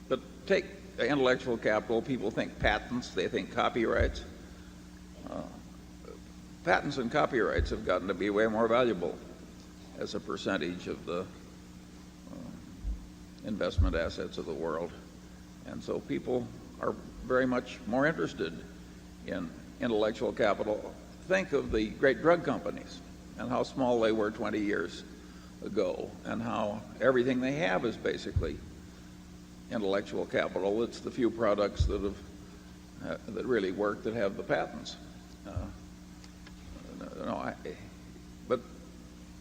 But take intellectual capital. People think patents. They think copyrights. Patents and copyrights have gotten to be way more valuable as a percentage of the investment assets of the world. And so people are very much more interested in intellectual capital. Think of the great drug companies and how small they were 20 years ago and how everything they have is basically intellectual capital. It's the few products that really work that have the patents. But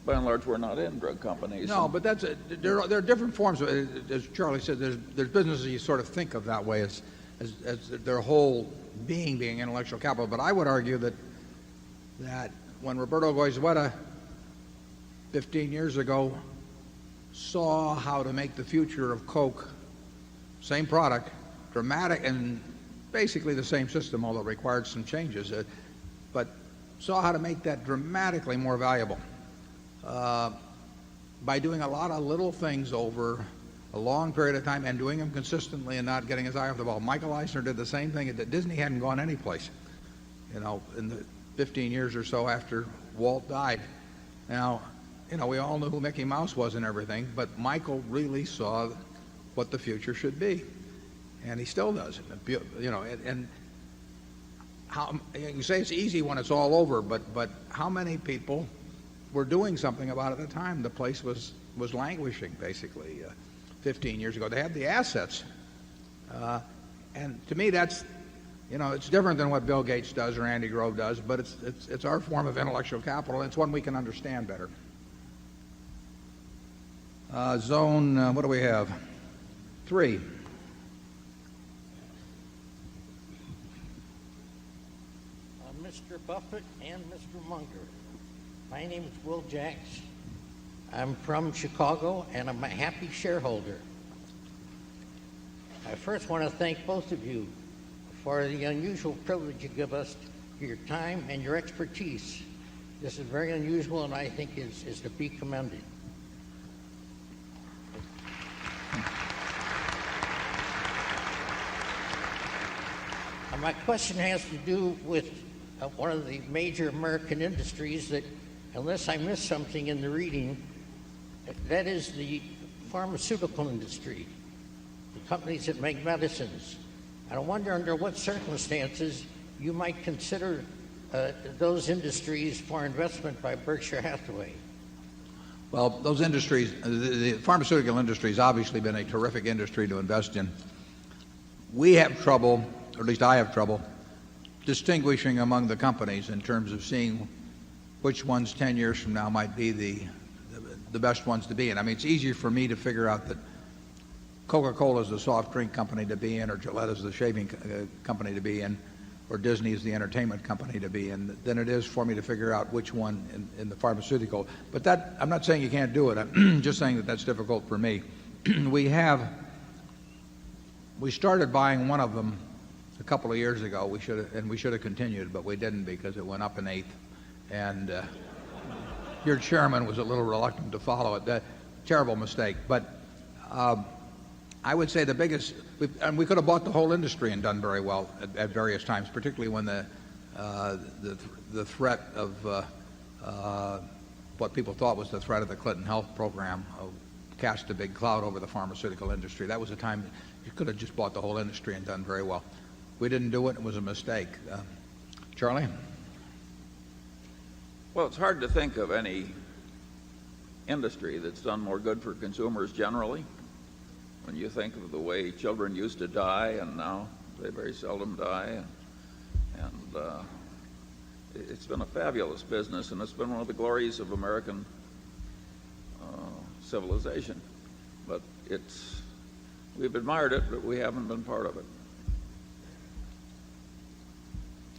by and large, we're not in drug companies. No, but there are different forms. As Charlie said, there's businesses you sort of think of that way as their whole being intellectual capital. But I would argue that when Roberto Goizueta 15 years ago saw how to make the future of Coke, same product, dramatic and basically the same system, although it required some changes, but saw how to make that dramatically more valuable by doing a lot of little things over a long period of time and doing them consistently and not getting his eye off the ball. Michael Eisner did the same thing. Disney hadn't gone anyplace, in the 15 years or so after Walt died. Now, we all knew who Mickey Mouse was and everything, but Michael really saw what the future should be, and he still does. And how you say it's easy when it's all over, but how many people were doing something about it at the time? The place was languishing basically 15 years ago. They had the assets, and to me that's it's different than what Bill Gates does or Andy Grove does, but it's our form of intellectual capital. It's one we can understand better. Zone, what do we have? 3. Mr. Buffett and Mr. Munger. My name is Will Jacks. I'm from Chicago, and I'm a happy shareholder. I first want to thank both of you for the unusual privilege you give us, your time and your expertise. This is very unusual, and I think is to be commended. My question has to do with one of the major American industries that, unless I missed something in the reading, that is the pharmaceutical industry, the companies that make medicines. And I wonder under what circumstances you might consider those industries for investment by Berkshire Hathaway. Well, those industries, the pharmaceutical industry has obviously been a terrific industry to invest in. We have trouble, or at least I have trouble, distinguishing among the companies in terms of seeing which ones 10 years from now might be the best ones to be in. I mean, it's easier for me to figure out that Coca-Cola is the soft drink company to be in, or Gillette is the shaving company to be in, or Disney is the entertainment company to be in, than it is for me to figure out which one in the pharmaceutical. But that, I'm not saying you can't do it. I'm just saying that that's difficult for me. We started buying one of them a couple of years ago. We should have continued, but we didn't because it went up an eighth, and your chairman was a little reluctant to follow it. Terrible mistake. But I would say the biggest, and we could have bought the whole industry and done very well at various times, particularly when the threat of what people thought was the threat of the Clinton health program cast a big cloud over the pharmaceutical industry. That was a time you could have just bought the whole industry and done very well. We didn't do it. It was a mistake. Charlie? Well, it's hard to think of any industry that's done more good for consumers generally. When you think of the way children used to die and now they very seldom die, and it's been a fabulous business, and it's been one of the glories of American civilization. But we've admired it, but we haven't been part of it.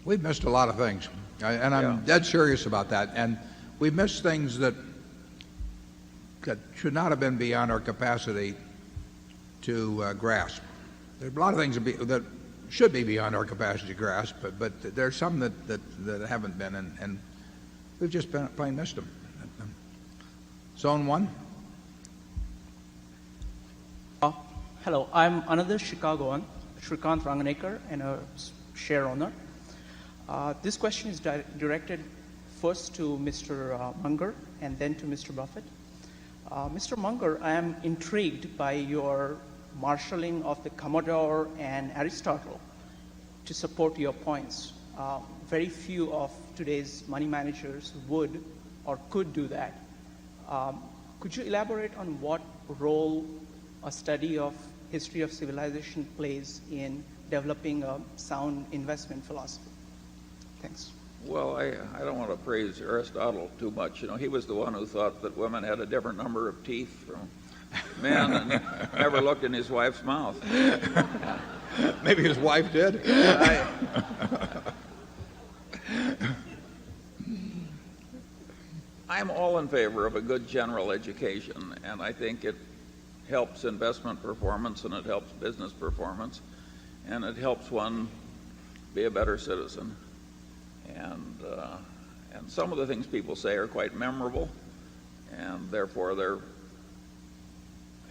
We've missed a lot of things, and I'm dead serious about that. And we've missed things that should not have been beyond our capacity to grasp. There are a lot of things that should be beyond our capacity to grasp, but there's some that haven't been, and we've just plain missed them. Zone 1. Hello, I'm another Chicagoan, Shrikant Ranganekar, and a share owner. This question is directed first to Mr. Munger and then to Mr. Buffett. Mr. Munger, I am intrigued by your marshalling of the Commodore and Aristotle to support your points. Very few of today's money managers would or could do that. Could you elaborate on what role a study of history of civilization plays in developing a sound investment philosophy? Thanks. Well, I don't want to praise Aristotle too much. You know, he was the one who thought that women had a different number of teeth from men and never looked in his wife's mouth. Maybe his wife did. I'm all in favor of a good general education, and I think it helps investment performance, and it helps business performance, and it helps one be a better citizen. And some of the things people say are quite memorable, and therefore they're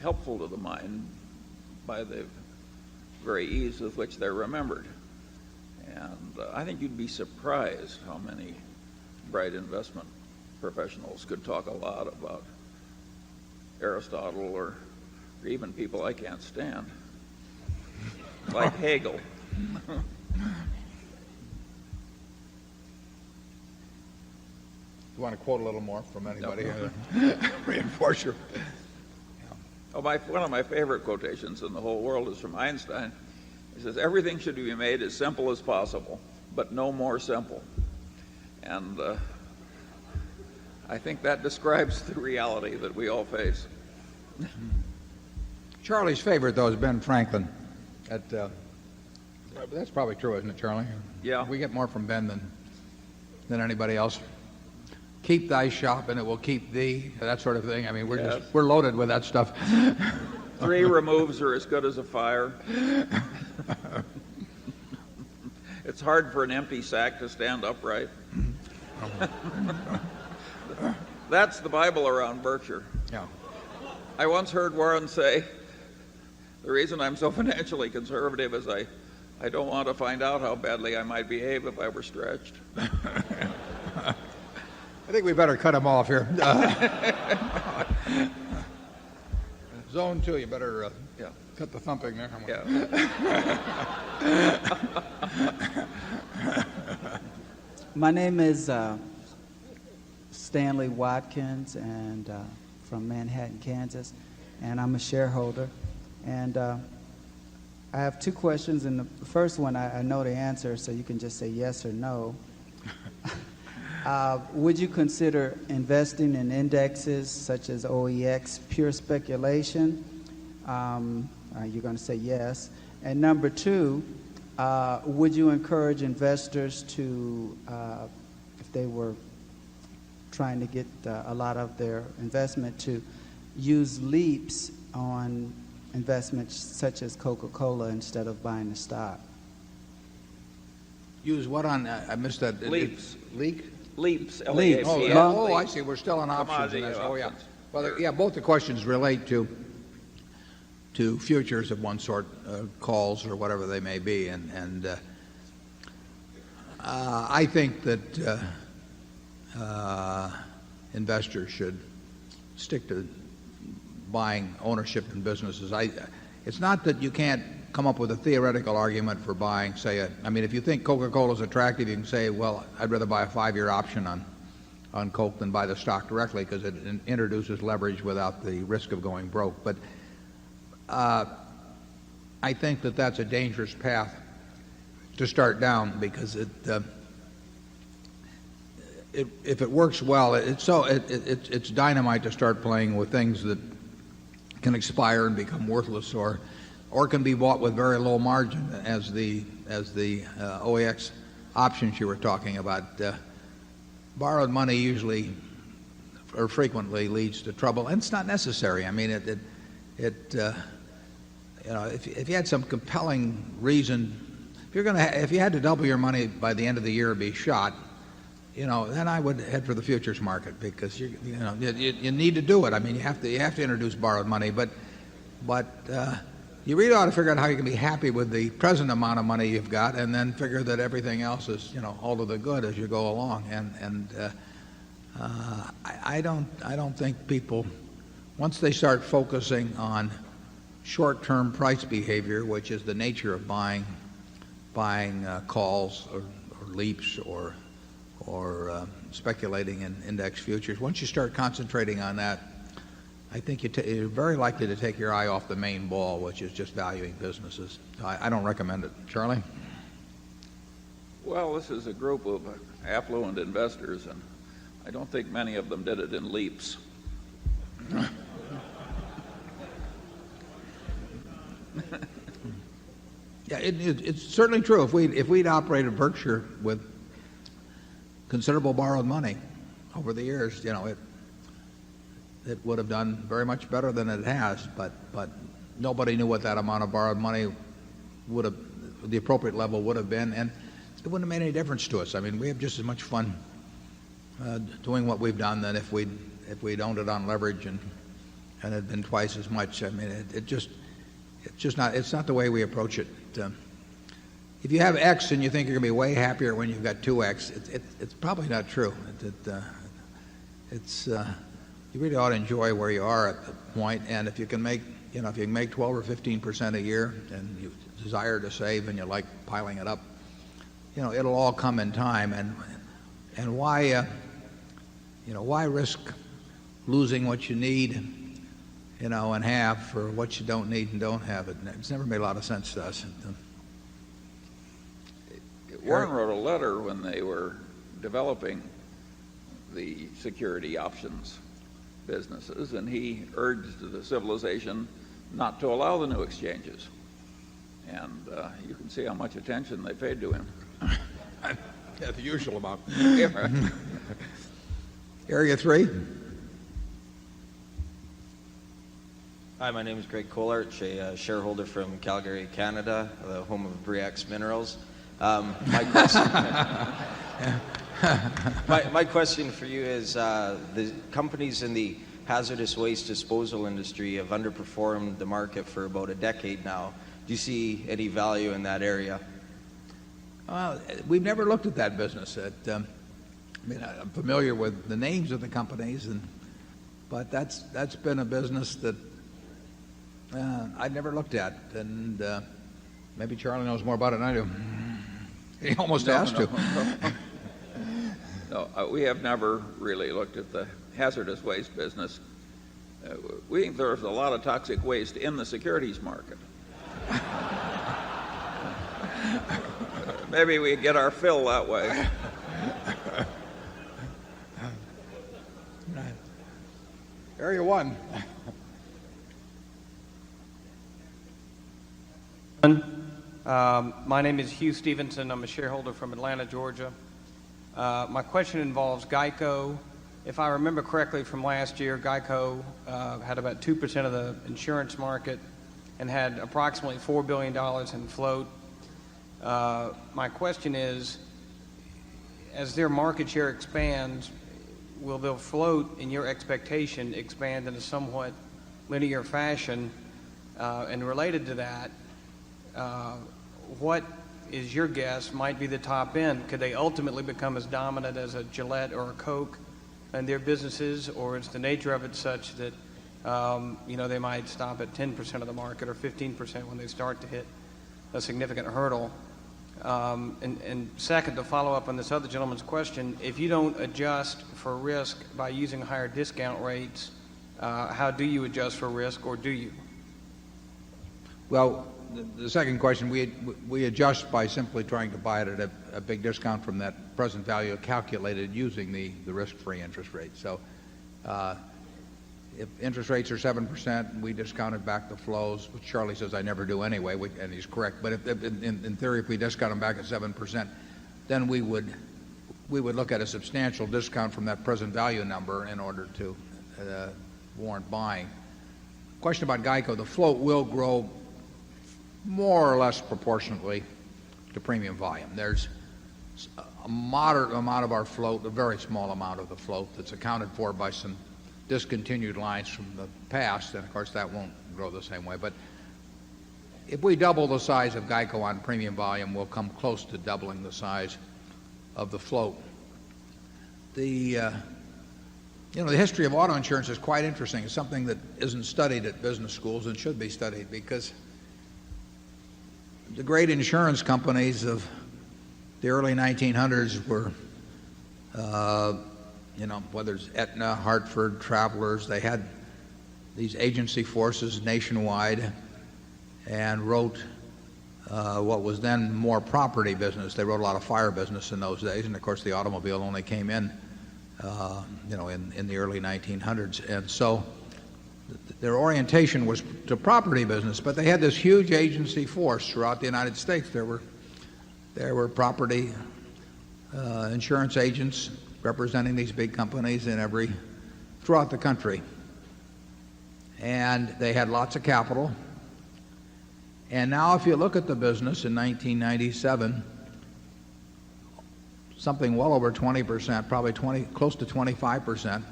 helpful to the mind by the very ease with which they're remembered. And I think you'd be surprised how many bright investment professionals could talk a lot about Aristotle or even people I can't stand, like Hegel. You want to quote a little more from anybody? Reinforce your... Oh, one of my favorite quotations in the whole world is from Einstein. He says, everything should be made as simple as possible, but no more simple. And I think that describes the reality that we all face. Charlie's favorite, though, is Ben Franklin. That's probably true, isn't it, Charlie? Yeah. We get more from Ben than anybody else. Keep thy shop and it will keep thee, that sort of thing. I mean, we're loaded with that stuff. 3 removes are as good as a fire. It's hard for an empty sack to stand upright. That's the Bible around Berkshire. Yeah. I once heard Warren say, the reason I'm so financially conservative is I don't want to find out how badly I might behave if I were stretched. I think we better cut him off here. Zone 2, you better cut the thumping there. My name is Stanley Watkins, and from Manhattan, Kansas, and I'm a shareholder. And I have 2 questions, and the first one I know the answer, so you can just say yes or no. Would you consider investing in indexes such as OEX pure speculation? You're going to say yes. And number 2, would you encourage investors to, if they were trying to get a lot of their investment, to use leaps on investments such as Coca-Cola instead of buying the stock? Use what on? I missed that. Leaps. Leaps. L-E-A-P-S. Oh, I see. We're still on options. Oh, yeah. Well, yeah. Both the questions relate to futures of one sort, calls or whatever they may be, and I think that investors should stick to buying ownership in businesses. It's not that you can't come up with a theoretical argument for buying, say, I mean, if you think Coca-Cola is attractive, you can say, well, I'd rather buy a 5-year option on Coke than buy the stock directly because it introduces leverage without the risk of going broke. But I think that that's a dangerous path to start down because if it works well, it's dynamite to start playing with things that can expire and become worthless or can be bought with very low margin as the OEX options you were talking about. Borrowed money usually or frequently leads to trouble, and it's not necessary. I mean, if you had some compelling reason, if you had to double your money by the end of the year or be shot, then I would head for the futures market because you need to do it. I mean, you have to introduce borrowed money, but you really ought to figure out how you can be happy with the present amount of money you've got, and then figure that everything else is all to the good as you go along. And I don't think people, once they start focusing on short-term price behavior, which is the nature of buying calls or leaps or speculating in index futures, once you start concentrating on that, I think you're very likely to take your eye off the main ball, which is just valuing businesses. I don't recommend it. Charlie? Well, this is a group of affluent investors, and I don't think many of them did it in leaps. Yeah, it's certainly true. If we'd operated Berkshire with considerable borrowed money over the years, it would have done very much better than it has. But nobody knew what that amount of borrowed money would have, the appropriate level would have been, and it wouldn't have made any difference to us. I mean, we have just as much fun doing what we've done than if we'd owned it on leverage and had been twice as much. I mean, it's not the way we approach it. If you have X and you think you're going to be way happier when you've got 2X, it's probably not true. You really ought to enjoy where you are at the point, and if you can make 12 or 15% a year, and you desire to save and you like piling it up, it'll all come in time. And why risk losing what you need, and have for what you don't need and don't have? It's never made a lot of sense to us. Warren wrote a letter when they were developing the security options businesses, and he urged the civilization not to allow the new exchanges. And you can see how much attention they paid to him. Yeah, the usual amount. Yeah, right. Area 3. Hi, my name is Greg Kolarch, a shareholder from Calgary, Canada, the home of Briax Minerals. My question for you is, the companies in the hazardous waste disposal industry have underperformed the market for about a decade now. Do you see any value in that area? We've never looked at that business. I'm familiar with the names of the companies, but that's been a business that I never looked at, and maybe Charlie knows more about it than I do. He almost asked to. No, we have never really looked at the hazardous waste business. We think there's a lot of toxic waste in the securities market. Maybe we get our fill that way. Area 1. My name is Hugh Stevenson. I'm a shareholder from Atlanta, Georgia. My question involves Geico. If I remember correctly from last year, Geico had about 2% of the insurance market and had approximately $4 billion in float. My question is, as their market share expands, will their float, in your expectation, expand in a somewhat linear fashion? And related to that, what is your guess might be the top end? Could they ultimately become as dominant as a Gillette or a Coke in their businesses, or is the nature of it such that they might stop at 10% of the market or 15% when they start to hit a significant hurdle? And second, to follow up on this other gentleman's question, if you don't adjust for risk by using higher discount rates, how do you adjust for risk, or do you? Well, the second question, we adjust by simply trying to buy it at a big discount from that present value calculated using the risk-free interest rate. So if interest rates are 7%, we discounted back the flows, which Charlie says I never do anyway, and he's correct. But in theory, if we discount them back at 7%, then we would look at a substantial discount from that present value number in order to warrant buying. Question about Geico: the float will grow more or less proportionately to premium volume. There's a moderate amount of our float, a very small amount of the float, that's accounted for by some discontinued lines from the past, and of course that won't grow the same way. But if we double the size of Geico on premium volume, we'll come close to doubling the size of the float. The history of auto insurance is quite interesting. It's something that isn't studied at business schools and should be studied, because the great insurance companies of the early 1900s were, whether it's Aetna, Hartford, Travelers, they had these agency forces nationwide and wrote what was then more property business. They wrote a lot of fire business in those days, and of course the automobile only came in, in the early 1900s. And so their orientation was to property business, but they had this huge agency force throughout the United States. There were property insurance agents representing these big companies throughout the country. And they had lots of capital. And now if you look at the business in 1997, something well over 20%, probably close to 25%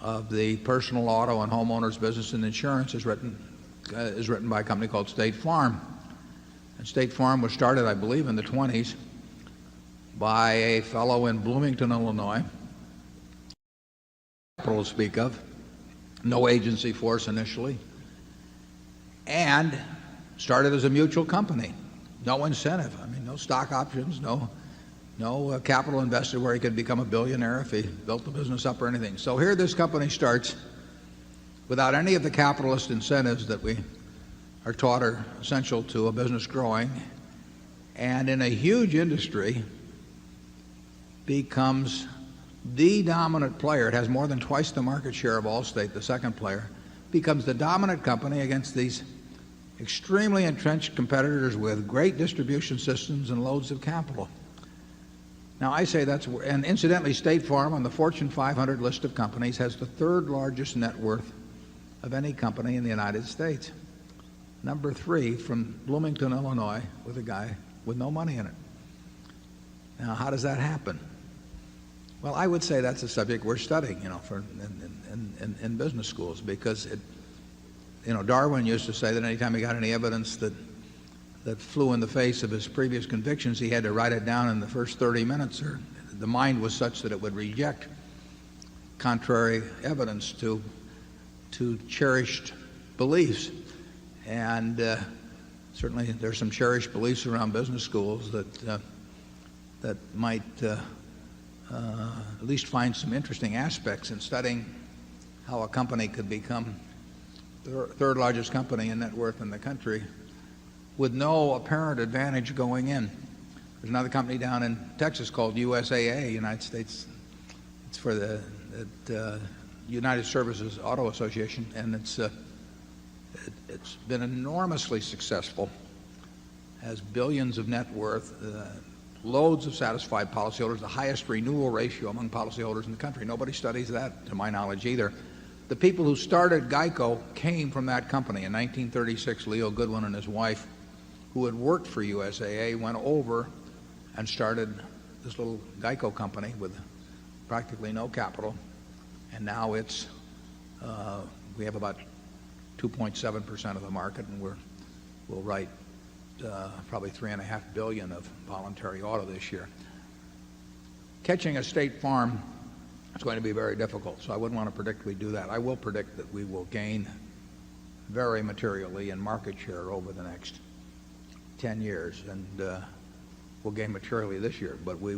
of the personal auto and homeowners business in insurance is written by a company called State Farm. And State Farm was started, I believe, in the 20s by a fellow in Bloomington, Illinois. Capital to speak of, no agency force initially, and started as a mutual company. No incentive. I mean, no stock options, no capital invested where he could become a billionaire if he built the business up or anything. So here this company starts without any of the capitalist incentives that we are taught are essential to a business growing, and in a huge industry becomes the dominant player. It has more than twice the market share of Allstate, the second player, becomes the dominant company against these extremely entrenched competitors with great distribution systems and loads of capital. Now I say and incidentally, State Farm on the Fortune 500 list of companies has the third largest net worth of any company in the United States. Number 3 from Bloomington, Illinois, with a guy with no money in it. Now how does that happen? Well, I would say that's a subject we're studying, in business schools, because Darwin used to say that anytime he got any evidence that flew in the face of his previous convictions, he had to write it down in the first 30 minutes, or the mind was such that it would reject contrary evidence to cherished beliefs. And certainly there's some cherished beliefs around business schools that might at least find some interesting aspects in studying how a company could become the third largest company in net worth in the country with no apparent advantage going in. There's another company down in Texas called USAA, United States. It's for the United Services Auto Association, and it's been enormously successful, has billions of net worth, loads of satisfied policyholders, the highest renewal ratio among policyholders in the country. Nobody studies that, to my knowledge, either. The people who started GEICO came from that company. In 1936, Leo Goodwin and his wife, who had worked for USAA, went over and started this little GEICO company with practically no capital. And now we have about 2.7% of the market, and we'll write probably $3.5 billion of voluntary auto this year. Catching a State Farm is going to be very difficult, so I wouldn't want to predict we do that. I will predict that we will gain very materially in market share over the next 10 years, and we'll gain materially this year. But we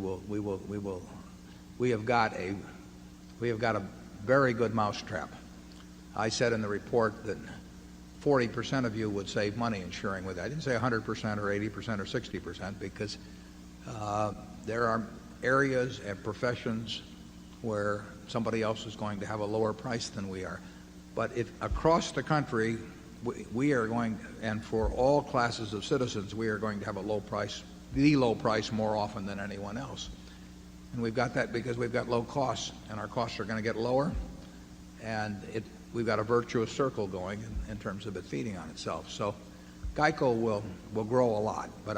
have got a very good mousetrap. I said in the report that 40% of you would save money insuring with that. I didn't say 100% or 80% or 60%, because there are areas and professions where somebody else is going to have a lower price than we are. But if across the country we are going, and for all classes of citizens, we are going to have a low price, the low price more often than anyone else. And we've got that because we've got low costs, and our costs are going to get lower, and we've got a virtuous circle going in terms of it feeding on itself. So GEICO will grow a lot, but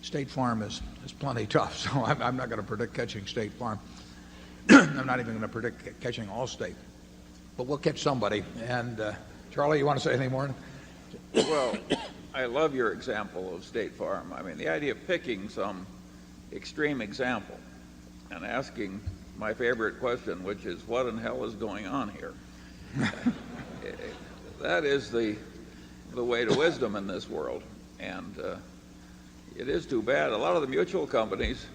State Farm is plenty tough, so I'm not going to predict catching State Farm. I'm not even going to predict catching Allstate, but we'll catch somebody. And Charlie, you want to say anything more? Well, I love your example of State Farm. I mean, the idea of picking some extreme example and asking my favorite question, which is, what in hell is going on here? That is the way to wisdom in this world. And it is too bad. A lot of the mutual companies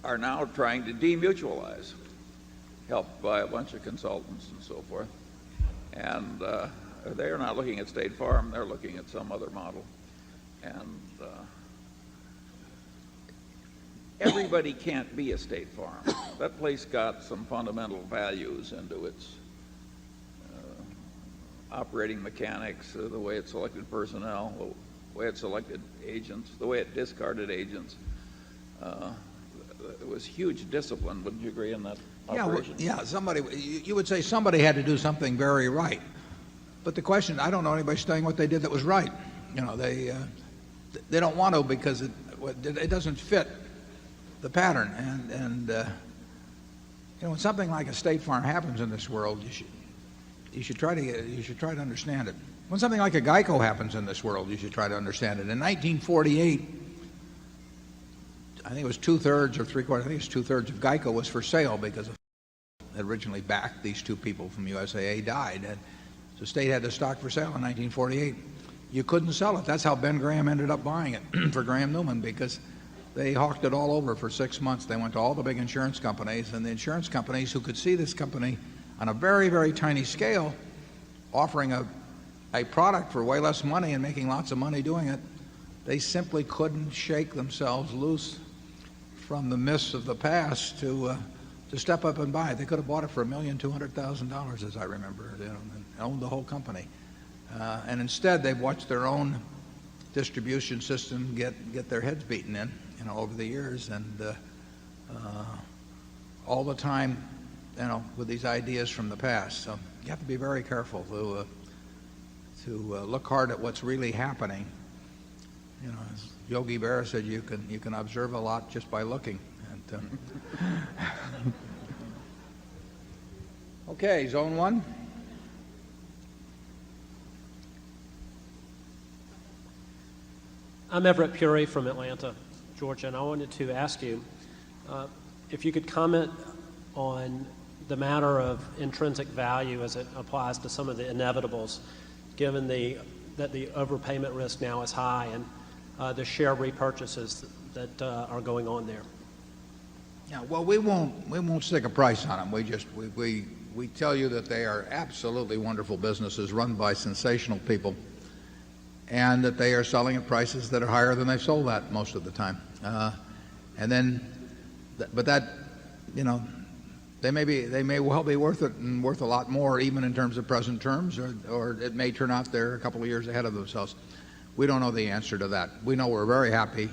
are now trying to demutualize, helped by a bunch of consultants and so forth. And they're not looking at State Farm, they're looking at some other model. And everybody can't be a State Farm. That place got some fundamental values into its operating mechanics, the way it selected personnel, the way it selected agents, the way it discarded agents. It was huge discipline, wouldn't you agree, in that operation? Yeah, you would say somebody had to do something very right. But the question, I don't know anybody saying what they did that was right. You know, they don't want to because it doesn't fit the pattern. And you know, when something like a State Farm happens in this world, you should try to understand it. When something like a Geico happens in this world, you should try to understand it. In 1948, I think it was 2/3 or 3/4. I think it's 2/3 of Geico was for sale because of originally backed these two people from USAA died. And the state had the stock for sale in 1948. You couldn't sell it. That's how Ben Graham ended up buying it for Graham Newman, because they hawked it all over for 6 months. They went to all the big insurance companies, and the insurance companies who could see this company on a very, very tiny scale offering a product for way less money and making lots of money doing it, they simply couldn't shake themselves loose from the mists of the past to step up and buy it. They could have bought it for $1,200,000, as I remember, you know, and owned the whole company. And instead, they've watched their own distribution system get their heads beaten in, you know, over the years, and all the time, you know, with these ideas from the past. So you have to be very careful to look hard at what's really happening. You know, as Yogi Berra said, you can observe a lot just by looking. And, okay, Zone 1. I'm Everett Puri from Atlanta, Georgia, and I wanted to ask you if you could comment on the matter of intrinsic value as it applies to some of the inevitables, given that the overpayment risk now is high and the share repurchases that are going on there. Yeah, well, we won't stick a price on them. We tell you that they are absolutely wonderful businesses run by sensational people, and that they are selling at prices that are higher than they've sold at most of the time. And then, but that, you know, they may well be worth it and worth a lot more, even in terms of present terms, or it may turn out they're a couple of years ahead of themselves. We don't know the answer to that. We know we're very happy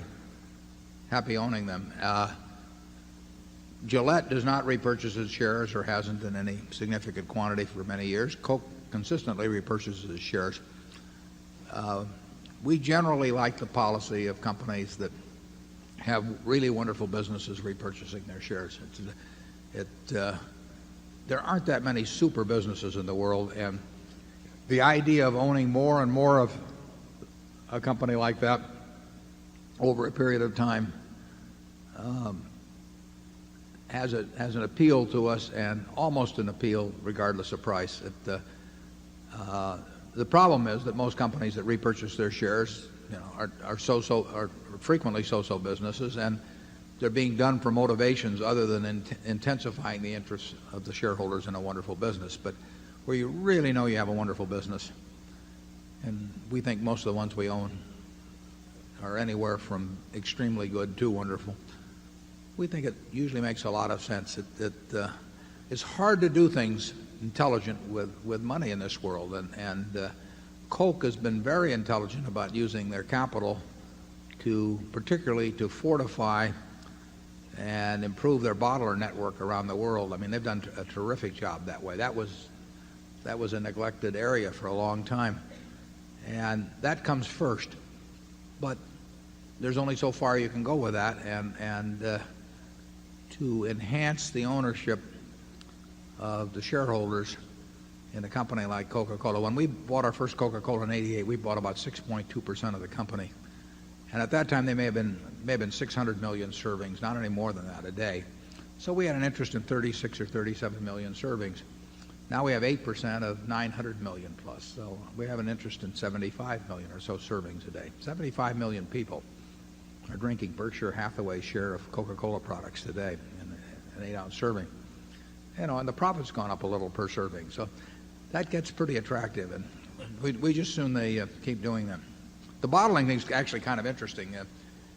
owning them. Gillette does not repurchase its shares, or hasn't in any significant quantity for many years. Coke consistently repurchases its shares. We generally like the policy of companies that have really wonderful businesses repurchasing their shares. There aren't that many super businesses in the world, and the idea of owning more and more of a company like that over a period of time has an appeal to us, and almost an appeal regardless of price. The problem is that most companies that repurchase their shares, you know, are frequently so-so businesses, and they're being done for motivations other than intensifying the interests of the shareholders in a wonderful business. But where you really know you have a wonderful business, and we think most of the ones we own are anywhere from extremely good to wonderful, we think it usually makes a lot of sense. It's hard to do things intelligent with money in this world, and Coke has been very intelligent about using their capital particularly to fortify and improve their bottler network around the world. I mean, they've done a terrific job that way. That was a neglected area for a long time, and that comes first. But there's only so far you can go with that, and to enhance the ownership of the shareholders in a company like Coca-Cola. When we bought our first Coca-Cola in '88, we bought about 6.2% of the company, and at that time they may have been 600 million servings, not any more than that a day. So we had an interest in 36 or 37 million servings. Now we have 8% of 900 million plus, so we have an interest in 75 million or so servings a day. 75 million people are drinking Berkshire Hathaway's share of Coca-Cola products today in an 8-ounce serving. You know, and the profit's gone up a little per serving, so that gets pretty attractive. And We just soon they keep doing them. The bottling thing's actually kind of interesting.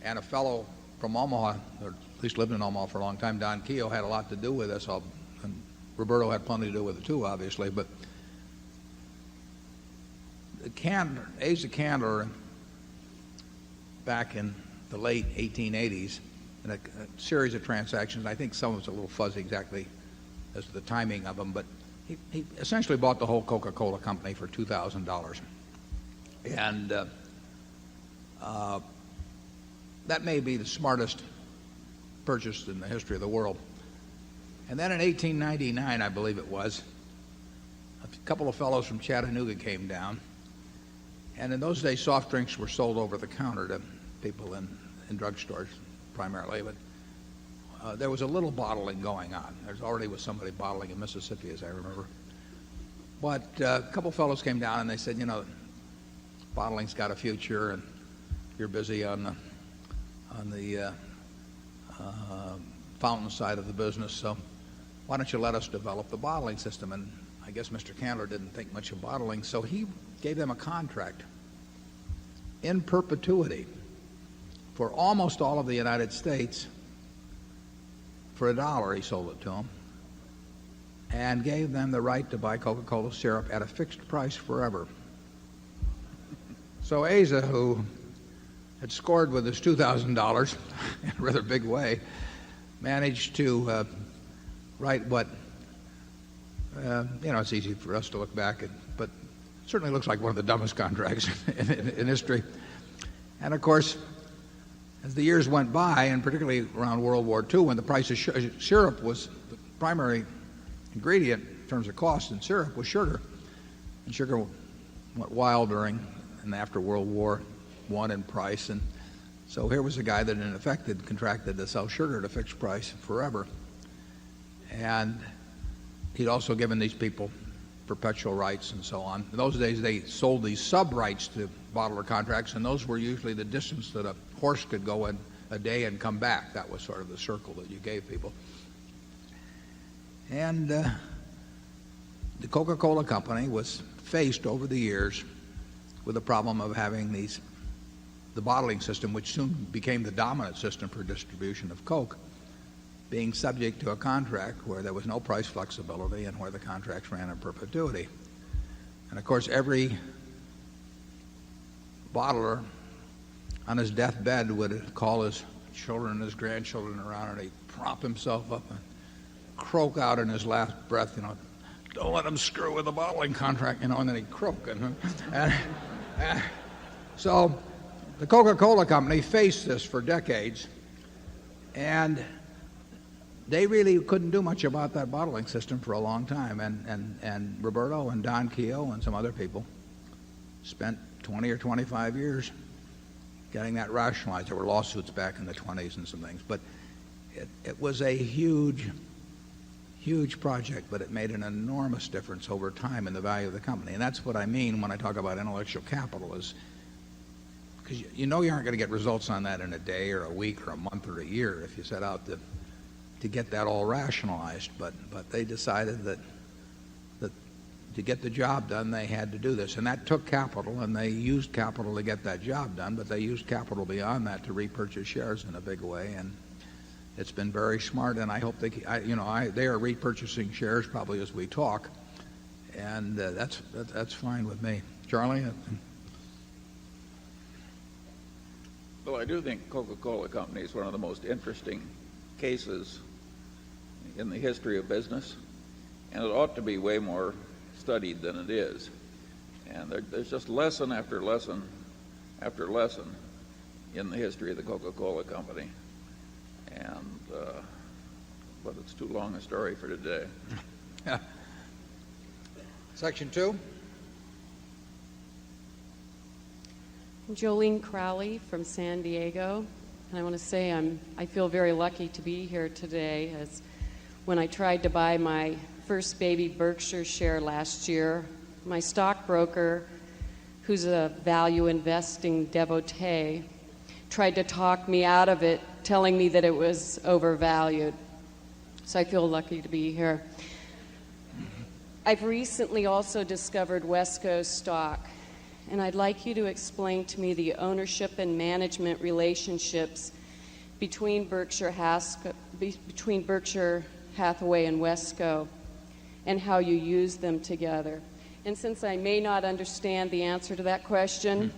And a fellow from Omaha, or at least lived in Omaha for a long time, Don Keogh, had a lot to do with this. And Roberto had plenty to do with it too, obviously. But Asa Candler, back in the late 1880s, in a series of transactions, I think some of it's a little fuzzy exactly as to the timing of them, but he essentially bought the whole Coca-Cola company for $2,000. And that may be the smartest purchase in the history of the world. And then in 1899, I believe it was, a couple of fellows from Chattanooga came down. And in those days, soft drinks were sold over the counter to people in drugstores primarily. But there was a little bottling going on. There already was somebody bottling in Mississippi, as I remember. But a couple of fellows came down and they said, you know, bottling's got a future, and you're busy on the fountain side of the business, so why don't you let us develop the bottling system? And I guess Mr. Candler didn't think much of bottling, so he gave them a contract in perpetuity for almost all of the United States. For $1 he sold it to them, and gave them the right to buy Coca-Cola syrup at a fixed price forever. So Asa, who had scored with his $2,000 in a rather big way, managed to write what, it's easy for us to look back at, but it certainly looks like one of the dumbest contracts in history. And of course, as the years went by, and particularly around World War II, when the price of syrup was the primary ingredient in terms of cost in syrup was sugar, and sugar went wild during and after World War I in price, and so here was a guy that in effect had contracted to sell sugar at a fixed price forever. And he'd also given these people perpetual rights and so on. In those days they sold these sub-rights to bottler contracts, and those were usually the distance that a horse could go in a day and come back. That was sort of the circle that you gave people. And the Coca-Cola company was faced over the years with the problem of having the bottling system, which soon became the dominant system for distribution of Coke, being subject to a contract where there was no price flexibility and where the contracts ran in perpetuity. And of course, every bottler on his deathbed would call his children and his grandchildren around, and he'd prop himself up and croak out in his last breath, don't let him screw with the bottling contract, and then he'd croak. So the Coca-Cola company faced this for decades, and they really couldn't do much about that bottling system for a long time. And Roberto and Don Keogh and some other people spent 20 or 25 years getting that rationalized. There were lawsuits back in the 20s and some things. But it was a huge project, but it made an enormous difference over time in the value of the company. And that's what I mean when I talk about intellectual capital, is because you aren't going to get results on that in a day or a week or a month or a year if you set out to get that all rationalized. But they decided that to get the job done, they had to do this. And that took capital, and they used capital to get that job done, but they used capital beyond that to repurchase shares in a big way. And it's been very smart, and I hope they are repurchasing shares probably as we talk, and that's fine with me. Charlie? Well, I do think Coca-Cola Company is one of the most interesting cases in the history of business, and it ought to be way more studied than it is. And there's just lesson after lesson after lesson in the history of the Coca-Cola Company. And but it's too long a story for today. Section 2. Jolene Crowley from San Diego, and I want to say I feel very lucky to be here today, as when I tried to buy my first baby Berkshire share last year, my stockbroker, who's a value investing devotee, tried to talk me out of it, telling me that it was overvalued. So I feel lucky to be here. I've recently also discovered Wesco stock, and I'd like you to explain to me the ownership and management relationships between Berkshire Hathaway and Wesco, and how you use them together. And since I may not understand the answer to that question,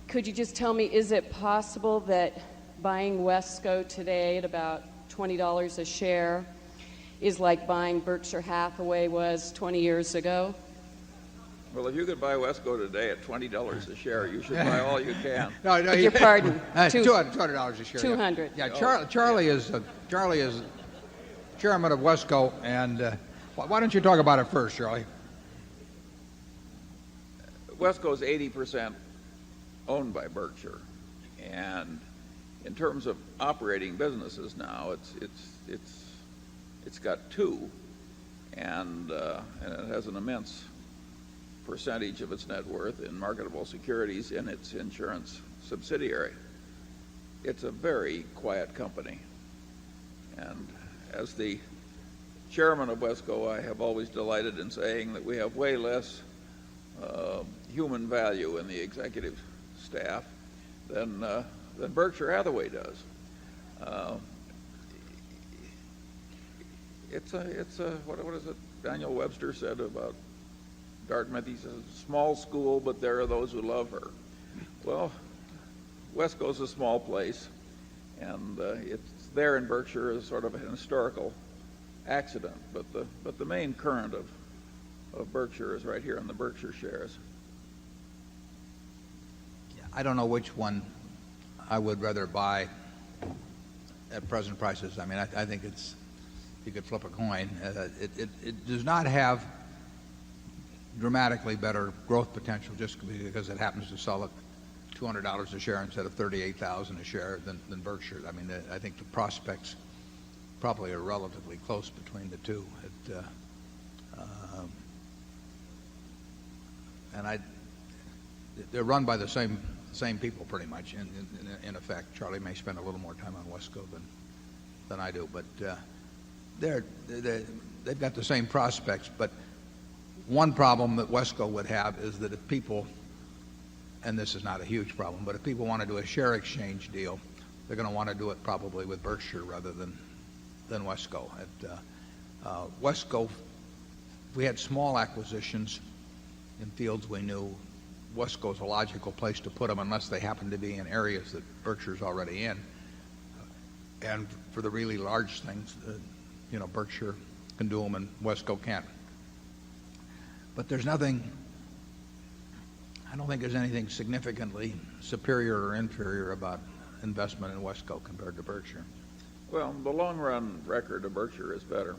could you just tell me, is it possible that buying Wesco today at about $20 a share is like buying Berkshire Hathaway was 20 years ago? Well, if you could buy Wesco today at $20 a share, you should buy all you can. No, Beg your pardon. $200 a share. 200. Yeah, Charlie is chairman of Wesco, and why don't you talk about it first, Charlie? Wesco is 80% owned by Berkshire, and in terms of operating businesses now, it's got two, and it has an immense percentage of its net worth in marketable securities in its insurance subsidiary. It's a very quiet company, and as the chairman of Wesco, I have always delighted in saying that we have way less human value in the executive staff than Berkshire Hathaway does. It's a what is it Daniel Webster said about Dartmouth? He says, small school, but there are those who love her. Well, Wesco's a small place, and it's there in Berkshire as sort of an historical accident. But the main current of Berkshire is right here in the Berkshire shares. I don't know which one I would rather buy at present prices. I mean, I think it's, you could flip a coin. It does not have dramatically better growth potential just because it happens to sell at $200 a share instead of $38,000 a share than Berkshire. I mean, I think the prospects probably are relatively close between the two. They're run by the same people pretty much. In effect, Charlie may spend a little more time on Wesco than I do, but they've got the same prospects. But one problem that Wesco would have is that if people, and this is not a huge problem, but if people want to do a share exchange deal, they're going to want to do it probably with Berkshire rather than Wesco. Wesco, if we had small acquisitions in fields we knew, Wesco's a logical place to put them unless they happen to be in areas that Berkshire's already in. And for the really large things, Berkshire can do them and Wesco can't. But there's nothing, I don't think there's anything significantly superior or inferior about investment in Wesco compared to Berkshire. Well, the long-run record of Berkshire is better.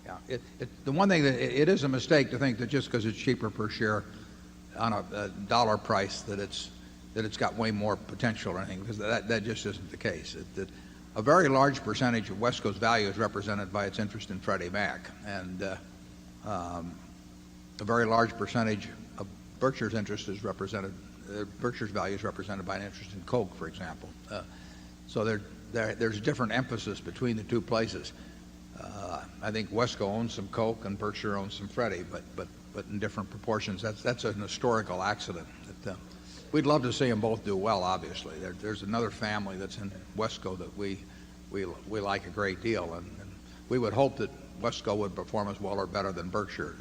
Yeah, the one thing that it is a mistake to think that just because it's cheaper per share on a dollar price that it's got way more potential or anything, because that just isn't the case. A very large percentage of Wesco's value is represented by its interest in Freddie Mac, and a very large percentage of Berkshire's interest is represented. Berkshire's value is represented by an interest in Coke, for example. So there's different emphasis between the two places. I think Wesco owns some Coke and Berkshire owns some Freddie, but in different proportions. That's an historical accident. We'd love to see them both do well. Obviously, there's another family that's in Wesco that we like a great deal, and we would hope that Wesco would perform as well or better than Berkshire.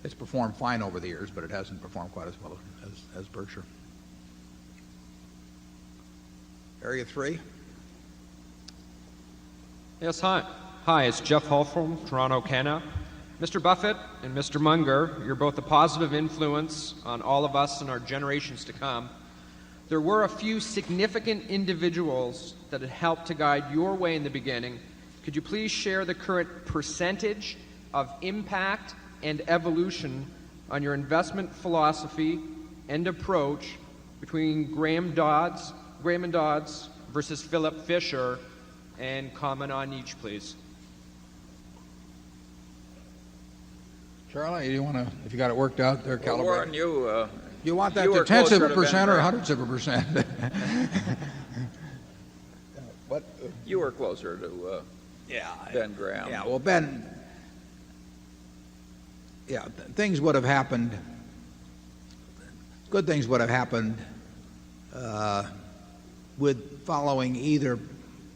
It's performed fine over the years, but it hasn't performed quite as well as Berkshire. Area 3. Yes, hi. Hi, it's Jeff Hull from Toronto, Canada. Mr. Buffett and Mr. Munger, you're both a positive influence on all of us and our generations to come. There were a few significant individuals that had helped to guide your way in the beginning. Could you please share the current percentage of impact and evolution on your investment philosophy and approach between Graham and Dodds versus Philip Fisher, and comment on each, please? Charlie, you want to, if you got it worked out there, well, Warren, you want that to tenths of a percent or hundredths of a percent? What? You were closer to Ben Graham. Yeah, well, Ben yeah, things would have happened. Good things would have happened with following either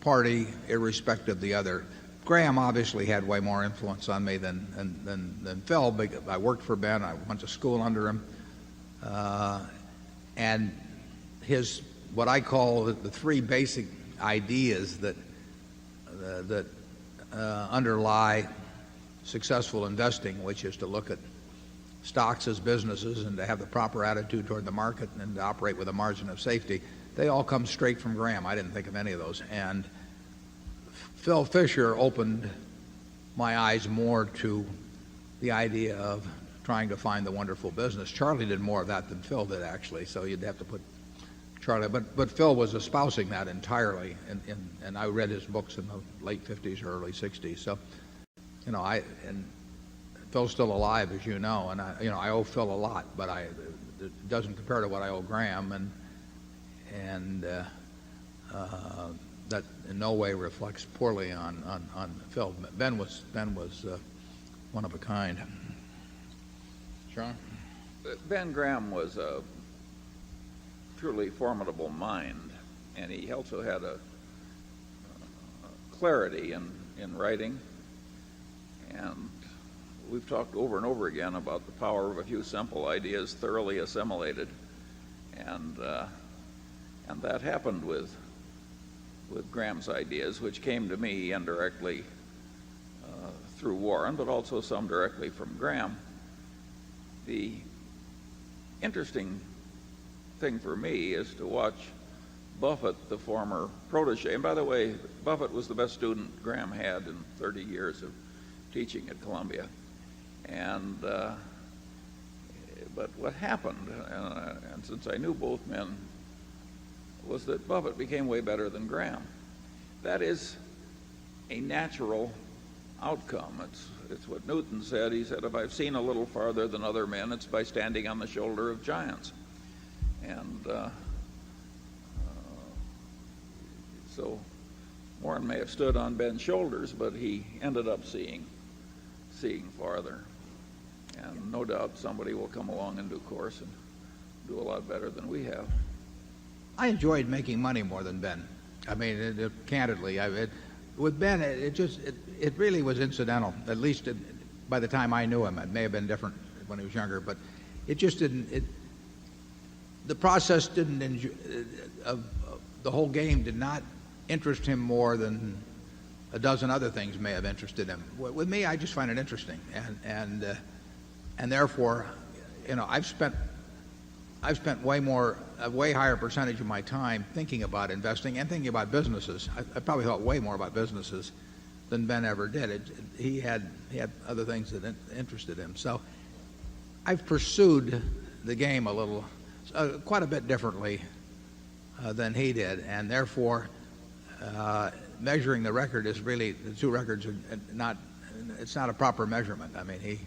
party, irrespective of the other. Graham obviously had way more influence on me than Phil. Because I worked for Ben. I went to school under him, and his what I call the three basic ideas that underlie successful investing, which is to look at stocks as businesses and to have the proper attitude toward the market and to operate with a margin of safety. They all come straight from Graham. I didn't think of any of those. And Phil Fisher opened my eyes more to the idea of trying to find the wonderful business. Charlie did more of that than Phil did, actually, so you'd have to put Charlie. But Phil was espousing that entirely, and I read his books in the late 50s or early 60s. So, and Phil's still alive, as you know, and I owe Phil a lot, but it doesn't compare to what I owe Graham, and that in no way reflects poorly on Phil. Ben was one of a kind. Sean? Ben Graham was a truly formidable mind, and he also had a clarity in writing. And we've talked over and over again about the power of a few simple ideas thoroughly assimilated, and that happened with Graham's ideas, which came to me indirectly through Warren, but also some directly from Graham. The interesting thing for me is to watch Buffett, the former protege. And by the way, Buffett was the best student Graham had in 30 years of teaching at Columbia. And but what happened, and since I knew both men, was that Buffett became way better than Graham. That is a natural outcome. It's what Newton said. He said, if I've seen a little farther than other men, it's by standing on the shoulder of giants. And so Warren may have stood on Ben's shoulders, but he ended up seeing farther. And no doubt somebody will come along in due course and do a lot better than we have. I enjoyed making money more than Ben. I mean, candidly, with Ben, it really was incidental. At least by the time I knew him, it may have been different when he was younger, but it just didn't. The process didn't. The whole game did not interest him more than a dozen other things may have interested him. With me, I just find it interesting, and therefore, I've spent a way higher percentage of my time thinking about investing and thinking about businesses. I probably thought way more about businesses than Ben ever did. He had other things that interested him. So I've pursued the game quite a bit differently than he did, and therefore measuring the record is really, the two records are not. It's not a proper measurement. I mean,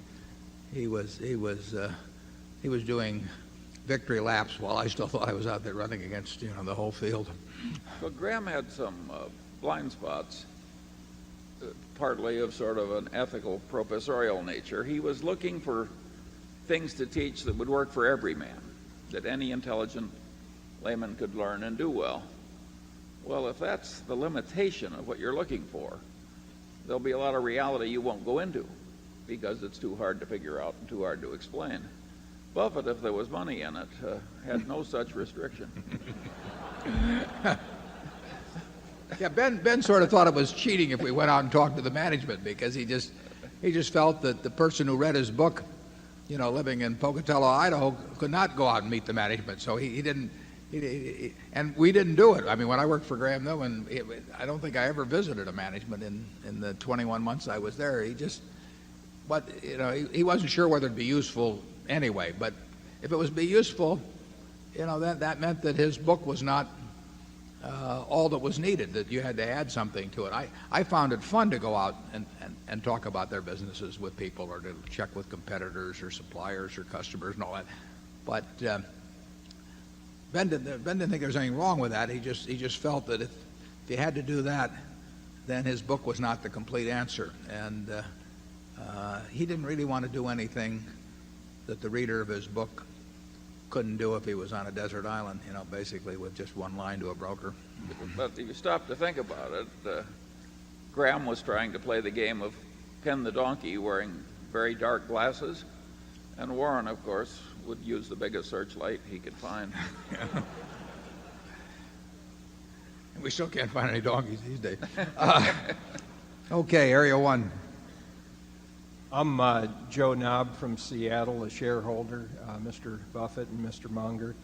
he was doing victory laps while I still thought I was out there running against the whole field. Well, Graham had some blind spots, partly of sort of an ethical professorial nature. He was looking for things to teach that would work for every man, that any intelligent layman could learn and do well. Well, if that's the limitation of what you're looking for, there'll be a lot of reality you won't go into because it's too hard to figure out and too hard to explain. Buffett, if there was money in it, had no such restriction. Yeah, Ben sort of thought it was cheating if we went out and talked to the management, because he just felt that the person who read his book, living in Pocatello, Idaho, could not go out and meet the management. So he didn't, and we didn't do it. I mean, when I worked for Graham Newman, I don't think I ever visited a management in the 21 months I was there. He wasn't sure whether it'd be useful anyway. But if it was be useful, that meant that his book was not all that was needed, that you had to add something to it. I found it fun to go out and talk about their businesses with people, or to check with competitors or suppliers or customers and all that. But Ben didn't think there was anything wrong with that. He just felt that if he had to do that, then his book was not the complete answer. And he didn't really want to do anything that the reader of his book couldn't do if he was on a desert island, basically with just one line to a broker. But if you stop to think about it, Graham was trying to play the game of Ken the donkey wearing very dark glasses, and Warren, of course, would use the biggest searchlight he could find. We still can't find any donkeys these days. Okay, Area 1. I'm Joe Knobb from Seattle, a shareholder, Mr. Buffett and Mr. Munger.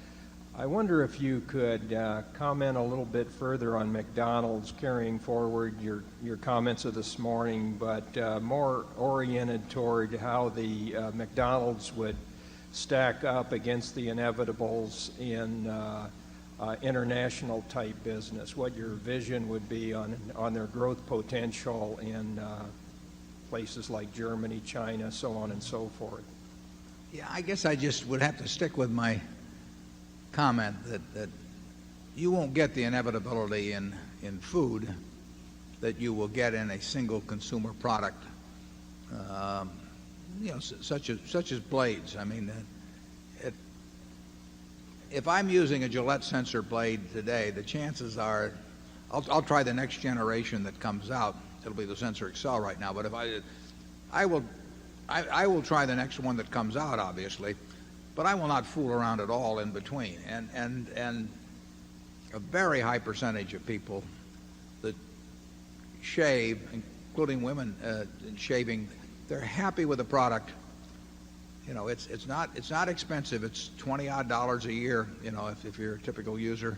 I wonder if you could comment a little bit further on McDonald's, carrying forward your comments of this morning, but more oriented toward how the McDonald's would stack up against the inevitables in international type business, what your vision would be on their growth potential in places like Germany, China, so on and so forth. Yeah, I guess I just would have to stick with my comment that you won't get the inevitability in food that you will get in a single consumer product, such as blades. I mean, if I'm using a Gillette sensor blade today, the chances are I'll try the next generation that comes out. It'll be the Sensor Excel right now, but if I will try the next one that comes out, obviously, but I will not fool around at all in between. And a very high percentage of people that shave, including women shaving, they're happy with the product. It's not expensive. It's $20-odd a year, if you're a typical user.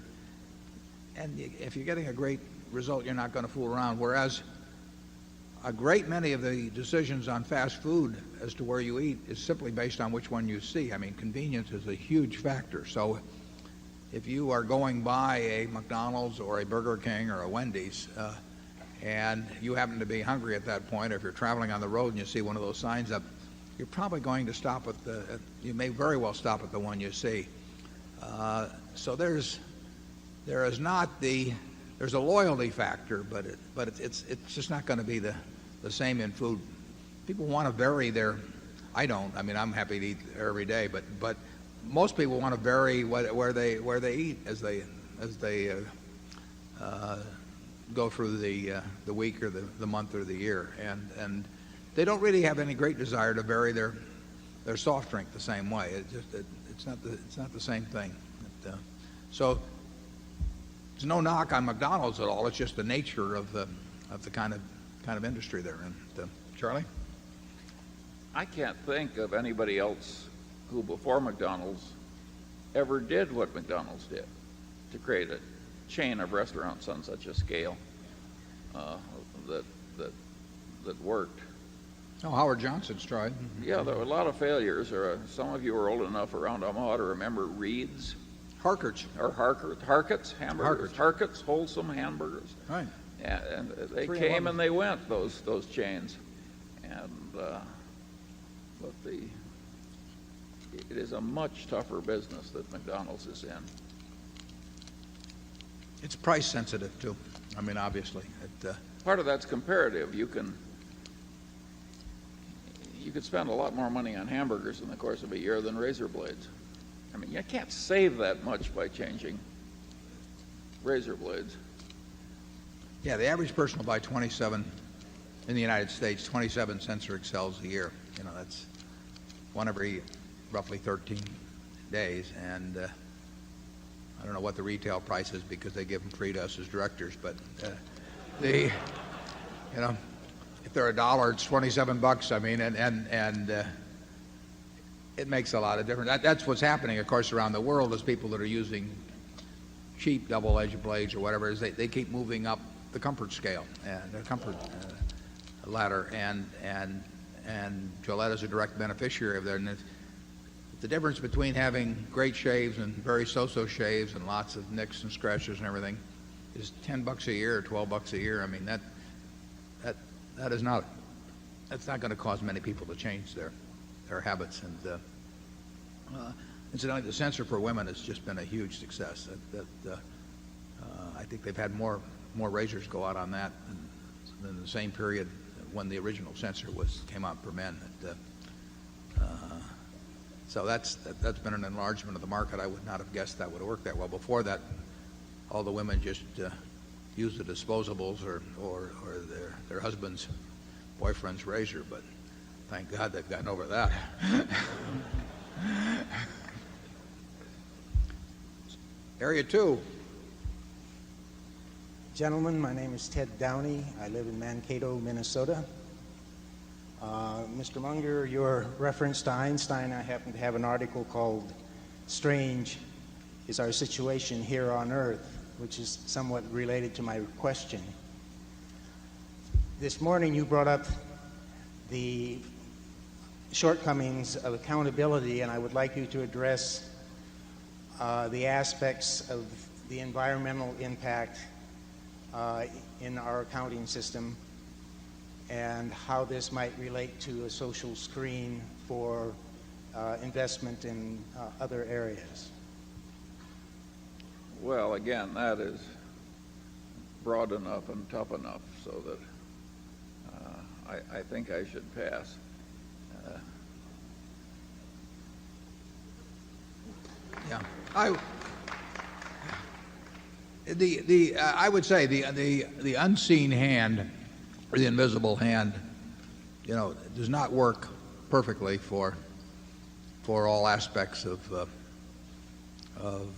And if you're getting a great result, you're not going to fool around. Whereas a great many of the decisions on fast food as to where you eat is simply based on which one you see. I mean, convenience is a huge factor. So if you are going by a McDonald's or a Burger King or a Wendy's, and you happen to be hungry at that point, or if you're traveling on the road and you see one of those signs up, you're probably going to stop at you may very well stop at the one you see. So there's a loyalty factor, but it's just not going to be the same in food. People want to vary their. I don't. I mean, I'm happy to eat every day, but most people want to vary where they eat as they go through the week or the month or the year, and they don't really have any great desire to vary their soft drink the same way. It's not the same thing. So there's no knock on McDonald's at all. It's just the nature of the kind of industry they're in. Charlie? I can't think of anybody else who before McDonald's ever did what McDonald's did to create a chain of restaurants on such a scale that worked. Oh, Howard Johnson's tried. Yeah, there were a lot of failures. Some of you are old enough around Omaha to remember Reed's. Harkert's. Or Harkett's hamburgers. Harkett's wholesome hamburgers. Right. Yeah, and they came and they went, those chains. And but it is a much tougher business that McDonald's is in. It's price sensitive too. I mean, obviously. Part of that's comparative. You could spend a lot more money on hamburgers in the course of a year than razor blades. I mean, you can't save that much by changing razor blades. Yeah, the average person will buy 27 in the United States, 27 Sensor Excels a year. That's one every roughly 13 days, and I don't know what the retail price is because they give them free to us as directors, but if they're $1, it's $27. I mean, and it makes a lot of difference. That's what's happening, of course, around the world is people that are using cheap double-edged blades or whatever is they keep moving up the comfort scale and the comfort ladder, and Gillette is a direct beneficiary of that. And the difference between having great shaves and very so-so shaves and lots of nicks and scratches and everything is $10 a year or $12 a year. I mean, that is not, that's not going to cause many people to change their habits. And incidentally, the sensor for women has just been a huge success. I think they've had more razors go out on that than the same period when the original censor came out for men. So that's been an enlargement of the market. I would not have guessed that would have worked that well. Before that, all the women just used the disposables or their husband's boyfriend's razor, but thank God they've gotten over that. Area 2. Gentlemen, my name is Ted Downey. I live in Mankato, Minnesota. Mr. Munger, your reference to Einstein, I happen to have an article called Strange is Our Situation Here on Earth, which is somewhat related to my question. This morning you brought up the shortcomings of accountability, and I would like you to address the aspects of the environmental impact in our accounting system and how this might relate to a social screen for investment in other areas. Well, again, that is broad enough and tough enough so that I think I should pass. Yeah, I would say the unseen hand or the invisible hand, does not work perfectly for all aspects of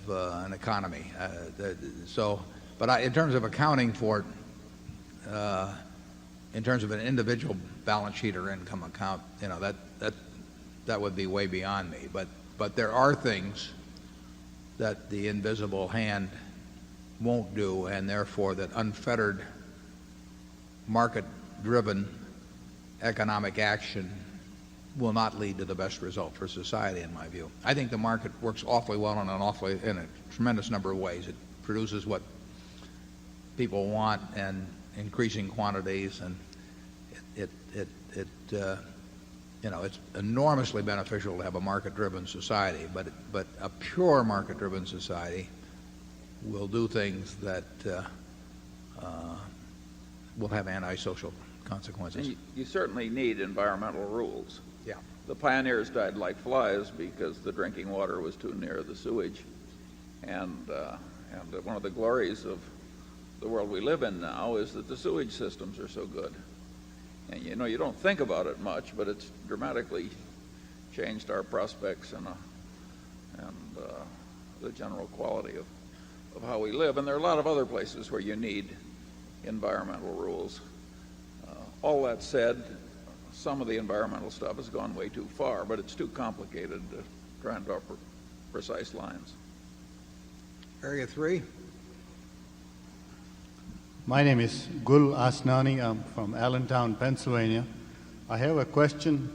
an economy. But in terms of accounting for it, in terms of an individual balance sheet or income account, that would be way beyond me. But there are things that the invisible hand won't do, and therefore that unfettered market-driven economic action will not lead to the best result for society, in my view. I think the market works awfully well in a tremendous number of ways. It produces what people want and increasing quantities, and it's enormously beneficial to have a market-driven society. But a pure market-driven society will do things that will have antisocial consequences. And you certainly need environmental rules. Yeah. The pioneers died like flies because the drinking water was too near the sewage. And one of the glories of the world we live in now is that the sewage systems are so good. And you don't think about it much, but it's dramatically changed our prospects and the general quality of how we live. And there are a lot of other places where you need environmental rules. All that said, some of the environmental stuff has gone way too far, but it's too complicated to try and draw precise lines. Area 3. My name is Gul Asnani. I'm from Allentown, Pennsylvania. I have a question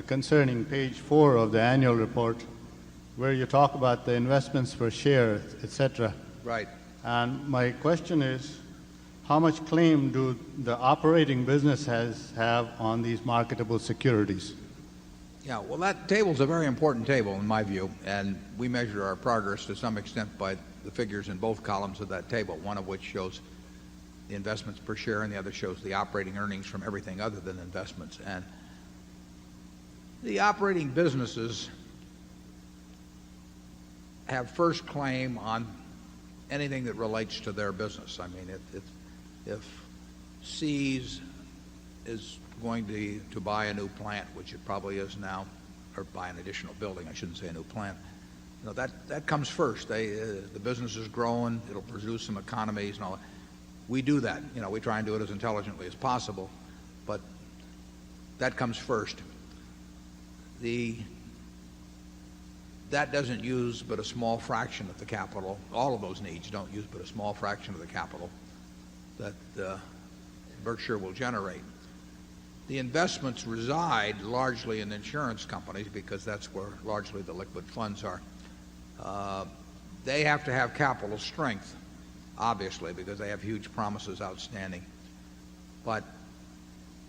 concerning page 4 of the annual report, where you talk about the investments per share, etc. Right. And my question is, how much claim do the operating businesses have on these marketable securities? Yeah, well, that table's a very important table in my view, and we measure our progress to some extent by the figures in both columns of that table, one of which shows the investments per share and the other shows the operating earnings from everything other than investments. And the operating businesses have first claim on anything that relates to their business. I mean, if Seas is going to buy a new plant, which it probably is now, or buy an additional building, I shouldn't say a new plant, that comes first. The business is growing, it'll produce some economies and all that. We do that. We try and do it as intelligently as possible, but that comes first. That doesn't use but a small fraction of the capital. All of those needs don't use but a small fraction of the capital that Berkshire will generate. The investments reside largely in insurance companies because that's where largely the liquid funds are. They have to have capital strength, obviously, because they have huge promises outstanding. But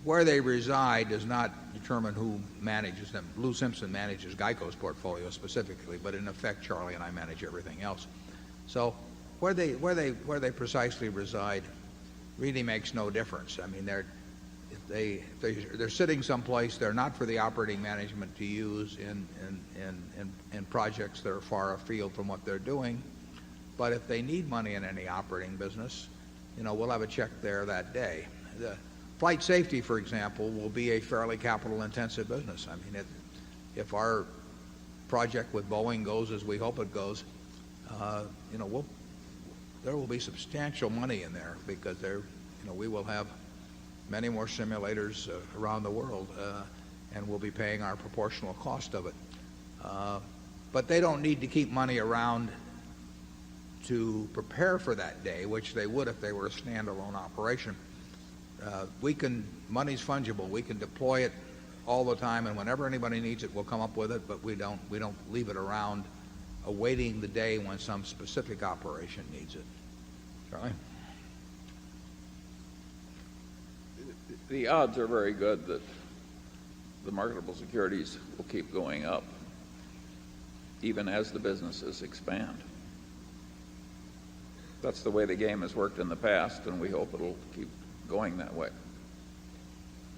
where they reside does not determine who manages them. Lou Simpson manages Geico's portfolio specifically, but in effect, Charlie and I manage everything else. So where they precisely reside really makes no difference. I mean, they're sitting someplace. They're not for the operating management to use in projects that are far afield from what they're doing. But if they need money in any operating business, we'll have a check there that day. The flight safety, for example, will be a fairly capital-intensive business. I mean, if our project with Boeing goes as we hope it goes, there will be substantial money in there because we will have many more simulators around the world, and we'll be paying our proportional cost of it. But they don't need to keep money around to prepare for that day, which they would if they were a standalone operation. Money's fungible. We can deploy it all the time, and whenever anybody needs it, we'll come up with it, but we don't leave it around awaiting the day when some specific operation needs it. Charlie? The odds are very good that the marketable securities will keep going up even as the businesses expand. That's the way the game has worked in the past, and we hope it'll keep going that way.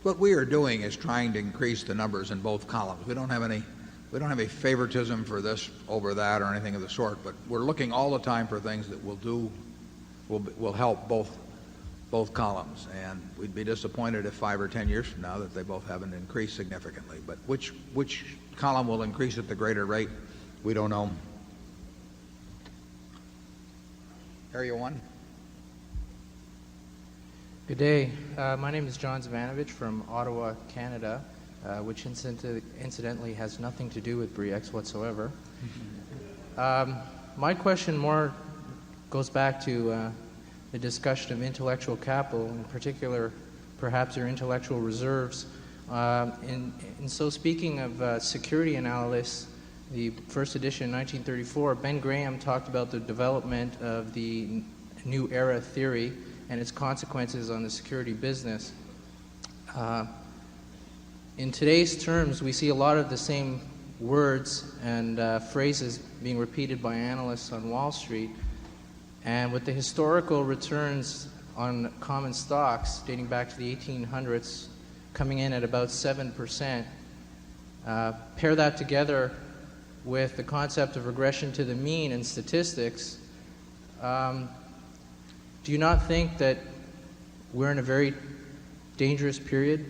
What we are doing is trying to increase the numbers in both columns. We don't have a favoritism for this over that or anything of the sort, but we're looking all the time for things that will help both columns, and we'd be disappointed if 5 or 10 years from now that they both haven't increased significantly. But which column will increase at the greater rate, we don't know. Area 1. Good day. My name is John Zvanovich from Ottawa, Canada, which incidentally has nothing to do with BRIEX whatsoever. My question more goes back to the discussion of intellectual capital, in particular, perhaps your intellectual reserves. In so speaking of security analysis, the first edition in 1934, Ben Graham talked about the development of the New Era theory and its consequences on the security business. In today's terms, we see a lot of the same words and phrases being repeated by analysts on Wall Street. And with the historical returns on common stocks dating back to the 1800s coming in at about 7%, pair that together with the concept of regression to the mean in statistics, do you not think that we're in a very dangerous period?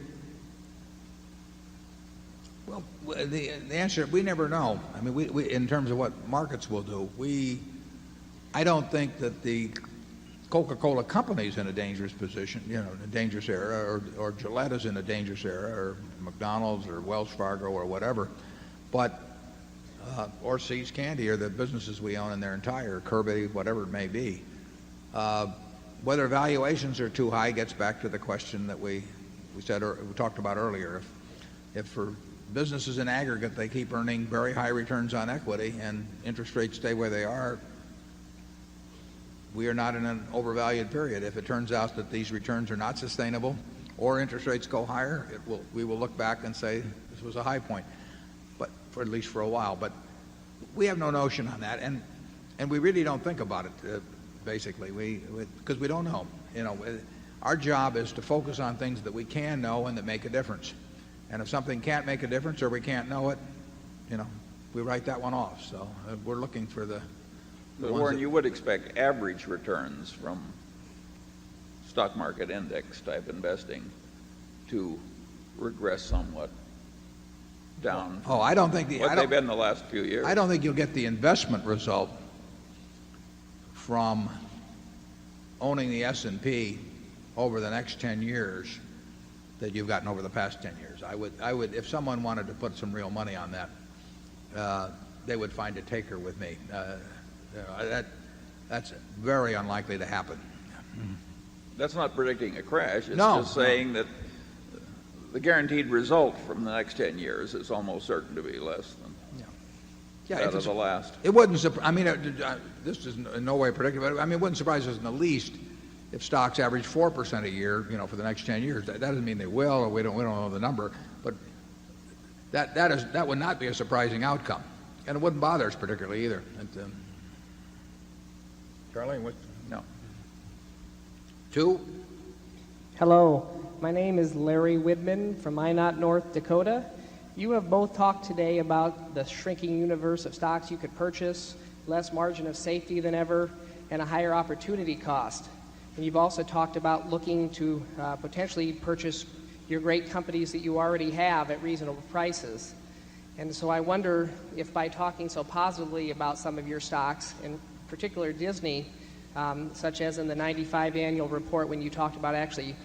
Well, the answer, we never know. I mean, we in terms of what markets will do, I don't think that the Coca-Cola company is in a dangerous position, in a dangerous era, or Gillette is in a dangerous era, or McDonald's or Wells Fargo or whatever, but or See's Candy, or the businesses we own in their entire, Kirby, whatever it may be. Whether valuations are too high gets back to the question that we talked about earlier. If for businesses in aggregate they keep earning very high returns on equity and interest rates stay where they are, we are not in an overvalued period. If it turns out that these returns are not sustainable or interest rates go higher, we will look back and say this was a high point, but for at least for a while. But we have no notion on that, and we really don't think about it. Basically, because we don't know. Our job is to focus on things that we can know and that make a difference. And if something can't make a difference or we can't know it, we write that one off. So we're looking for the. But Warren, you would expect average returns from stock market index type investing to regress somewhat down. Oh, I don't think what they've been the last few years. I don't think you'll get the investment result from owning the S&P over the next 10 years that you've gotten over the past 10 years. I would, if someone wanted to put some real money on that, they would find a taker with me. That's very unlikely to happen. That's not predicting a crash. It's No, just saying that the guaranteed result from the next 10 years is almost certain to be less than that of the last. It wouldn't. I mean, this is in no way predictive. I mean, it wouldn't surprise us in the least if stocks average 4% a year, for the next 10 years. That doesn't mean they will, or we don't know the number. But that would not be a surprising outcome, and it wouldn't bother us particularly either. Charlie, what? No. 2. Hello, my name is Larry Widman from Minot, North Dakota. You have both talked today about the shrinking universe of stocks you could purchase, less margin of safety than ever, and a higher opportunity cost. And you've also talked about looking to potentially purchase your great companies that you already have at reasonable prices. And so I wonder if by talking so positively about some of your stocks, in particular Disney, such as in the 95 annual report when you talked about actually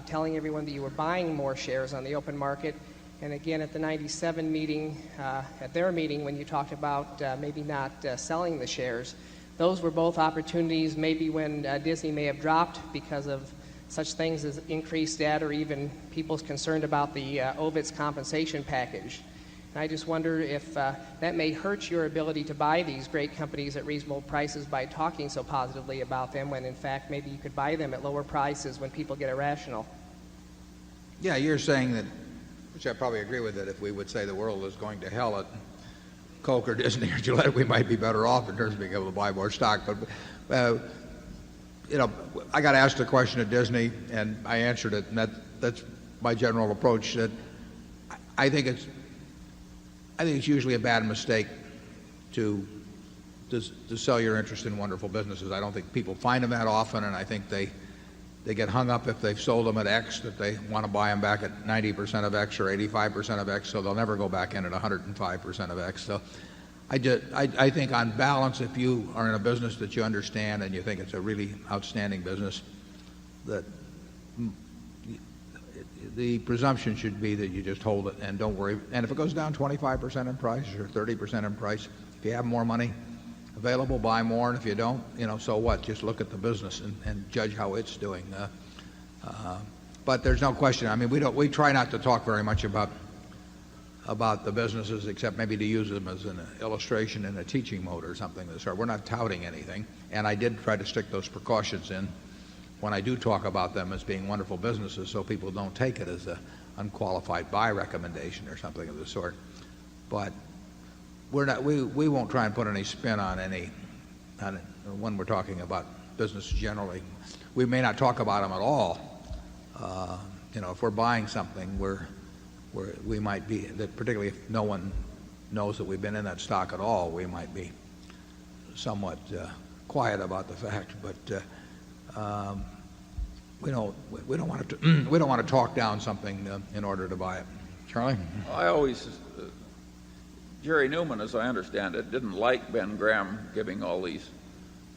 telling everyone that you were buying more shares on the open market, and again at the 97 meeting, at their meeting when you talked about maybe not selling the shares, those were both opportunities maybe when Disney may have dropped because of such things as increased debt or even people's concerned about the OVIT's compensation package. And I just wonder if that may hurt your ability to buy these great companies at reasonable prices by talking so positively about them when in fact maybe you could buy them at lower prices when people get irrational. Yeah, you're saying that, which I probably agree with, that if we would say the world is going to hell at Coke or Disney or Gillette, we might be better off in terms of being able to buy more stock. But you know, I got asked a question at Disney, and I answered it, and that's my general approach. That I think it's usually a bad mistake to sell your interest in wonderful businesses. I don't think people find them that often, and I think they get hung up if they've sold them at X that they want to buy them back at 90% of X or 85% of X, so they'll never go back in at 105% of X. So I think on balance, if you are in a business that you understand and you think it's a really outstanding business, that the presumption should be that you just hold it and don't worry. And if it goes down 25% in price or 30% in price, if you have more money available, buy more. And if you don't, so what? Just look at the business and judge how it's doing. But there's no question. I mean, we try not to talk very much about the businesses, except maybe to use them as an illustration in a teaching mode or something of the sort. We're not touting anything, and I did try to stick those precautions in when I do talk about them as being wonderful businesses, so people don't take it as an unqualified buy recommendation or something of the sort. But we won't try and put any spin on when we're talking about business generally. We may not talk about them at all. If we're buying something, we might be, that particularly if no one knows that we've been in that stock at all, we might be somewhat quiet about the fact. But we don't want to talk down something in order to buy it. Charlie? Jerry Newman, as I understand it, didn't like Ben Graham giving all these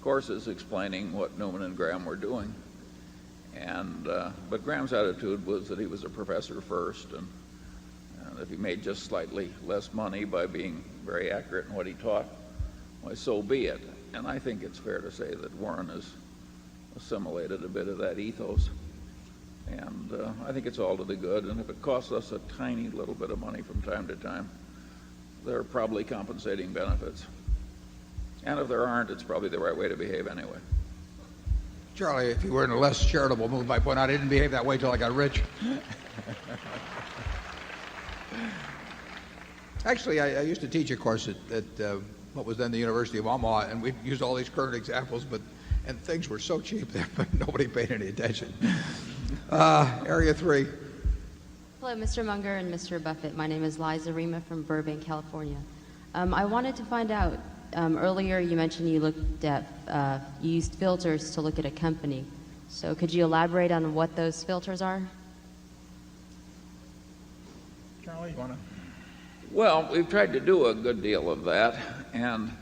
courses explaining what Newman and Graham were doing. But Graham's attitude was that he was a professor first, and if he made just slightly less money by being very accurate in what he taught, why, so be it. And I think it's fair to say that Warren has assimilated a bit of that ethos. And I think it's all to the good. And if it costs us a tiny little bit of money from time to time, there are probably compensating benefits. And if there aren't, it's probably the right way to behave anyway. Charlie, if you were in a less charitable mood, might point out I didn't behave that way till I got rich. Actually, I used to teach a course at what was then the University of Omaha, and we used all these current examples, and things were so cheap that nobody paid any attention. Area 3. Hello, Mr. Munger and Mr. Buffett. My name is Liza Rima from Burbank, California. I wanted to find out, earlier you mentioned you looked at, you used filters to look at a company. So could you elaborate on what those filters are? Charlie, you want to? Well, we've tried to do a good deal of that, and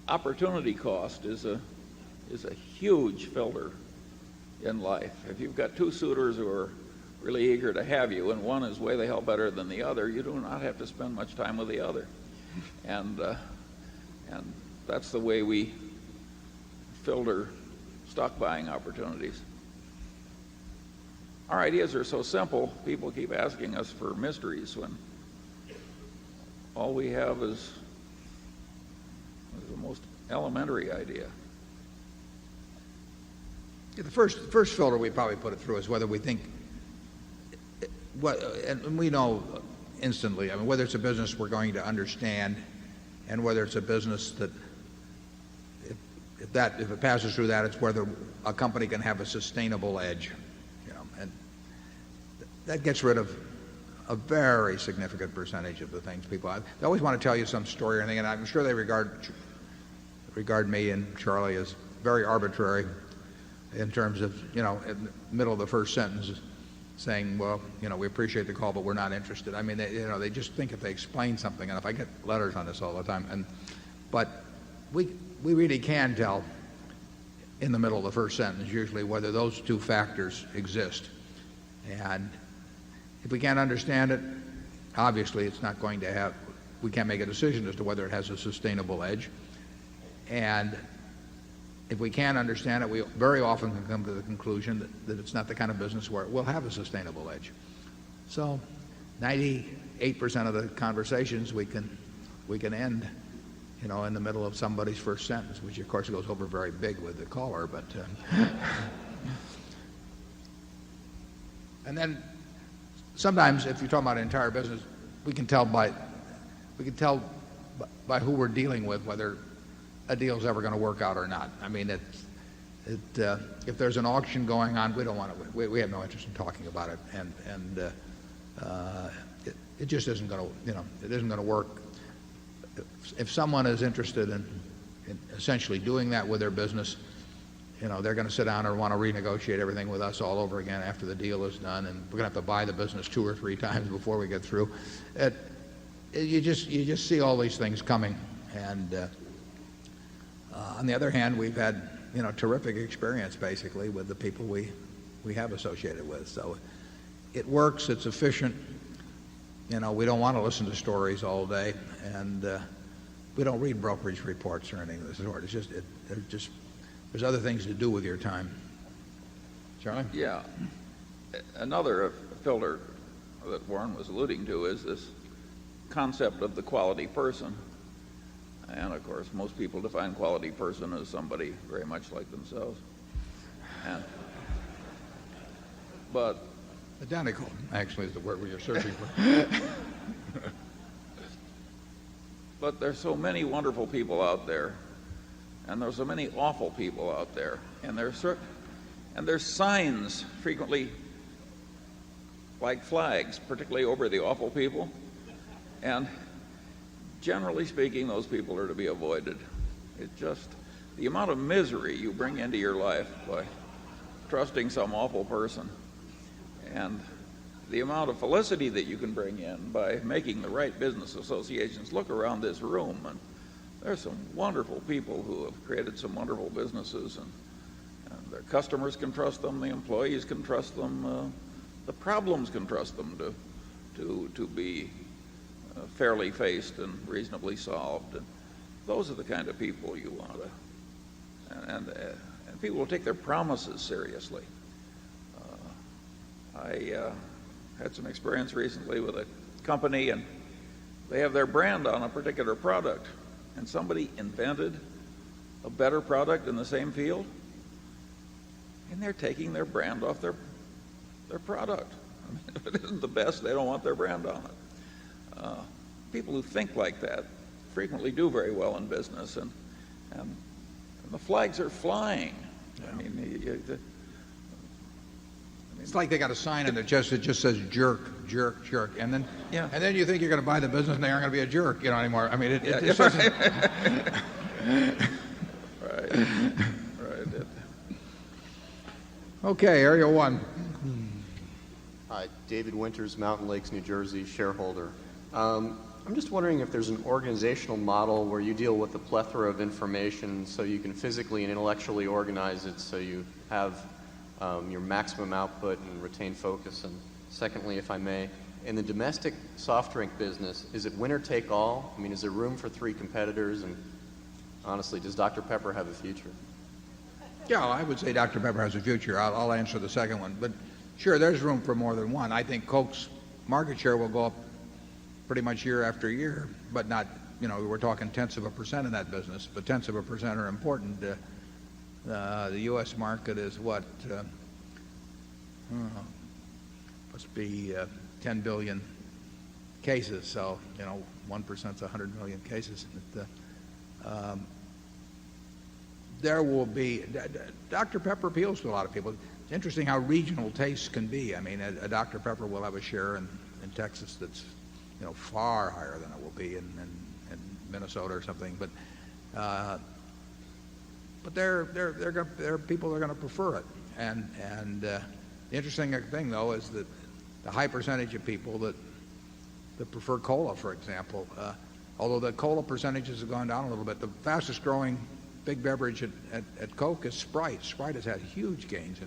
opportunity cost is a huge filter in life. If you've got two suitors who are really eager to have you, and one is way the hell better than the other, you do not have to spend much time with the other. And that's the way we filter stock buying opportunities. Our ideas are so simple, people keep asking us for mysteries when all we have is the most elementary idea. The first filter we probably put it through is whether we think and we know instantly, I mean, whether it's a business we're going to understand and whether it's a business that if it passes through that, it's whether a company can have a sustainable edge, and that gets rid of a very significant percentage of the things people. They always want to tell you some story or anything, and I'm sure they regard me and Charlie as very arbitrary in terms of, in the middle of the first sentence saying, well, we appreciate the call, but we're not interested. I mean, they just think if they explain something, and if I get letters on this all the time, but we really can tell in the middle of the first sentence usually whether those two factors exist. And if we can't understand it, obviously it's not going to have, we can't make a decision as to whether it has a sustainable edge. And if we can't understand it, we very often can come to the conclusion that it's not the kind of business where it will have a sustainable edge. So 98% of the conversations we can end, in the middle of somebody's first sentence, which of course goes over very big with the caller, but and then sometimes if you're talking about an entire business, we can tell by who we're dealing with whether a deal's ever going to work out or not. I mean, if there's an auction going on, we don't want to. We have no interest in talking about it, and it just isn't going to. It isn't going to work. If someone is interested in essentially doing that with their business, they're going to sit down and want to renegotiate everything with us all over again after the deal is done, and we're going to have to buy the business 2 or 3 times before we get through. You just see all these things coming, and on the other hand, we've had terrific experience basically with the people we have associated with. So it works. It's efficient. We don't want to listen to stories all day, and we don't read brokerage reports or anything of this sort. It's just there's other things to do with your time. Charlie? Yeah. Another filter that Warren was alluding to is this concept of the quality person. And of course, most people define quality person as somebody very much like themselves. But identical, actually, is the word you're searching for. But there's so many wonderful people out there, and there's so many awful people out there, and there's signs frequently like flags, particularly over the awful people, and generally speaking, those people are to be avoided. It's just the amount of misery you bring into your life by trusting some awful person, and the amount of felicity that you can bring in by making the right business associations. Look around this room, and there's some wonderful people who have created some wonderful businesses, and their customers can trust them, the employees can trust them, the problems can trust them to be fairly faced and reasonably solved. And those are the kind of people you want to, and people will take their promises seriously. I had some experience recently with a company, and they have their brand on a particular product, and somebody invented a better product in the same field, and they're taking their brand off their product. I mean, if it isn't the best, they don't want their brand on it. People who think like that frequently do very well in business, and the flags are flying. Yeah. I mean, it's like they got a sign on their chest that just says jerk, jerk, jerk, and then you think you're going to buy the business, and they aren't going to be a jerk, anymore. I mean, it just doesn't. Right. Okay, Area 1. Hi, David Winters, Mountain Lakes, New Jersey, shareholder. I'm just wondering if there's an organizational model where you deal with a plethora of information so you can physically and intellectually organize it so you have your maximum output and retain focus. And secondly, if I may, in the domestic soft drink business, is it winner take all? I mean, is there room for 3 competitors? And honestly, does Dr. Pepper have a future? Yeah, I would say Dr. Pepper has a future. I'll answer the second one. But sure, there's room for more than one. I think Coke's market share will go up pretty much year after year, but not, we're talking tenths of a percent in that business, but tenths of a percent are important. The U.S. market is what? Must be 10 billion cases. So, 1% is 100 million cases. There will be, Dr. Pepper appeals to a lot of people. It's interesting how regional tastes can be. I mean, a Dr. Pepper will have a share in Texas that's, far higher than it will be in Minnesota or something. But there are people that are going to prefer it. And the interesting thing, though, is that the high percentage of people that prefer cola, for example, although the cola percentages have gone down a little bit, the fastest growing big beverage at Coke is Sprite. Sprite has had huge gains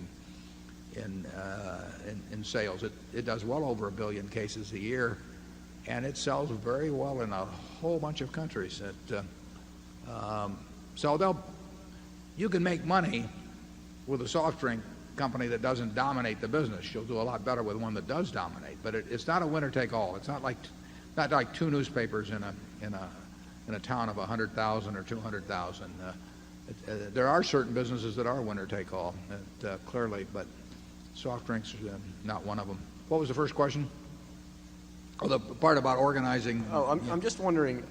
in sales. It does well over 1 billion cases a year, and it sells very well in a whole bunch of countries. So you can make money with a soft drink company that doesn't dominate the business. You'll do a lot better with one that does dominate. But it's not a winner-take-all. It's not like two newspapers in a town of 100,000 or 200,000. There are certain businesses that are winner-take-all, clearly, but soft drinks are not one of them. What was the first question? Oh, the part about organizing. I'm just wondering,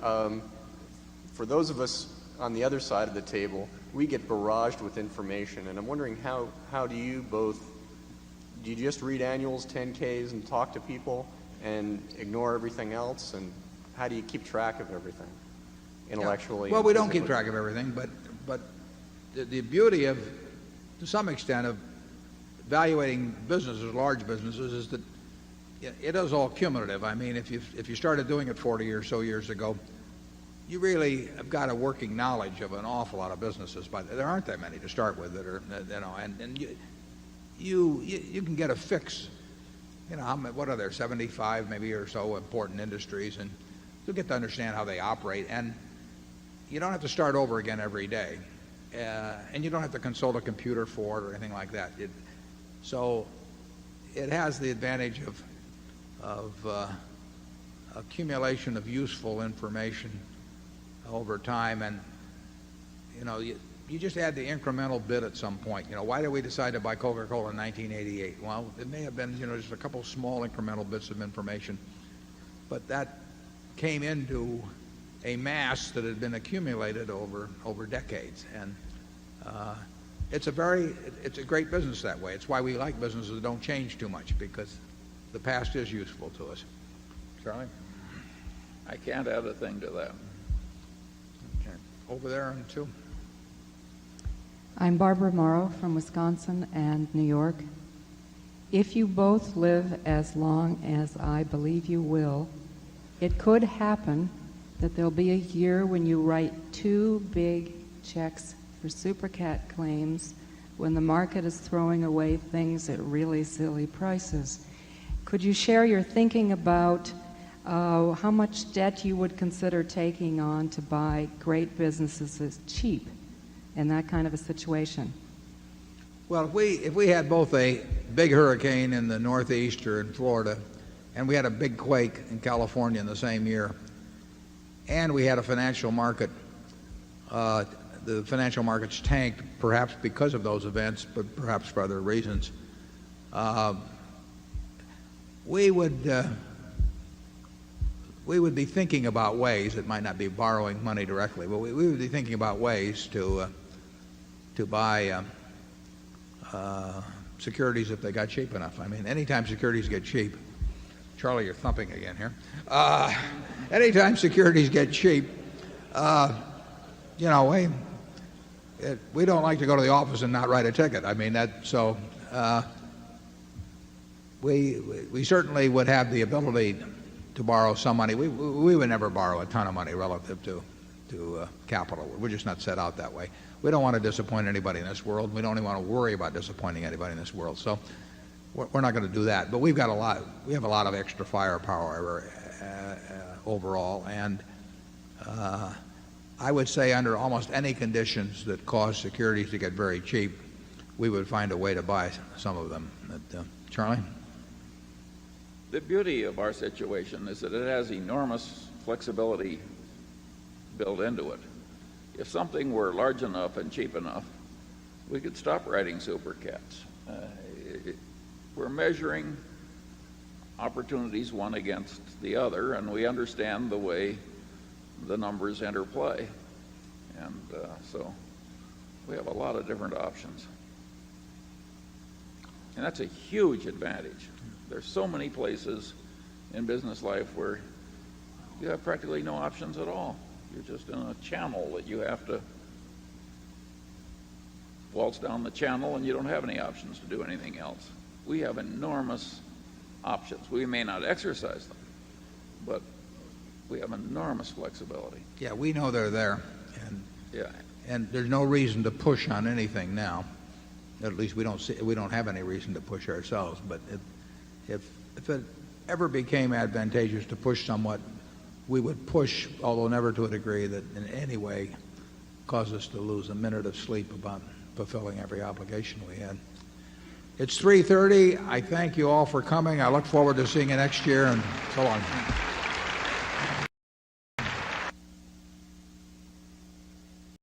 for those of us on the other side of the table, we get barraged with information, and I'm wondering how do you just read annuals, 10Ks, and talk to people and ignore everything else, and how do you keep track of everything intellectually? Well, we don't keep track of everything, but the beauty of, to some extent, of evaluating businesses, large businesses, is that it is all cumulative. I mean, if you started doing it 40 or so years ago, you really have got a working knowledge of an awful lot of businesses, but there aren't that many to start with that are, and you can get a fix. What are there, 75 maybe or so important industries, and you'll get to understand how they operate, and you don't have to start over again every day, and you don't have to consult a computer for it or anything like that. So it has the advantage of accumulation of useful information over time, and you just add the incremental bit at some point. Why did we decide to buy Coca-Cola in 1988? Well, it may have been just a couple small incremental bits of information, but that came into a mass that had been accumulated over decades, and it's a great business that way. It's why we like businesses that don't change too much, because the past is useful to us. Charlie? I can't add a thing to that. Okay. Over there on two. I'm Barbara Morrow from Wisconsin and New York. If you both live as long as I believe you will, it could happen that there'll be a year when you write 2 big checks for super cat claims when the market is throwing away things at really silly prices. Could you share your thinking about how much debt you would consider taking on to buy great businesses as cheap in that kind of a situation? Well, if we had both a big hurricane in the Northeast or in Florida, and we had a big quake in California in the same year, and we had a financial market, the financial markets tanked, perhaps because of those events, but perhaps for other reasons, we would be thinking about ways, it might not be borrowing money directly, but we would be thinking about ways to buy securities if they got cheap enough. I mean, anytime securities get cheap, Charlie, you're thumping again here. Anytime securities get cheap, we don't like to go to the office and not write a ticket. I mean, we certainly would have the ability to borrow some money. We would never borrow a ton of money relative to capital. We're just not set out that way. We don't want to disappoint anybody in this world. We don't even want to worry about disappointing anybody in this world. So we're not going to do that. But we have a lot of extra firepower overall, and I would say under almost any conditions that cause securities to get very cheap, we would find a way to buy some of them. Charlie? The beauty of our situation is that it has enormous flexibility built into it. If something were large enough and cheap enough, we could stop writing super cats. We're measuring opportunities one against the other, and we understand the way the numbers interplay. And so we have a lot of different options. And that's a huge advantage. There's so many places in business life where you have practically no options at all. You're just in a channel that you have to waltz down the channel, and you don't have any options to do anything else. We have enormous options. We may not exercise them, but we have enormous flexibility. Yeah, we know they're there, and yeah, and there's no reason to push on anything now. At least we don't have any reason to push ourselves. But if it ever became advantageous to push somewhat, we would push, although never to a degree that in any way caused us to lose a minute of sleep about fulfilling every obligation we had. It's 3:30. I thank you all for coming. I look forward to seeing you next year, and so long.